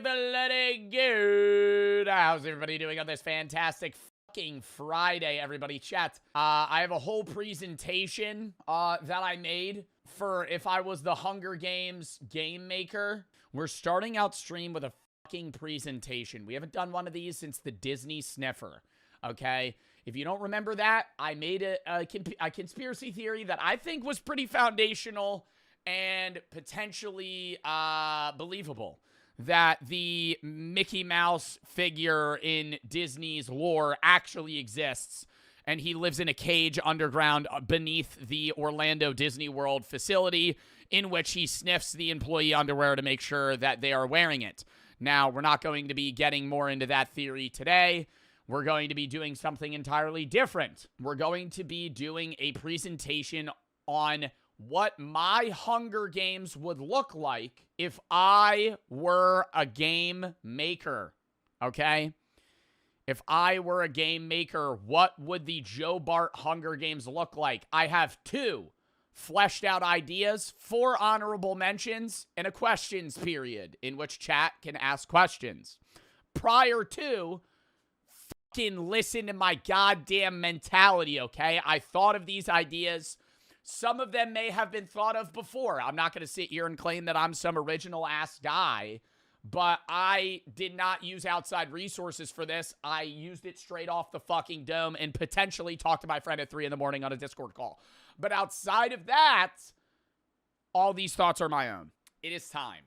bloody good. How's everybody doing on this fantastic fucking Friday, everybody? Chat. I have a whole presentation that I made for if I was the Hunger Games game maker. We're starting out stream with a fucking presentation. We haven't done one of these since the Disney Sniffer, okay? If you don't remember that, I made a conspiracy theory that I think was pretty foundational and potentially believable, that the Mickey Mouse figure in Disney's lore actually exists, and he lives in a cage underground beneath the Orlando Disney World facility, in which he sniffs the employee underwear to make sure that they are wearing it. Now, we're not going to be getting more into that theory today. We're going to be doing something entirely different. We're going to be doing a presentation on what my Hunger Games would look like if I were a game maker, okay? If I were a game maker, what would the Joe Bart Hunger Games look like? I have 2 fleshed out ideas, 4 honorable mentions, and a questions period in which chat can ask questions. Prior to, fucking listen to my goddamn mentality, okay? I thought of these ideas. Some of them may have been thought of before. I'm not going to sit here and claim that I'm some original-ass guy, but I did not use outside resources for this. I used it straight off the fucking dome and potentially talked to my friend at 3 in the morning on a Discord call. But outside of that, all these thoughts are my own. It is time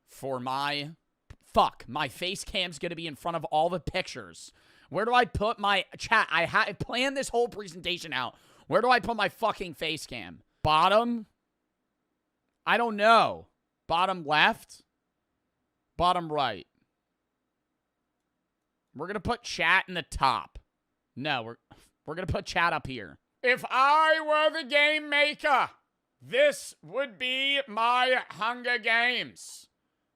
for my... Fuck, my face cam's going to be in front of all the pictures. Where do I put my chat? I planned this whole presentation out. Where do I put my fucking face cam? Bottom? I don't know. Bottom left? Bottom right? We're going to put chat in the top. No, we're going to put chat up here. If I were the game maker, this would be my Hunger Games.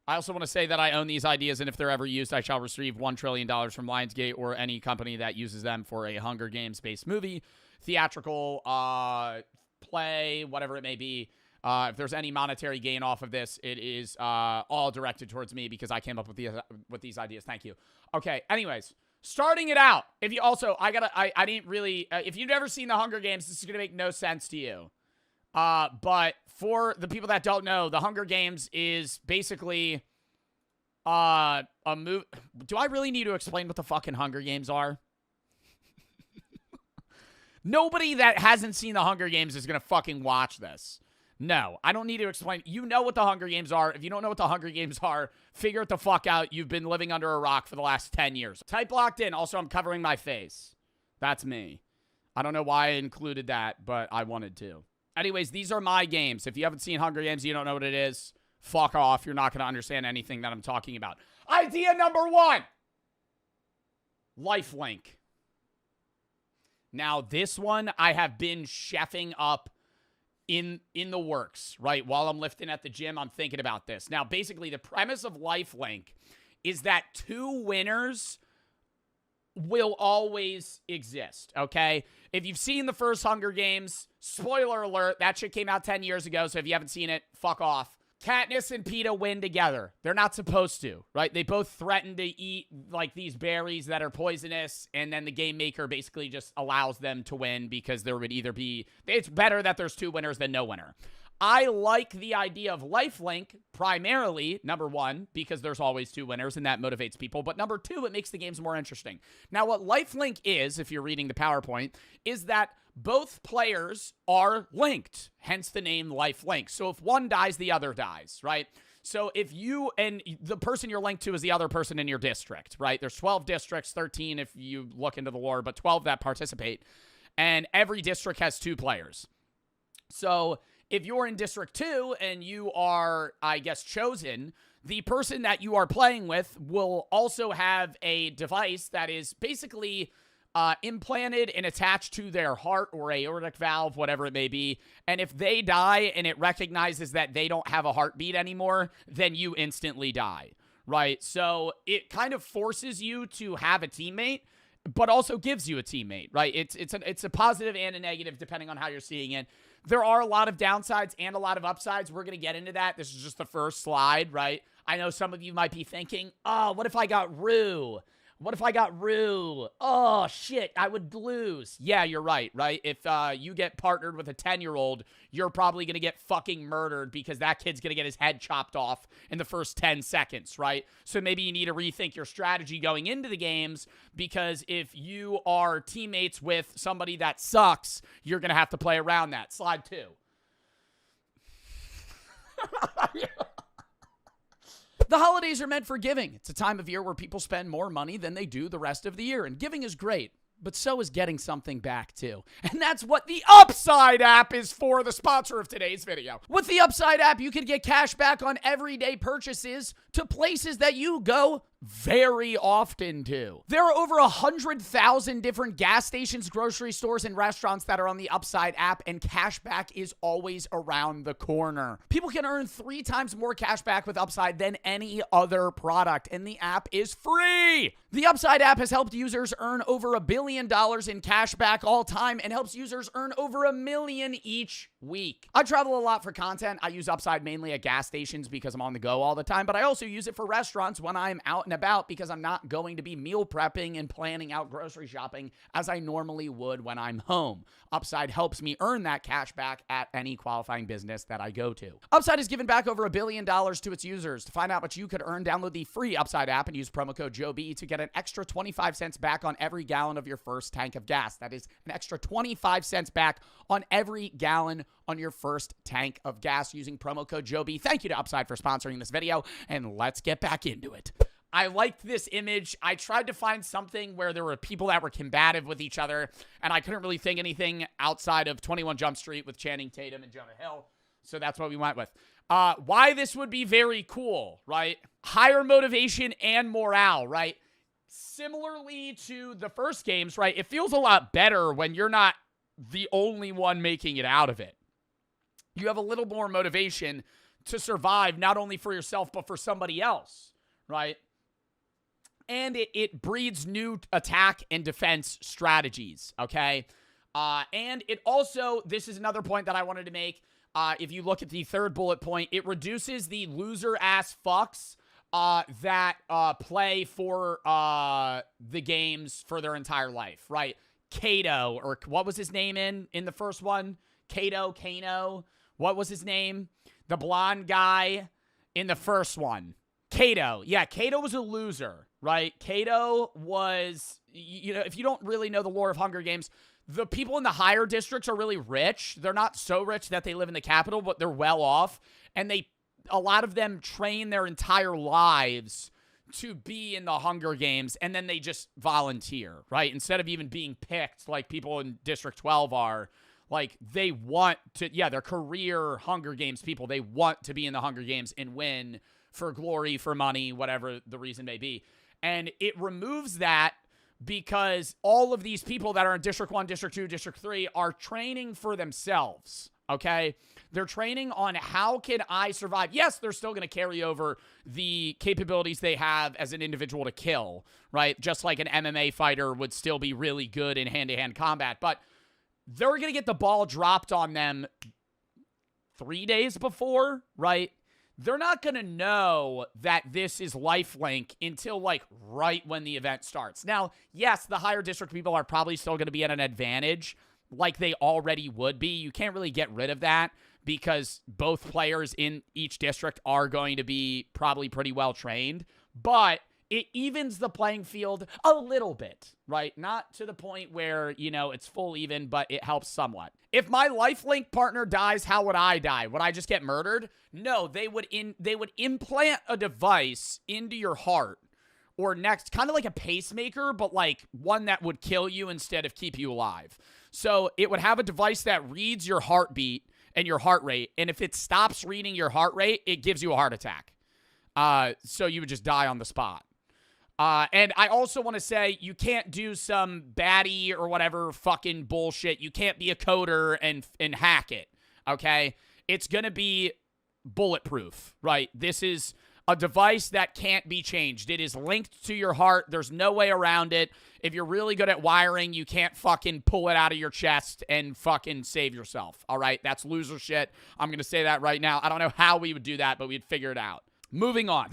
I also want to say that I own these ideas, and if they're ever used, I shall receive $1 trillion from Lionsgate or any company that uses them for a Hunger Games-based movie, theatrical, play, whatever it may be. If there's any monetary gain off of this, it is all directed towards me because I came up with these ideas. Thank you. Okay, anyways, starting it out. If you also, I didn't really, if you've never seen the Hunger Games, this is going to make no sense to you. But for the people that don't know, the Hunger Games is basically a movie. Do I really need to explain what the fucking Hunger Games are? Nobody that hasn't seen the Hunger Games is going to fucking watch this. No, I don't need to explain. You know what the Hunger Games are. If you don't know what the Hunger Games are, figure it the fuck out. You've been living under a rock for the last 10 years. Type locked in. Also, I'm covering my face. That's me. I don't know why I included that, but I wanted to. Anyways, these are my games. If you haven't seen Hunger Games, you don't know what it is, fuck off. You're not going to understand anything that I'm talking about. Idea number 1. Lifelink. Now, this one I have been chefing up in the works, right? While I'm lifting at the gym, I'm thinking about this. Now, basically, the premise of Lifelink is that 2 winners will always exist, okay? If you've seen the first Hunger Games, spoiler alert, that shit came out 10 years ago, so if you haven't seen it, fuck off. Katniss and Peeta win together. They're not supposed to, right? They both threaten to eat, like, these berries that are poisonous, and then the game maker basically just allows them to win because there would either be... It's better that there's 2 winners than no winner. I like the idea of Lifelink primarily, number 1, because there's always 2 winners and that motivates people. But number 2, it makes the games more interesting. Now, what Lifelink is, if you're reading the PowerPoint, is that both players are linked, hence the name Lifelink. So if one dies, the other dies, right? So if you, and the person you're linked to is the other person in your district, right? There's 12 districts, 13 if you look into the lore, but 12 that participate. And every district has 2 players. So if you're in District 2 and you are, I guess, chosen, the person that you are playing with will also have a device that is basically implanted and attached to their heart or aortic valve, whatever it may be. And if they die and it recognizes that they don't have a heartbeat anymore, then you instantly die, right? So it kind of forces you to have a teammate, but also gives you a teammate, right? It's a positive and a negative depending on how you're seeing it. There are a lot of downsides and a lot of upsides. We're going to get into that. This is just the first slide, right? I know some of you might be thinking, oh, what if I got Rue? What if I got Rue? Oh, shit, I would lose. Yeah, you're right? If you get partnered with a 10-year-old, you're probably going to get fucking murdered because that kid's going to get his head chopped off in the first 10 seconds, right? So maybe you need to rethink your strategy going into the games, because if you are teammates with somebody that sucks, you're going to have to play around that. Slide 2. The holidays are meant for giving. It's a time of year where people spend more money than they do the rest of the year, and giving is great, but so is getting something back too. And that's what the Upside app is for, the sponsor of today's video. With the Upside app, you can get cash back on everyday purchases to places that you go very often to. There are over 100,000 different gas stations, grocery stores, and restaurants that are on the Upside app, and cashback is always around the corner. People can earn 3 times more cashback with Upside than any other product, and the app is free. The Upside app has helped users earn over $1 billion in cashback all time, and helps users earn over $1 million each week. I travel a lot for content. I use Upside mainly at gas stations because I'm on the go all the time, but I also use it for restaurants when I'm out and about, because I'm not going to be meal prepping and planning out grocery shopping as I normally would when I'm home. Upside helps me earn that cash back at any qualifying business that I go to. Upside has given back over $1 billion to its users. To find out what you could earn, download the free Upside app and use promo code JOEB to get an extra 25 cents back on every gallon of your first tank of gas. That is an extra 25 cents back on every gallon on your first tank of gas using promo code JOEB. Thank you to Upside for sponsoring this video, and let's get back into it. I liked this image. I tried to find something where there were people that were combative with each other, and I couldn't really think anything outside of 21 Jump Street with Channing Tatum and Jonah Hill, so that's what we went with. Why this would be very cool, right? Higher motivation and morale, right? Similarly to the first games, right? It feels a lot better when you're not the only one making it out of it. You have a little more motivation to survive, not only for yourself, but for somebody else, right? And it breeds new attack and defense strategies, okay? And it also, this is another point that I wanted to make. If you look at the third bullet point, it reduces the loser-ass fucks that play for the games for their entire life, right? Kato, or what was his name in the first one? Kano. What was his name? The blonde guy in the first one. Kato. Yeah, Kato was a loser, right? Kato was, if you don't really know the lore of Hunger Games, the people in the higher districts are really rich. They're not so rich that they live in the capital, but they're well off. And a lot of them train their entire lives to be in the Hunger Games, and then they just volunteer, right? Instead of even being picked like people in District 12 are. Like, they want to, they're career Hunger Games people. They want to be in the Hunger Games and win for glory, for money, whatever the reason may be. And it removes that because all of these people that are in District 1, District 2, District 3 are training for themselves, okay? They're training on how can I survive. Yes, they're still going to carry over the capabilities they have as an individual to kill, right? Just like an MMA fighter would still be really good in hand-to-hand combat, but they're going to get the ball dropped on them 3 days before, right? They're not going to know that this is lifelink until, like, right when the event starts. Now, yes, the higher district people are probably still going to be at an advantage like they already would be. You can't really get rid of that because both players in each district are going to be probably pretty well trained. But it evens the playing field a little bit, right? Not to the point where, it's full even, but it helps somewhat. If my lifelink partner dies, how would I die? Would I just get murdered? No, they would implant a device into your heart or next, kind of like a pacemaker, but like one that would kill you instead of keep you alive. So it would have a device that reads your heartbeat and your heart rate, and if it stops reading your heart rate, it gives you a heart attack. So you would just die on the spot. And I also want to say you can't do some baddie or whatever fucking bullshit. You can't be a coder and hack it, okay? It's going to be bulletproof, right? This is a device that can't be changed. It is linked to your heart. There's no way around it. If you're really good at wiring, you can't fucking pull it out of your chest and fucking save yourself. All right? That's loser shit. I'm going to say that right now. I don't know how we would do that, but we'd figure it out. Moving on.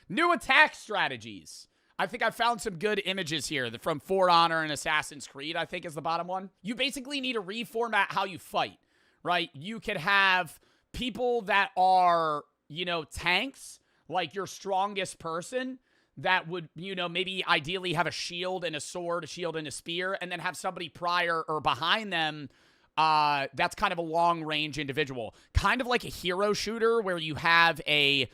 New attack strategies. I think I found some good images here from For Honor and Assassin's Creed, I think is the bottom one. You basically need to reformat how you fight, right? You could have people that are, tanks, like your strongest person that would, maybe ideally have a shield and a sword, a shield and a spear, and then have somebody prior or behind them that's kind of a long-range individual. Kind of like a hero shooter where you have a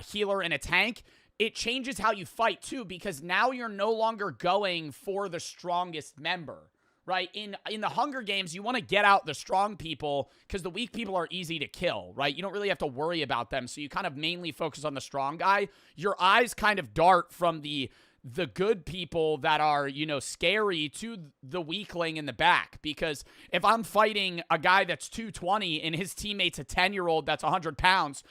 healer and a tank. It changes how you fight, too, because now you're no longer going for the strongest member, right? In the Hunger Games, you want to get out the strong people because the weak people are easy to kill, right? You don't really have to worry about them, so you kind of mainly focus on the strong guy. Your eyes kind of dart from the good people that are, scary to the weakling in the back. Because if I'm fighting a guy that's 220 and his teammate's a 10-year-old that's 100 pounds,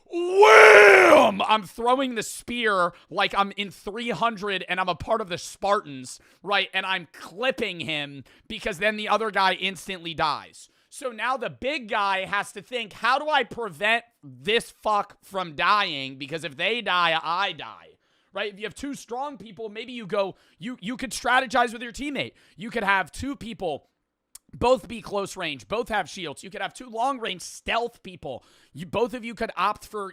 wham! I'm throwing the spear like I'm in 300 and I'm a part of the Spartans, right? And I'm clipping him because then the other guy instantly dies. So now the big guy has to think, how do I prevent this fuck from dying? Because if they die, I die. Right? If you have two strong people, maybe you could strategize with your teammate. You could have two people both be close range, both have shields. You could have two long range stealth people. Both of you could opt for,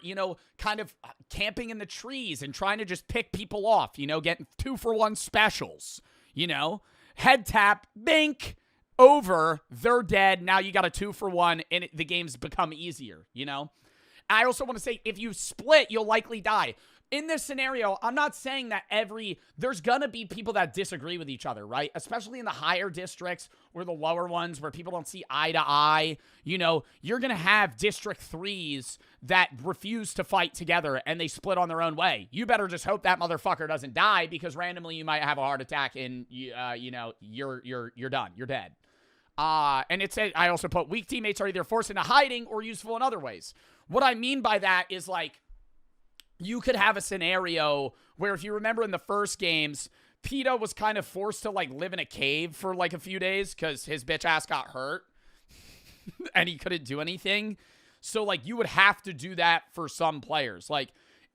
kind of camping in the trees and trying to just pick people off, getting 2-for-1 specials, head tap, bink, over, they're dead. Now you got a 2-for-1 and the game's become easier, I also want to say, if you split, you'll likely die. In this scenario, I'm not saying that there's gonna be people that disagree with each other, right? Especially in the higher districts or the lower ones where people don't see eye to eye. You're gonna have District 3s that refuse to fight together and they split on their own way. You better just hope that motherfucker doesn't die because randomly you might have a heart attack and, you're done. You're dead. And I also put weak teammates are either forced into hiding or useful in other ways. What I mean by that is like, you could have a scenario where, if you remember in the first games, PETA was kind of forced to live in a cave for a few days because his bitch ass got hurt and he couldn't do anything. So you would have to do that for some players.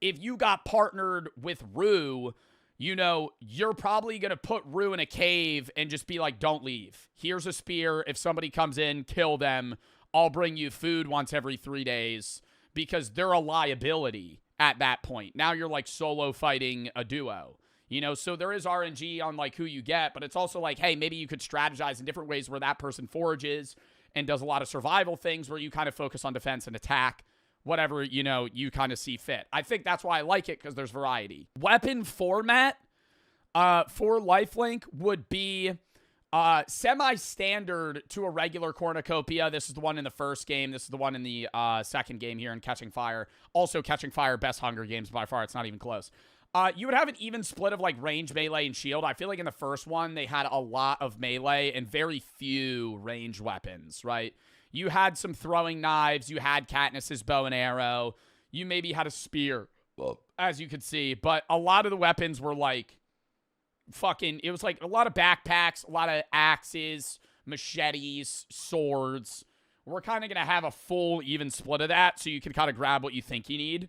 If you got partnered with Rue, you're probably going to put Rue in a cave and just be like, don't leave. Here's a spear. If somebody comes in, kill them. I'll bring you food once every 3 days because they're a liability. At that point, now you're solo fighting a duo, so there is RNG on who you get, but it's also hey, maybe you could strategize in different ways where that person forages and does a lot of survival things where you kind of focus on defense and attack, whatever, you kind of see fit. I think that's why I like it because there's variety. Weapon format for Lifelink would be semi-standard to a regular cornucopia. This is the one in the first game. This is the one in the second game here in Catching Fire. Also, Catching Fire, best Hunger Games by far. It's not even close. You would have an even split of range, melee, and shield. I feel like in the first one, they had a lot of melee and very few range weapons, right? You had some throwing knives. You had Katniss's bow and arrow. You maybe had a spear, as you could see. But a lot of the weapons were it was a lot of backpacks, a lot of axes, machetes, swords. We're kind of going to have a full even split of that, so you can kind of grab what you think you need.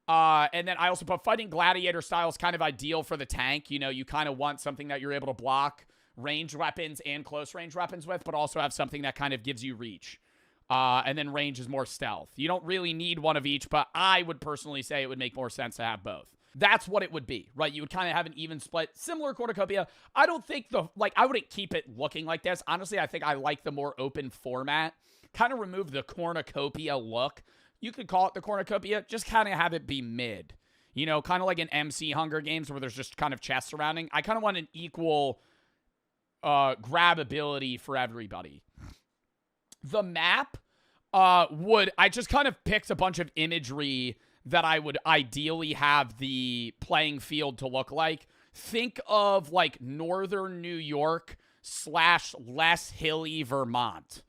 And then I also put fighting gladiator style is kind of ideal for the tank. You kind of want something that you're able to block ranged weapons and close range weapons with, but also have something that kind of gives you reach. And then range is more stealth. You don't really need one of each, but I would personally say it would make more sense to have both. That's what it would be, right? You would kind of have an even split, similar cornucopia. I don't think I wouldn't keep it looking like this. Honestly, I think I like the more open format. Kind of remove the cornucopia look. You could call it the cornucopia, just kind of have it be mid. Kind of like an MC Hunger Games where there's just kind of chests surrounding. I kind of want an equal grabability for everybody. The map I just kind of picked a bunch of imagery that I would ideally have the playing field to look like. Think of northern New York / less hilly Vermont.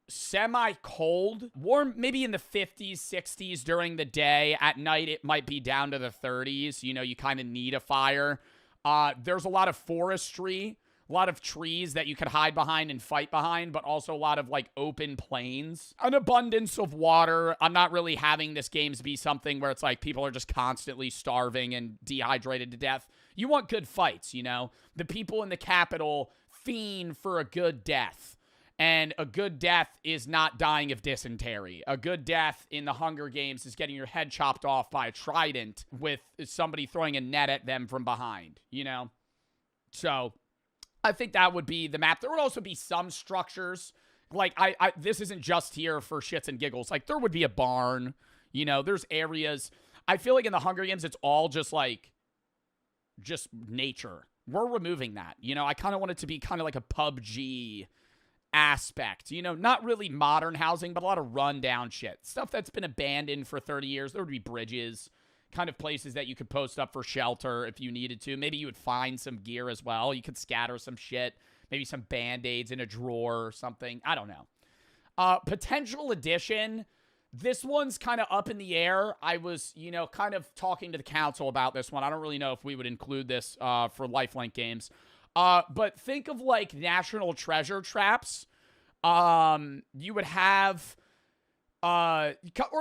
semi-cold, warm maybe in the 50s, 60s during the day. At night, it might be down to the 30s. You know, you kind of need a fire. There's a lot of forestry, a lot of trees that you could hide behind and fight behind, but also a lot of, like, open plains. An abundance of water. I'm not really having this games be something where it's like people are just constantly starving and dehydrated to death. You want good fights, you know? The people in the capital fiend for a good death. And a good death is not dying of dysentery. A good death in the Hunger Games is getting your head chopped off by a trident with somebody throwing a net at them from behind, you know? So I think that would be the map. There would also be some structures. Like, this isn't just here for shits and giggles. Like, there would be a barn, you know? There's areas. I feel like in the Hunger Games, it's all just, like, just nature. We're removing that. You know, I kind of want it to be kind of like a PUBG aspect, you know, not really modern housing, but a lot of rundown shit. Stuff that's been abandoned for 30 years. There would be bridges, kind of places that you could post up for shelter if you needed to. Maybe you would find some gear as well. You could scatter some shit, maybe some band-aids in a drawer or something. I don't know. Potential addition. This one's kind of up in the air. I was, you know, kind of talking to the council about this one. I don't really know if we would include this for lifelink games. But think of, like, national treasure traps. You would have, or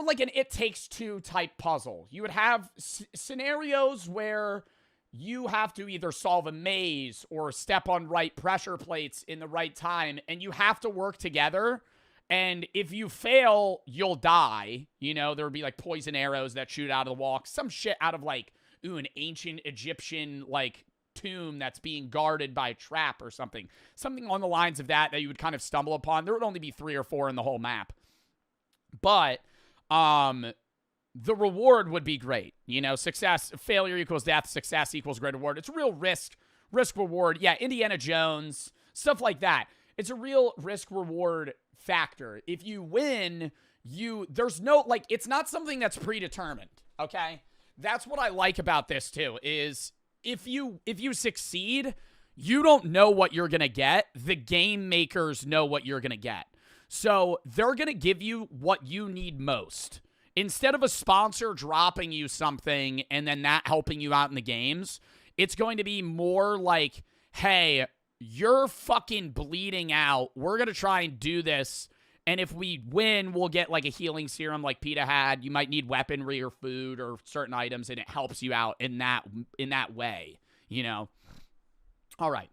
like an It Takes Two type puzzle. You would have scenarios where you have to either solve a maze or step on right pressure plates in the right time, and you have to work together. And if you fail, you'll die. You know, there would be, like, poison arrows that shoot out of the wall. Some shit out of, like, an ancient Egyptian, like, tomb that's being guarded by a trap or something. Something on the lines of that you would kind of stumble upon. There would only be 3 or 4 in the whole map. But the reward would be great. You know, failure equals death, success equals great reward. It's a real risk reward. Yeah, Indiana Jones, stuff like that. It's a real risk reward factor. If you win, there's no, like, it's not something that's predetermined, okay? That's what I like about this too, is if you succeed, you don't know what you're going to get. The game makers know what you're going to get. So they're going to give you what you need most. Instead of a sponsor dropping you something and then that helping you out in the games, it's going to be more like, hey, you're fucking bleeding out. We're going to try and do this. And if we win, we'll get, like, a healing serum like PETA had. You might need weaponry or food or certain items, and it helps you out in that way, you know? All right.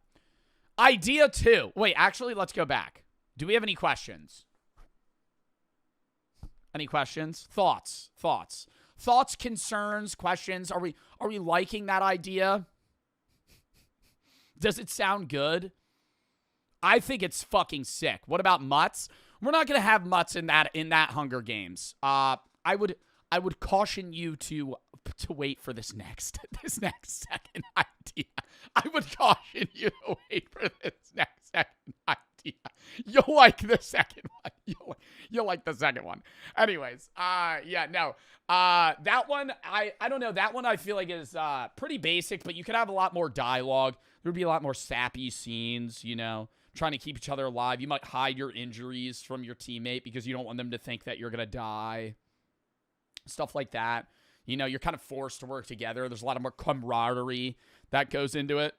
Idea 2. Wait, actually, let's go back. Do we have any questions? Any questions? Thoughts, concerns, questions. Are we liking that idea? Does it sound good? I think it's fucking sick. What about mutts? We're not gonna have mutts in that Hunger Games. I would caution you to wait for this next second idea. I would caution you to wait for this next second idea. You'll like the second one. You'll like the second one. Anyways, yeah, no. That one, I don't know. That one I feel like is pretty basic, but you could have a lot more dialogue. There would be a lot more sappy scenes, you know, trying to keep each other alive. You might hide your injuries from your teammate because you don't want them to think that you're going to die. Stuff like that. You know, you're kind of forced to work together. There's a lot of more camaraderie that goes into it.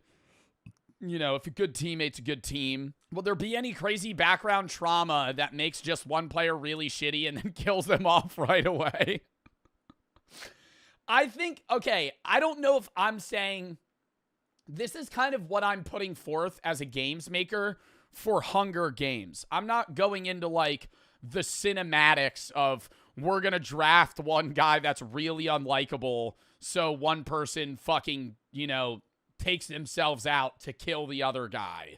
You know, if a good teammate's a good team. Will there be any crazy background trauma that makes just one player really shitty and then kills them off right away? I think, okay, I don't know if I'm saying... This is kind of what I'm putting forth as a games maker for Hunger Games. I'm not going into, like, the cinematics of we're going to draft one guy that's really unlikable so one person fucking, you know, takes themselves out to kill the other guy.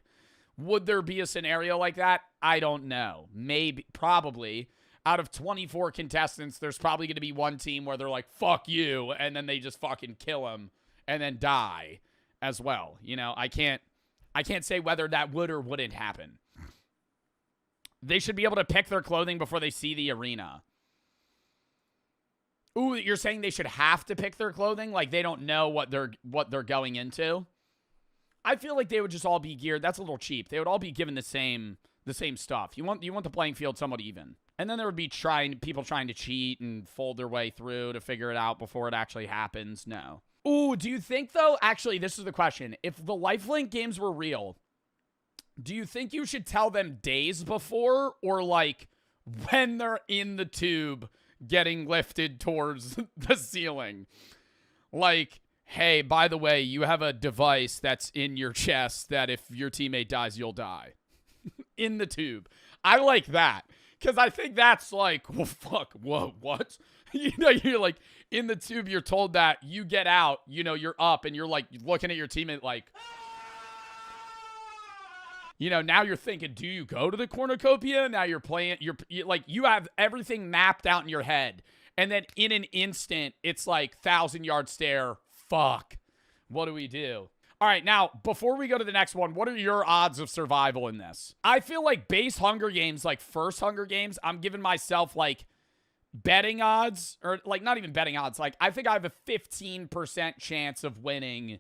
Would there be a scenario like that? I don't know. Maybe, probably. Out of 24 contestants, there's probably going to be one team where they're like, fuck you, and then they just fucking kill him and then die as well. You know, I can't say whether that would or wouldn't happen. They should be able to pick their clothing before they see the arena. Ooh, you're saying they should have to pick their clothing? Like they don't know what they're going into? I feel like they would just all be geared. That's a little cheap. They would all be given the same the same stuff. You want the playing field somewhat even. And then there would be people trying to cheat and fold their way through to figure it out before it actually happens. No. Ooh, do you think, though, actually, this is the question. If the lifelink games were real, do you think you should tell them days before or, like, when they're in the tube getting lifted towards the ceiling? Like, hey, by the way, you have a device that's in your chest that if your teammate dies, you'll die. In the tube. I like that. Because I think that's like, well, fuck, whoa, what? You know, you're like, in the tube, you're told that you get out, you know, you're up, and you're like looking at your teammate like, you know, now you're thinking, do you go to the cornucopia? Now you're playing, you're like, you have everything mapped out in your head. And then in an instant, it's like 1,000-yard stare. Fuck. What do we do? All right, now, before we go to the next one, what are your odds of survival in this? I feel like base Hunger Games, like first Hunger Games, I'm giving myself, like, betting odds, or, like, not even betting odds. Like, I think I have a 15% chance of winning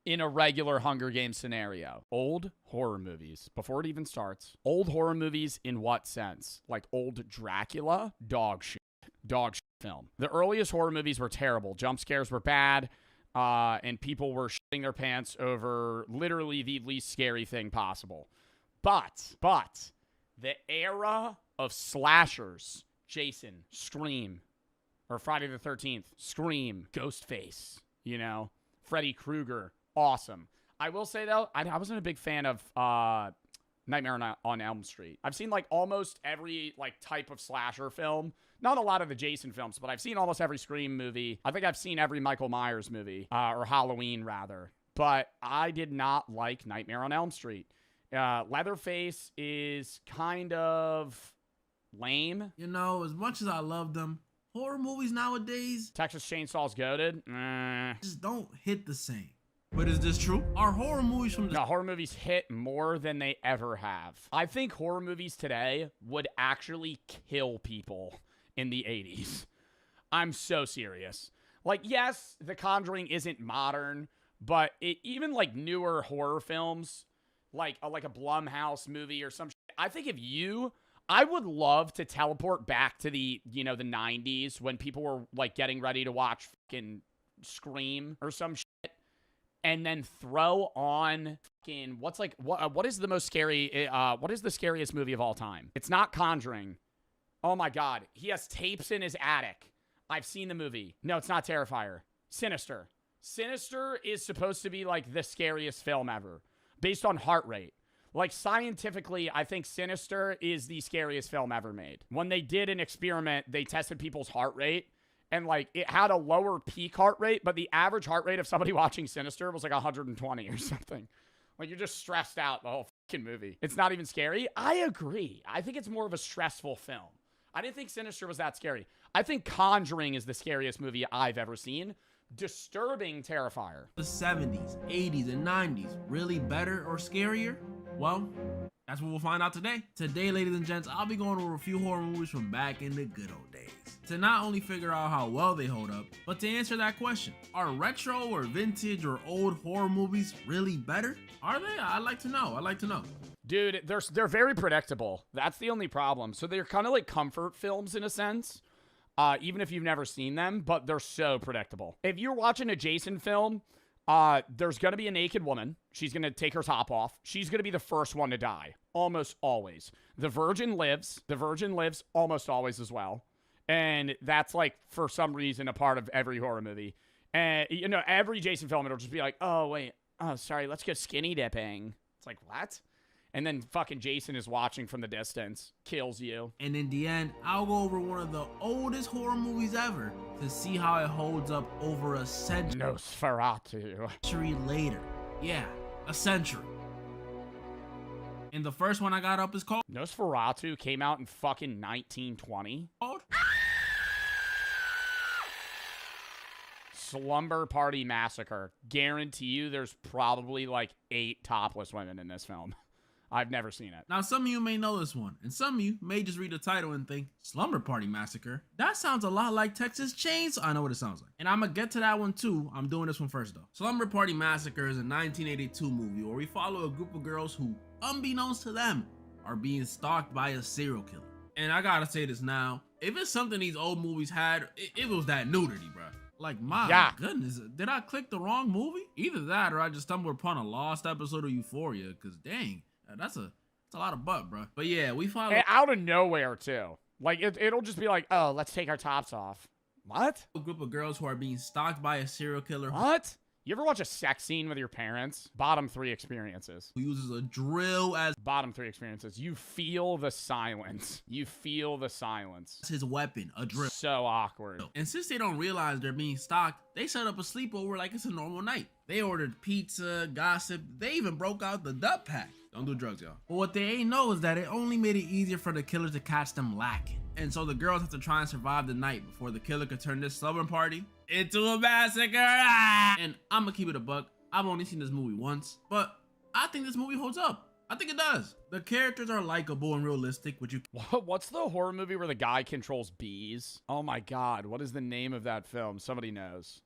in a regular Hunger Games scenario. Old horror movies, before it even starts. Old horror movies in what sense? Like, old Dracula? Dog shit. Dog shit film. The earliest horror movies were terrible. Jump scares were bad. And people were shitting their pants over literally the least scary thing possible. But, the era of slashers, Jason, Scream, or Friday the 13th, Scream, Ghostface, you know, Freddy Krueger, awesome. I will say, though, I wasn't a big fan of Nightmare on Elm Street. I've seen, like, almost every, like, type of slasher film. Not a lot of the Jason films, but I've seen almost every Scream movie. I think I've seen every Michael Myers movie, or Halloween, rather. But I did not like Nightmare on Elm Street. Leatherface is kind of lame. You know, as much as I love them, horror movies nowadays, Texas Chainsaw's goated. just don't hit the same. But is this true? Are horror movies from the... No, horror movies hit more than they ever have. I think horror movies today would actually kill people in the 80s. I'm so serious. Like, yes, The Conjuring isn't modern, but even like newer horror films, like a Blumhouse movie or some shit, I think I would love to teleport back to the 90s when people were like getting ready to watch fucking Scream or some shit, and then throw on fucking what is the most scary what is the scariest movie of all time? It's not Conjuring. Oh my God. He has tapes in his attic. I've seen the movie. No, it's not Terrifier. Sinister. Sinister is supposed to be like the scariest film ever based on heart rate. Like scientifically, I think Sinister is the scariest film ever made. When they did an experiment, they tested people's heart rate and like it had a lower peak heart rate, but the average heart rate of somebody watching Sinister was like 120 or something. Like you're just stressed out the whole fucking movie. It's not even scary. I agree. I think it's more of a stressful film. I didn't think Sinister was that scary. I think Conjuring is the scariest movie I've ever seen. Disturbing Terrifier. The 70s, 80s, and 90s really better or scarier? Well, that's what we'll find out today. Today, ladies and gents, I'll be going over a few horror movies from back in the good old days to not only figure out how well they hold up, but to answer that question. Are retro or vintage or old horror movies really better? Are they? I'd like to know. Dude, they're very predictable. That's the only problem. So they're kind of like comfort films in a sense, even if you've never seen them, but they're so predictable. If you're watching a Jason film, there's going to be a naked woman. She's going to take her top off. She's going to be the first one to die, almost always. The virgin lives. The virgin lives almost always as well. And that's like, for some reason, a part of every horror movie. And, you know, every Jason film, it'll just be like, oh, wait. Oh, sorry, let's go skinny dipping. It's like, what? And then fucking Jason is watching from the distance, kills you. And in the end, I'll go over one of the oldest horror movies ever to see how it holds up over a century. Nosferatu. Century later. Yeah, a century. And the first one I got up is called... Nosferatu came out in fucking 1920. Slumber Party Massacre. Guarantee you there's probably like 8 topless women in this film. I've never seen it. Now, some of you may know this one, and some of you may just read the title and think, Slumber Party Massacre? That sounds a lot like Texas Chainsaw. I know what it sounds like. And I'm gonna get to that one too. I'm doing this one first though. Slumber Party Massacre is a 1982 movie where we follow a group of girls who, unbeknownst to them, are being stalked by a serial killer. And I gotta say this now, if it's something these old movies had, it was that nudity, bro. Like, my goodness, did I click the wrong movie? Either that or I just stumbled upon a lost episode of Euphoria, because dang, that's a lot of butt, bro. But yeah, we follow out of nowhere too. Like it'll just be like, oh, let's take our tops off. What? A group of girls who are being stalked by a serial killer. What? You ever watch a sex scene with your parents? Bottom 3 experiences. Who uses a drill as bottom 3 experiences. You feel the silence. You feel the silence. His weapon, a drill. So awkward. And since they don't realize they're being stalked, they set up a sleepover like it's a normal night. They ordered pizza, gossip. They even broke out the dub pack. Don't do drugs, y'all. But what they ain't know is that it only made it easier for the killers to catch them lacking. And so the girls have to try and survive the night before the killer could turn this slumber party into a massacre. And I'm gonna keep it a buck. I've only seen this movie once, but I think this movie holds up. I think it does. The characters are likable and realistic, which you... What's the horror movie where the guy controls bees? Oh my God, what is the name of that film? Somebody knows.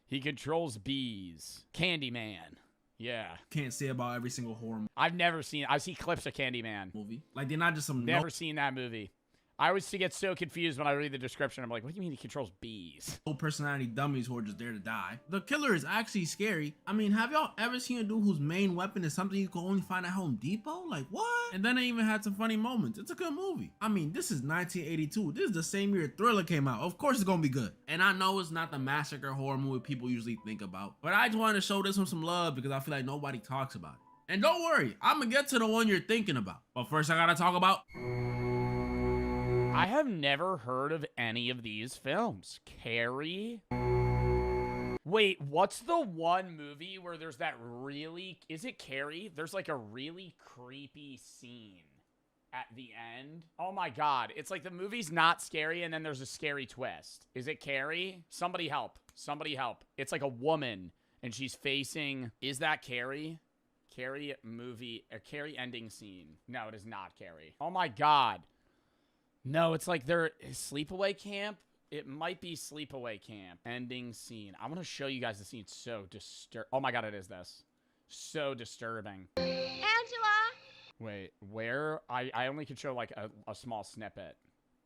He controls bees. Candyman. Yeah. Can't say about every single horror movie. I see clips of Candyman. Movie. Like, they're not just some... Never seen that movie. I always get so confused when I read the description. I'm like, what do you mean he controls bees? No personality dummies who are just there to die. The killer is actually scary. I mean, have y'all ever seen a dude whose main weapon is something you can only find at Home Depot? Like, what? And then they even had some funny moments. It's a good movie. I mean, this is 1982. This is the same year Thriller came out. Of course it's gonna be good. And I know it's not the massacre horror movie people usually think about, but I just wanted to show this one some love because I feel like nobody talks about it. And don't worry, I'm gonna get to the one you're thinking about. But first I gotta talk about... I have never heard of any of these films. Carrie? Wait, what's the one movie where there's that really... Is it Carrie? There's like a really creepy scene at the end. Oh my God. It's like the movie's not scary and then there's a scary twist. Is it Carrie? Somebody help. Somebody help. It's like a woman and she's facing... Is that Carrie? Carrie movie... A Carrie ending scene. No, it is not Carrie. Oh my God. No, it's like their sleepaway camp. It might be sleepaway camp. Ending scene. I want to show you guys the scene. It's so disturbing. Oh my God, it is this. So disturbing. Angela! Wait, where? I only could show like a small snippet.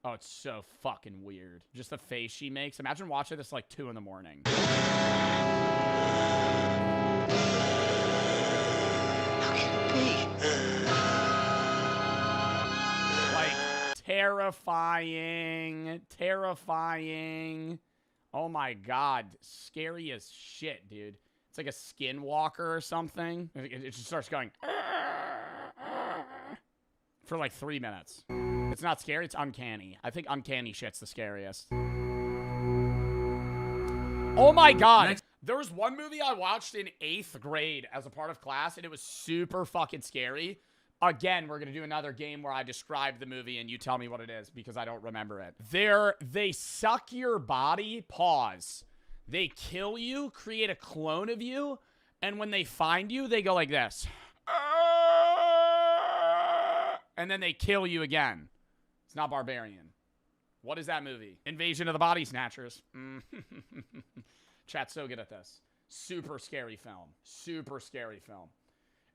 Oh, it's so fucking weird. Just the face she makes. Imagine watching this like 2 in the morning. How can it be? Terrifying. Terrifying. Oh my God. Scary as shit, dude. It's like a skinwalker or something. It just starts going for like 3 minutes. It's not scary, it's uncanny. I think uncanny shit's the scariest. Oh my God. There was one movie I watched in 8th grade as a part of class, and it was super fucking scary. Again, we're going to do another game where I describe the movie and you tell me what it is because I don't remember it. They suck your body, pause. They kill you, create a clone of you, and when they find you, they go like this. And then they kill you again. It's not Barbarian. What is that movie? Invasion of the Body Snatchers. Chat's so good at this. Super scary film. Super scary film.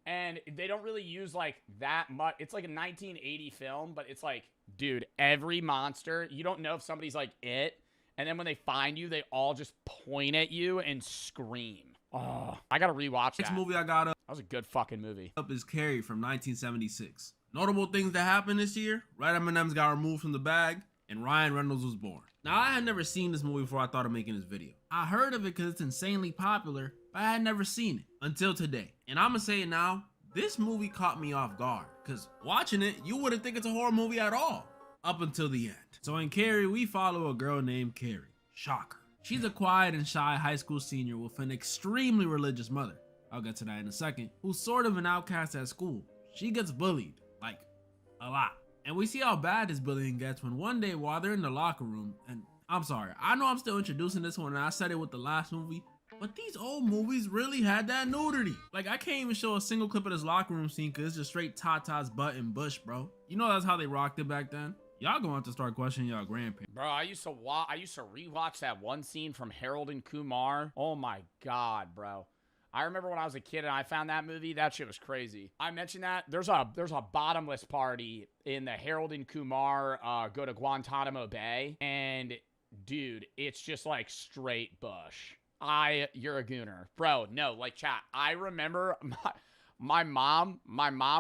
And they don't really use, like, that much. It's like a 1980 film, but it's like, dude, every monster, you don't know if somebody's like it. And then when they find you, they all just point at you and scream. Oh, I got to rewatch that. Next movie I got up. That was a good fucking movie. Up is Carrie from 1976. Notable things that happened this year. Right M&M's got removed from the bag, and Ryan Reynolds was born. Now, I had never seen this movie before I thought of making this video. I heard of it because it's insanely popular, but I had never seen it until today. And I'm gonna say it now, this movie caught me off guard, because watching it, you wouldn't think it's a horror movie at all, up until the end. So in Carrie, we follow a girl named Carrie. Shocker. She's a quiet and shy high school senior with an extremely religious mother. I'll get to that in a second. Who's sort of an outcast at school. She gets bullied, like, a lot. And we see how bad this bullying gets when one day while they're in the locker room, and I'm sorry, I know I'm still introducing this one and I said it with the last movie, but these old movies really had that nudity. Like, I can't even show a single clip of this locker room scene because it's just straight Tata's butt and bush, bro. You know that's how they rocked it back then. Y'all gonna have to start questioning y'all grandparents. Bro, I used to rewatch that one scene from Harold and Kumar. Oh my God, bro. I remember when I was a kid and I found that movie, that shit was crazy. I mentioned that there's a bottomless party in the Harold and Kumar go to Guantanamo Bay, and dude, it's just like straight bush. You're a gooner, bro. No, like chat. I remember my mom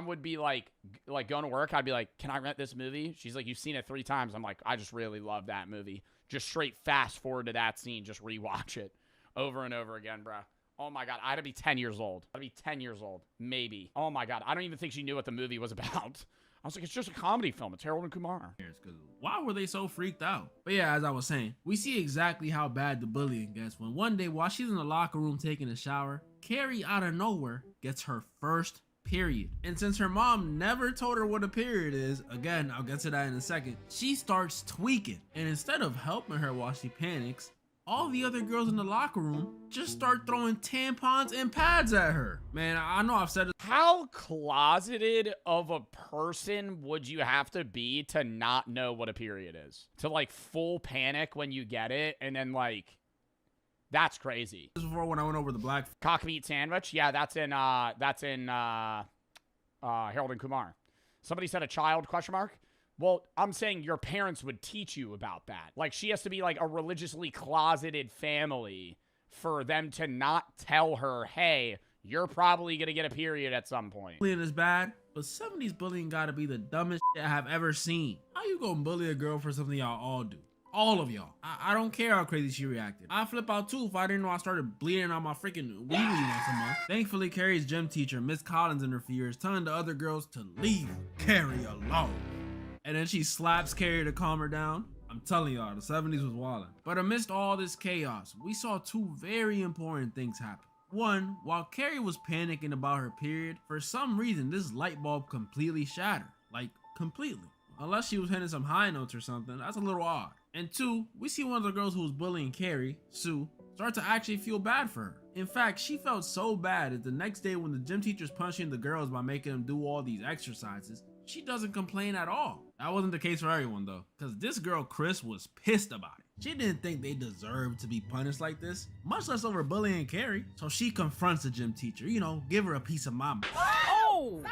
would be like going to work. I'd be like, can I rent this movie? She's like, you've seen it 3 times. I'm like, I just really love that movie. Just straight fast forward to that scene, just rewatch it over and over again, bro. Oh my God, I had to be 10 years old. I'd be 10 years old, maybe. Oh my God, I don't even think she knew what the movie was about. I was like, it's just a comedy film. It's Harold and Kumar. Why were they so freaked out? But yeah, as I was saying, we see exactly how bad the bullying gets when one day while she's in the locker room taking a shower, Carrie out of nowhere gets her first period. And since her mom never told her what a period is, again, I'll get to that in a second, she starts tweaking. And instead of helping her while she panics, all the other girls in the locker room just start throwing tampons and pads at her. Man, I know I've said it. How closeted of a person would you have to be to not know what a period is? To like full panic when you get it, and then like, that's crazy. This was before when I went over the black cock meat sandwich. Yeah, that's in Harold and Kumar. Somebody said a child, question mark? Well, I'm saying your parents would teach you about that. Like, she has to be like a religiously closeted family for them to not tell her, hey, you're probably gonna get a period at some point. Bullying is bad, but 70s bullying gotta be the dumbest shit I have ever seen. How you gonna bully a girl for something y'all all do? All of y'all. I don't care how crazy she reacted. I'd flip out too if I didn't know I started bleeding on my freaking wee-wee once a month. Thankfully, Carrie's gym teacher, Miss Collins, interferes, telling the other girls to leave Carrie alone. And then she slaps Carrie to calm her down. I'm telling y'all, the 70s was wildin'. But amidst all this chaos, we saw 2 very important things happen. One, while Carrie was panicking about her period, for some reason this light bulb completely shattered. Like, completely. Unless she was hitting some high notes or something, that's a little odd. And 2, we see one of the girls who was bullying Carrie, Sue, start to actually feel bad for her. In fact, she felt so bad that the next day when the gym teacher's punching the girls by making them do all these exercises, she doesn't complain at all. That wasn't the case for everyone though, because this girl Chris was pissed about it. She didn't think they deserved to be punished like this, much less over bullying Carrie. So she confronts the gym teacher, you know, give her a piece of my mind. Oh!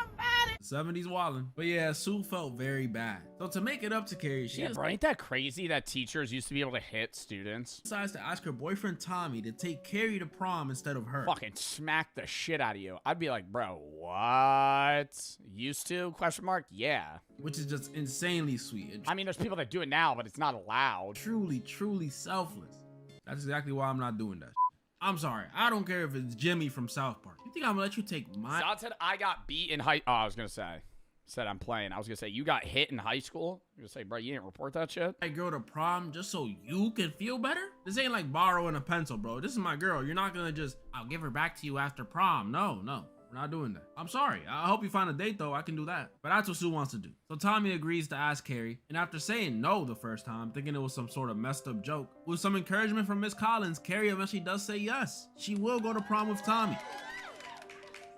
70s wildin'. But yeah, Sue felt very bad. So to make it up to Carrie, bro, ain't that crazy that teachers used to be able to hit students? Decides to ask her boyfriend Tommy to take Carrie to prom instead of her. Fucking smack the shit out of you. I'd be like, bro, what? Used to? Question mark? Yeah. Which is just insanely sweet. I mean, there's people that do it now, but it's not allowed. Truly, truly selfless. That's exactly why I'm not doing that. I'm sorry. I don't care if it's Jimmy from South Park. You think I'm gonna let you take my— Zod said I got beat in high— Oh, I was gonna say. Said I'm playing. I was gonna say, you got hit in high school? I was gonna say, bro, you didn't report that shit? I girl to prom just so you can feel better? This ain't like borrowing a pencil, bro. This is my girl. You're not gonna just, I'll give her back to you after prom. No. We're not doing that. I'm sorry. I hope you find a date though. I can do that. But that's what Sue wants to do. So Tommy agrees to ask Carrie, and after saying no the first time, thinking it was some sort of messed up joke, with some encouragement from Miss Collins, Carrie eventually does say yes. She will go to prom with Tommy.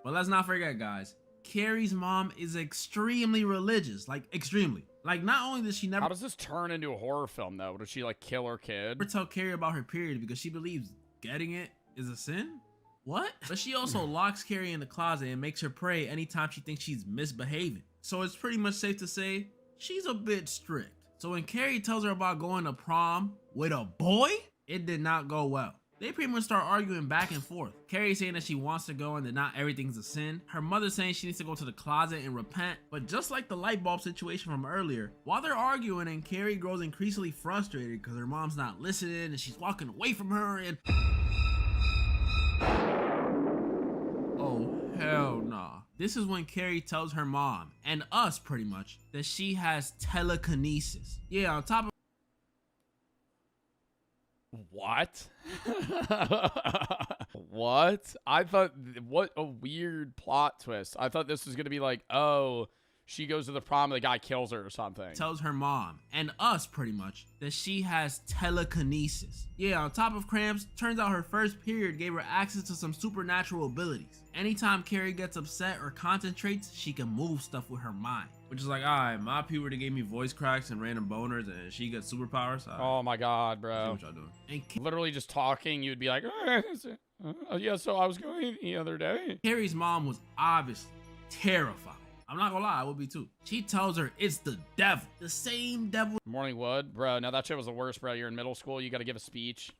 But let's not forget, guys, Carrie's mom is extremely religious, like extremely. Like, not only does she never— How does this turn into a horror film though? Does she like kill her kid? Never tell Carrie about her period because she believes getting it is a sin? What? But she also locks Carrie in the closet and makes her pray anytime she thinks she's misbehaving. So it's pretty much safe to say she's a bit strict. So when Carrie tells her about going to prom with a boy, it did not go well. They pretty much start arguing back and forth. Carrie saying that she wants to go and that not everything's a sin. Her mother saying she needs to go to the closet and repent. But just like the light bulb situation from earlier, while they're arguing and Carrie grows increasingly frustrated because her mom's not listening and she's walking away from her and— Oh, hell nah. This is when Carrie tells her mom, and us pretty much, that she has telekinesis. Yeah, on top of— What? What? I thought, what a weird plot twist. I thought this was gonna be like, oh, she goes to the prom and the guy kills her or something. Tells her mom, and us pretty much, that she has telekinesis. Yeah, on top of cramps, turns out her first period gave her access to some supernatural abilities. Anytime Carrie gets upset or concentrates, she can move stuff with her mind. Which is like, all right, my puberty gave me voice cracks and random boners, and she gets superpowers. Oh my god, See bro. what y'all doing. And Literally just talking, you'd be like, yeah, so I was going the other day. Carrie's mom was obviously terrified. I'm not gonna lie, I would be too. She tells her it's the devil. The same devil. Morning Wood, bro. No, that shit was the worst, bro. You're in middle school. You got to give a speech.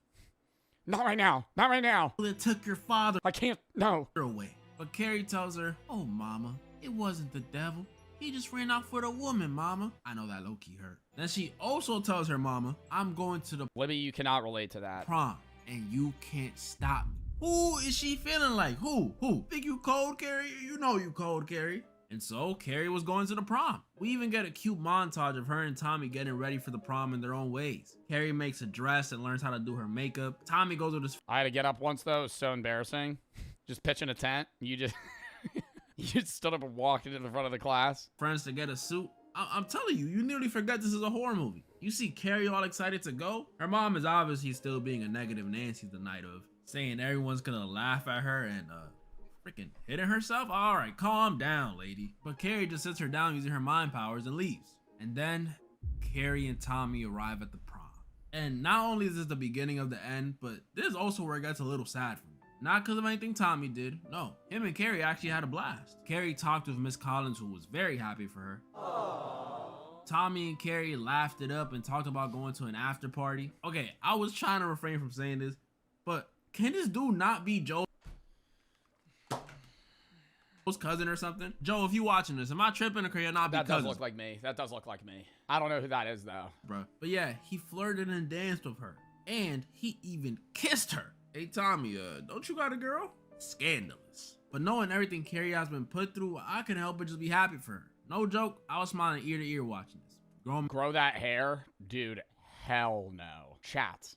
Not right now. Not right now. That took your father I can't. No. away. But Carrie tells her, oh, mama, it wasn't the devil. He just ran off with a woman, mama. I know that low-key hurt. Then she also tells her mama, I'm going to the Libby, you cannot relate to that. prom, and you can't stop me. Who is she feeling like? Who? Think you cold, Carrie? You know you cold, Carrie. And so Carrie was going to the prom. We even get a cute montage of her and Tommy getting ready for the prom in their own ways. Carrie makes a dress and learns how to do her makeup. Tommy goes with his I had to get up once, though. It was so embarrassing. Just pitching a tent. You just... you just stood up and walked into the front of the class. friends to get a suit. I'm telling you, you nearly forget this is a horror movie. You see Carrie all excited to go. Her mom is obviously still being a negative Nancy the night of, saying everyone's gonna laugh at her and freaking hitting herself. All right, calm down, lady. But Carrie just sits her down using her mind powers and leaves. And then Carrie and Tommy arrive at the prom. And not only is this the beginning of the end, but this is also where it gets a little sad for me. Not because of anything Tommy did. No, him and Carrie actually had a blast. Carrie talked with Miss Collins, who was very happy for her. Aww. Tommy and Carrie laughed it up and talked about going to an after party. Okay, I was trying to refrain from saying this, but can this dude not be Joe's cousin or something? Joe, if you watching this, am I tripping or can you not be That cousins? does look like me. That does look like me. I don't know who that is, though. Bruh. But yeah, he flirted and danced with her. And he even kissed her. Hey, Tommy, don't you got a girl? Scandalous. But knowing everything Carrie has been put through, I couldn't help but just be happy for her. No joke, I was smiling ear to ear watching this. Grow that hair? Dude, hell no. Chat,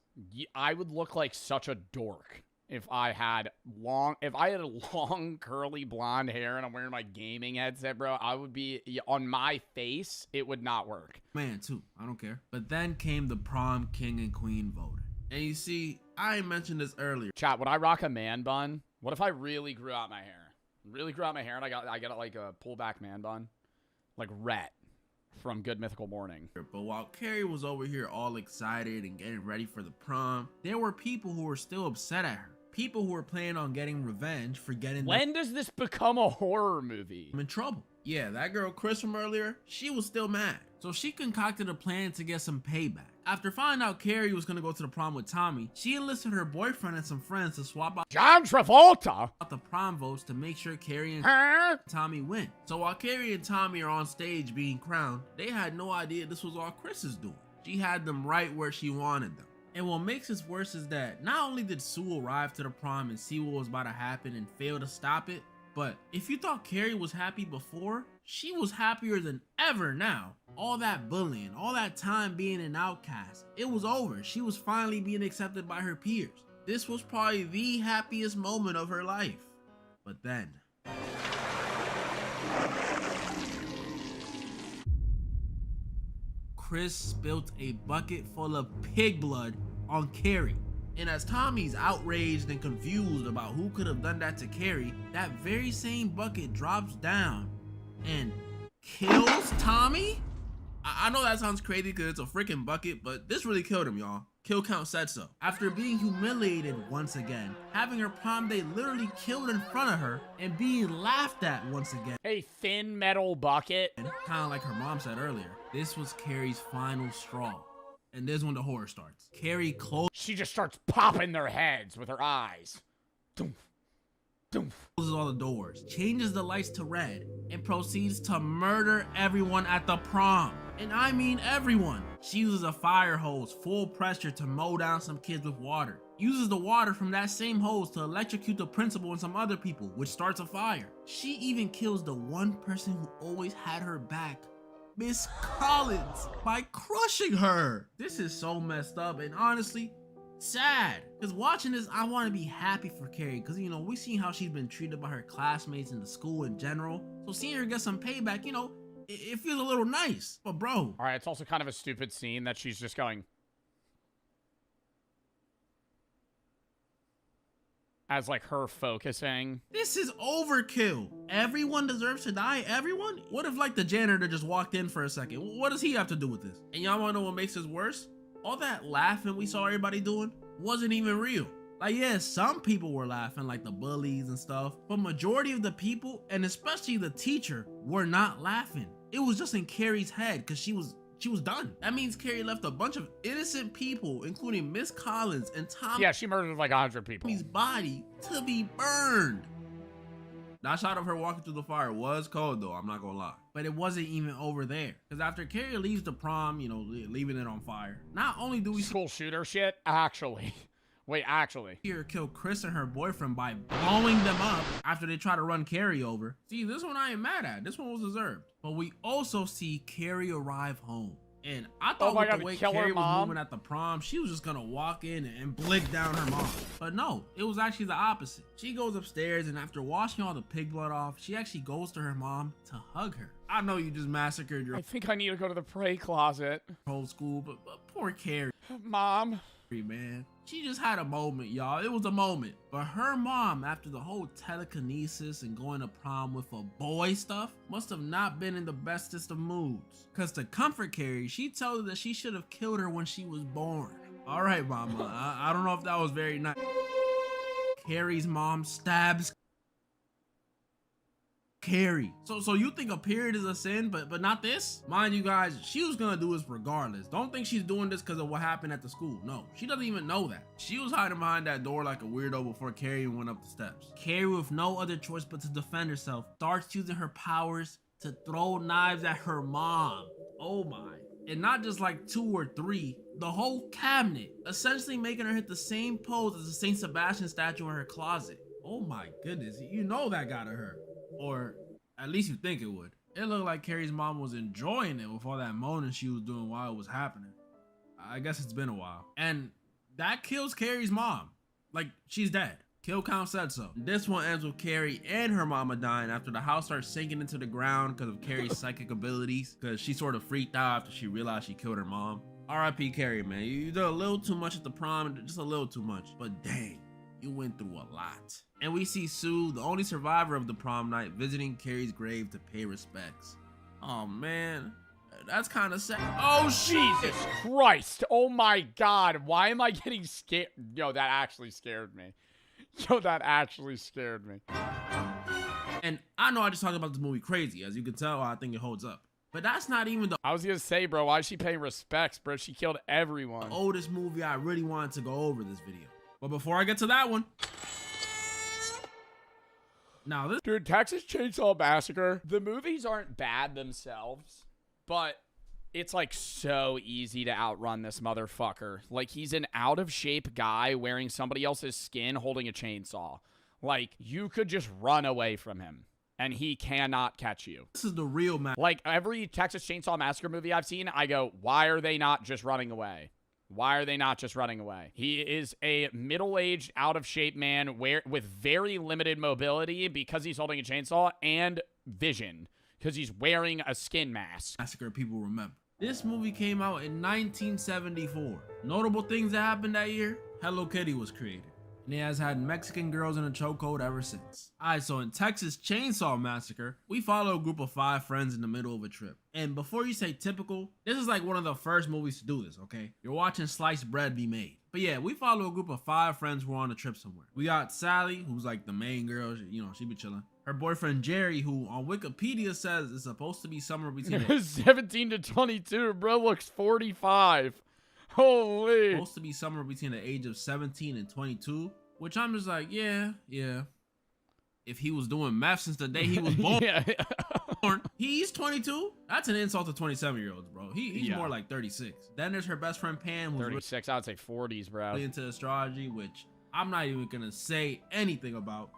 I would look like such a dork if I had long curly blonde hair and I'm wearing my gaming headset, bro. I would be, on my face, it would not work. Man, too. I don't care. But then came the prom king and queen voting. And you see, I mentioned this earlier. Chat, would I rock a man bun? What if I really grew out my hair? Really grew out my hair and I got like a pullback man bun? Like Rhett from Good Mythical Morning. But while Carrie was over here all excited and getting ready for the prom, there were people who were still upset at her. People who were planning on getting revenge for getting When does this become a horror movie? them in trouble. Yeah, that girl Chris from earlier, she was still mad. So she concocted a plan to get some payback. After finding out Carrie was gonna go to the prom with Tommy, she enlisted her boyfriend and some friends to swap out John Travolta? the prom votes to make sure Carrie and Huh? Tommy win. So while Carrie and Tommy are on stage being crowned, they had no idea this was all Chris is doing. She had them right where she wanted them. And what makes this worse is that not only did Sue arrive to the prom and see what was about to happen and fail to stop it, but if you thought Carrie was happy before, she was happier than ever now. All that bullying, all that time being an outcast, it was over. She was finally being accepted by her peers. This was probably the happiest moment of her life. But then Chris spilt a bucket full of pig blood on Carrie. And as Tommy's outraged and confused about who could have done that to Carrie, that very same bucket drops down and kills Tommy? I know that sounds crazy because it's a freaking bucket, but this really killed him, y'all. Kill count said so. After being humiliated once again, having her prom day literally killed in front of her, and being laughed at once again. A thin metal bucket. Kind of like her mom said earlier, this was Carrie's final straw. And this is when the horror starts. Carrie She just starts popping their heads with her eyes. Doof. Doof. closes all the doors, changes the lights to red, and proceeds to murder everyone at the prom. And I mean everyone. She uses a fire hose full pressure to mow down some kids with water. Uses the water from that same hose to electrocute the principal and some other people, which starts a fire. She even kills the one person who always had her back, Miss Collins, by crushing her. This is so messed up and honestly sad. Because watching this, I want to be happy for Carrie because, you know, we seen how she's been treated by her classmates in the school in general. So seeing her get some payback, you know, it feels a little nice. But bro. All right, it's also kind of a stupid scene that she's just going. as like her focusing. This is overkill. Everyone deserves to die. Everyone? What if like the janitor just walked in for a second? What does he have to do with this? And y'all wanna know what makes this worse? All that laughing we saw everybody doing wasn't even real. Like, yeah, some people were laughing, like the bullies and stuff, but majority of the people, and especially the teacher, were not laughing. It was just in Carrie's head because she was done. That means Carrie left a bunch of innocent people, including Miss Collins and Tom. Yeah, she murdered like 100 people. Tommy's body to be burned. That shot of her walking through the fire was cold though, I'm not gonna lie. But it wasn't even over there. Because after Carrie leaves the prom, you know, leaving it on fire, not only do we see School shooter shit? Actually. Wait, actually. her kill Chris and her boyfriend by blowing them up after they try to run Carrie over. See, this one I ain't mad at. This one was deserved. But we also see Carrie arrive home. And I thought with the way Carrie was moving at the prom, she was just gonna walk in and blick down her mom. But no, it was actually the opposite. She goes upstairs and after washing all the pig blood off, she actually goes to her mom to hug her. I know you just massacred your I think I need to go to the pray closet. whole school, but poor Carrie. Mom. Man, she just had a moment, y'all. It was a moment. But her mom, after the whole telekinesis and going to prom with a boy stuff, must have not been in the bestest of moods. Cause to comfort Carrie, she told her that she should have killed her when she was born. All right, mama, I don't know if that was very nice. Carrie's mom stabs Carrie. So you think a period is a sin, but not this? Mind you guys, she was gonna do this regardless. Don't think she's doing this because of what happened at the school. No, she doesn't even know that. She was hiding behind that door like a weirdo before Carrie went up the steps. Carrie, with no other choice but to defend herself, starts using her powers to throw knives at her mom. Oh my. And not just like 2 or 3, the whole cabinet, essentially making her hit the same pose as the Saint Sebastian statue in her closet. Oh my goodness, you know that gotta hurt. Or at least you think it would. It looked like Carrie's mom was enjoying it with all that moaning she was doing while it was happening. I guess it's been a while. And that kills Carrie's mom. Like, she's dead. Kill count said so. This one ends with Carrie and her mama dying after the house starts sinking into the ground because of Carrie's psychic abilities, because she sort of freaked out after she realized she killed her mom. R.I.P. Carrie, man. You did a little too much at the prom, just a little too much. But dang, you went through a lot. And we see Sue, the only survivor of the prom night, visiting Carrie's grave to pay respects. Oh man, that's kind of sad. Oh Jesus Christ. Oh my God. Why am I getting scared? Yo, that actually scared me. Yo, that actually scared me. And I know I just talked about this movie crazy. As you can tell, I think it holds up. But that's not even the I was gonna say, bro, why is she paying respects, bro? She killed everyone. oldest movie I really wanted to go over this video. But before I get to that one, now this Dude, Texas Chainsaw Massacre, the movies aren't bad themselves, but it's like so easy to outrun this motherfucker. Like, he's an out of shape guy wearing somebody else's skin holding a chainsaw. Like, you could just run away from him and he cannot catch you. this is the real man. Like, every Texas Chainsaw Massacre movie I've seen, I go, why are they not just running away? Why are they not just running away? He is a middle-aged, out-of-shape man with very limited mobility because he's holding a chainsaw and vision because he's wearing a skin mask. Massacre people remember. This movie came out in 1974. Notable things that happened that year: Hello Kitty was created. And it has had Mexican girls in a chokehold ever since. Alright, so in Texas Chainsaw Massacre, we follow a group of 5 friends in the middle of a trip. And before you say typical, this is like one of the first movies to do this, okay? You're watching sliced bread be made. But yeah, we follow a group of 5 friends who are on a trip somewhere. We got Sally, who's like the main girl, you know, she be chilling. Her boyfriend Jerry, who on Wikipedia says is supposed to be somewhere between 17 to 22, bro looks 45. Holy. supposed to be somewhere between the age of 17 and 22, which I'm just like, yeah. If he was doing meth since the day he was born, Yeah. he's 22. That's an insult to 27-year-olds, bro. He's more like 36. Then there's her best friend Pam, who's 36, I would say 40s, bro. really into astrology, which I'm not even gonna say anything about.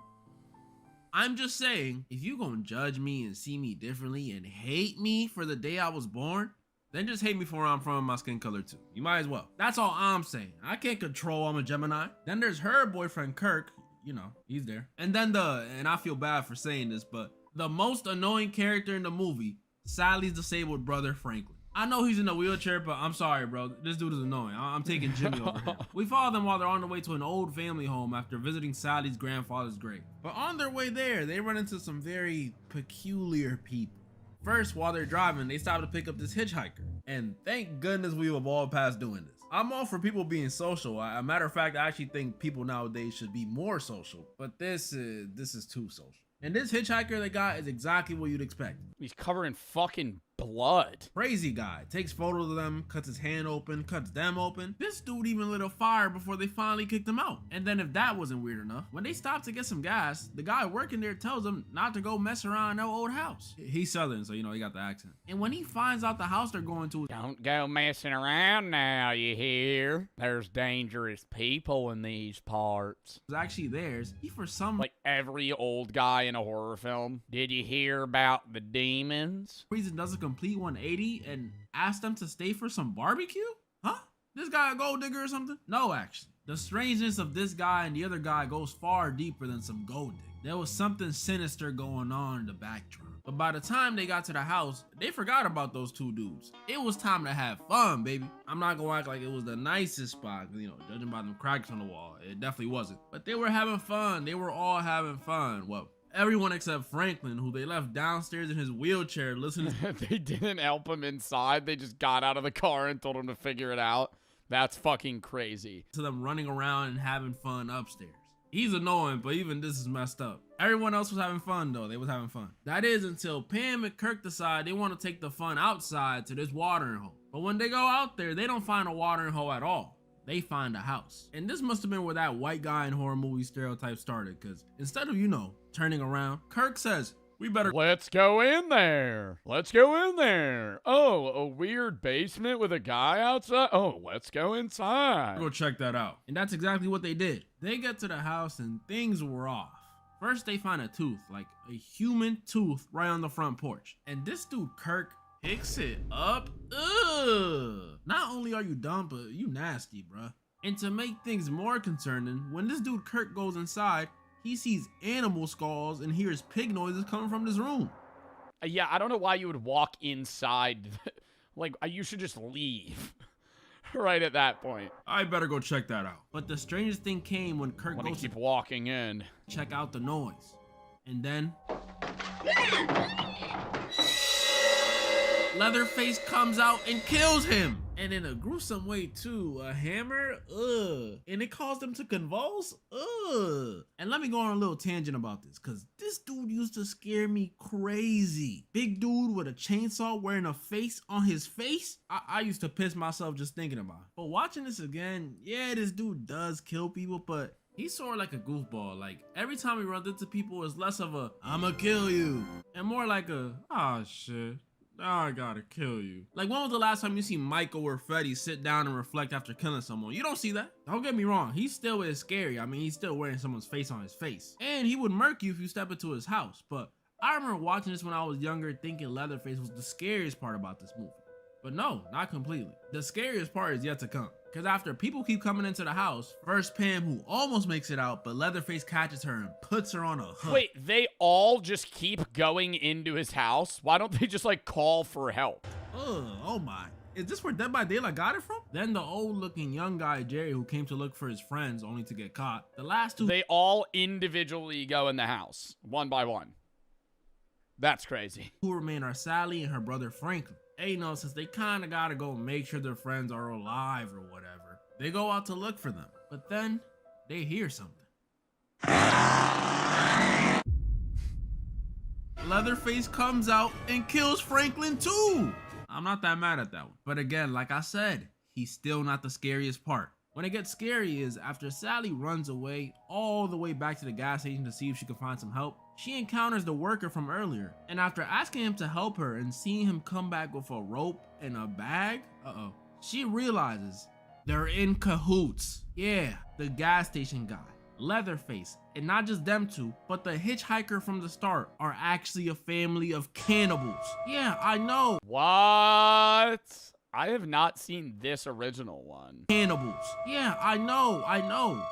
I'm just saying, if you gonna judge me and see me differently and hate me for the day I was born, then just hate me for where I'm from and my skin color too. You might as well. That's all I'm saying. I can't control I'm a Gemini. Then there's her boyfriend Kirk. You know, he's there. And then and I feel bad for saying this, but the most annoying character in the movie, Sally's disabled brother Franklin. I know he's in a wheelchair, but I'm sorry, bro. This dude is annoying. I'm taking Jimmy over him. We follow them while they're on their way to an old family home after visiting Sally's grandfather's grave. But on their way there, they run into some very peculiar people. First, while they're driving, they stop to pick up this hitchhiker. And thank goodness we've evolved past doing this. I'm all for people being social. A matter of fact, I actually think people nowadays should be more social. But this is too social. And this hitchhiker they got is exactly what you'd expect. He's covered in fucking blood. Crazy guy. Takes photos of them, cuts his hand open, cuts them open. This dude even lit a fire before they finally kicked him out. And then if that wasn't weird enough, when they stop to get some gas, the guy working there tells them not to go mess around in no old house. He's Southern, so you know he got the accent. And when he finds out the house they're going to, Don't go messing around now, you hear? There's dangerous people in these parts. is actually theirs, he for some Like every old guy in a horror film. Did you hear about the demons? reason does a complete 180 and asks them to stay for some barbecue? Huh? This guy a gold digger or something? No, actually. The strangeness of this guy and the other guy goes far deeper than some gold dig. There was something sinister going on in the backdrop. But by the time they got to the house, they forgot about those two dudes. It was time to have fun, baby. I'm not gonna act like it was the nicest spot, you know, judging by them cracks on the wall. It definitely wasn't. But they were having fun. They were all having fun. Well, everyone except Franklin, who they left downstairs in his wheelchair listening They didn't help him inside. They just got out of the car and told him to figure it out. That's fucking crazy. to them running around and having fun upstairs. He's annoying, but even this is messed up. Everyone else was having fun though. They was having fun. That is until Pam and Kirk decide they want to take the fun outside to this watering hole. But when they go out there, they don't find a watering hole at all. They find a house. And this must have been where that white guy in horror movie stereotype started, because instead of, you know, turning around, Kirk says, we better Let's go in there. Let's go in there. Oh, a weird basement with a guy outside. Oh, let's go inside. go check that out. And that's exactly what they did. They get to the house and things were off. First, they find a tooth, like a human tooth, right on the front porch. And this dude, Kirk, picks it up. Ugh. Not only are you dumb, but you nasty, bruh. And to make things more concerning, when this dude Kirk goes inside, he sees animal skulls and hears pig noises coming from this room. Yeah, I don't know why you would walk inside. Like, you should just leave right at that point. I better go check that out. But the strangest thing came when Kirk Let me goes keep to walking in. check out the noise. And then Leatherface comes out and kills him. And in a gruesome way too. A hammer, ugh. And it caused him to convulse, ugh. And let me go on a little tangent about this, cause this dude used to scare me crazy. Big dude with a chainsaw wearing a face on his face. I used to piss myself just thinking about it. But watching this again, yeah, this dude does kill people, but he's sort of like a goofball. Like every time he runs into people, it's less of a "I'ma kill you" and more like a "ah shit, now I gotta kill you." Like when was the last time you see Michael or Freddy sit down and reflect after killing someone? You don't see that. Don't get me wrong, he still is scary. I mean, he's still wearing someone's face on his face, and he would murk you if you step into his house. But I remember watching this when I was younger, thinking Leatherface was the scariest part about this movie. But no, not completely. The scariest part is yet to come. Because after people keep coming into the house, first Pam, who almost makes it out, but Leatherface catches her and puts her on a hook. Wait, they all just keep going into his house? Why don't they just, like, call for help? Ugh, oh my. Is this where Dead by Daylight got it from? Then the old looking young guy, Jerry, who came to look for his friends only to get caught. The last two They all individually go in the house, one by one. That's crazy. who remain are Sally and her brother Franklin. Hey, no, since they kind of gotta go make sure their friends are alive or whatever, they go out to look for them. But then they hear something. Leatherface comes out and kills Franklin too. I'm not that mad at that one. But again, like I said, he's still not the scariest part. When it gets scary is after Sally runs away all the way back to the gas station to see if she can find some help, she encounters the worker from earlier. And after asking him to help her and seeing him come back with a rope and a bag, she realizes they're in cahoots. Yeah, the gas station guy, Leatherface, and not just them two, but the hitchhiker from the start are actually a family of cannibals. Yeah, I know. What? I have not seen this original one. Cannibals. Yeah, I know.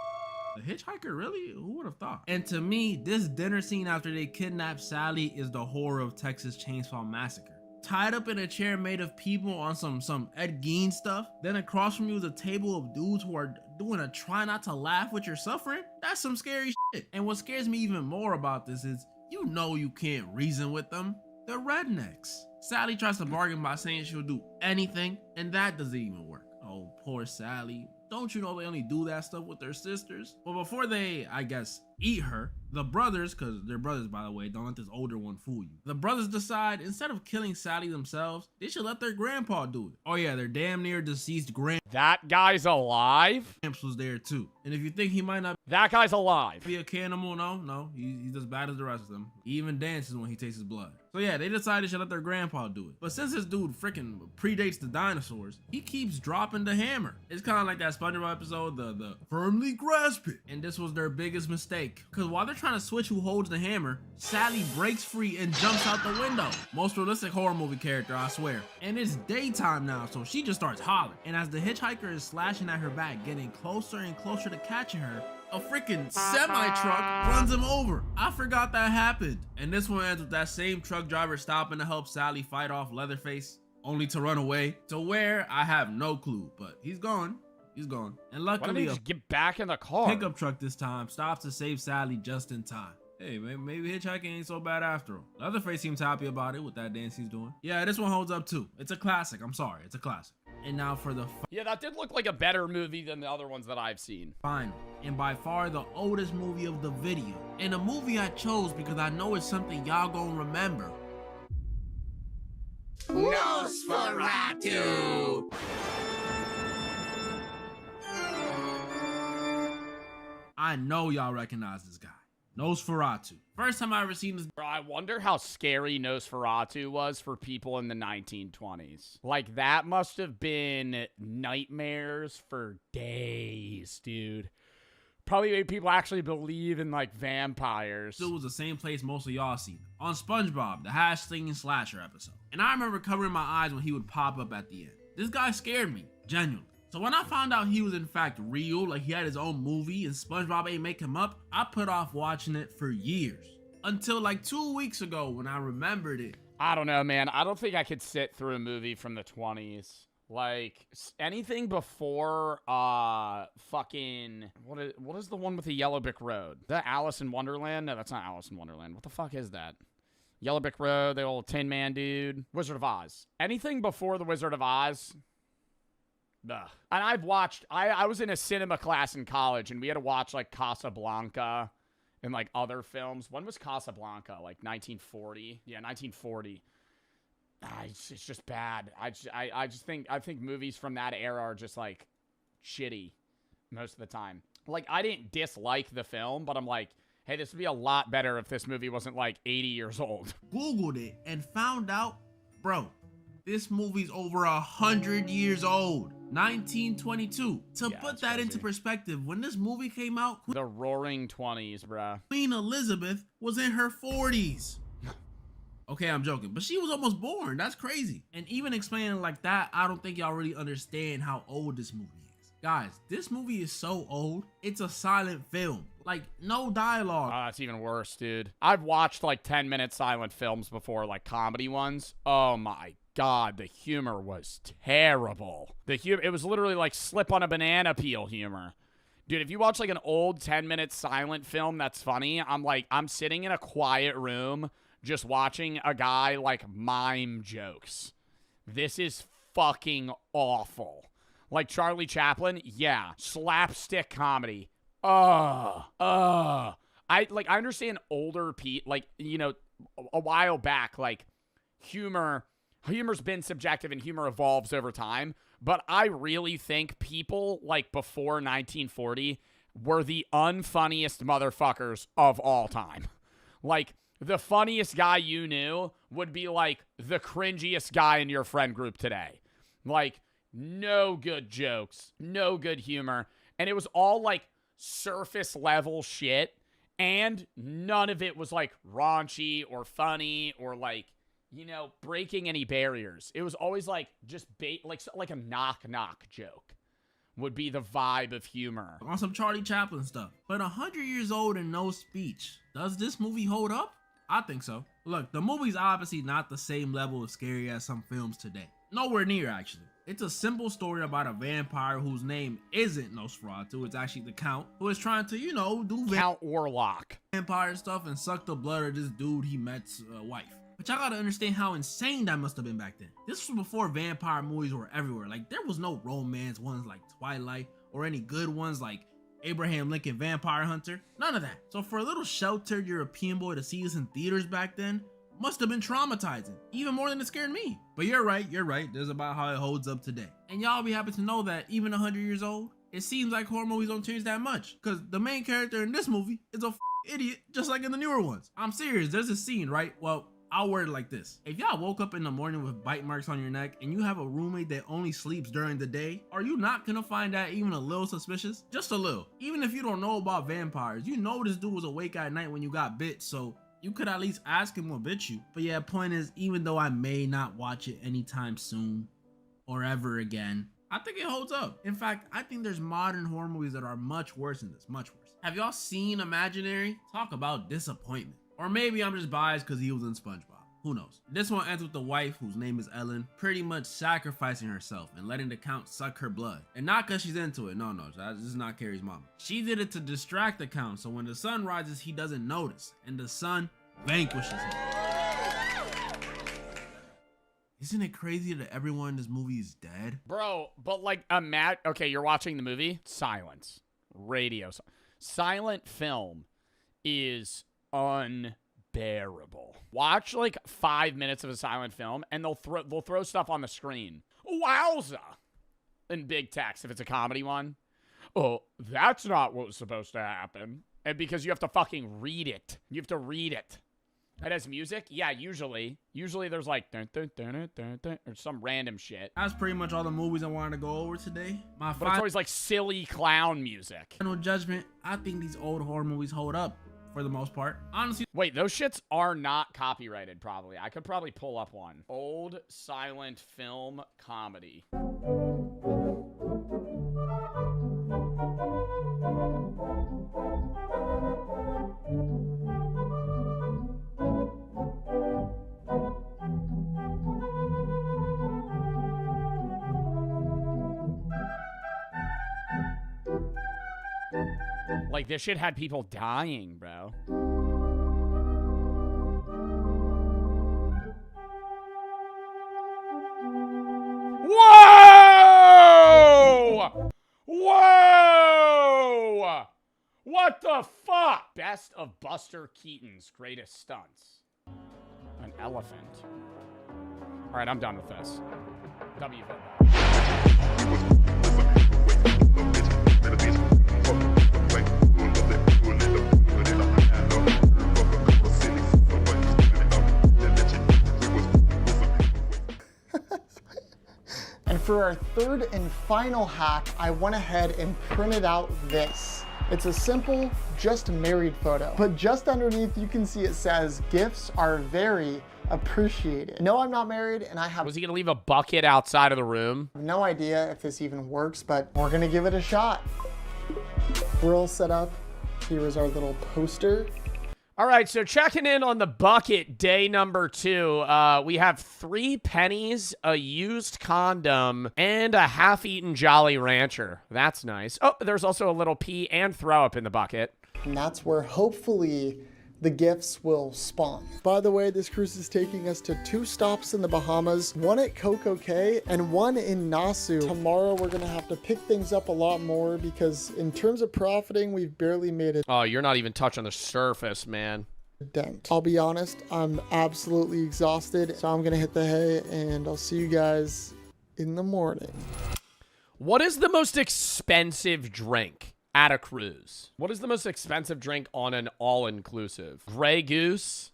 The hitchhiker, really? Who would have thought? And to me, this dinner scene after they kidnap Sally is the horror of Texas Chainsaw Massacre. tied up in a chair made of people on some Ed Gein stuff. Then across from you is a table of dudes who are doing a try not to laugh with your suffering. That's some scary shit. And what scares me even more about this is, you know you can't reason with them. They're rednecks. Sally tries to bargain by saying she'll do anything, and that doesn't even work. Oh, poor Sally. Don't you know they only do that stuff with their sisters? But before they, I guess, eat her, the brothers, because they're brothers by the way, don't let this older one fool you. The brothers decide instead of killing Sally themselves, they should let their grandpa do it. Oh yeah, their damn near deceased That guy's alive? Gramps was there too. And if you think he might not That guy's alive. be a cannibal, no, he's as bad as the rest of them. He even dances when he tastes his blood. So yeah, they decided they should let their grandpa do it. But since this dude freaking predates the dinosaurs, he keeps dropping the hammer. It's kind of like that SpongeBob episode, the firmly grasp it. And this was their biggest mistake. Because while they're trying to switch who holds the hammer, Sally breaks free and jumps out the window. Most realistic horror movie character, I swear. And it's daytime now, so she just starts hollering. And as the hitchhiker is slashing at her back, getting closer and closer to catching her, a freaking semi-truck runs him over. I forgot that happened. And this one ends with that same truck driver stopping to help Sally fight off Leatherface, only to run away. To where, I have no clue, but he's gone. He's gone. And Why don't luckily, they just get back in the car? pickup truck this time stops to save Sally just in time. Hey, maybe hitchhiking ain't so bad after all. Leatherface seems happy about it with that dance he's doing. Yeah, this one holds up too. It's a classic. I'm sorry, it's a classic. And now for the Yeah, that did look like a better movie than the other ones that I've seen. final, and by far the oldest movie of the video. And a movie I chose because I know it's something y'all gonna remember. Nosferatu! I know y'all recognize this guy. Nosferatu. First time I ever seen this. Bro, I wonder how scary Nosferatu was for people in the 1920s. Like, that must have been nightmares for days, dude. Probably made people actually believe in, like, vampires. It was the same place most of y'all seen. On SpongeBob, the hash-slinging slasher episode. And I remember covering my eyes when he would pop up at the end. This guy scared me, genuinely. So when I found out he was in fact real, like he had his own movie and SpongeBob ain't make him up, I put off watching it for years. Until like 2 weeks ago when I remembered it. I don't know, man. I don't think I could sit through a movie from the 20s. Like, anything before, fucking, what is the one with the Yellow Brick Road? Is that Alice in Wonderland? No, that's not Alice in Wonderland. What the fuck is that? Yellow Brick Road, the old Tin Man dude. Wizard of Oz. Anything before the Wizard of Oz? Ugh. And I've watched, I was in a cinema class in college, and we had to watch, like, Casablanca and, like, other films. When was Casablanca? Like, 1940? Yeah, 1940. It's just bad. I think movies from that era are just, like, shitty most of the time. Like, I didn't dislike the film, but I'm like, hey, this would be a lot better if this movie wasn't, like, 80 years old. Googled it and found out, bro, this movie's over 100 years old. 1922. To put that into perspective, when this movie came out, The Roaring 20s, bruh. Queen Elizabeth was in her 40s. Okay, I'm joking, but she was almost born. That's crazy. And even explaining it like that, I don't think y'all really understand how old this movie is. Guys, this movie is so old, it's a silent film. Like, no dialogue. Oh, that's even worse, dude. I've watched, like, 10-minute silent films before, like, comedy ones. Oh, my God, the humor was terrible. It was literally like slip on a banana peel humor. Dude, if you watch like an old 10-minute silent film that's funny, I'm sitting in a quiet room just watching a guy like mime jokes. This is fucking awful. Like Charlie Chaplin, yeah. Slapstick comedy. I understand older like, you know, a while back, like humor's been subjective and humor evolves over time, but I really think people like before 1940 were the unfunniest motherfuckers of all time. Like, the funniest guy you knew would be like the cringiest guy in your friend group today. Like, no good jokes, no good humor, and it was all like surface level shit, and none of it was like raunchy or funny or like, you know, breaking any barriers. It was always like just like a knock joke would be the vibe of humor. On some Charlie Chaplin stuff. But 100 years old and no speech. Does this movie hold up? I think so. Look, the movie's obviously not the same level of scary as some films today. Nowhere near, actually. It's a simple story about a vampire whose name isn't Nosferatu. It's actually the Count, who is trying to, do Count Warlock. vampire stuff and suck the blood of this dude he met's wife. But y'all gotta understand how insane that must have been back then. This was before vampire movies were everywhere. Like, there was no romance ones like Twilight or any good ones like Abraham Lincoln Vampire Hunter. None of that. So for a little sheltered European boy to see this in theaters back then must have been traumatizing, even more than it scared me. But you're right. This is about how it holds up today. And y'all be happy to know that even 100 years old, it seems like horror movies don't change that much. Because the main character in this movie is a idiot, just like in the newer ones. I'm serious, there's a scene, right? Well, I'll word it like this. If y'all woke up in the morning with bite marks on your neck and you have a roommate that only sleeps during the day, are you not gonna find that even a little suspicious? Just a little. Even if you don't know about vampires, you know this dude was awake at night when you got bit, so you could at least ask him what bit you. But yeah, point is, even though I may not watch it anytime soon or ever again, I think it holds up. In fact, I think there's modern horror movies that are much worse than this, much worse. Have y'all seen Imaginary? Talk about disappointment. Or maybe I'm just biased because he was in SpongeBob. Who knows? This one ends with the wife, whose name is Ellen, pretty much sacrificing herself and letting the Count suck her blood. And not because she's into it. No, this is not Carrie's mama. She did it to distract the Count, so when the sun rises, he doesn't notice. And the sun vanquishes him. Isn't it crazy that everyone in this movie is dead? Bro, but like, okay, you're watching the movie? Silence. Radio. Silent film is unbearable. Watch like 5 minutes of a silent film and they'll throw stuff on the screen. Wowza! In big text if it's a comedy one. Oh, that's not what was supposed to happen. And because you have to fucking read it. You have to read it. It has music? Yeah, usually. Usually there's like dun, dun, dun, dun, dun, dun, or some random shit. That's pretty much all the movies I wanted to go over today. But it's always like silly clown music. No judgment. I think these old horror movies hold up for the most part. Honestly. Wait, those shits are not copyrighted probably. I could probably pull up one. Old silent film comedy. Like, this shit had people dying, bro. Whoa! Whoa! What the fuck? Best of Buster Keaton's greatest stunts. An elephant. All right, I'm done with this. W And for our third and final hack, I went ahead and printed out this. It's a simple, just married photo. But just underneath, you can see it says, gifts are very appreciated. No, I'm not married, and I have Was he gonna leave a bucket outside of the room? no idea if this even works, but we're gonna give it a shot. We're all set up. Here is our little poster. All right, so checking in on the bucket, day number 2. We have 3 pennies, a used condom, and a half-eaten Jolly Rancher. That's nice. Oh, there's also a little pee and throw up in the bucket. And that's where hopefully the gifts will spawn. By the way, this cruise is taking us to 2 stops in the Bahamas, 1 at Coco Cay and 1 in Nassau. Tomorrow we're gonna have to pick things up a lot more because in terms of profiting, we've barely made a Oh, you're not even touching the surface, man. dent. I'll be honest, I'm absolutely exhausted, so I'm gonna hit the hay and I'll see you guys in the morning. What is the most expensive drink at a cruise? What is the most expensive drink on an all-inclusive? Grey Goose?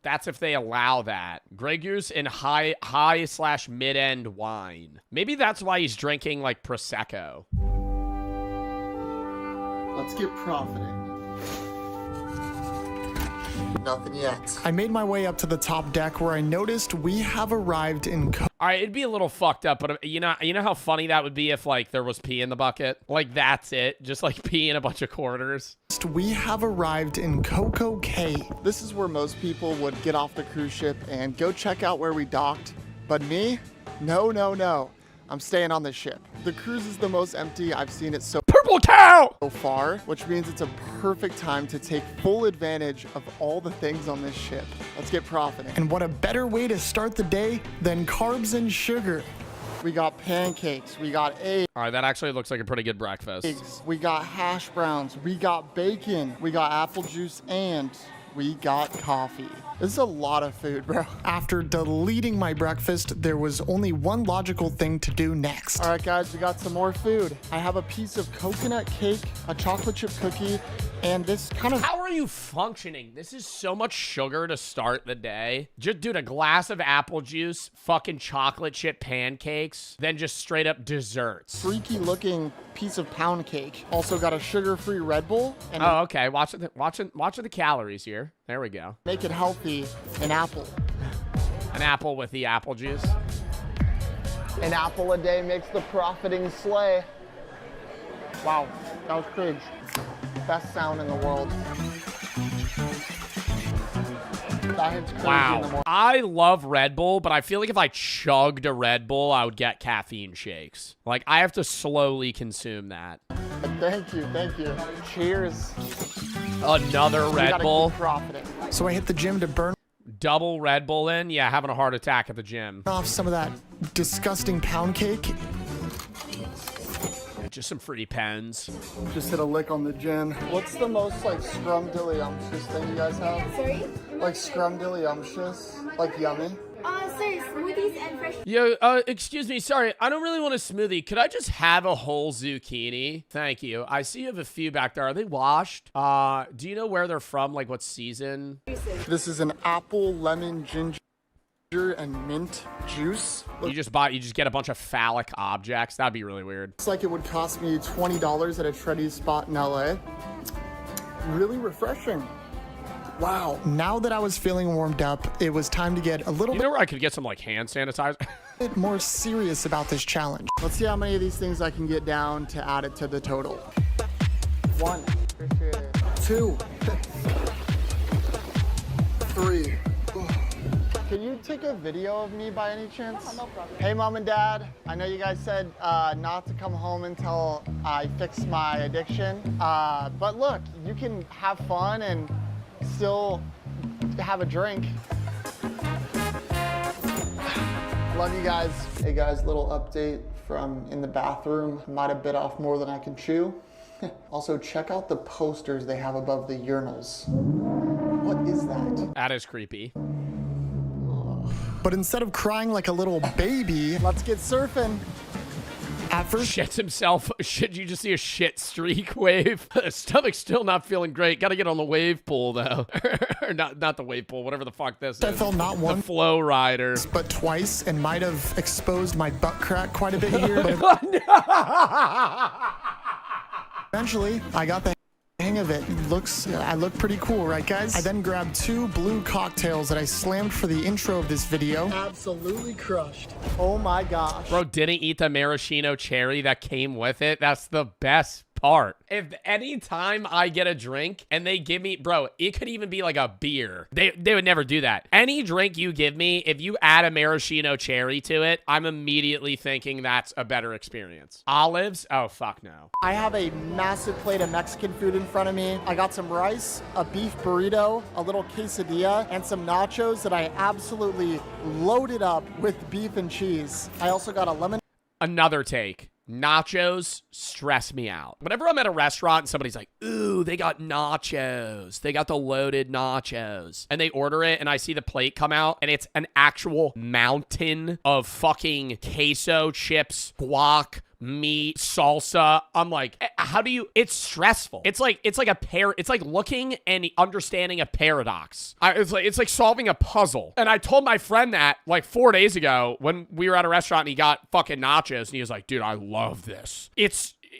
That's if they allow that. Grey Goose and high/mid-end wine. Maybe that's why he's drinking like Prosecco. Let's get profiting. Nothing yet. I made my way up to the top deck where I noticed we have arrived in All right, it'd be a little fucked up, but you know how funny that would be if like there was pee in the bucket? Like that's it, just like pee in a bunch of quarters. We have arrived in Coco Cay. This is where most people would get off the cruise ship and go check out where we docked. But me? No. I'm staying on this ship. The cruise is the most empty I've seen it so Purple cow! far, which means it's a perfect time to take full advantage of all the things on this ship. Let's get profiting. And what a better way to start the day than carbs and sugar. We got pancakes, we got eggs. All right, that actually looks like a pretty good breakfast. We got hash browns, we got bacon, we got apple juice, and we got coffee. This is a lot of food, bro. After deleting my breakfast, there was only one logical thing to do next. All right, guys, we got some more food. I have a piece of coconut cake, a chocolate chip cookie, and this kind of... How are you functioning? This is so much sugar to start the day. Just, dude, a glass of apple juice, fucking chocolate chip pancakes, then just straight up desserts. freaky looking piece of pound cake. Also got a sugar-free Red Bull. And Oh, okay. Watching the calories here. There we go. make it healthy, an apple. An apple with the apple juice. An apple a day makes the profiting sleigh. Wow, that was cringe. Best sound in the world. That hits crazy in the Wow. morning. I love Red Bull, but I feel like if I chugged a Red Bull, I would get caffeine shakes. Like, I have to slowly consume that. Thank you. Cheers. Another We Red gotta Bull. keep profiting. So I hit the gym to burn Double Red Bull in? Yeah, having a heart attack at the gym. off some of that disgusting pound cake. Just some fruity pens. Just hit a lick on the gin. What's the most like scrumdiddlyumptious thing you guys have? Sorry? Like scrumdiddlyumptious? Like yummy? Sorry, smoothies and fresh. Yo, excuse me, sorry, I don't really want a smoothie. Could I just have a whole zucchini? Thank you. I see you have a few back there. Are they washed? Do you know where they're from? Like what season? This is an apple, lemon, ginger, and mint juice. You just get a bunch of phallic objects. That'd be really weird. Looks like it would cost me $20 at a Shreddy's spot in LA. Really refreshing. Wow. Now that I was feeling warmed up, it was time to get a little You know where I could get some like hand sanitizer? bit more serious about this challenge. Let's see how many of these things I can get down to add it to the total. 1, 2, 3. Can you take a video of me by any chance? No problem. Hey, Mom and Dad. I know you guys said not to come home until I fix my addiction. But look, you can have fun and still have a drink. Love you guys. Hey guys, little update from in the bathroom. Might have bit off more than I can chew. Also, check out the posters they have above the urinals. What is that? That is creepy. But instead of crying like a little baby, let's get surfing. At first, Shits himself. Shit, you just see a shit streak wave. Stomach's still not feeling great. Gotta get on the wave pool though. Or not the wave pool, whatever the fuck this I is. felt not The one, flow rider. but twice, and might have exposed my butt crack quite a bit here. But eventually, I got the hang of it. I look pretty cool, right guys? I then grabbed 2 blue cocktails that I slammed for the intro of this video. Absolutely crushed. Oh my gosh. Bro, didn't eat the maraschino cherry that came with it. That's the best part. If any time I get a drink and they give me, bro, it could even be like a beer. They would never do that. Any drink you give me, if you add a maraschino cherry to it, I'm immediately thinking that's a better experience. Olives? Oh, fuck no. I have a massive plate of Mexican food in front of me. I got some rice, a beef burrito, a little quesadilla, and some nachos that I absolutely loaded up with beef and cheese. I also got a lemon. Another take. Nachos stress me out. Whenever I'm at a restaurant and somebody's like, ooh, they got nachos. They got the loaded nachos. And they order it and I see the plate come out and it's an actual mountain of fucking queso chips, guac, meat, salsa. I'm like, how do you, it's stressful. It's like looking and understanding a paradox. It's like solving a puzzle. And I told my friend that like 4 days ago when we were at a restaurant and he got fucking nachos and he was like, dude, I love this.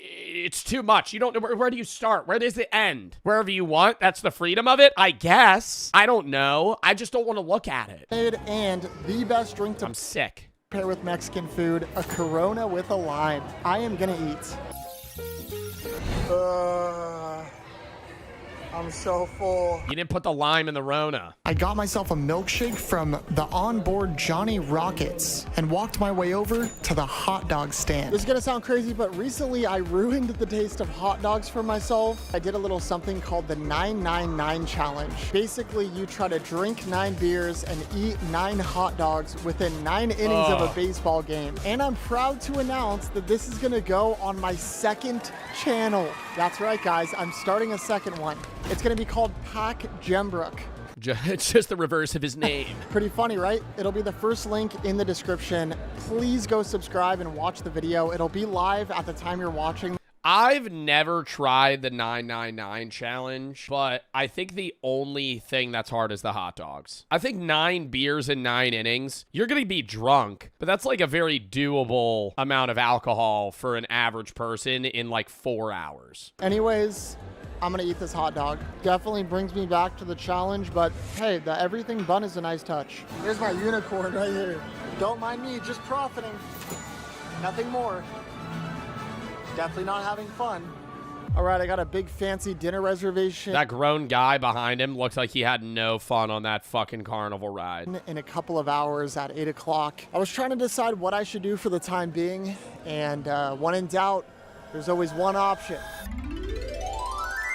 it's too much. You don't know where do you start? Where does it end? Wherever you want. That's the freedom of it, I guess. I don't know. I just don't want to look at it. And the best drink to I'm sick. pair with Mexican food, a Corona with a lime. I am gonna eat. I'm so full. You didn't put the lime in the Rona. I got myself a milkshake from the onboard Johnny Rockets and walked my way over to the hot dog stand. This is gonna sound crazy, but recently I ruined the taste of hot dogs for myself. I did a little something called the 999 challenge. Basically, you try to drink 9 beers and eat 9 hot dogs within 9 innings of a baseball game. And I'm proud to announce that this is gonna go on my second channel. That's right, guys. I'm starting a second one. It's gonna be called Pack Gembrook. It's just the reverse of his name. Pretty funny, right? It'll be the first link in the description. Please go subscribe and watch the video. It'll be live at the time you're watching. I've never tried the 999 challenge, but I think the only thing that's hard is the hot dogs. I think 9 beers in 9 innings, you're going to be drunk, but that's like a very doable amount of alcohol for an average person in like 4 hours. Anyways, I'm gonna eat this hot dog. Definitely brings me back to the challenge, but hey, the everything bun is a nice touch. Here's my unicorn right here. Don't mind me, just profiting. Nothing more. Definitely not having fun. All right, I got a big fancy dinner reservation. That grown guy behind him looks like he had no fun on that fucking carnival ride. In a couple of hours at 8 o'clock. I was trying to decide what I should do for the time being, and when in doubt, there's always one option.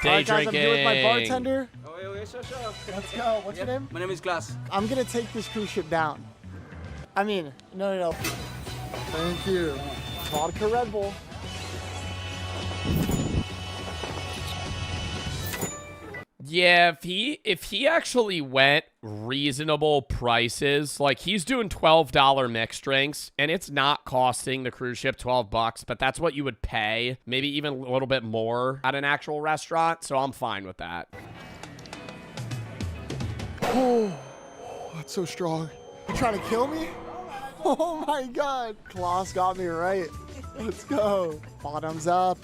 Day All right, guys, drinking. I'm here with my bartender. Oh, yeah, sure. Let's go. What's your name? My name is Glass. I'm gonna take this cruise ship down. I mean, no. Thank you. Vodka Red Bull. Yeah, if he actually went reasonable prices, like he's doing $12 mixed drinks and it's not costing the cruise ship $12, but that's what you would pay, maybe even a little bit more at an actual restaurant, so I'm fine with that. Oh, that's so strong. You trying to kill me? Oh my God. Klaus got me right. Let's go. Bottoms up.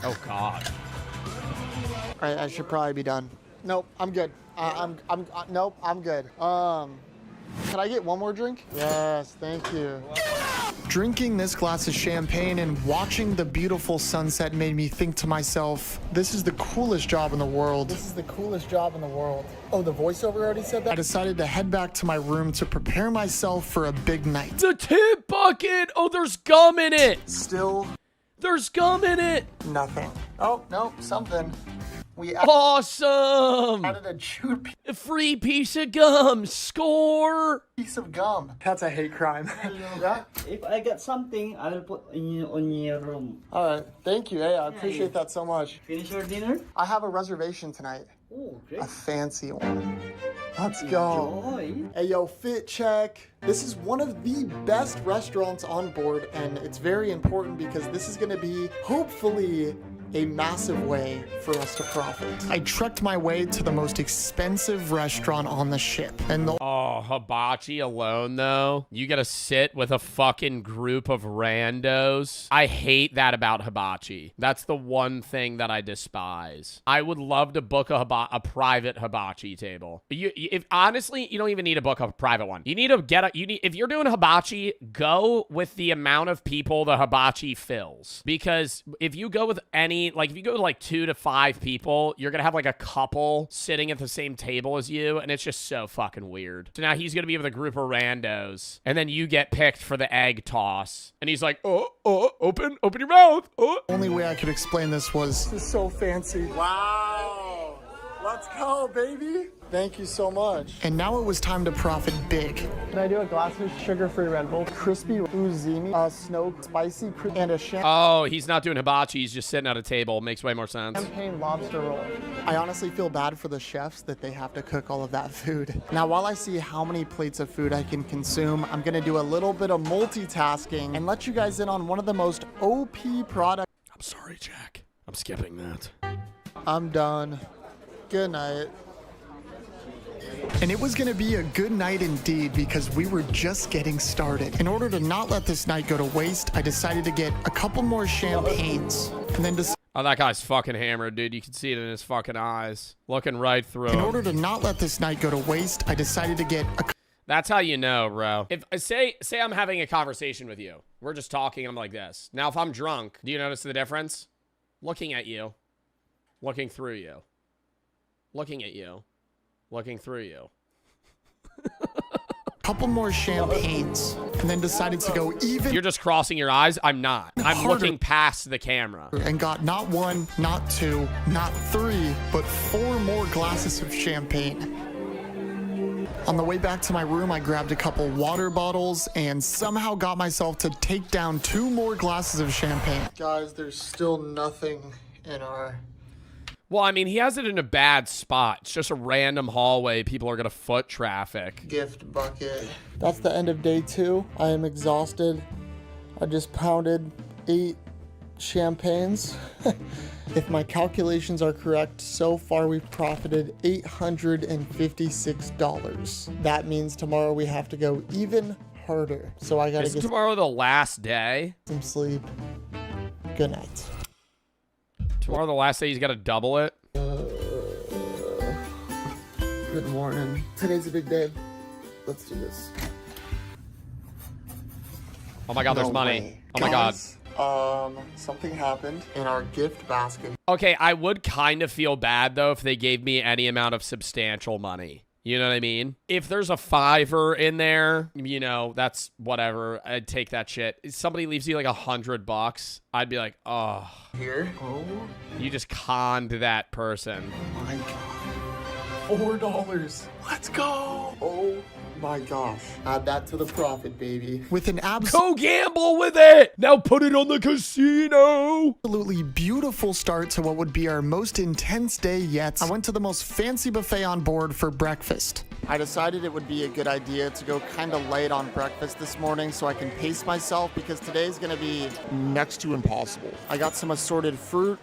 Oh God. All right, I should probably be done. Nope, I'm good. Nope, I'm good. Can I get one more drink? Yes, thank you. Drinking this glass of champagne and watching the beautiful sunset made me think to myself, this is the coolest job in the world. This is the coolest job in the world. Oh, the voiceover already said that? I decided to head back to my room to prepare myself for a big night. The tip bucket! Oh, there's gum in it! Still There's gum in it! nothing. Oh, no, something. We Awesome! added a chewed A free piece of gum! Score! piece of gum. That's a hate crime. Yeah? If I get something, I will put on your room. All right, thank you. Hey, I appreciate that so much. Finish your dinner? I have a reservation tonight. Oh, great. A fancy one. Let's go. Enjoy. Hey, yo, fit check. This is one of the best restaurants on board, and it's very important because this is gonna be, hopefully, a massive way for us to profit. I trekked my way to the most expensive restaurant on the ship, and the Oh, hibachi alone, though. You gotta sit with a fucking group of randos. I hate that about hibachi. That's the one thing that I despise. I would love to book a private hibachi table. If honestly, you don't even need to book a private one. You need to if you're doing hibachi, go with the amount of people the hibachi fills. Because if you go with if you go with like 2 to 5 people, you're gonna have like a couple sitting at the same table as you, and it's just so fucking weird. So now he's gonna be with a group of randos, and then you get picked for the egg toss, and he's like, open your mouth. only way I could explain this was, this is so fancy. Wow. Let's go, baby. Thank you so much. And now it was time to profit big. Can I do a glass of sugar-free Red Bull? Crispy uzimi, snow spicy, and a Oh, he's not doing hibachi. He's just sitting at a table. Makes way more sense. champagne lobster roll. I honestly feel bad for the chefs that they have to cook all of that food. Now, while I see how many plates of food I can consume, I'm gonna do a little bit of multitasking and let you guys in on one of the most OP products. I'm sorry, Jack. I'm skipping that. I'm done. Good night. And it was gonna be a good night indeed because we were just getting started. In order to not let this night go to waste, I decided to get a couple more champagnes and then Oh, that guy's fucking hammered, dude. You can see it in his fucking eyes. Looking right through in him. order to not let this night go to waste, I decided to get a That's how you know, bro. If say I'm having a conversation with you. We're just talking, I'm like this. Now, if I'm drunk, do you notice the difference? Looking at you. Looking through you. Looking at you. Looking through you. couple more champagnes and then decided to go even You're just crossing your eyes? I'm not. I'm harder. looking past the camera. And got not one, not two, not three, but 4 more glasses of champagne. On the way back to my room, I grabbed a couple water bottles and somehow got myself to take down 2 more glasses of champagne. Guys, there's still nothing in our Well, I mean, he has it in a bad spot. It's just a random hallway. People are going to foot traffic. gift bucket. That's the end of day 2. I am exhausted. I just pounded 8 champagnes. If my calculations are correct, so far we've profited $856. That means tomorrow we have to go even harder. So I gotta Is get tomorrow the last day? some sleep. Good night. Tomorrow the last day he's got to double it? Good morning. Today's a big day. Let's do this. Oh my god, there's No money. way. Oh my god. Guys, something happened in our gift basket. Okay, I would kind of feel bad, though, if they gave me any amount of substantial money. You know what I mean? If there's a $5 in there, you know, that's whatever. I'd take that shit. If somebody leaves you like $100, I'd be like, oh, Here. Oh you just conned that person. my god. $4. Let's go. Oh my gosh. Add that to the profit, baby. With an Go gamble with it! Now put it on the casino! absolutely beautiful start to what would be our most intense day yet, I went to the most fancy buffet on board for breakfast. I decided it would be a good idea to go kind of late on breakfast this morning so I can pace myself because today's gonna be next to impossible. I got some assorted fruit.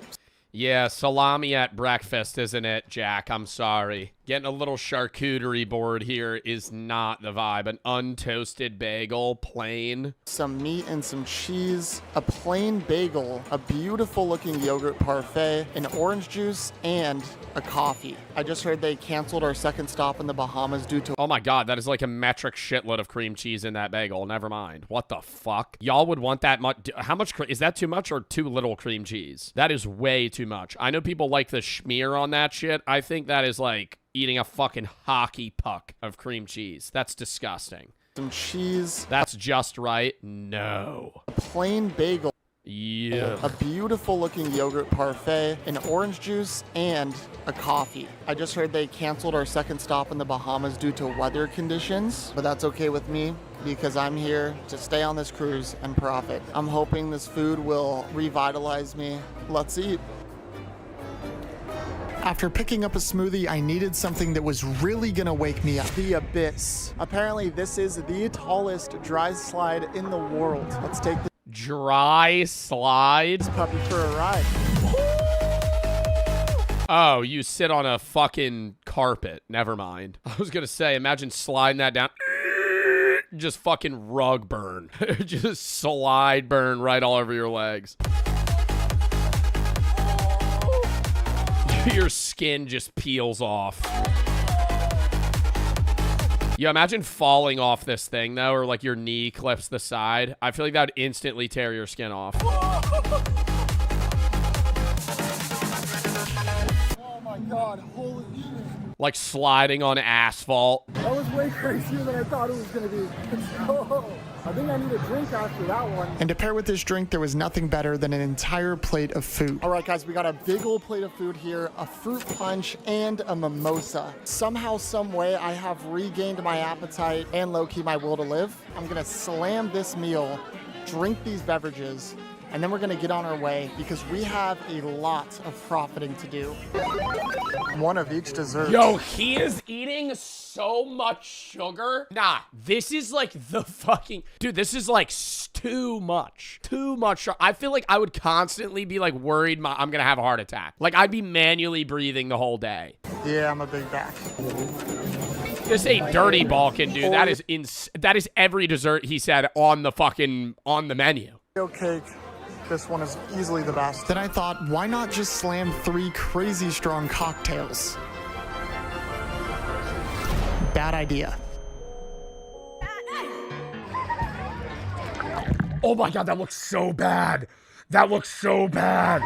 Yeah, salami at breakfast, isn't it, Jack? I'm sorry. Getting a little charcuterie board here is not the vibe. An untoasted bagel, plain. Some meat and some cheese, a plain bagel, a beautiful looking yogurt parfait, an orange juice, and a coffee. I just heard they canceled our second stop in the Bahamas due to Oh my god, that is like a metric shitload of cream cheese in that bagel. Never mind. What the fuck? Y'all would want that much? How much? Is that too much or too little cream cheese? That is way too much. I know people like the schmear on that shit. I think that is like eating a fucking hockey puck of cream cheese. That's disgusting. some cheese, That's just right. No. a plain bagel, Yeah. a beautiful looking yogurt parfait, an orange juice, and a coffee. I just heard they canceled our second stop in the Bahamas due to weather conditions, but that's okay with me because I'm here to stay on this cruise and profit. I'm hoping this food will revitalize me. Let's eat. After picking up a smoothie, I needed something that was really gonna wake me up. The Abyss. Apparently, this is the tallest dry slide in the world. Let's take Dry slide. this puppy for a ride. Oh, you sit on a fucking carpet. Never mind. I was gonna say, imagine sliding that down. Just fucking rug burn. Just slide burn right all over your legs. Your skin just peels off. Yeah, imagine falling off this thing, though, or like your knee clips the side. I feel like that would instantly tear your skin off. Oh my god, holy shit. Like sliding on asphalt. That was way crazier than I thought it was gonna be. Let's go. I think I need a drink after that one. And to pair with this drink, there was nothing better than an entire plate of food. All right, guys, we got a big old plate of food here, a fruit punch, and a mimosa. Somehow, some way, I have regained my appetite and low-key my will to live. I'm gonna slam this meal, drink these beverages, and then we're gonna get on our way because we have a lot of profiting to do. One of each dessert. Yo, he is eating so much sugar. Nah, this is like the fucking... Dude, this is like too much. Too much. I feel like I would constantly be like worried I'm gonna have a heart attack. Like I'd be manually breathing the whole day. Yeah, I'm a big back. This ain't Dirty Balkan, dude. That is every dessert he said on the menu. Oreo cake. This one is easily the best. Then I thought, why not just slam 3 crazy strong cocktails? Bad idea. Oh my god, that looks so bad. That looks so bad.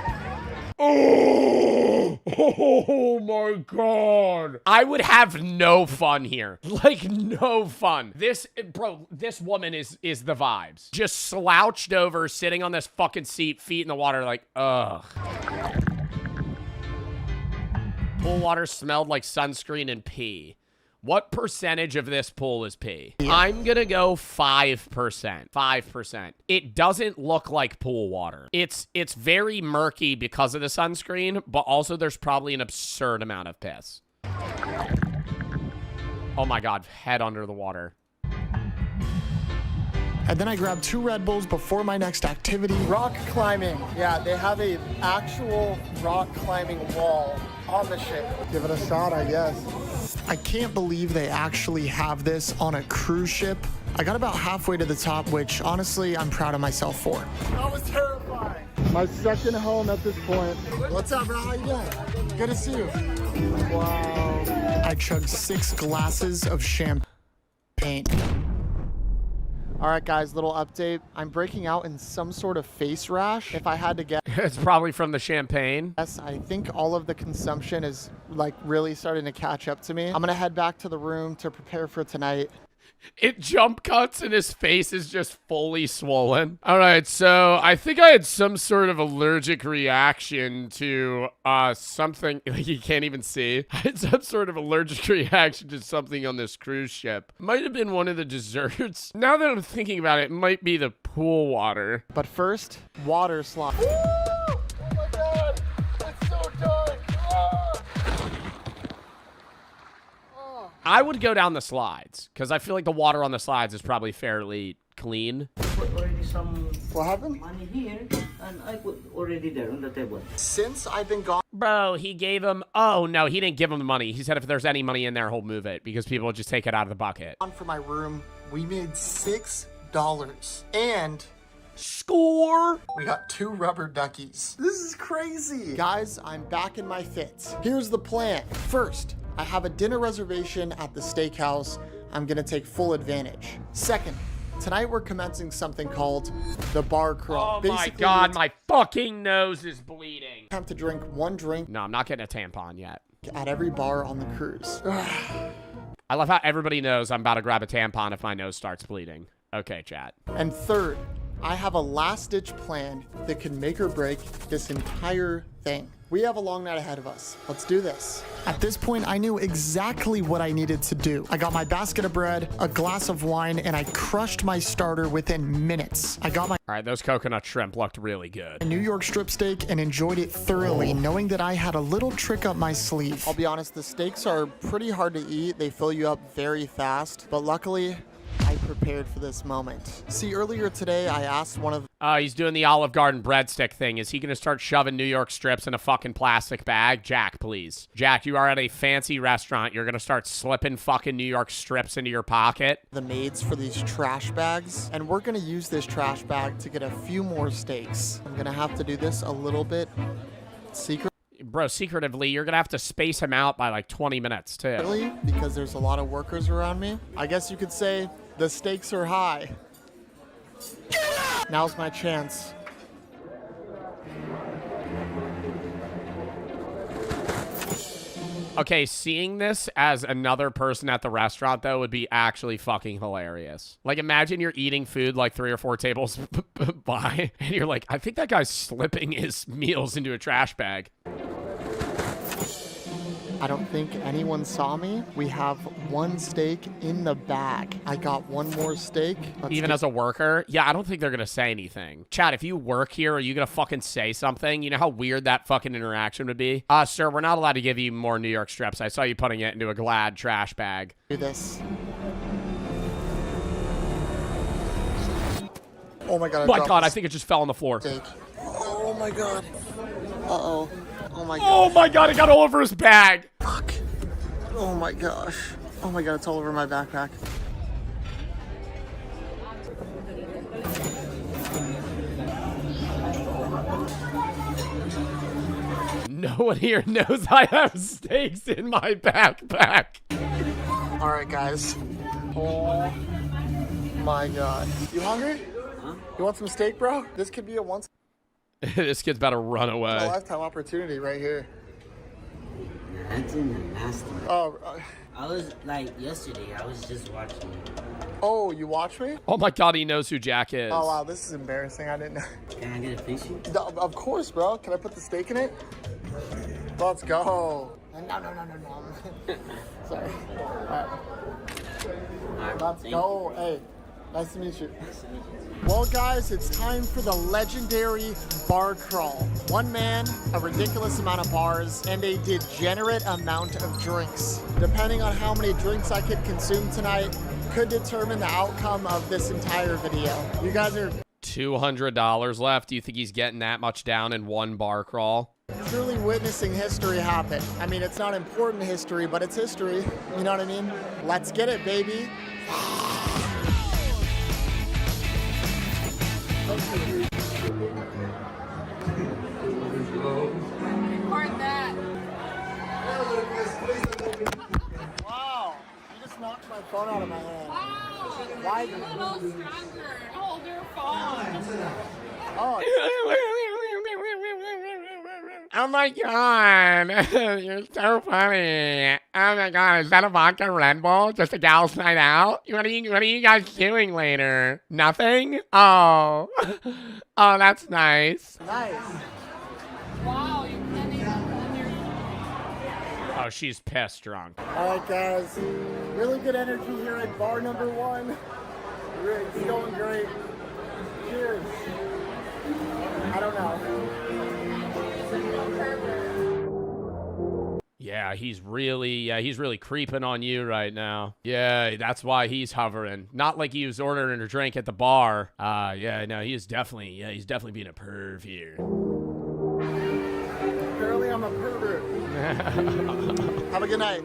Oh my god. I would have no fun here. Like, no fun. This woman is the vibes. Just slouched over, sitting on this fucking seat, feet in the water, like, ugh. Pool water smelled like sunscreen and pee. What percentage of this pool is pee? Yeah. I'm gonna go 5%. 5%. It doesn't look like pool water. It's very murky because of the sunscreen, but also there's probably an absurd amount of piss. Oh my god, head under the water. And then I grabbed 2 Red Bulls before my next activity. Rock climbing. Yeah, they have a actual rock climbing wall on the ship. Give it a shot, I guess. I can't believe they actually have this on a cruise ship. I got about halfway to the top, which honestly, I'm proud of myself for. That was terrifying. My second home at this point. What's up, bro? How you doing? Good to see you. Wow. I chugged 6 glasses of champagne. All right, guys, little update. I'm breaking out in some sort of face rash. If I had to guess, It's probably from the champagne. yes, I think all of the consumption is like really starting to catch up to me. I'm gonna head back to the room to prepare for tonight. It jump cuts and his face is just fully swollen. All right, so I think I had some sort of allergic reaction to something. Like, you can't even see. I had some sort of allergic reaction to something on this cruise ship. Might have been one of the desserts. Now that I'm thinking about it, it might be the pool water. But first, water slide. Oh my God, it's so dark. I would go down the slides because I feel like the water on the slides is probably fairly clean. Put already some What happened? money here, and I put already there on the table. Since I've been gone Bro, he gave him... Oh, no, he didn't give him the money. He said if there's any money in there, he'll move it because people will just take it out of the bucket. for my room, we made $6. And Score! we got 2 rubber duckies. This is crazy. Guys, I'm back in my fits. Here's the plan. First, I have a dinner reservation at the steakhouse. I'm gonna take full advantage. Second, tonight we're commencing something called the bar crawl. Oh my god, my fucking nose is bleeding. Have to drink 1 drink No, I'm not getting a tampon yet. at every bar on the cruise. I love how everybody knows I'm about to grab a tampon if my nose starts bleeding. Okay, chat. And third, I have a last-ditch plan that can make or break this entire thing. We have a long night ahead of us. Let's do this. At this point, I knew exactly what I needed to do. I got my basket of bread, a glass of wine, and I crushed my starter within minutes. I got my All right, those coconut shrimp looked really good. New York strip steak and enjoyed it thoroughly, knowing that I had a little trick up my sleeve. I'll be honest, the steaks are pretty hard to eat. They fill you up very fast, but luckily, I prepared for this moment. See, earlier today, I asked one of He's doing the Olive Garden breadstick thing. Is he going to start shoving New York strips in a fucking plastic bag? Jack, please. Jack, you are at a fancy restaurant. You're going to start slipping fucking New York strips into your pocket? the maids for these trash bags, and we're gonna use this trash bag to get a few more steaks. I'm gonna have to do this a little bit secretly Bro, secretively, you're going to have to space him out by like 20 minutes, too. because there's a lot of workers around me. I guess you could say the stakes are high. Now's my chance. Okay, seeing this as another person at the restaurant, though, would be actually fucking hilarious. Like, imagine you're eating food like 3 or 4 tables by, and you're like, I think that guy's slipping his meals into a trash bag. I don't think anyone saw me. We have 1 steak in the bag. I got 1 more steak. Even as a worker? Yeah, I don't think they're going to say anything. Chad, if you work here, are you going to fucking say something? You know how weird that fucking interaction would be? Sir, we're not allowed to give you more New York strips. I saw you putting it into a Glad trash bag. do this. Oh my god. My god, I think it just fell on the floor. Steak. Oh my god. Uh-oh. Oh my god. Oh my god, it got all over his bag. Fuck. Oh my gosh. Oh my God, it's all over my backpack. No one here knows I have steaks in my backpack. All right, guys. Oh my God. You hungry? Huh? You want some steak, bro? This could be a once This kid's about to run in a away. lifetime opportunity right here. That's in the nasty. Oh, I was like yesterday. I was just watching. oh, you watch me? Oh my God, he knows who Jack is. Oh wow, this is embarrassing. I didn't know. Can I get a piece? Of course, bro. Can I put the steak in it? Let's go. No. Sorry. All right. Let's go. Hey, nice to meet you. Well, guys, it's time for the legendary bar crawl. One man, a ridiculous amount of bars, and a degenerate amount of drinks. Depending on how many drinks I could consume tonight, could determine the outcome of this entire video. You guys are $200 left. Do you think he's getting that much down in one bar crawl? truly witnessing history happen. I mean, it's not important history, but it's history. You know what I mean? Let's get it, baby. Record that. Wow, you just knocked my phone out of my hand. Wow. Why? You're a little stronger. Hold your phone. Oh, Oh my God, you're so funny. Oh my God, is that a vodka Red Bull? Just a gal's night out? What are you guys doing later? Nothing? Oh, oh, that's nice. nice. Wow, you can't even. Oh, she's pissed drunk. All right, guys. Really good energy here at bar number one. It's going great. Cheers. I don't know. Yeah, he's really creeping on you right now. Yeah, that's why he's hovering. Not like he was ordering a drink at the bar. Yeah, no, he's definitely being a perv here. Apparently, I'm a pervert. Have a good night.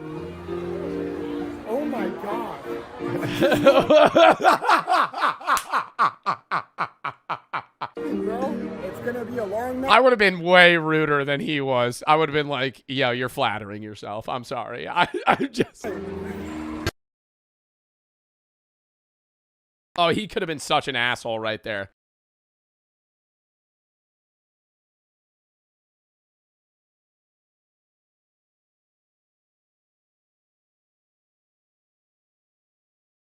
Oh my God. Bro, it's gonna be a long night. I would have been way ruder than he was. I would have been like, yo, you're flattering yourself. I'm sorry. I'm just... Oh, he could have been such an asshole right there.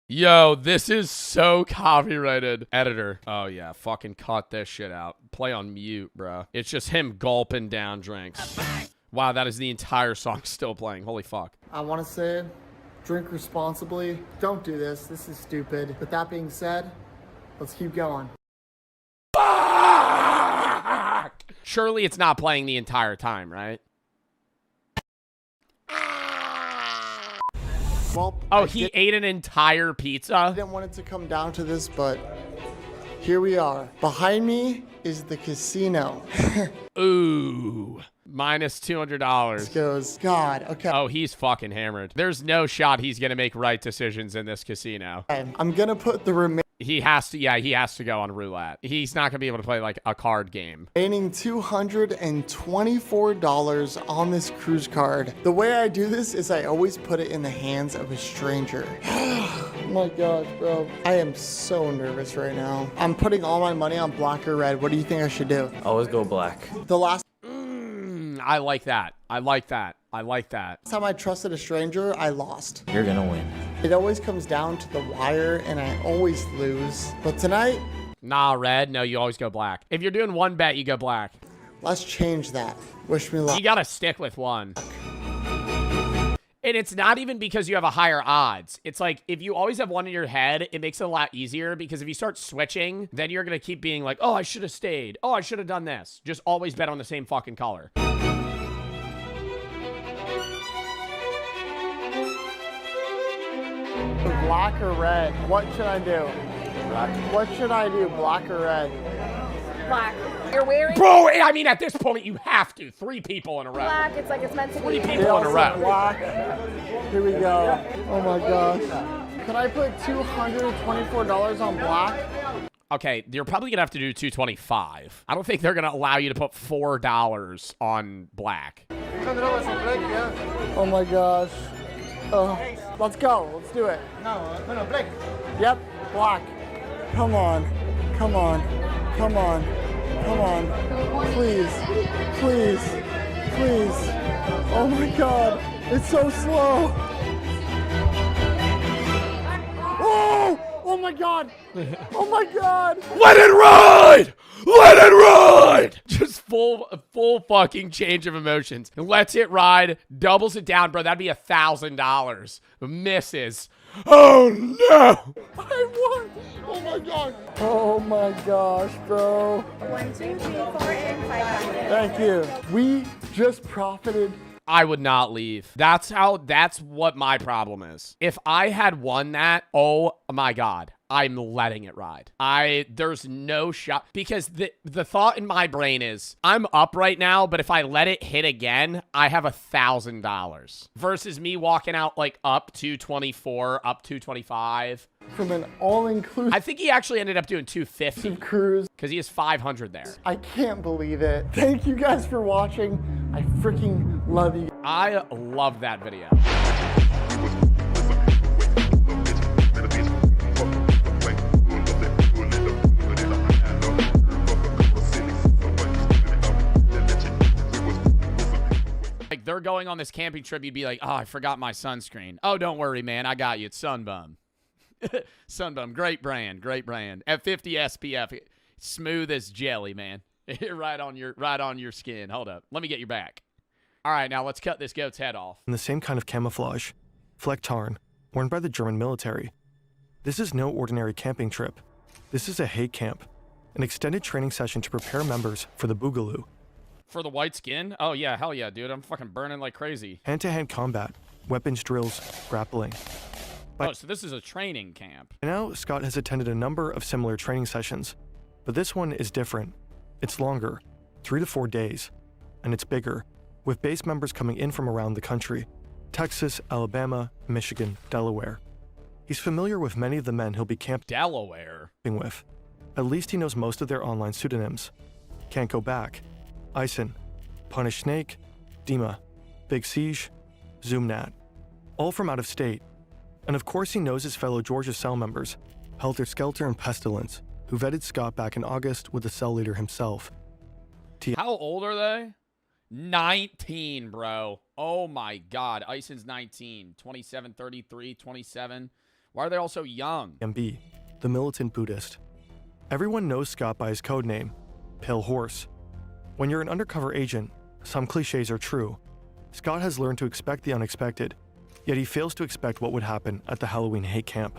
Yo, this is so copyrighted. Editor. Oh, yeah. Fucking cut this shit out. Play on mute, bro. It's just him gulping down drinks. Wow, that is the entire song still playing. Holy fuck. I want to say, drink responsibly. Don't do this. This is stupid. With that being said, let's keep going. Fuck! Surely it's not playing the entire time, right? Well, Oh, he ate an entire I pizza? didn't want it to come down to this, but here we are. Behind me is the casino. Ooh. Minus $200. Goes, God, okay. Oh, he's fucking hammered. There's no shot he's gonna make right decisions in this casino. I'm gonna put the He has to, yeah, he has to go on roulette. He's not gonna be able to play like a card game. remaining $224 on this cruise card. The way I do this is I always put it in the hands of a stranger. Oh my gosh, bro. I am so nervous right now. I'm putting all my money on black or red. What do you think I should do? Always go black. The last I like that. I like that. I like that. time I trusted a stranger, I lost. You're gonna win. It always comes down to the wire and I always lose. But tonight, Nah, red. No, you always go black. If you're doing one bet, you go black. let's change that. Wish me luck. You gotta stick with one. And it's not even because you have a higher odds. It's like, if you always have one in your head, it makes it a lot easier, because if you start switching, then you're gonna keep being like, oh, I should have stayed. Oh, I should have done this. Just always bet on the same fucking color. Black or red? What should I do? Black. What should I do? Black or red? Black. You're wearing Bro, I mean, at this point, you have to. 3 people in a row. black. It's like it's meant to 3 be. people in a row. Black. Here we go. Oh my gosh. Could I put $224 on black? Okay, you're probably gonna have to do 225. I don't think they're gonna allow you to put $4 on black. Oh my gosh. Let's go. Let's do it. No, black. Yep, black. Come on. Come on. Come on. Come on. Please. Please. Please. Oh my god. It's so slow. Oh! Oh my god. Oh my god. Let it ride! Let it ride! Just full fucking change of emotions. Lets it ride, doubles it down, bro. That'd be $1,000. Misses. Oh no! I won. Oh my god. Oh my gosh, bro. 1, 2, 3, 4, and 500. Thank you. We just profited. I would not leave. That's what my problem is. If I had won that, oh my god, I'm letting it ride. There's no shot, because the thought in my brain is I'm up right now, but if I let it hit again, I have $1,000 versus me walking out like up 224, up 225. From an all-inclusive I think he actually ended up doing 250 cruise. because he has 500 there. I can't believe it. Thank you guys for watching. I freaking love you. I love that video. Like, they're going on this camping trip, you'd be like, oh, I forgot my sunscreen. Oh, don't worry, man. I got you. It's Sunbum. Sunbum, great brand, great brand. At 50 SPF, smooth as jelly, man. right on your skin. Hold up. Let me get your back. All right, now let's cut this goat's head off. In the same kind of camouflage, Fleck Tarn, worn by the German military. This is no ordinary camping trip. This is a hate camp, an extended training session to prepare members for the Boogaloo. For the white skin? Oh, yeah, hell yeah, dude. I'm fucking burning like crazy. Hand-to-hand combat, weapons drills, grappling. Oh, so this is a training camp. By now, Scott has attended a number of similar training sessions, but this one is different. It's longer, 3 to 4 days, and it's bigger, with base members coming in from around the country: Texas, Alabama, Michigan, Delaware. He's familiar with many of the men he'll be camping Delaware? with. At least he knows most of their online pseudonyms. Can't Go Back, Ison, Punish Snake, Dima, Big Siege, Zoomnat. All from out of state. And of course he knows his fellow Georgia cell members, Helter Skelter and Pestilence, who vetted Scott back in August with the cell leader himself. How old are they? 19, bro. Oh my god. Ison's 19. 27, 33, 27. Why are they all so young? MB, the militant Buddhist. Everyone knows Scott by his code name, Pale Horse. When you're an undercover agent, some cliches are true. Scott has learned to expect the unexpected, yet he fails to expect what would happen at the Halloween hate camp.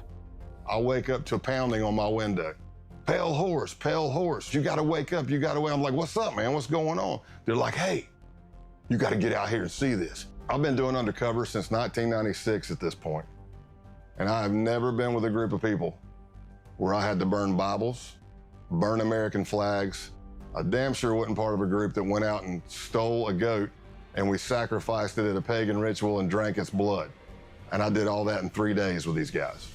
I wake up to pounding on my window. Pale horse, you gotta wake up, you gotta wake up. I'm like, what's up, man? What's going on? They're like, hey, you gotta get out here and see this. I've been doing undercover since 1996 at this point, and I have never been with a group of people where I had to burn Bibles, burn American flags. I damn sure wasn't part of a group that went out and stole a goat and we sacrificed it at a pagan ritual and drank its blood. And I did all that in 3 days with these guys.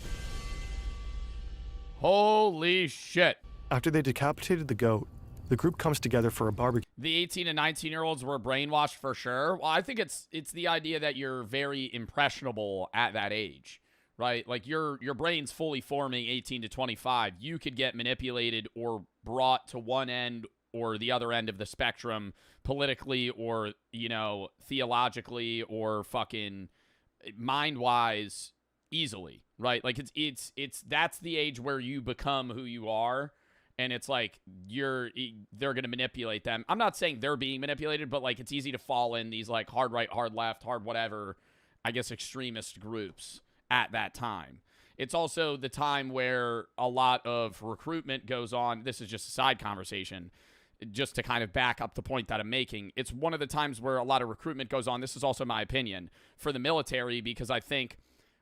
Holy shit. After they decapitated the goat, the group comes together for a barbecue. The 18 and 19-year-olds were brainwashed for sure. Well, I think it's the idea that you're very impressionable at that age, right? Like your brain's fully forming 18 to 25. You could get manipulated or brought to one end or the other end of the spectrum politically or, you know, theologically or fucking mind-wise easily, right? Like it's that's the age where you become who you are. And it's like they're going to manipulate them. I'm not saying they're being manipulated, but like it's easy to fall in these like hard right, hard left, hard whatever, I guess, extremist groups at that time. It's also the time where a lot of recruitment goes on. This is just a side conversation, just to kind of back up the point that I'm making. It's one of the times where a lot of recruitment goes on. This is also my opinion for the military, because I think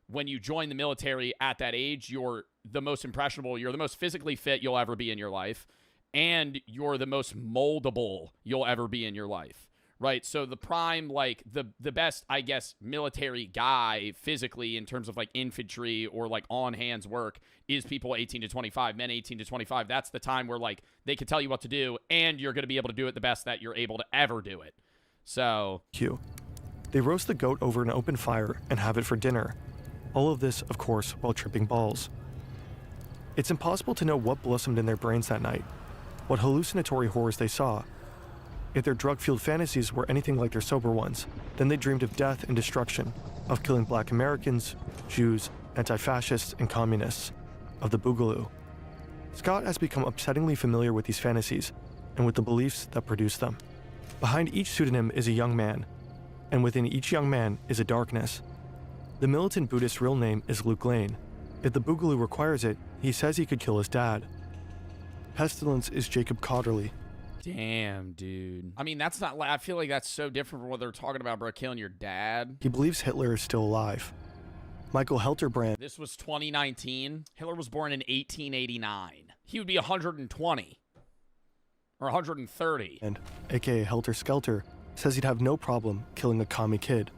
when you join the military at that age, you're the most impressionable, you're the most physically fit you'll ever be in your life. and you're the most moldable you'll ever be in your life, right? So the prime, like the best, I guess, military guy physically in terms of like infantry or like on hands work is people 18 to 25, men 18 to 25. That's the time where like they can tell you what to do and you're going to be able to do it the best that you're able to ever do it. So Q. They roast the goat over an open fire and have it for dinner. All of this, of course, while tripping balls. It's impossible to know what blossomed in their brains that night, what hallucinatory horrors they saw. If their drug-fueled fantasies were anything like their sober ones, then they dreamed of death and destruction, of killing Black Americans, Jews, anti-fascists, and communists, of the Boogaloo. Scott has become upsettingly familiar with these fantasies and with the beliefs that produce them. Behind each pseudonym is a young man, and within each young man is a darkness. The militant Buddhist's real name is Luke Lane. If the Boogaloo requires it, he says he could kill his dad. Pestilence is Jacob Cotterly. damn, dude. I mean, that's not, I feel like that's so different from what they're talking about, bro, killing your dad. He believes Hitler is still alive. Michael Helterbrand This was 2019. Hitler was born in 1889. He would be 120 or 130. and, aka Helter Skelter, says he'd have no problem killing a commie kid.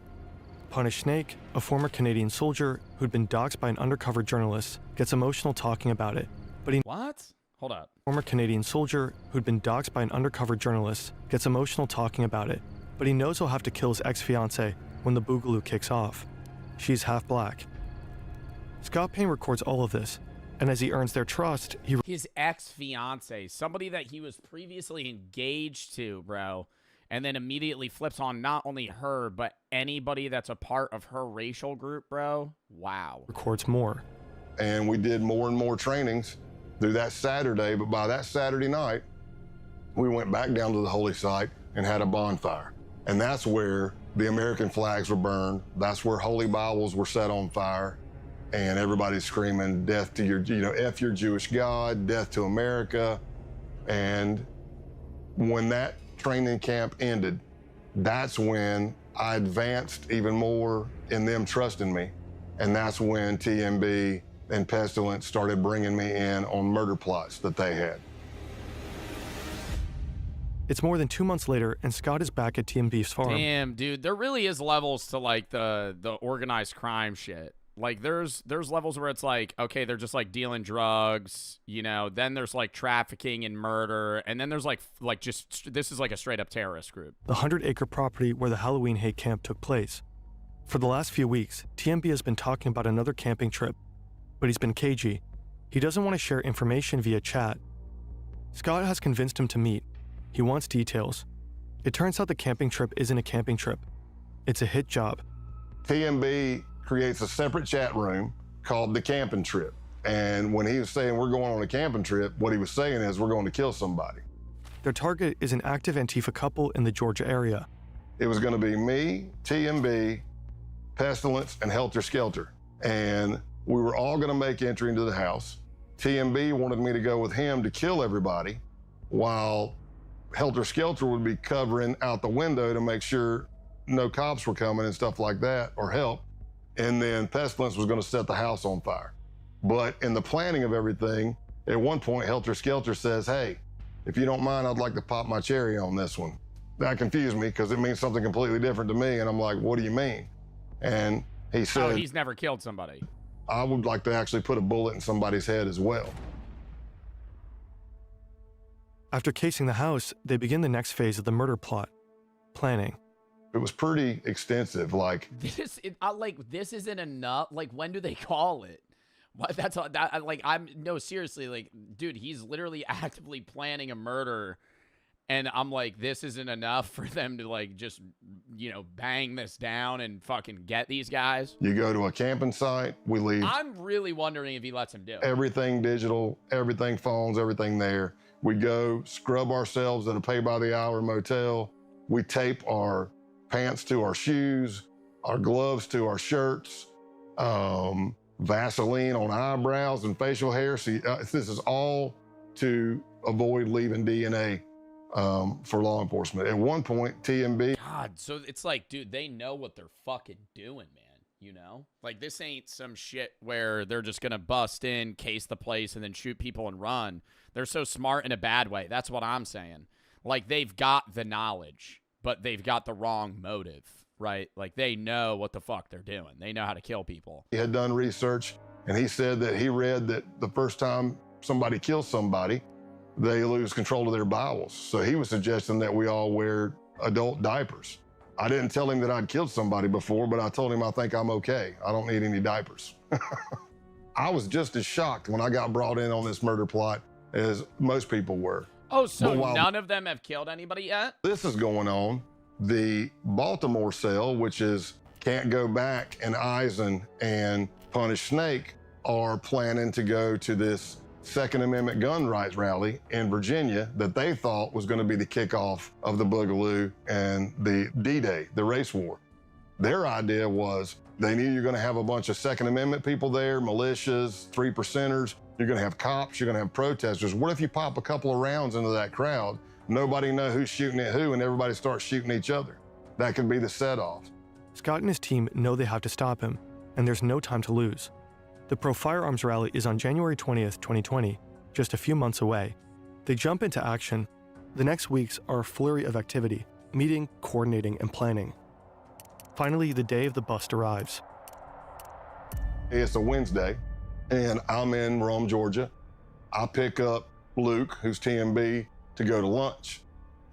Punish Snake, a former Canadian soldier who'd been doxxed by an undercover journalist, gets emotional talking about it. But he What? Hold up. former Canadian soldier who'd been doxxed by an undercover journalist gets emotional talking about it. But he knows he'll have to kill his ex-fiancée when the Boogaloo kicks off. She's half black. Scott Payne records all of this, and as he earns their trust, he His ex-fiance, somebody that he was previously engaged to, bro, and then immediately flips on not only her, but anybody that's a part of her racial group, bro. Wow. records more. And we did more and more trainings through that Saturday, but by that Saturday night, we went back down to the holy site and had a bonfire. And that's where the American flags were burned. That's where holy Bibles were set on fire. And everybody's screaming, death to your, F your Jewish God, death to America. And when that training camp ended, that's when I advanced even more in them trusting me. And that's when TMB and Pestilence started bringing me in on murder plots that they had. It's more than 2 months later, and Scott is back at TMB's farm. Damn, dude. There really is levels to, like, the organized crime shit. Like, there's levels where it's like, okay, they're just, like, dealing drugs, then there's, like, trafficking and murder, and then there's, like just, this is, like, a straight-up terrorist group. The 100-acre property where the Halloween hate camp took place. For the last few weeks, TMB has been talking about another camping trip, but he's been cagey. He doesn't want to share information via chat. Scott has convinced him to meet. He wants details. It turns out the camping trip isn't a camping trip. It's a hit job. TMB creates a separate chat room called the camping trip. And when he was saying we're going on a camping trip, what he was saying is we're going to kill somebody. Their target is an active Antifa couple in the Georgia area. It was going to be me, TMB, Pestilence, and Helter Skelter. And we were all going to make entry into the house. TMB wanted me to go with him to kill everybody, while Helter Skelter would be covering out the window to make sure no cops were coming and stuff like that, or help. And then Pestilence was going to set the house on fire. But in the planning of everything, at one point, Helter Skelter says, hey, if you don't mind, I'd like to pop my cherry on this one. That confused me because it means something completely different to me. And I'm like, what do you mean? And he said, Oh, he's never killed somebody. I would like to actually put a bullet in somebody's head as well. After casing the house, they begin the next phase of the murder plot, planning. It was pretty extensive. Like, This isn't enough. Like, when do they call it? What? That's all. No, seriously. Like, dude, he's literally actively planning a murder, and I'm like, this isn't enough for them to like just, bang this down and fucking get these guys. you go to a camping site, we leave I'm really wondering if he lets him do it. everything digital, everything phones, everything there. We go scrub ourselves at a pay-by-the-hour motel. We tape our pants to our shoes, our gloves to our shirts, Vaseline on eyebrows and facial hair. See, this is all to avoid leaving DNA for law enforcement. At one point, TMB, God, so it's like, dude, they know what they're fucking doing, man. you know? Like, this ain't some shit where they're just gonna bust in, case the place, and then shoot people and run. They're so smart in a bad way. That's what I'm saying. Like, they've got the knowledge, but they've got the wrong motive, right? Like, they know what the fuck they're doing. They know how to kill people. He had done research, and he said that he read that the first time somebody kills somebody, they lose control of their bowels. So he was suggesting that we all wear adult diapers. I didn't tell him that I'd killed somebody before, but I told him I think I'm okay. I don't need any diapers. I was just as shocked when I got brought in on this murder plot as most people were. Oh, so But while none of them have killed anybody yet? this is going on, the Baltimore cell, which is Can't Go Back, and Eisen and Punish Snake, are planning to go to this Second Amendment gun rights rally in Virginia that they thought was going to be the kickoff of the Boogaloo and the D-Day, the race war. Their idea was they knew you're going to have a bunch of Second Amendment people there, militias, 3%ers. You're going to have cops, you're going to have protesters. What if you pop a couple of rounds into that crowd, nobody know who's shooting at who, and everybody starts shooting each other? That could be the set-off. Scott and his team know they have to stop him, and there's no time to lose. The Pro Firearms Rally is on January 20th, 2020, just a few months away. They jump into action. The next weeks are a flurry of activity, meeting, coordinating, and planning. Finally, the day of the bust arrives. It's a Wednesday, and I'm in Rome, Georgia. I pick up Luke, who's TMB, to go to lunch.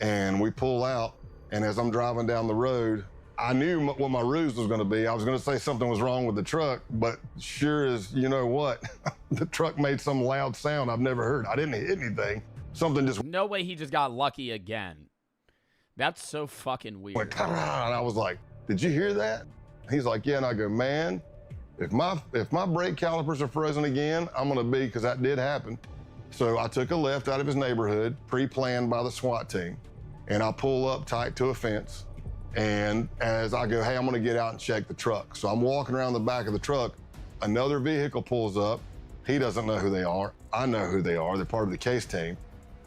And we pull out, and as I'm driving down the road, I knew what my ruse was going to be. I was going to say something was wrong with the truck, but sure as you know what, the truck made some loud sound I've never heard. I didn't hit anything. Something just No way he just got lucky again. That's so fucking weird. went, "Ta-da," and I was like, did you hear that? He's like, yeah, and I go, man, if my brake calipers are frozen again, I'm going to be, because that did happen. So I took a left out of his neighborhood, pre-planned by the SWAT team, and I pull up tight to a fence. And as I go, hey, I'm gonna get out and check the truck. So I'm walking around the back of the truck. Another vehicle pulls up. He doesn't know who they are. I know who they are. They're part of the case team.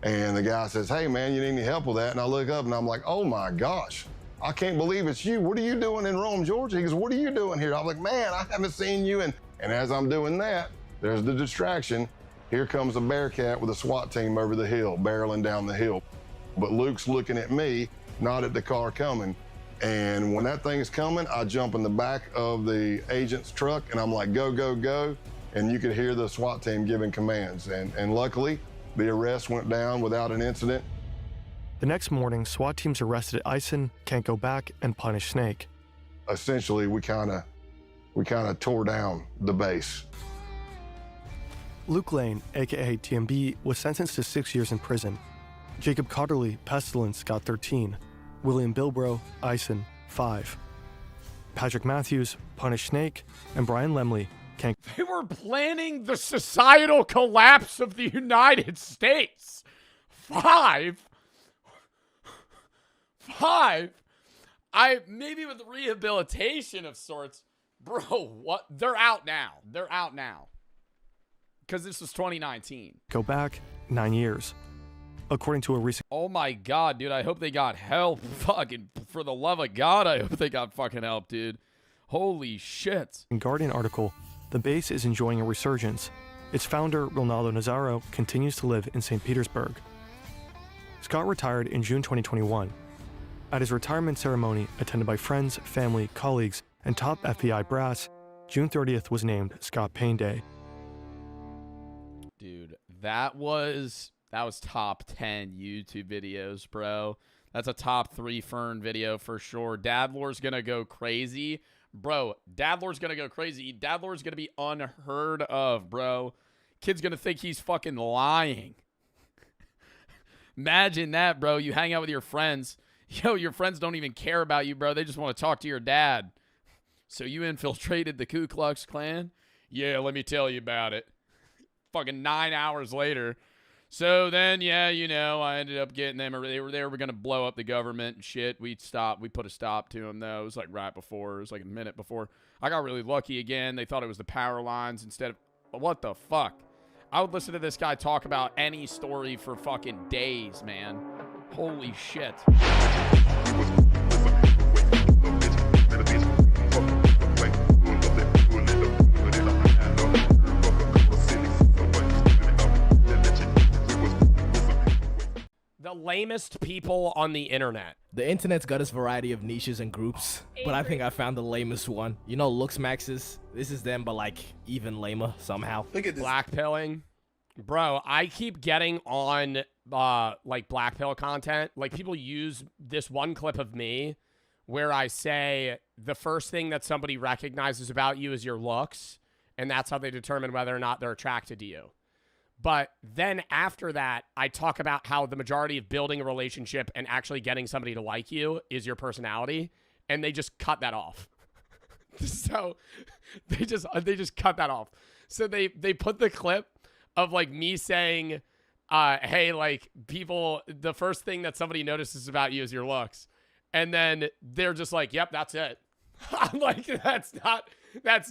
And the guy says, hey, man, you need any help with that? And I look up and I'm like, oh my gosh, I can't believe it's you. What are you doing in Rome, Georgia? He goes, what are you doing here? I'm like, man, I haven't seen you. And as I'm doing that, there's the distraction. Here comes a Bearcat with a SWAT team over the hill, barreling down the hill. But Luke's looking at me, not at the car coming. And when that thing's coming, I jump in the back of the agent's truck and I'm like, go, go, go. And you could hear the SWAT team giving commands. And luckily, the arrest went down without an incident. The next morning, SWAT teams arrested Eisen, Can't Go Back, and Punish Snake. Essentially, we kind of tore down the base. Luke Lane, aka TMB, was sentenced to 6 years in prison. Jacob Cotterly, Pestilence, got 13. William Bilbrough, Eisen, 5. Patrick Matthews, Punish Snake, and Brian Lemley, Can't. They were planning the societal collapse of the United States. 5? Maybe with rehabilitation of sorts. Bro, what? They're out now. Because this was 2019. Go Back, 9 years. According to a recent Oh my God, dude. I hope they got help. Fucking, for the love of God, I hope they got fucking help, dude. Holy shit. Guardian article, the base is enjoying a resurgence. Its founder, Ronaldo Nazzaro, continues to live in St. Petersburg. Scott retired in June 2021. At his retirement ceremony, attended by friends, family, colleagues, and top FBI brass, June 30th was named Scott Payne Day. Dude, that was top 10 YouTube videos, bro. That's a top 3 Fern video for sure. Dadlor's gonna go crazy. Bro, Dadlor's gonna go crazy. Dadlor's gonna be unheard of, bro. Kid's gonna think he's fucking lying. Imagine that, bro. You hang out with your friends. Yo, your friends don't even care about you, bro. They just want to talk to your dad. So you infiltrated the Ku Klux Klan? Yeah, let me tell you about it. Fucking 9 hours later. So then, yeah, you know, I ended up getting them. They were going to blow up the government and shit. We put a stop to them, though. It was like right before. It was like a minute before. I got really lucky again. They thought it was the power lines instead of... What the fuck? I would listen to this guy talk about any story for fucking days, man. Holy shit. lamest people on the internet. The internet's got its variety of niches and groups, but I think I found the lamest one. You know, looks maxes. This is them, but like even lamer somehow. Look at this. Black pilling. Bro, I keep getting on like black pill content. Like people use this one clip of me where I say the first thing that somebody recognizes about you is your looks, and that's how they determine whether or not they're attracted to you. But then after that, I talk about how the majority of building a relationship and actually getting somebody to like you is your personality, and they just cut that off. So they just cut that off. So they put the clip of like me saying, hey, like people, the first thing that somebody notices about you is your looks. And then they're just like, yep, that's it. I'm like, that's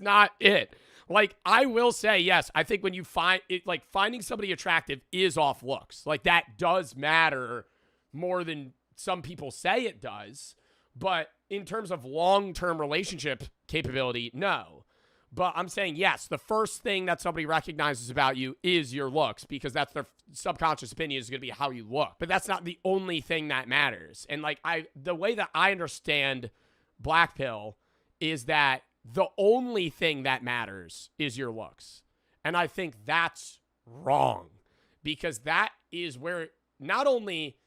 not it. Like, I will say, yes, I think when you find it, like finding somebody attractive is off looks. Like that does matter more than some people say it does. But in terms of long-term relationship capability, no. But I'm saying, yes, the first thing that somebody recognizes about you is your looks, because that's their subconscious opinion is going to be how you look. But that's not the only thing that matters. And like the way that I understand black pill is that the only thing that matters is your looks. And I think that's wrong, because that is where not only,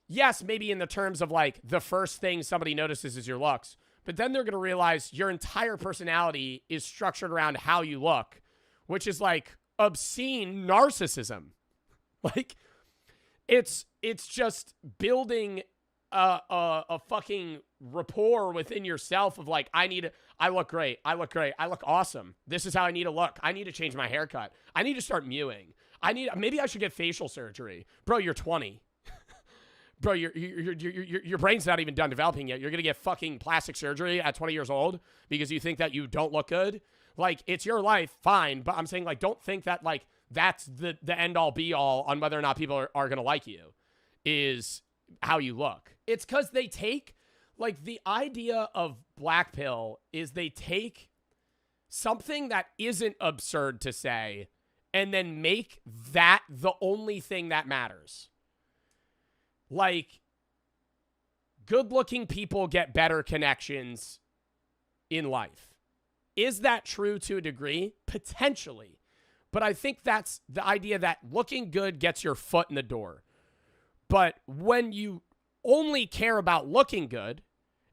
yes, maybe in the terms of like the first thing somebody notices is your looks, but then they're going to realize your entire personality is structured around how you look, which is like obscene narcissism. Like it's just building a fucking rapport within yourself of like, I look great. I look great. I look awesome. This is how I need to look. I need to change my haircut. I need to start mewing. Maybe I should get facial surgery. Bro, you're 20. Bro, your brain's not even done developing yet. You're going to get fucking plastic surgery at 20 years old because you think that you don't look good? Like, it's your life, fine. But I'm saying, like, don't think that, like, that's the end-all, be-all on whether or not people are going to like you is how you look. It's because they take, like, the idea of black pill is they take something that isn't absurd to say and then make that the only thing that matters. Like, good-looking people get better connections in life. Is that true to a degree? Potentially. But I think that's the idea that looking good gets your foot in the door. But when you only care about looking good,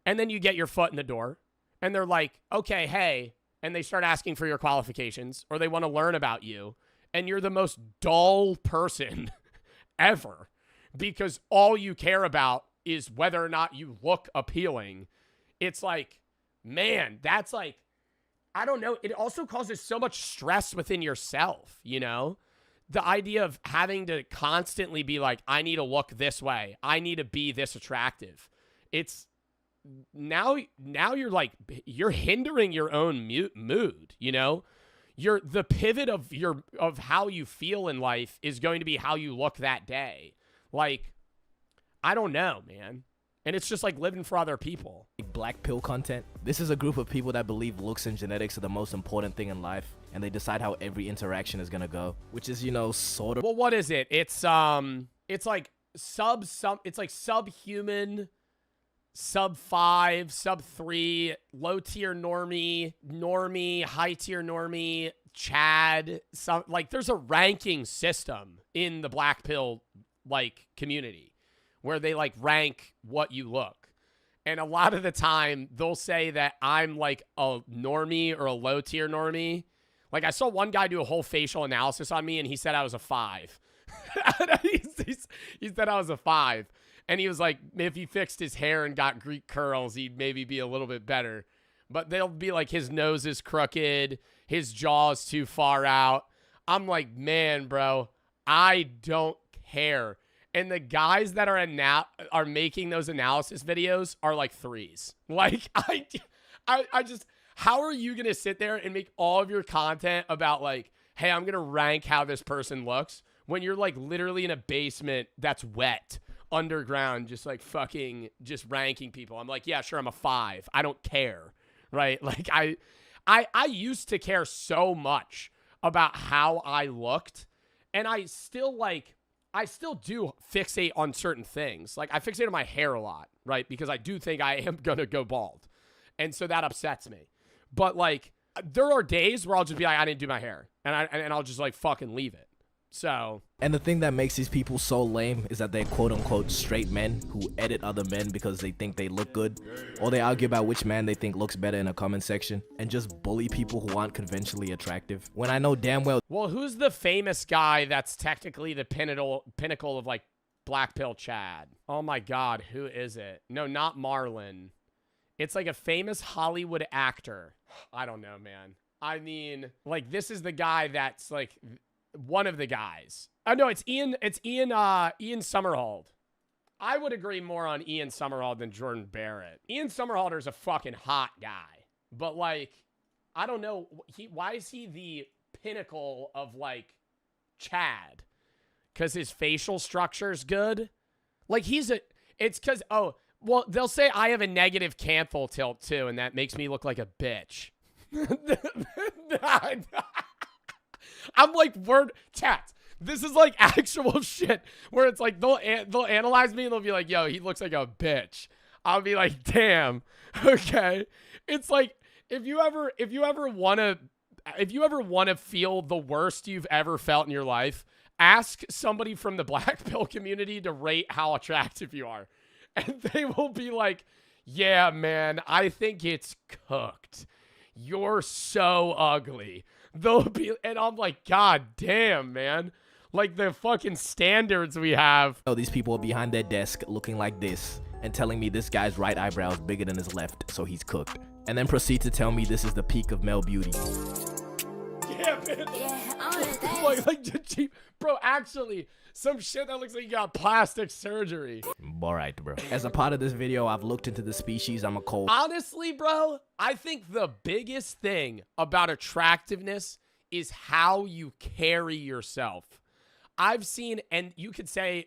and then you get your foot in the door, and they're like, okay, hey, and they start asking for your qualifications, or they want to learn about you, and you're the most dull person ever, because all you care about is whether or not you look appealing. It's like, man, that's like, I don't know. It also causes so much stress within yourself, you know? The idea of having to constantly be like, I need to look this way. I need to be this attractive. It's now you're like, you're hindering your own mood, you know? The pivot of how you feel in life is going to be how you look that day. Like, I don't know, man. And it's just like living for other people. Black pill content. This is a group of people that believe looks and genetics are the most important thing in life, and they decide how every interaction is gonna go, which is, you know, sort of. Well, what is it? It's like it's like subhuman, sub 5, sub 3, low tier normie, high tier normie, Chad. Like there's a ranking system in the black pill like community where they like rank what you look. And a lot of the time they'll say that I'm like a normie or a low tier normie. Like I saw one guy do a whole facial analysis on me and he said I was a 5. he said I was a 5. And he was like, if he fixed his hair and got Greek curls, he'd maybe be a little bit better. But they'll be like, his nose is crooked, his jaw's too far out. I'm like, man, bro, I don't care. And the guys that are making those analysis videos are like 3s. Like, I just, how are you going to sit there and make all of your content about like, hey, I'm going to rank how this person looks when you're like literally in a basement that's wet, underground, just like fucking just ranking people? I'm like, yeah, sure, I'm a 5. I don't care, right? Like, I used to care so much about how I looked, and I still like, I still do fixate on certain things. Like, I fixate on my hair a lot, right? Because I do think I am going to go bald. And so that upsets me. But, like, there are days where I'll just be like, I didn't do my hair. And I'll just, like, fucking leave it. So. And the thing that makes these people so lame is that they're quote-unquote straight men who edit other men because they think they look good, or they argue about which man they think looks better in a comment section, and just bully people who aren't conventionally attractive. When I know damn well. Well, who's the famous guy that's technically the pinnacle of, like, Black Pill Chad? Oh my God, who is it? No, not Marlon. It's like a famous Hollywood actor. I don't know, man. I mean, like, this is the guy that's, like, one of the guys. Oh no, it's Ian Somerhalder. I would agree more on Ian Somerhalder than Jordan Barrett. Ian Somerhalder's a fucking hot guy. But, like, I don't know, why is he the pinnacle of, like, Chad? Because his facial structure's good? Like, it's because, oh, well, they'll say I have a negative canthal tilt too, and that makes me look like a bitch. I'm like, chat. This is like actual shit where it's like they'll analyze me and they'll be like, yo, he looks like a bitch. I'll be like, damn. Okay. It's like if you ever want to feel the worst you've ever felt in your life, ask somebody from the Black Pill community to rate how attractive you are. And they will be like, yeah, man, I think it's cooked. You're so ugly. They'll be, and I'm like, God damn, man. Like the fucking standards we have. Oh, these people are behind their desk looking like this and telling me this guy's right eyebrow is bigger than his left, so he's cooked. And then proceed to tell me this is the peak of male beauty. Yeah, man. Bro, actually, some shit that looks like you got plastic surgery. Alright, bro. As a part of this video, I've looked into the species I'm a cold. Honestly, bro, I think the biggest thing about attractiveness is how you carry yourself. I've seen, and you could say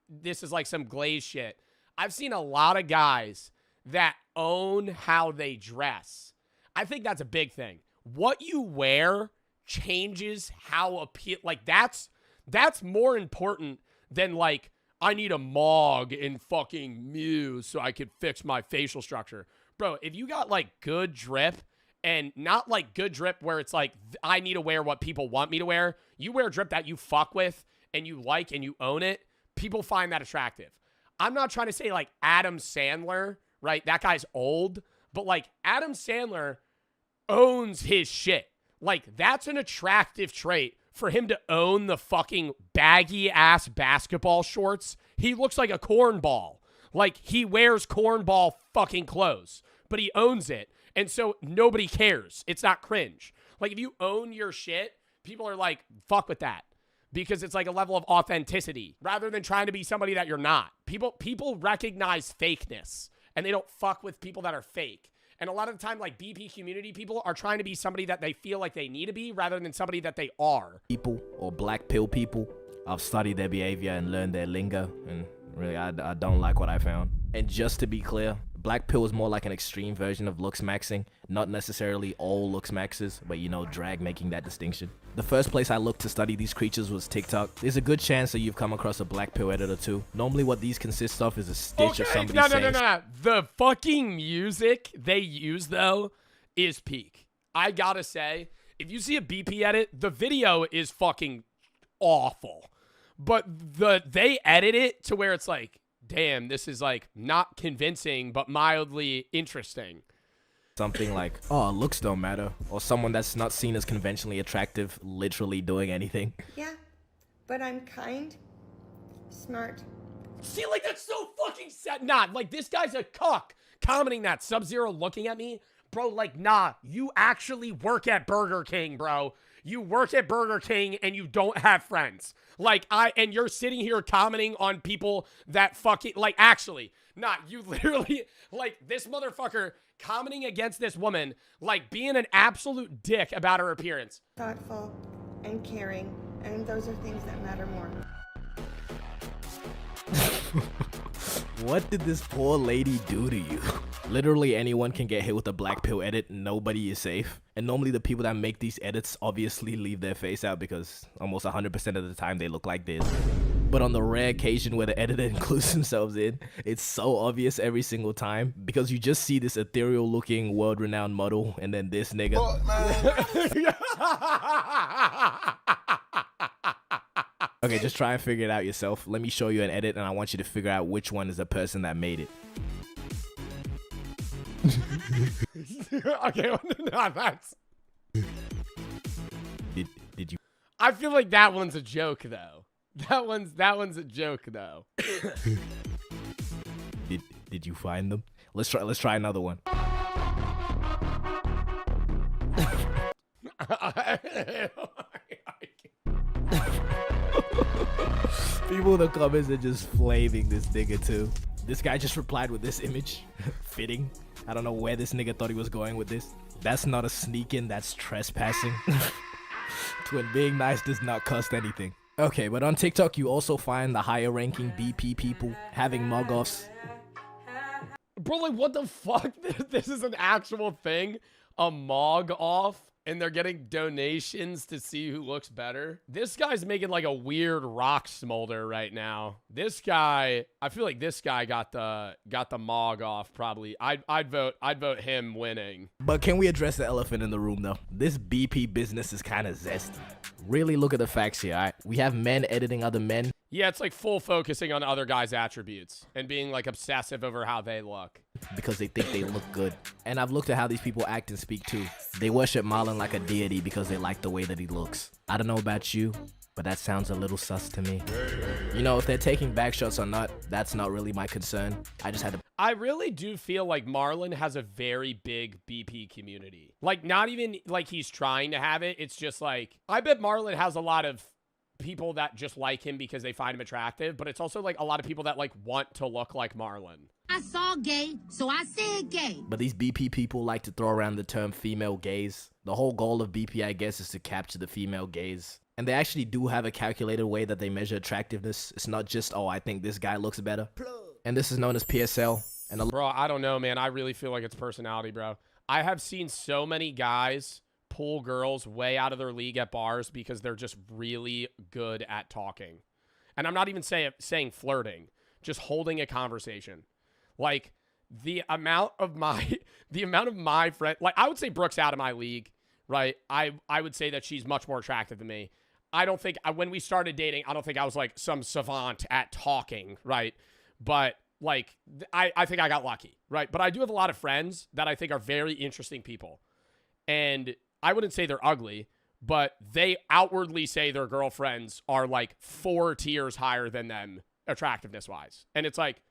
this is like some glaze shit. I've seen a lot of guys that own how they dress. I think that's a big thing. What you wear changes how like that's more important than like I need a Mog in fucking Muse so I could fix my facial structure. Bro, if you got like good drip, and not like good drip where it's like I need to wear what people want me to wear, you wear drip that you fuck with and you like and you own it, people find that attractive. I'm not trying to say like Adam Sandler, right? That guy's old, but like Adam Sandler owns his shit. Like, that's an attractive trait for him to own the fucking baggy-ass basketball shorts. He looks like a cornball. Like, he wears cornball fucking clothes, but he owns it. And so nobody cares. It's not cringe. Like, if you own your shit, people are like, fuck with that. Because it's like a level of authenticity rather than trying to be somebody that you're not. People recognize fakeness, and they don't fuck with people that are fake. And a lot of the time, like, BP community people are trying to be somebody that they feel like they need to be rather than somebody that they are. People, or Black Pill people, I've studied their behavior and learned their lingo, and really, I don't like what I found. And just to be clear, Black Pill is more like an extreme version of looks maxing, not necessarily all looks maxes, but you know, drag making that distinction. The first place I looked to study these creatures was TikTok. There's a good chance that you've come across a Black Pill editor too. Normally what these consist of is a stitch of somebody saying... No. The fucking music they use though is peak. I gotta say, if you see a BP edit, the video is fucking awful. But they edit it to where it's like, damn, this is like not convincing, but mildly interesting. Something like, oh, looks don't matter. Or someone that's not seen as conventionally attractive, literally doing anything. Yeah, but I'm kind, smart. See, like, that's so fucking sad. Nah, like, this guy's a cuck commenting that. Sub-Zero looking at me. Bro, like, nah, you actually work at Burger King, bro. You work at Burger King and you don't have friends. Like, and you're sitting here commenting on people that fucking, like, actually, nah, you literally, like, this motherfucker commenting against this woman, like, being an absolute dick about her appearance. Thoughtful and caring, and those are things that matter more. What did this poor lady do to you? Literally anyone can get hit with a Black Pill edit, nobody is safe. And normally the people that make these edits obviously leave their face out because almost 100% of the time they look like this. But on the rare occasion where the editor includes themselves in, it's so obvious every single time because you just see this ethereal looking world-renowned model and then this nigga. Okay, just try and figure it out yourself. Let me show you an edit and I want you to figure out which one is the person that made it. Okay, no, that's... Did you? I feel like that one's a joke though. That one's a joke though. Did you find them? Let's try another one. People in the comments are just flaming this nigga too. This guy just replied with this image. Fitting. I don't know where this nigga thought he was going with this. That's not a sneak-in, that's trespassing. Twin, being nice does not cost anything. Okay, but on TikTok, you also find the higher ranking BP people having mug-offs. Bro, like, what the fuck? This is an actual thing? A mog off? And they're getting donations to see who looks better? This guy's making like a weird rock smolder right now. This guy, I feel like this guy got the mog off probably. I'd vote him winning. But can we address the elephant in the room though? This BP business is kind of zesty. Really look at the facts here, alright? We have men editing other men. Yeah, it's like full focusing on other guys' attributes and being like obsessive over how they look. Because they think they look good. And I've looked at how these people act and speak too. They worship Marlon like a deity because they like the way that he looks. I don't know about you, but that sounds a little sus to me. You know, if they're taking back shots or not, that's not really my concern. I just had to... I really do feel like Marlon has a very big BP community. Like, not even like he's trying to have it. It's just like, I bet Marlon has a lot of people that just like him because they find him attractive, but it's also like a lot of people that like want to look like Marlon. I saw gay, so I said gay. But these BP people like to throw around the term female gaze. The whole goal of BP, I guess, is to capture the female gaze. And they actually do have a calculated way that they measure attractiveness. It's not just, oh, I think this guy looks better. And this is known as PSL. And bro, I don't know, man. I really feel like it's personality, bro. I have seen so many guys pull girls way out of their league at bars because they're just really good at talking. And I'm not even saying flirting, just holding a conversation. Like the amount of my friend, like I would say Brooke's out of my league, right? I would say that she's much more attractive than me. I don't think when we started dating, I don't think I was like some savant at talking, right? But like I think I got lucky, right? But I do have a lot of friends that I think are very interesting people. And I wouldn't say they're ugly, but they outwardly say their girlfriends are like 4 tiers higher than them attractiveness wise. And it's like,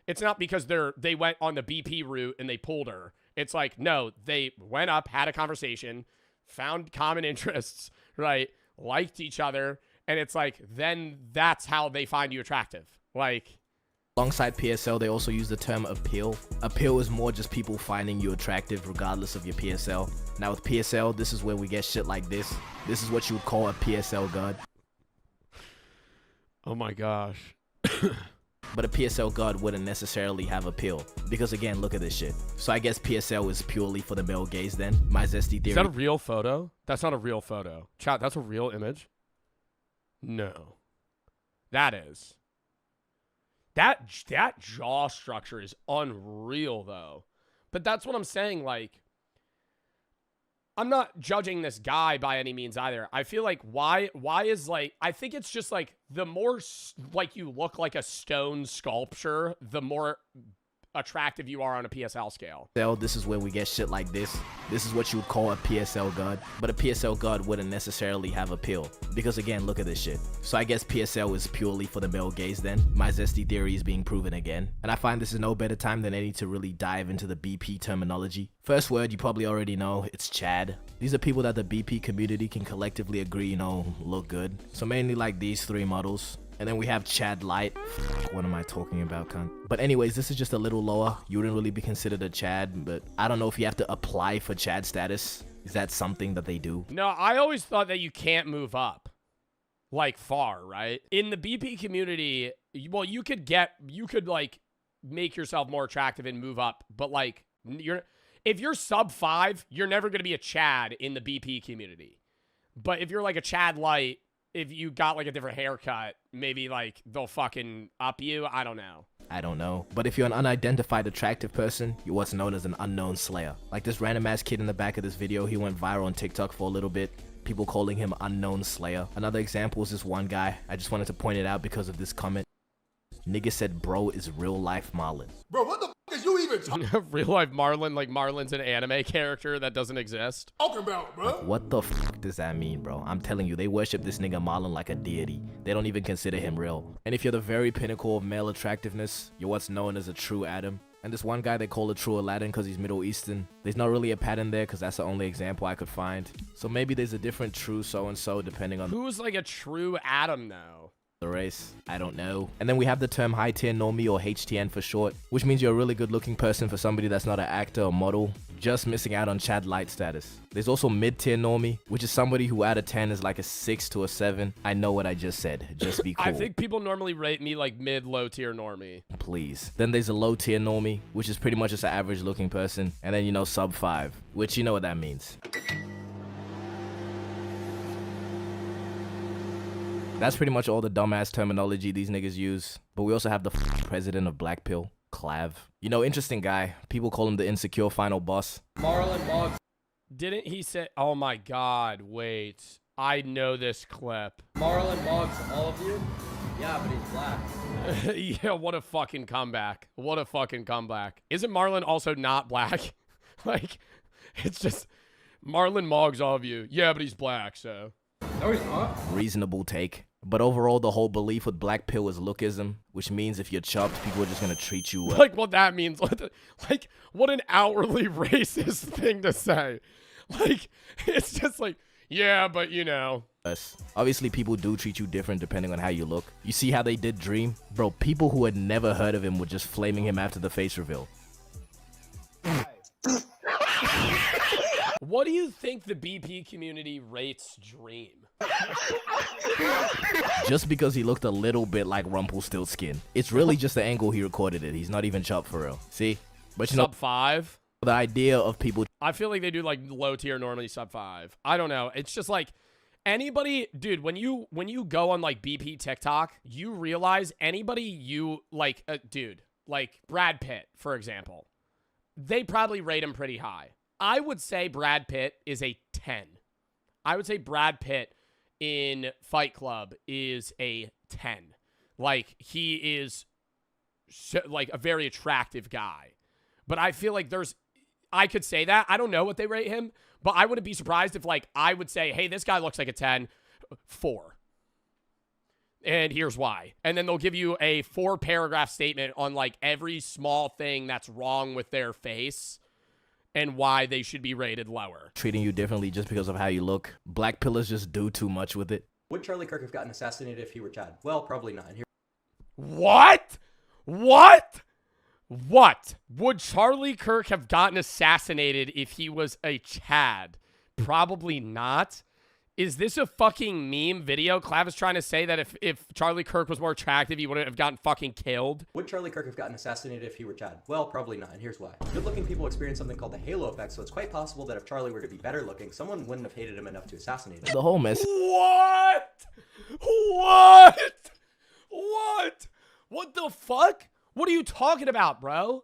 it's not because they went on the BP route and they pulled her. It's like, no, they went up, had a conversation, found common interests, right? Liked each other. And it's like, then that's how they find you attractive. Like, alongside PSL, they also use the term appeal. Appeal is more just people finding you attractive regardless of your PSL. Now with PSL, this is where we get shit like this. This is what you would call a PSL god. Oh my gosh. But a PSL god wouldn't necessarily have appeal. Because again, look at this shit. So I guess PSL is purely for the male gaze then. My zesty theory. Is that a real photo? That's not a real photo. Chat, that's a real image? No. That is. That jaw structure is unreal though. But that's what I'm saying, like, I'm not judging this guy by any means either. I feel like why is like, I think it's just like the more like you look like a stone sculpture, the more attractive you are on a PSL scale. This is where we get shit like this. This is what you would call a PSL god. But a PSL god wouldn't necessarily have appeal. Because again, look at this shit. So I guess PSL is purely for the male gaze then. My zesty theory is being proven again. And I find this is no better time than any to really dive into the BP terminology. First word you probably already know, it's Chad. These are people that the BP community can collectively agree, you know, look good. So mainly like these 3 models. And then we have Chad Light. What am I talking about, cunt? But anyways, this is just a little lower. You wouldn't really be considered a Chad, but I don't know if you have to apply for Chad status. Is that something that they do? No, I always thought that you can't move up like far, right? In the BP community, well, you could like make yourself more attractive and move up, but like if you're sub 5, you're never going to be a Chad in the BP community. But if you're like a Chad Light, if you got like a different haircut, maybe like they'll fucking up you. I don't know. I don't know. But if you're an unidentified attractive person, you're what's known as an unknown slayer. Like this random ass kid in the back of this video, he went viral on TikTok for a little bit. People calling him unknown slayer. Another example is this one guy. I just wanted to point it out because of this comment. Nigga said bro is real life Marlon. Bro, what the fuck is you even Real life Marlon, like Marlon's an anime character that doesn't exist. talking about, bro? Like, what the fuck does that mean, bro? I'm telling you, they worship this nigga Marlon like a deity. They don't even consider him real. And if you're the very pinnacle of male attractiveness, you're what's known as a true Adam. And this one guy they call a true Aladdin because he's Middle Eastern. There's not really a pattern there because that's the only example I could find. So maybe there's a different true so-and-so depending on Who's like a true Adam though? the race. I don't know. And then we have the term high tier normie or HTN for short, which means you're a really good looking person for somebody that's not an actor or model, just missing out on Chad Light status. There's also mid tier normie, which is somebody who out of 10 is like a 6 to a 7. I know what I just said. Just be cool. I think people normally rate me like mid-low tier normie. Please. Then there's a low tier normie, which is pretty much just an average looking person. And then, you know, sub 5, which you know what that means. That's pretty much all the dumbass terminology these niggas use. But we also have the president of Black Pill, Clav. You know, interesting guy. People call him the insecure final boss. Marlon Moggs. Didn't he say, oh my god, wait. I know this clip. Marlon Moggs, all of you? Yeah, but he's black. Yeah, what a fucking comeback. What a fucking comeback. Isn't Marlon also not black? Like, it's just, Marlon Moggs, all of you. Yeah, but he's black, so. No, he's not. Reasonable take. But overall, the whole belief with Black Pill is lookism, which means if you're chopped, people are just gonna treat you well. Like, what that means. Like, what an outwardly racist thing to say. Like, it's just like, yeah, but you know. Obviously, people do treat you different depending on how you look. You see how they did Dream? Bro, people who had never heard of him were just flaming him after the face reveal. What do you think the BP community rates Dream? Just because he looked a little bit like Rumpelstiltskin. It's really just the angle he recorded it. He's not even chopped for real. See? But you know, Sub 5? the idea of people... I feel like they do like low tier normally sub 5. I don't know. It's just like anybody, dude, when you go on like BP TikTok, you realize anybody you like, dude, like Brad Pitt, for example, they probably rate him pretty high. I would say Brad Pitt is a 10. I would say Brad Pitt in Fight Club is a 10. Like, he is like a very attractive guy. But I feel like I could say that. I don't know what they rate him, but I wouldn't be surprised if like I would say, hey, this guy looks like a 10, 4. And here's why. And then they'll give you a 4-paragraph statement on like every small thing that's wrong with their face and why they should be rated lower. Treating you differently just because of how you look. Black pillars just do too much with it. Would Charlie Kirk have gotten assassinated if he were Chad? Well, probably not. What? What? What? Would Charlie Kirk have gotten assassinated if he was a Chad? Probably not. Is this a fucking meme video? Clav is trying to say that if Charlie Kirk was more attractive, he wouldn't have gotten fucking killed. Would Charlie Kirk have gotten assassinated if he were Chad? Well, probably not, and here's why. Good-looking people experience something called the halo effect, so it's quite possible that if Charlie were to be better looking, someone wouldn't have hated him enough to assassinate him. The whole mess. What? What? What? What the fuck? What are you talking about, bro?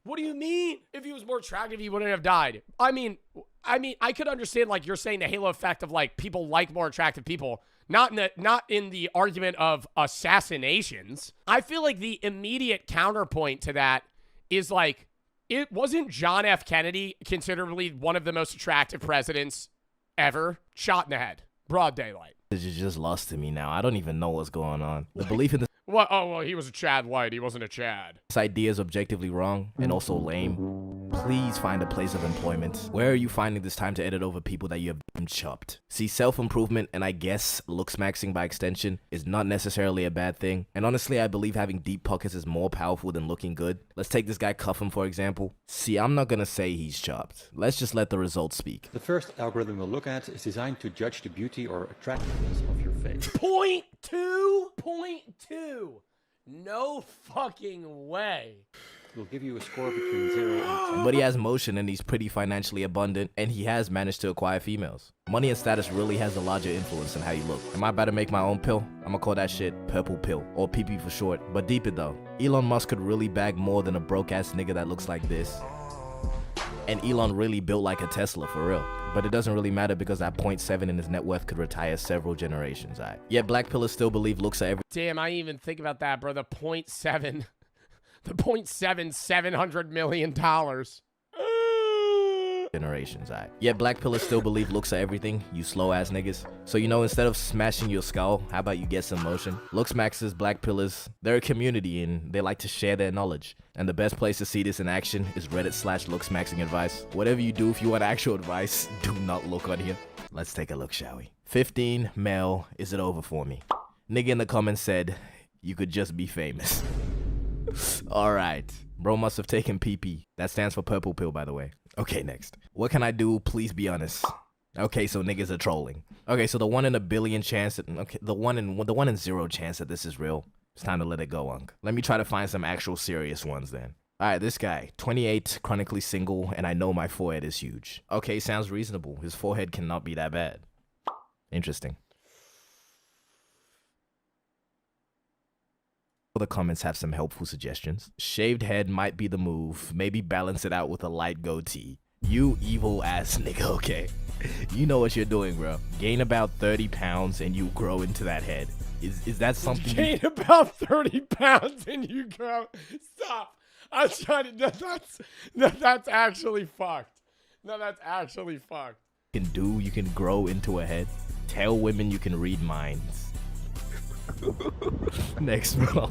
What do you mean? If he was more attractive, he wouldn't have died. I mean, I could understand like you're saying the halo effect of like people like more attractive people, not in the argument of assassinations. I feel like the immediate counterpoint to that is like, it wasn't John F. Kennedy considerably one of the most attractive presidents ever, shot in the head, broad daylight. You just lost to me now. I don't even know what's going on. The belief in this What? Oh, well, he was a Chad White. He wasn't a Chad. idea is objectively wrong and also lame. Please find a place of employment. Where are you finding this time to edit over people that you have chopped? See, self-improvement and I guess looks maxing by extension is not necessarily a bad thing. And honestly, I believe having deep pockets is more powerful than looking good. Let's take this guy Cuffham for example. See, I'm not gonna say he's chopped. Let's just let the results speak. The first algorithm we'll look at is designed to judge the beauty or attractiveness of your face. Point two. No fucking way. We'll give you a score between 0 and 10. But he has motion and he's pretty financially abundant and he has managed to acquire females. Money and status really has a larger influence on how you look. Am I about to make my own pill? I'm gonna call that shit purple pill, or PP for short. But deep it though, Elon Musk could really bag more than a broke ass nigga that looks like this. And Elon really built like a Tesla for real. But it doesn't really matter because that 0.7 in his net worth could retire several generations, alright? Yet black pillars still believe looks are everything. Damn, I didn't even think about that, bro. The 0.7. The 0.7, $700 million. Generations, alright? Yet black pillars still believe looks are everything, you slow ass niggas. So you know, instead of smashing your skull, how about you get some motion? Looks maxes, black pillars, they're a community and they like to share their knowledge. And the best place to see this in action is Reddit/looks maxing advice. Whatever you do, if you want actual advice, do not look on here. Let's take a look, shall we? 15, male, is it over for me? Nigga in the comments said, you could just be famous. Alright. Bro must have taken PP. That stands for purple pill, by the way. Okay, next. What can I do? Please be honest. Okay, so niggas are trolling. Okay, so the 1 in a billion chance that, okay, the 1 in 0 chance that this is real. It's time to let it go, Unk. Let me try to find some actual serious ones then. Alright, this guy, 28, chronically single, and I know my forehead is huge. Okay, sounds reasonable. His forehead cannot be that bad. Interesting. The comments have some helpful suggestions. Shaved head might be the move. Maybe balance it out with a light goatee. You evil ass nigga, okay? You know what you're doing, bro. Gain about 30 pounds and you grow into that head. Is that something? Gain about 30 pounds and you grow. Stop. I'm trying to. That's actually fucked. No, that's actually fucked. You can do. You can grow into a head. Tell women you can read minds. Next, bro.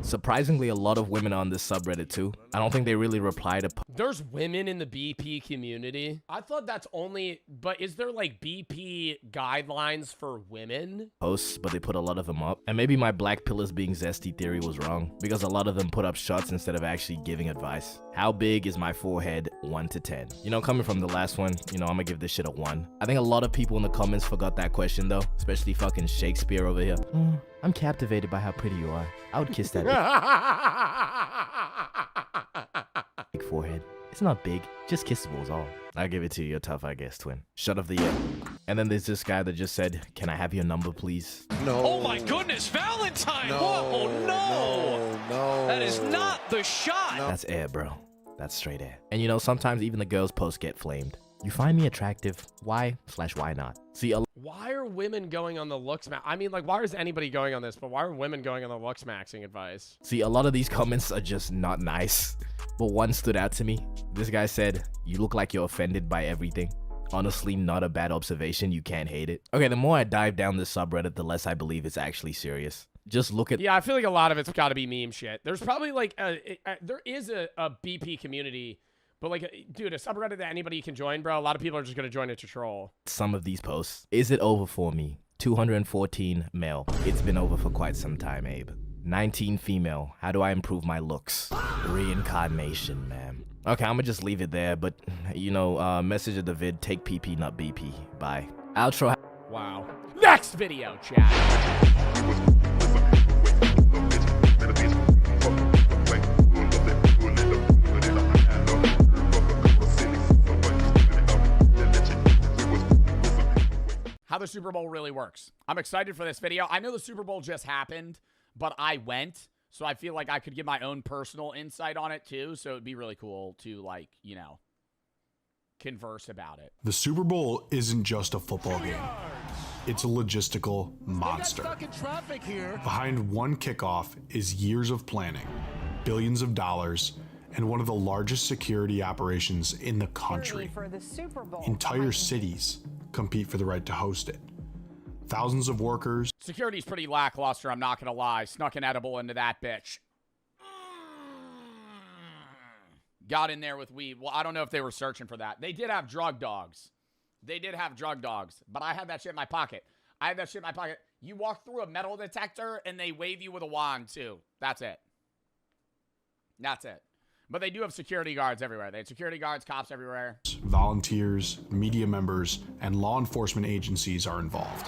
Surprisingly, a lot of women are on this subreddit too. I don't think they really reply to. There's women in the BP community. I thought that's only, but is there like BP guidelines for women? Posts, but they put a lot of them up. And maybe my black pillars being zesty theory was wrong because a lot of them put up shots instead of actually giving advice. How big is my forehead? 1 to 10. You know, coming from the last one, you know, I'm gonna give this shit a 1. I think a lot of people in the comments forgot that question though, especially fucking Shakespeare over here. I'm captivated by how pretty you are. I would kiss that big forehead. It's not big, just kissable is all. I'll give it to you. You're tough, I guess, twin. Shut of the year. And then there's this guy that just said, can I have your number, please? No. Oh my goodness, Valentine! No, what? Oh no! No. That is not the shot! No. That's air, bro. That's straight air. And you know, sometimes even the girls' posts get flamed. You find me attractive. Why/why not? See, why are women going on the looks max? I mean, like, why is anybody going on this? But why are women going on the looks maxing advice? See, a lot of these comments are just not nice. But one stood out to me. This guy said, you look like you're offended by everything. Honestly, not a bad observation. You can't hate it. Okay, the more I dive down this subreddit, the less I believe it's actually serious. Just look at— Yeah, I feel like a lot of it's got to be meme shit. There's probably like there is a BP community. But like, dude, a subreddit that anybody can join, bro. A lot of people are just going to join it to troll. Some of these posts. Is it over for me? 214 male. It's been over for quite some time, Abe. 19 female. How do I improve my looks? Reincarnation, man. Okay, I'm gonna just leave it there. But, you know, message of the vid. Take PP, not BP. Bye. Outro. Wow. Next video, chat. How the Super Bowl really works. I'm excited for this video. I know the Super Bowl just happened, but I went, so I feel like I could give my own personal insight on it too, so it'd be really cool to, like, you know, converse about it. The Super Bowl isn't just a football game. It's a logistical monster. Behind one kickoff is years of planning, billions of dollars, and one of the largest security operations in the country. Entire cities compete for the right to host it. Thousands of workers. Security's pretty lackluster, I'm not gonna lie. Snuck an edible into that bitch. Got in there with weed. Well, I don't know if they were searching for that. They did have drug dogs. They did have drug dogs, but I had that shit in my pocket. You walk through a metal detector and they wave you with a wand too. That's it. That's it. But they do have security guards everywhere. They have security guards, cops everywhere. Volunteers, media members, and law enforcement agencies are involved.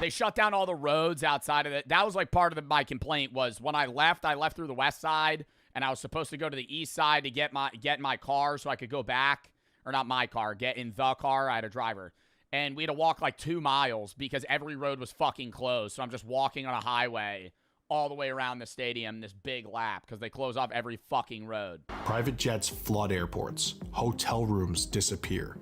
They shut down all the roads outside of it. That was like part of my complaint was when I left through the west side and I was supposed to go to the east side to get in my car so I could go back, or not my car, get in the car. I had a driver. And we had to walk like 2 miles because every road was fucking closed. So I'm just walking on a highway all the way around the stadium, this big lap, because they close off every fucking road. Private jets flood airports. Hotel rooms disappear.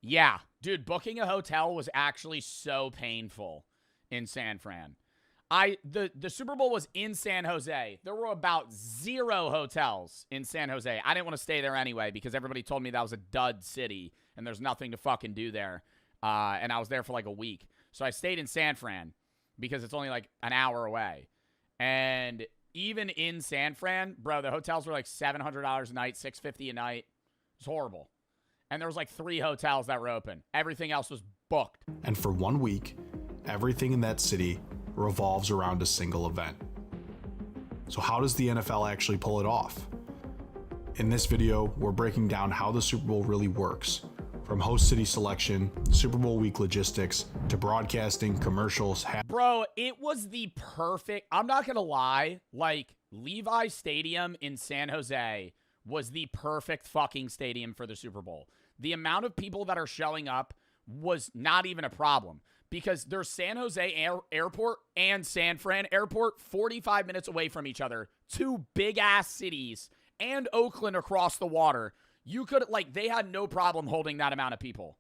Yeah, dude, booking a hotel was actually so painful in San Fran. The Super Bowl was in San Jose. There were about 0 hotels in San Jose. I didn't want to stay there anyway because everybody told me that was a dud city and there's nothing to fucking do there. And I was there for like a week. So I stayed in San Fran because it's only like an hour away. And even in San Fran, bro, the hotels were like $700 a night, $650 a night. It's horrible. And there was like 3 hotels that were open. Everything else was booked. And for 1 week, everything in that city revolves around a single event. So how does the NFL actually pull it off? In this video, we're breaking down how the Super Bowl really works, from host city selection, Super Bowl week logistics, to broadcasting, commercials. Bro, it was the perfect, I'm not gonna lie, like Levi Stadium in San Jose was the perfect fucking stadium for the Super Bowl. The amount of people that are showing up was not even a problem because there's San Jose Airport and San Fran Airport 45 minutes away from each other, 2 big-ass cities, and Oakland across the water. You could, like, they had no problem holding that amount of people.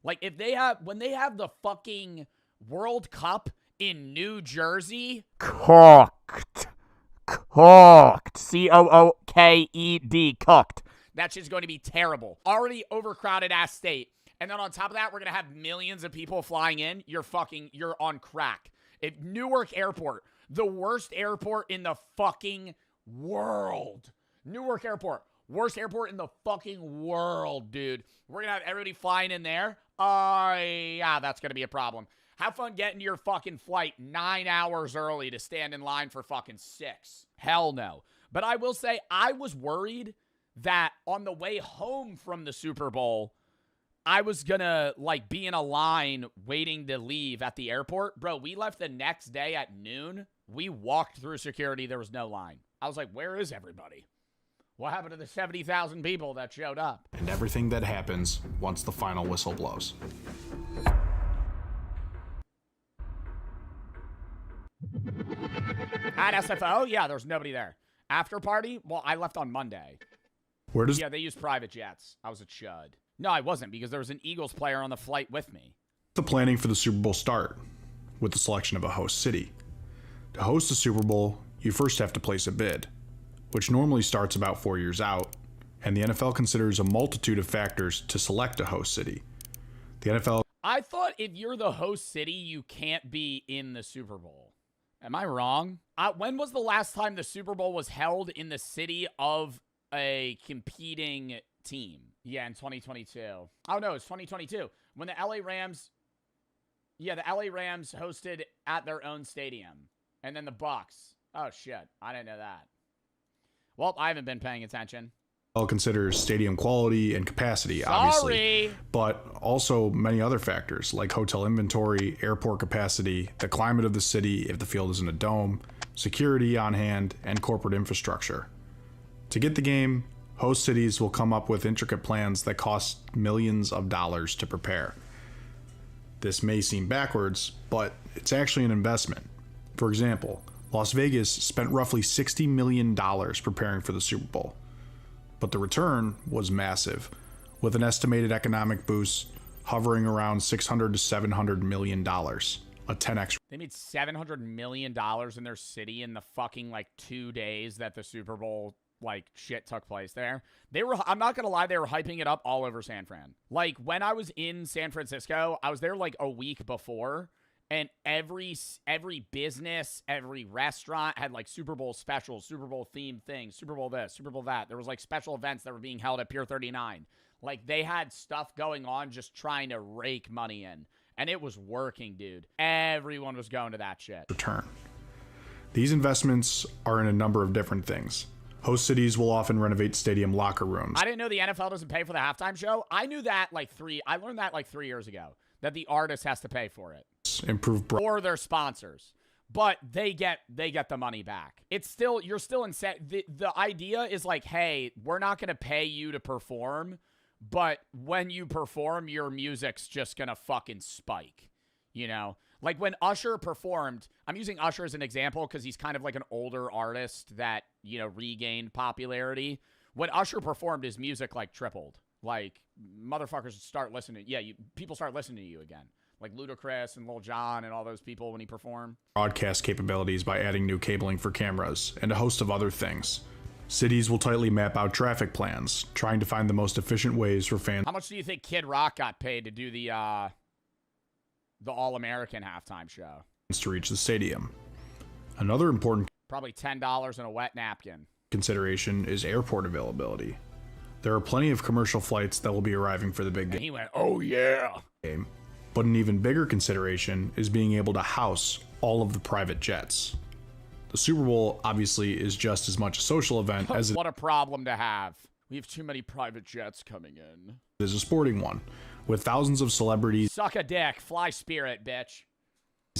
Like, if they have, when they have the fucking World Cup in New Jersey. Cooked. C-O-O-K-E-D. Cooked. That shit's going to be terrible. Already overcrowded ass state. And then on top of that, we're going to have millions of people flying in. You're on crack. If Newark Airport, the worst airport in the fucking world. Newark Airport, worst airport in the fucking world, dude. We're going to have everybody flying in there. Yeah, that's going to be a problem. Have fun getting to your fucking flight 9 hours early to stand in line for fucking 6. Hell no. But I will say, I was worried that on the way home from the Super Bowl, I was gonna, like, be in a line waiting to leave at the airport. Bro, we left the next day at noon. We walked through security. There was no line. I was like, where is everybody? What happened to the 70,000 people that showed up? And everything that happens once the final whistle blows. At SFO? Yeah, there's nobody there. After party? Well, I left on Monday. Yeah, they used private jets. I was a chud. No, I wasn't, because there was an Eagles player on the flight with me. The planning for the Super Bowl start with the selection of a host city. To host the Super Bowl, you first have to place a bid, which normally starts about 4 years out, and the NFL considers a multitude of factors to select a host city. The NFL... I thought if you're the host city, you can't be in the Super Bowl. Am I wrong? When was the last time the Super Bowl was held in the city of a competing team? Yeah, in 2022. Oh, no, it's 2022. When the LA Rams... Yeah, the LA Rams hosted at their own stadium. And then the Bucks. Oh, shit. I didn't know that. Well, I haven't been paying attention. Considers stadium quality and capacity, obviously, but also many other factors like hotel inventory, airport capacity, the climate of the city if the field is in a dome, security on hand, and corporate infrastructure. To get the game, host cities will come up with intricate plans that cost millions of dollars to prepare. This may seem backwards, but it's actually an investment. For example, Las Vegas spent roughly $60 million preparing for the Super Bowl. But the return was massive, with an estimated economic boost hovering around $600 to $700 million, a 10x. They made $700 million in their city in the fucking, like, 2 days that the Super Bowl, like, shit took place there. I'm not gonna lie, they were hyping it up all over San Fran. Like, when I was in San Francisco, I was there, like, a week before, and every business, every restaurant had, like, Super Bowl specials, Super Bowl themed things, Super Bowl this, Super Bowl that. There was, like, special events that were being held at Pier 39. Like, they had stuff going on just trying to rake money in. And it was working, dude. Everyone was going to that shit. Return. These investments are in a number of different things. Host cities will often renovate stadium locker rooms. I didn't know the NFL doesn't pay for the halftime show. I knew that, I learned that, like, 3 years ago. That the artist has to pay for it. Improve or their sponsors. but they get the money back. It's still, you're still in set. The idea is like, hey, we're not going to pay you to perform, but when you perform, your music's just going to fucking spike, you know? Like when Usher performed, I'm using Usher as an example because he's kind of like an older artist that, you know, regained popularity. When Usher performed, his music like tripled. Like motherfuckers start listening. Yeah, people start listening to you again. Like Ludacris and Lil Jon and all those people when he performed. Broadcast capabilities by adding new cabling for cameras and a host of other things. Cities will tightly map out traffic plans, trying to find the most efficient ways for fans. How much do you think Kid Rock got paid to do the All-American halftime show? To reach the stadium. Another important Probably $10 and a wet napkin. consideration is airport availability. There are plenty of commercial flights that will be arriving for the big And he went, oh yeah. game. But an even bigger consideration is being able to house all of the private jets. The Super Bowl obviously is just as much a social event as it What a problem to have. We have too many private jets coming in. is a sporting one, with thousands of celebrities, Suck a dick. Fly Spirit, bitch.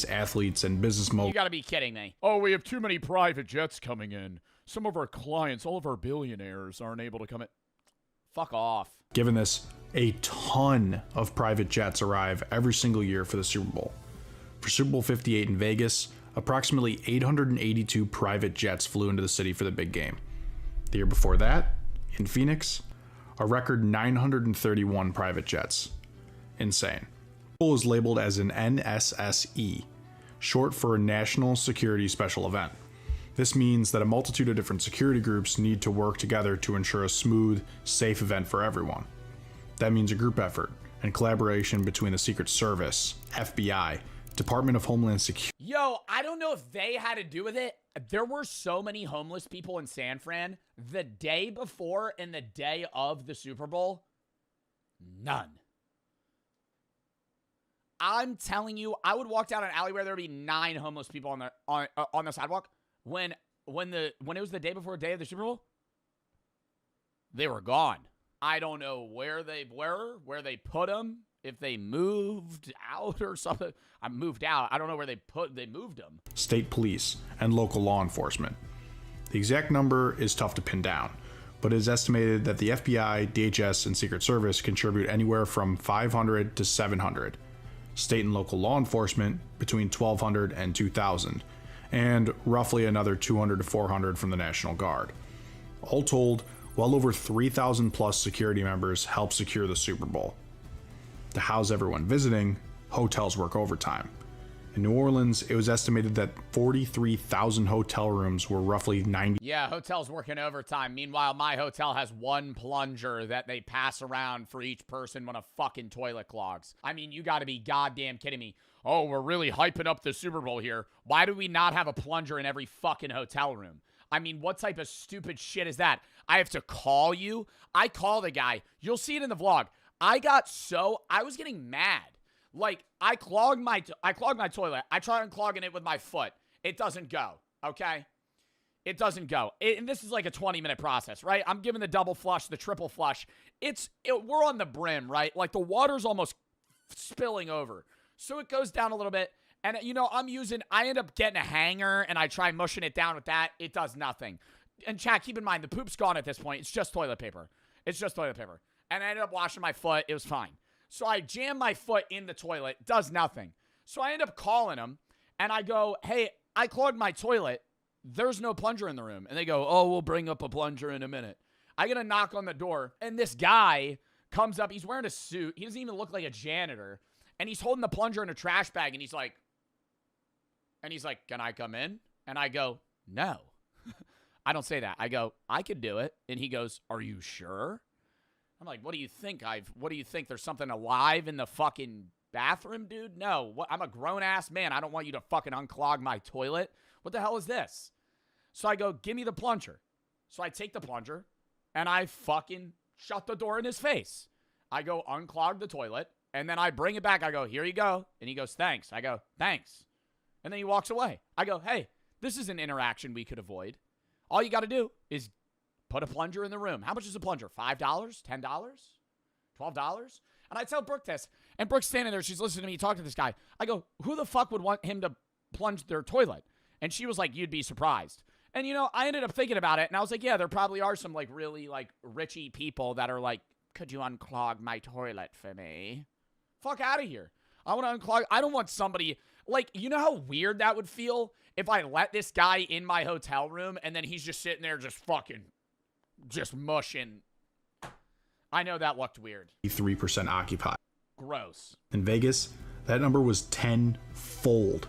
athletes, and business You gotta be kidding me. Oh, we have too many private jets coming in. Some of our clients, all of our billionaires aren't able to come in. Fuck off. Given this, a ton of private jets arrive every single year for the Super Bowl. For Super Bowl 58 in Vegas, approximately 882 private jets flew into the city for the big game. The year before that, in Phoenix, a record 931 private jets. Insane. The Super Bowl is labeled as an NSSE, short for a National Security Special Event. This means that a multitude of different security groups need to work together to ensure a smooth, safe event for everyone. That means a group effort and collaboration between the Secret Service, FBI, Department of Homeland Security. Yo, I don't know if they had to do with it. There were so many homeless people in San Fran the day before and the day of the Super Bowl. None. I'm telling you, I would walk down an alley where there would be 9 homeless people on the sidewalk. When it was the day before day of the Super Bowl, they were gone. I don't know where they were, where they put them, if they moved out or something. I moved out. I don't know where they moved them. State police, and local law enforcement. The exact number is tough to pin down, but it is estimated that the FBI, DHS, and Secret Service contribute anywhere from 500 to 700. State and local law enforcement between 1,200 and 2,000. And roughly another 200 to 400 from the National Guard. All told, well over 3,000 plus security members help secure the Super Bowl. To house everyone visiting, hotels work overtime. In New Orleans, it was estimated that 43,000 hotel rooms were roughly 90. Yeah, hotels working overtime. Meanwhile, my hotel has one plunger that they pass around for each person when a fucking toilet clogs. I mean, you gotta be goddamn kidding me. Oh, we're really hyping up the Super Bowl here. Why do we not have a plunger in every fucking hotel room? I mean, what type of stupid shit is that? I have to call you? I call the guy. You'll see it in the vlog. I was getting mad. Like, I clogged my toilet. I try unclogging it with my foot. It doesn't go, okay? It doesn't go. And this is like a 20-minute process, right? I'm giving the double flush, the triple flush. We're on the brim, right? Like, the water's almost spilling over. So it goes down a little bit. And, you know, I end up getting a hanger, and I try mushing it down with that. It does nothing. And, chat, keep in mind, the poop's gone at this point. It's just toilet paper. It's just toilet paper. And I ended up washing my foot. It was fine. So I jam my foot in the toilet. Does nothing. So I end up calling them, and I go, hey, I clogged my toilet. There's no plunger in the room. And they go, oh, we'll bring up a plunger in a minute. I get a knock on the door, and this guy comes up. He's wearing a suit. He doesn't even look like a janitor. And he's holding the plunger in a trash bag, and he's like, can I come in? And I go, no. I don't say that. I go, I could do it. And he goes, are you sure? I'm like, what do you think? What do you think? There's something alive in the fucking bathroom, dude? No, I'm a grown-ass man. I don't want you to fucking unclog my toilet. What the hell is this? So I go, give me the plunger. So I take the plunger, and I fucking shut the door in his face. I go unclog the toilet, and then I bring it back. I go, here you go. And he goes, thanks. I go, thanks. And then he walks away. I go, hey, this is an interaction we could avoid. All you got to do is put a plunger in the room. How much is a plunger? $5? $10? $12? And I tell Brooke this, and Brooke's standing there. She's listening to me talk to this guy. I go, who the fuck would want him to plunge their toilet. And she was like, you'd be surprised. And, you know, I ended up thinking about it, and I was like, yeah, there probably are some, like, really, like, richy people that are like, could you unclog my toilet for me? Fuck out of here. I want to unclog. I don't want somebody, like, you know how weird that would feel if I let this guy in my hotel room, and then he's just sitting there just fucking, just mushing. I know that looked weird. 3% occupied. Gross. In Vegas, that number was tenfold.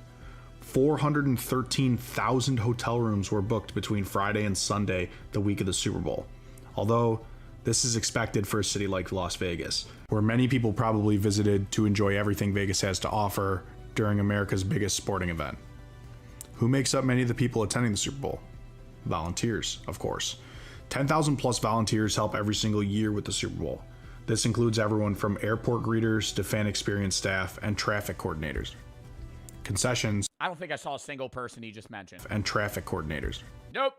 413,000 hotel rooms were booked between Friday and Sunday, the week of the Super Bowl. Although, this is expected for a city like Las Vegas, where many people probably visited to enjoy everything Vegas has to offer during America's biggest sporting event. Who makes up many of the people attending the Super Bowl? Volunteers, of course. 10,000 plus volunteers help every single year with the Super Bowl. This includes everyone from airport greeters to fan experience staff and traffic coordinators. Concessions. I don't think I saw a single person he just mentioned. And traffic coordinators. Nope.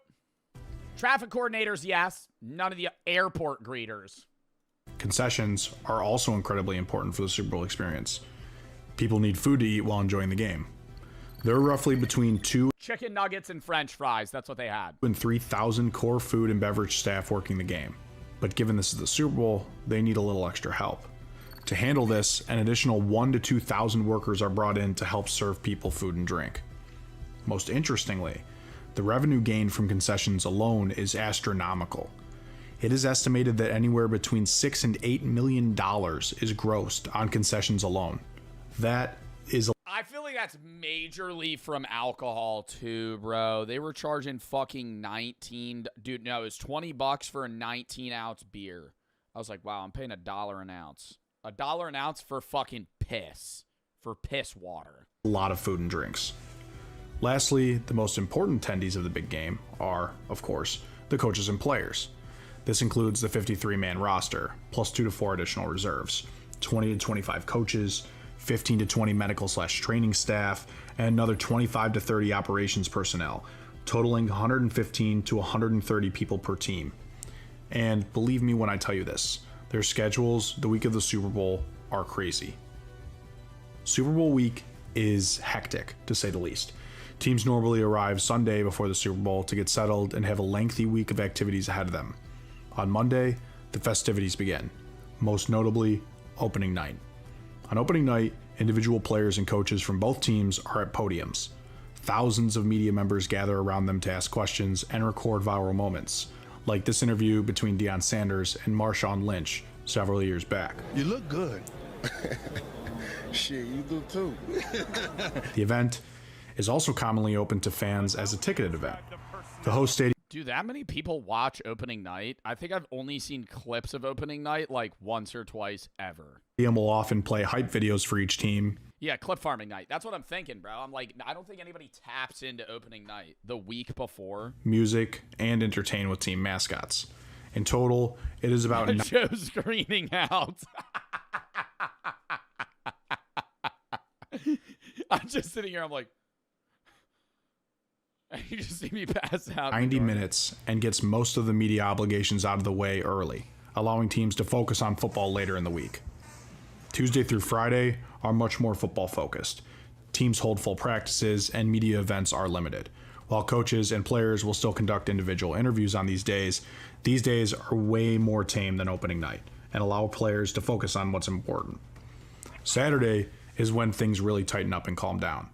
Traffic coordinators, yes. None of the airport greeters. Concessions are also incredibly important for the Super Bowl experience. People need food to eat while enjoying the game. There are roughly between 2 chicken nuggets and French fries. That's what they had. And 3,000 core food and beverage staff working the game. But given this is the Super Bowl, they need a little extra help. To handle this, an additional 1,000 to 2,000 workers are brought in to help serve people food and drink. Most interestingly, the revenue gained from concessions alone is astronomical. It is estimated that anywhere between $6 and $8 million is grossed on concessions alone. That is I feel like that's majorly from alcohol too, bro. They were charging fucking 19. Dude, no, it was $20 for a 19-ounce beer. I was like, wow, I'm paying $1 an ounce. $1 an ounce for fucking piss. For piss water. a lot of food and drinks. Lastly, the most important attendees of the big game are, of course, the coaches and players. This includes the 53-man roster, plus 2 to 4 additional reserves, 20 to 25 coaches, 15 to 20 medical/training staff, and another 25 to 30 operations personnel, totaling 115 to 130 people per team. And believe me when I tell you this, their schedules the week of the Super Bowl are crazy. Super Bowl week is hectic, to say the least. Teams normally arrive Sunday before the Super Bowl to get settled and have a lengthy week of activities ahead of them. On Monday, the festivities begin, most notably opening night. On opening night, individual players and coaches from both teams are at podiums. Thousands of media members gather around them to ask questions and record viral moments, like this interview between Deion Sanders and Marshawn Lynch several years back. You look good. Shit, you do too. The event is also commonly open to fans as a ticketed event. The host stadium. Do that many people watch opening night? I think I've only seen clips of opening night like once or twice ever. Will often play hype videos for each team. Yeah, clip farming night. That's what I'm thinking, bro. I'm like, I don't think anybody taps into opening night the week before. Music and entertain with team mascots. In total, it is about Joe screening out. I'm just sitting here. I'm like, you just see me pass out. 90 minutes and gets most of the media obligations out of the way early, allowing teams to focus on football later in the week. Tuesday through Friday are much more football focused. Teams hold full practices and media events are limited. While coaches and players will still conduct individual interviews on these days are way more tame than opening night and allow players to focus on what's important. Saturday is when things really tighten up and calm down.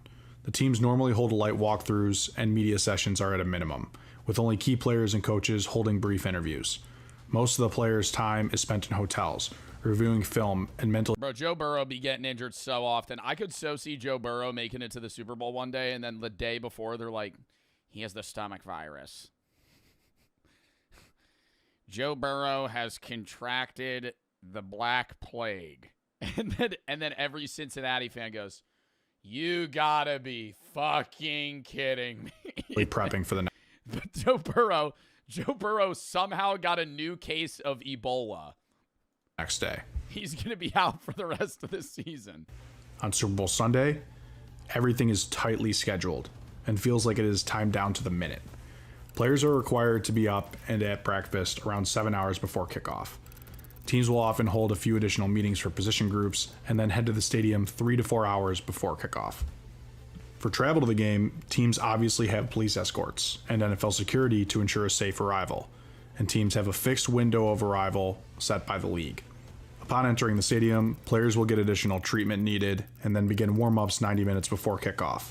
The teams normally hold light walkthroughs and media sessions are at a minimum, with only key players and coaches holding brief interviews. Most of the players' time is spent in hotels, reviewing film and mental. Bro, Joe Burrow be getting injured so often. I could so see Joe Burrow making it to the Super Bowl one day, and then the day before, they're like, he has the stomach virus. Joe Burrow has contracted the Black Plague. And then every Cincinnati fan goes, you gotta be fucking kidding me. Prepping for the But Joe Burrow somehow got a new case of Ebola. next day. He's gonna be out for the rest of the season. On Super Bowl Sunday, everything is tightly scheduled and feels like it is timed down to the minute. Players are required to be up and at breakfast around 7 hours before kickoff. Teams will often hold a few additional meetings for position groups and then head to the stadium 3 to 4 hours before kickoff. For travel to the game, teams obviously have police escorts and NFL security to ensure a safe arrival, and teams have a fixed window of arrival set by the league. Upon entering the stadium, players will get additional treatment needed and then begin warm-ups 90 minutes before kickoff.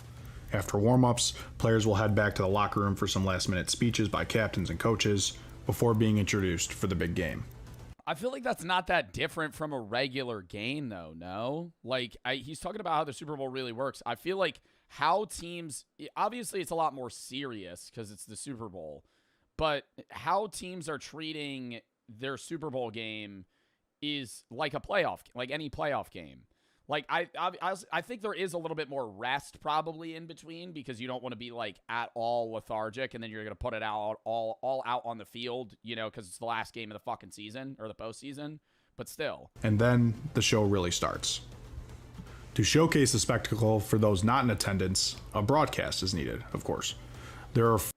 After warm-ups, players will head back to the locker room for some last-minute speeches by captains and coaches before being introduced for the big game. I feel like that's not that different from a regular game, though, no? Like, he's talking about how the Super Bowl really works. I feel like how teams, obviously it's a lot more serious because it's the Super Bowl, but how teams are treating their Super Bowl game is like a playoff, like any playoff game. Like, I think there is a little bit more rest probably in between because you don't want to be, like, at all lethargic and then you're going to put it out all out on the field, you know, because it's the last game of the fucking season or the postseason, but still. And then the show really starts. To showcase the spectacle for those not in attendance, a broadcast is needed, of course.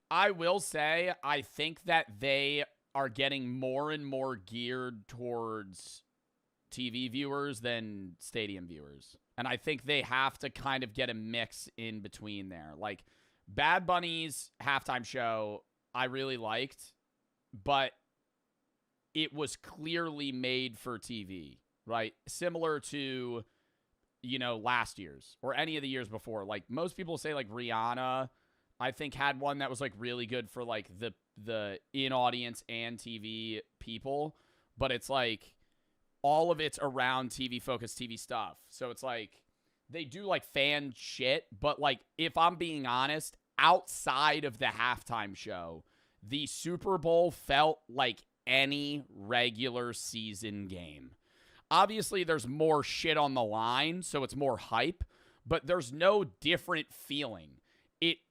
I will say, I think that they are getting more and more geared towards TV viewers than stadium viewers. And I think they have to kind of get a mix in between there. Like, Bad Bunny's halftime show, I really liked, but it was clearly made for TV, right? Similar to, you know, last year's or any of the years before. Like, most people say, like, Rihanna, I think, had one that was, like, really good for, like, the in-audience and TV people. But it's, like, all of it's around TV-focused TV stuff. So it's like they do like fan shit, but like if I'm being honest, outside of the halftime show, the Super Bowl felt like any regular season game. Obviously, there's more shit on the line, so it's more hype, but there's no different feeling.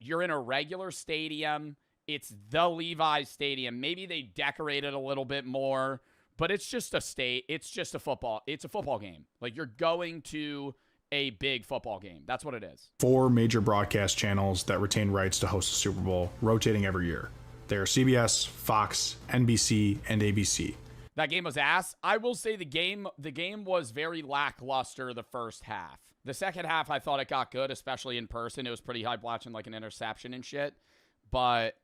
You're in a regular stadium. It's the Levi's Stadium. Maybe they decorate it a little bit more. But it's just it's just a football. It's a football game. Like, you're going to a big football game. That's what it is. 4 major broadcast channels that retain rights to host the Super Bowl, rotating every year. They are CBS, Fox, NBC, and ABC. That game was ass. I will say the game was very lackluster the first half. The second half, I thought it got good, especially in person. It was pretty hype watching like an interception and shit. But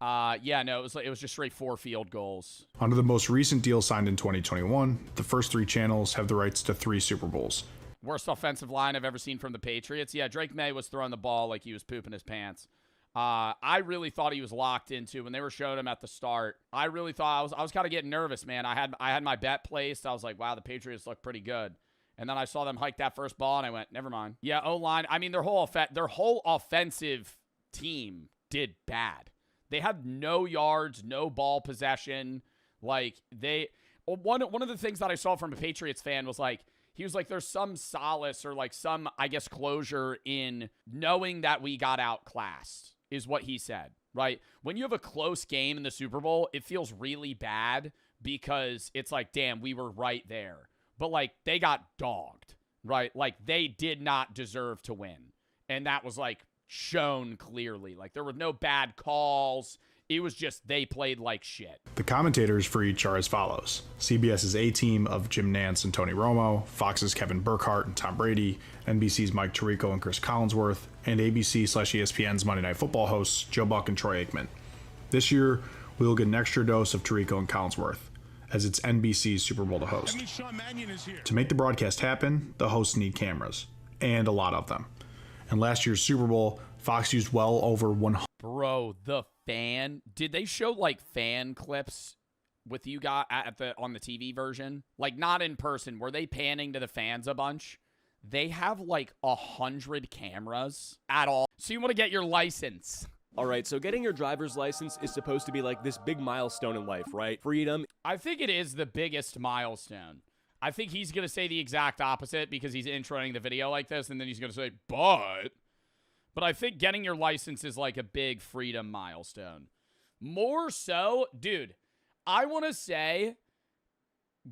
yeah, no, it was just straight 4 field goals. Under the most recent deal signed in 2021, the first 3 channels have the rights to 3 Super Bowls. Worst offensive line I've ever seen from the Patriots. Yeah, Drake May was throwing the ball like he was pooping his pants. I really thought he was locked into when they were showing him at the start. I really thought I was kind of getting nervous, man. I had my bet placed. I was like, wow, the Patriots look pretty good. And then I saw them hike that first ball, and I went, never mind. Yeah, O-line. I mean, their whole offensive team did bad. They had no yards, no ball possession. Like, one of the things that I saw from a Patriots fan was like, he was like, there's some solace or like some, I guess, closure in knowing that we got outclassed, is what he said, right? When you have a close game in the Super Bowl, it feels really bad because it's like, damn, we were right there. But like, they got dogged, right? Like, they did not deserve to win. And that was like, shown clearly. Like, there were no bad calls. It was just they played like shit. The commentators for each are as follows: CBS's A-Team of Jim Nantz and Tony Romo, Fox's Kevin Burkhardt and Tom Brady, NBC's Mike Tirico and Chris Collinsworth, and ABC/ESPN's Monday Night Football hosts Joe Buck and Troy Aikman. This year, we will get an extra dose of Tirico and Collinsworth, as it's NBC's Super Bowl to host. To make the broadcast happen, the hosts need cameras, and a lot of them. And last year's Super Bowl, Fox used well over 100. Bro, the fan. Did they show like fan clips with you guys on the TV version? Like, not in person. Were they panning to the fans a bunch? They have like 100 cameras at all. So you want to get your license. All right, so getting your driver's license is supposed to be like this big milestone in life, right? Freedom. I think it is the biggest milestone. I think he's going to say the exact opposite because he's introing the video like this, and then he's going to say, but I think getting your license is like a big freedom milestone. More so, dude, I want to say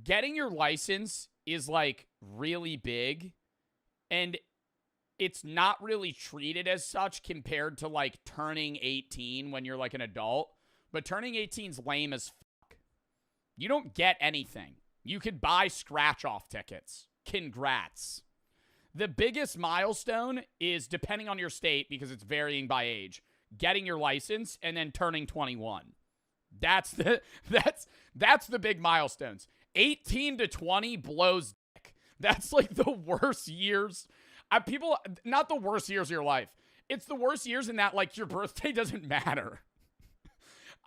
getting your license is like really big, and it's not really treated as such compared to like turning 18 when you're like an adult, but turning 18's lame as fuck. You don't get anything. You could buy scratch-off tickets. Congrats. The biggest milestone is, depending on your state, because it's varying by age, getting your license and then turning 21. That's the big milestones. 18 to 20 blows dick. That's like the worst years. People, not the worst years of your life. It's the worst years in that, like, your birthday doesn't matter.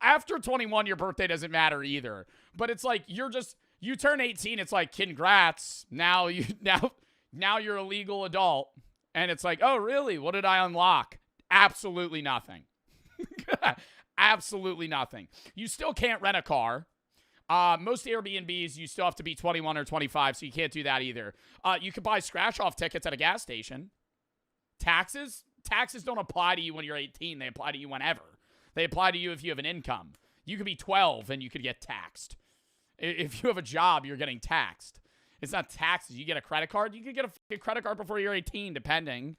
After 21, your birthday doesn't matter either. But it's like, you turn 18, it's like, congrats. Now you're a legal adult. And it's like, oh, really? What did I unlock? Absolutely nothing. Absolutely nothing. You still can't rent a car. Most Airbnbs, you still have to be 21 or 25, so you can't do that either. You can buy scratch-off tickets at a gas station. Taxes don't apply to you when you're 18. They apply to you whenever. They apply to you if you have an income. You could be 12 and you could get taxed. If you have a job, you're getting taxed. It's not taxes. You get a credit card. You could get a credit card before you're 18, depending.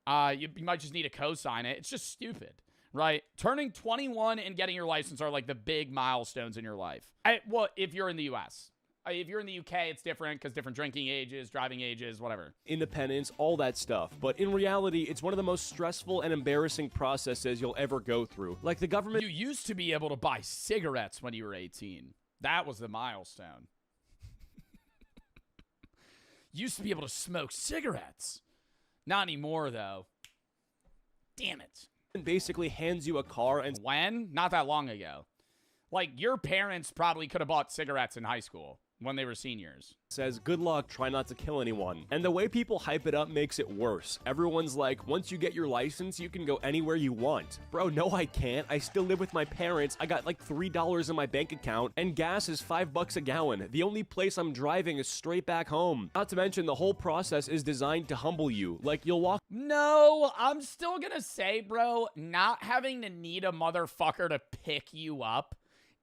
You might just need to co-sign it. It's just stupid, right? Turning 21 and getting your license are like the big milestones in your life. Well, if you're in the U.S. If you're in the UK, it's different because different drinking ages, driving ages, whatever. Independence, all that stuff. But in reality, it's one of the most stressful and embarrassing processes you'll ever go through. Like the government... You used to be able to buy cigarettes when you were 18. That was the milestone. Used to be able to smoke cigarettes. Not anymore, though. Damn it. Basically hands you a car and... When? Not that long ago. Like, your parents probably could have bought cigarettes in high school when they were seniors. Says, good luck, try not to kill anyone. And the way people hype it up makes it worse. Everyone's like, once you get your license, you can go anywhere you want. Bro, no I can't. I still live with my parents. I got like $3 in my bank account, and gas is $5 a gallon. The only place I'm driving is straight back home. Not to mention, the whole process is designed to humble you. Like, you'll walk... No, I'm still gonna say, bro, not having to need a motherfucker to pick you up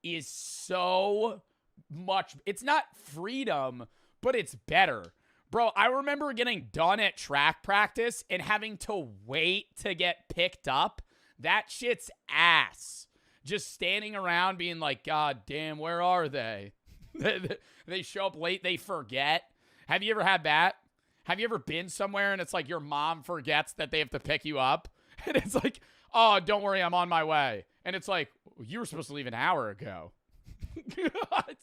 is so... much. It's not freedom, but it's better. Bro, I remember getting done at track practice and having to wait to get picked up. That shit's ass. Just standing around being like, God damn, where are they? They show up late, they forget. Have you ever had that? Have you ever been somewhere and it's like your mom forgets that they have to pick you up? And it's like, oh, don't worry, I'm on my way. And it's like, you were supposed to leave an hour ago. God.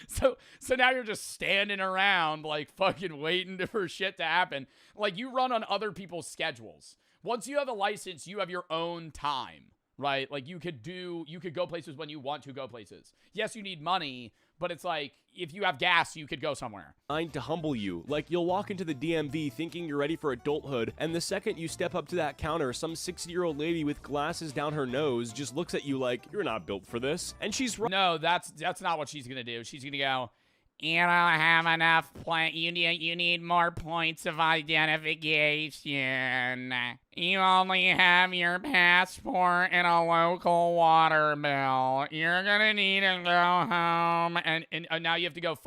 So now you're just standing around like fucking waiting for shit to happen. Like you run on other people's schedules. Once you have a license, you have your own time, right? Like you could go places when you want to go places. Yes, you need money, but it's like if you have gas, you could go somewhere. To humble you. Like you'll walk into the DMV thinking you're ready for adulthood, and the second you step up to that counter, some 60-year-old lady with glasses down her nose just looks at you like, you're not built for this. And she's right. No, that's not what she's gonna do. She's gonna go, you don't have enough you need more points of identification. You only have your passport and a local water bill. You're gonna need to go home. And now you have to go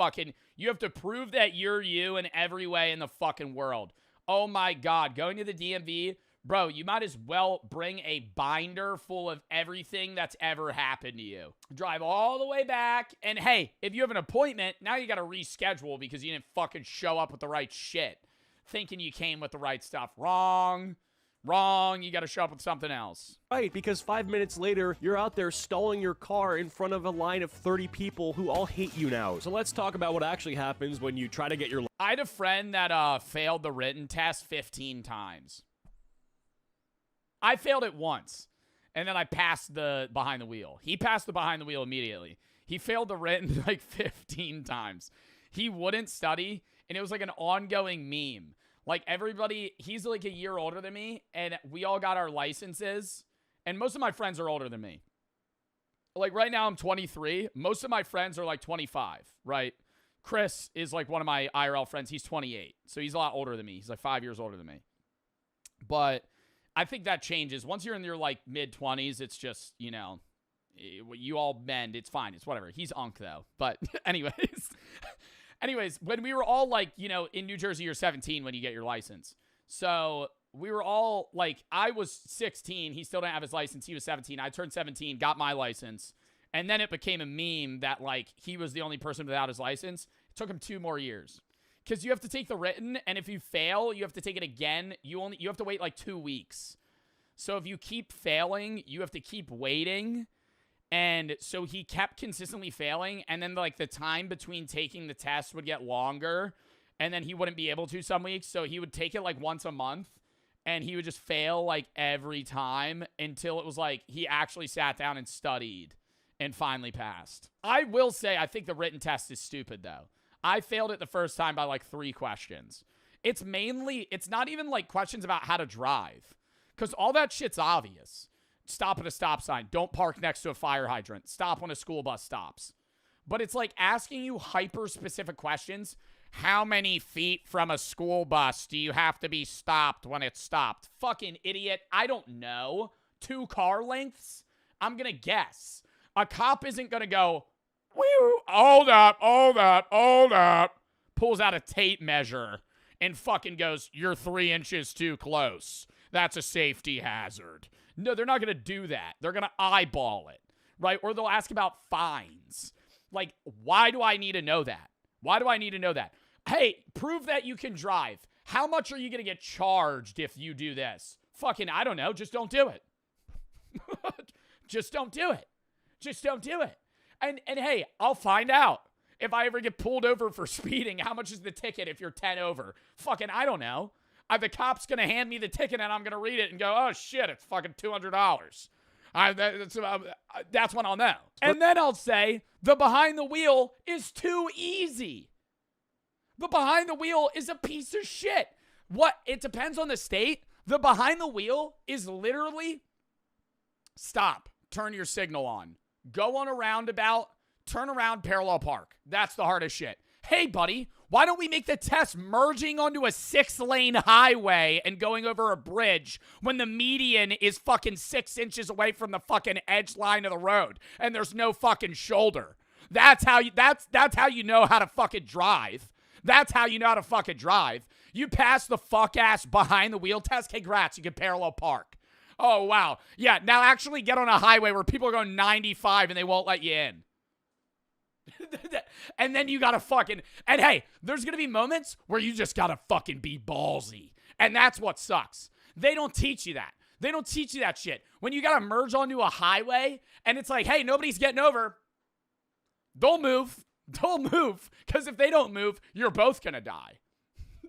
you have to prove that you're you in every way in the fucking world. Oh my God, going to the DMV, bro, you might as well bring a binder full of everything that's ever happened to you. Drive all the way back, and hey, if you have an appointment, now you gotta reschedule because you didn't fucking show up with the right shit. Thinking you came with the right stuff. Wrong, you gotta show up with something else. Right, because 5 minutes later, you're out there stalling your car in front of a line of 30 people who all hate you now. So let's talk about what actually happens when you try to get your... I had a friend that failed the written test 15 times. I failed it once, and then I passed the behind the wheel. He passed the behind the wheel immediately. He failed the written like 15 times. He wouldn't study, and it was like an ongoing meme. Like everybody, he's like a year older than me, and we all got our licenses, and most of my friends are older than me. Like right now I'm 23. Most of my friends are like 25, right? Chris is like one of my IRL friends. He's 28, so he's a lot older than me. He's like 5 years older than me. But I think that changes. Once you're in your like mid-20s, it's just, you know, you all bend. It's fine. It's whatever. He's unk though. But anyways, when we were all like, you know, in New Jersey, you're 17 when you get your license. So we were all like, I was 16. He still didn't have his license. He was 17. I turned 17, got my license. And then it became a meme that like he was the only person without his license. It took him 2 more years. Because you have to take the written, and if you fail, you have to take it again. You have to wait like 2 weeks. So if you keep failing, you have to keep waiting. And so he kept consistently failing, and then like the time between taking the test would get longer, and then he wouldn't be able to some weeks. So he would take it like once a month, and he would just fail like every time until it was like he actually sat down and studied and finally passed. I will say I think the written test is stupid though. I failed it the first time by like 3 questions. It's not even like questions about how to drive, because all that shit's obvious. Stop at a stop sign. Don't park next to a fire hydrant. Stop when a school bus stops. But it's like asking you hyper-specific questions. How many feet from a school bus do you have to be stopped when it's stopped? Fucking idiot. I don't know. 2 car lengths? I'm going to guess. A cop isn't going to go, hold up. Pulls out a tape measure and fucking goes, you're 3 inches too close. That's a safety hazard. No, they're not going to do that. They're going to eyeball it, right? Or they'll ask about fines. Like, why do I need to know that? Why do I need to know that? Hey, prove that you can drive. How much are you going to get charged if you do this? Fucking, I don't know. Just don't do it. Just don't do it. Just don't do it. And hey, I'll find out. If I ever get pulled over for speeding, how much is the ticket if you're 10 over? Fucking, I don't know. The cop's going to hand me the ticket and I'm going to read it and go, oh shit, it's fucking $200. That's when I'll know. And then I'll say, the behind the wheel is too easy. The behind the wheel is a piece of shit. What? It depends on the state. The behind the wheel is literally stop, turn your signal on, go on a roundabout, turn around, parallel park. That's the hardest shit. Hey, buddy, why don't we make the test merging onto a 6-lane highway and going over a bridge when the median is fucking 6 inches away from the fucking edge line of the road and there's no fucking shoulder? That's how you know how to fucking drive. That's how you know how to fucking drive. You pass the fuck ass behind the wheel test. Congrats, you can parallel park. Oh, wow. Yeah, now actually get on a highway where people are going 95 and they won't let you in. And then you gotta fucking, and hey, there's gonna be moments where you just gotta fucking be ballsy. And that's what sucks. They don't teach you that. They don't teach you that shit. When you gotta merge onto a highway and it's like, hey, nobody's getting over, they'll move. They'll move. Because if they don't move, you're both gonna die.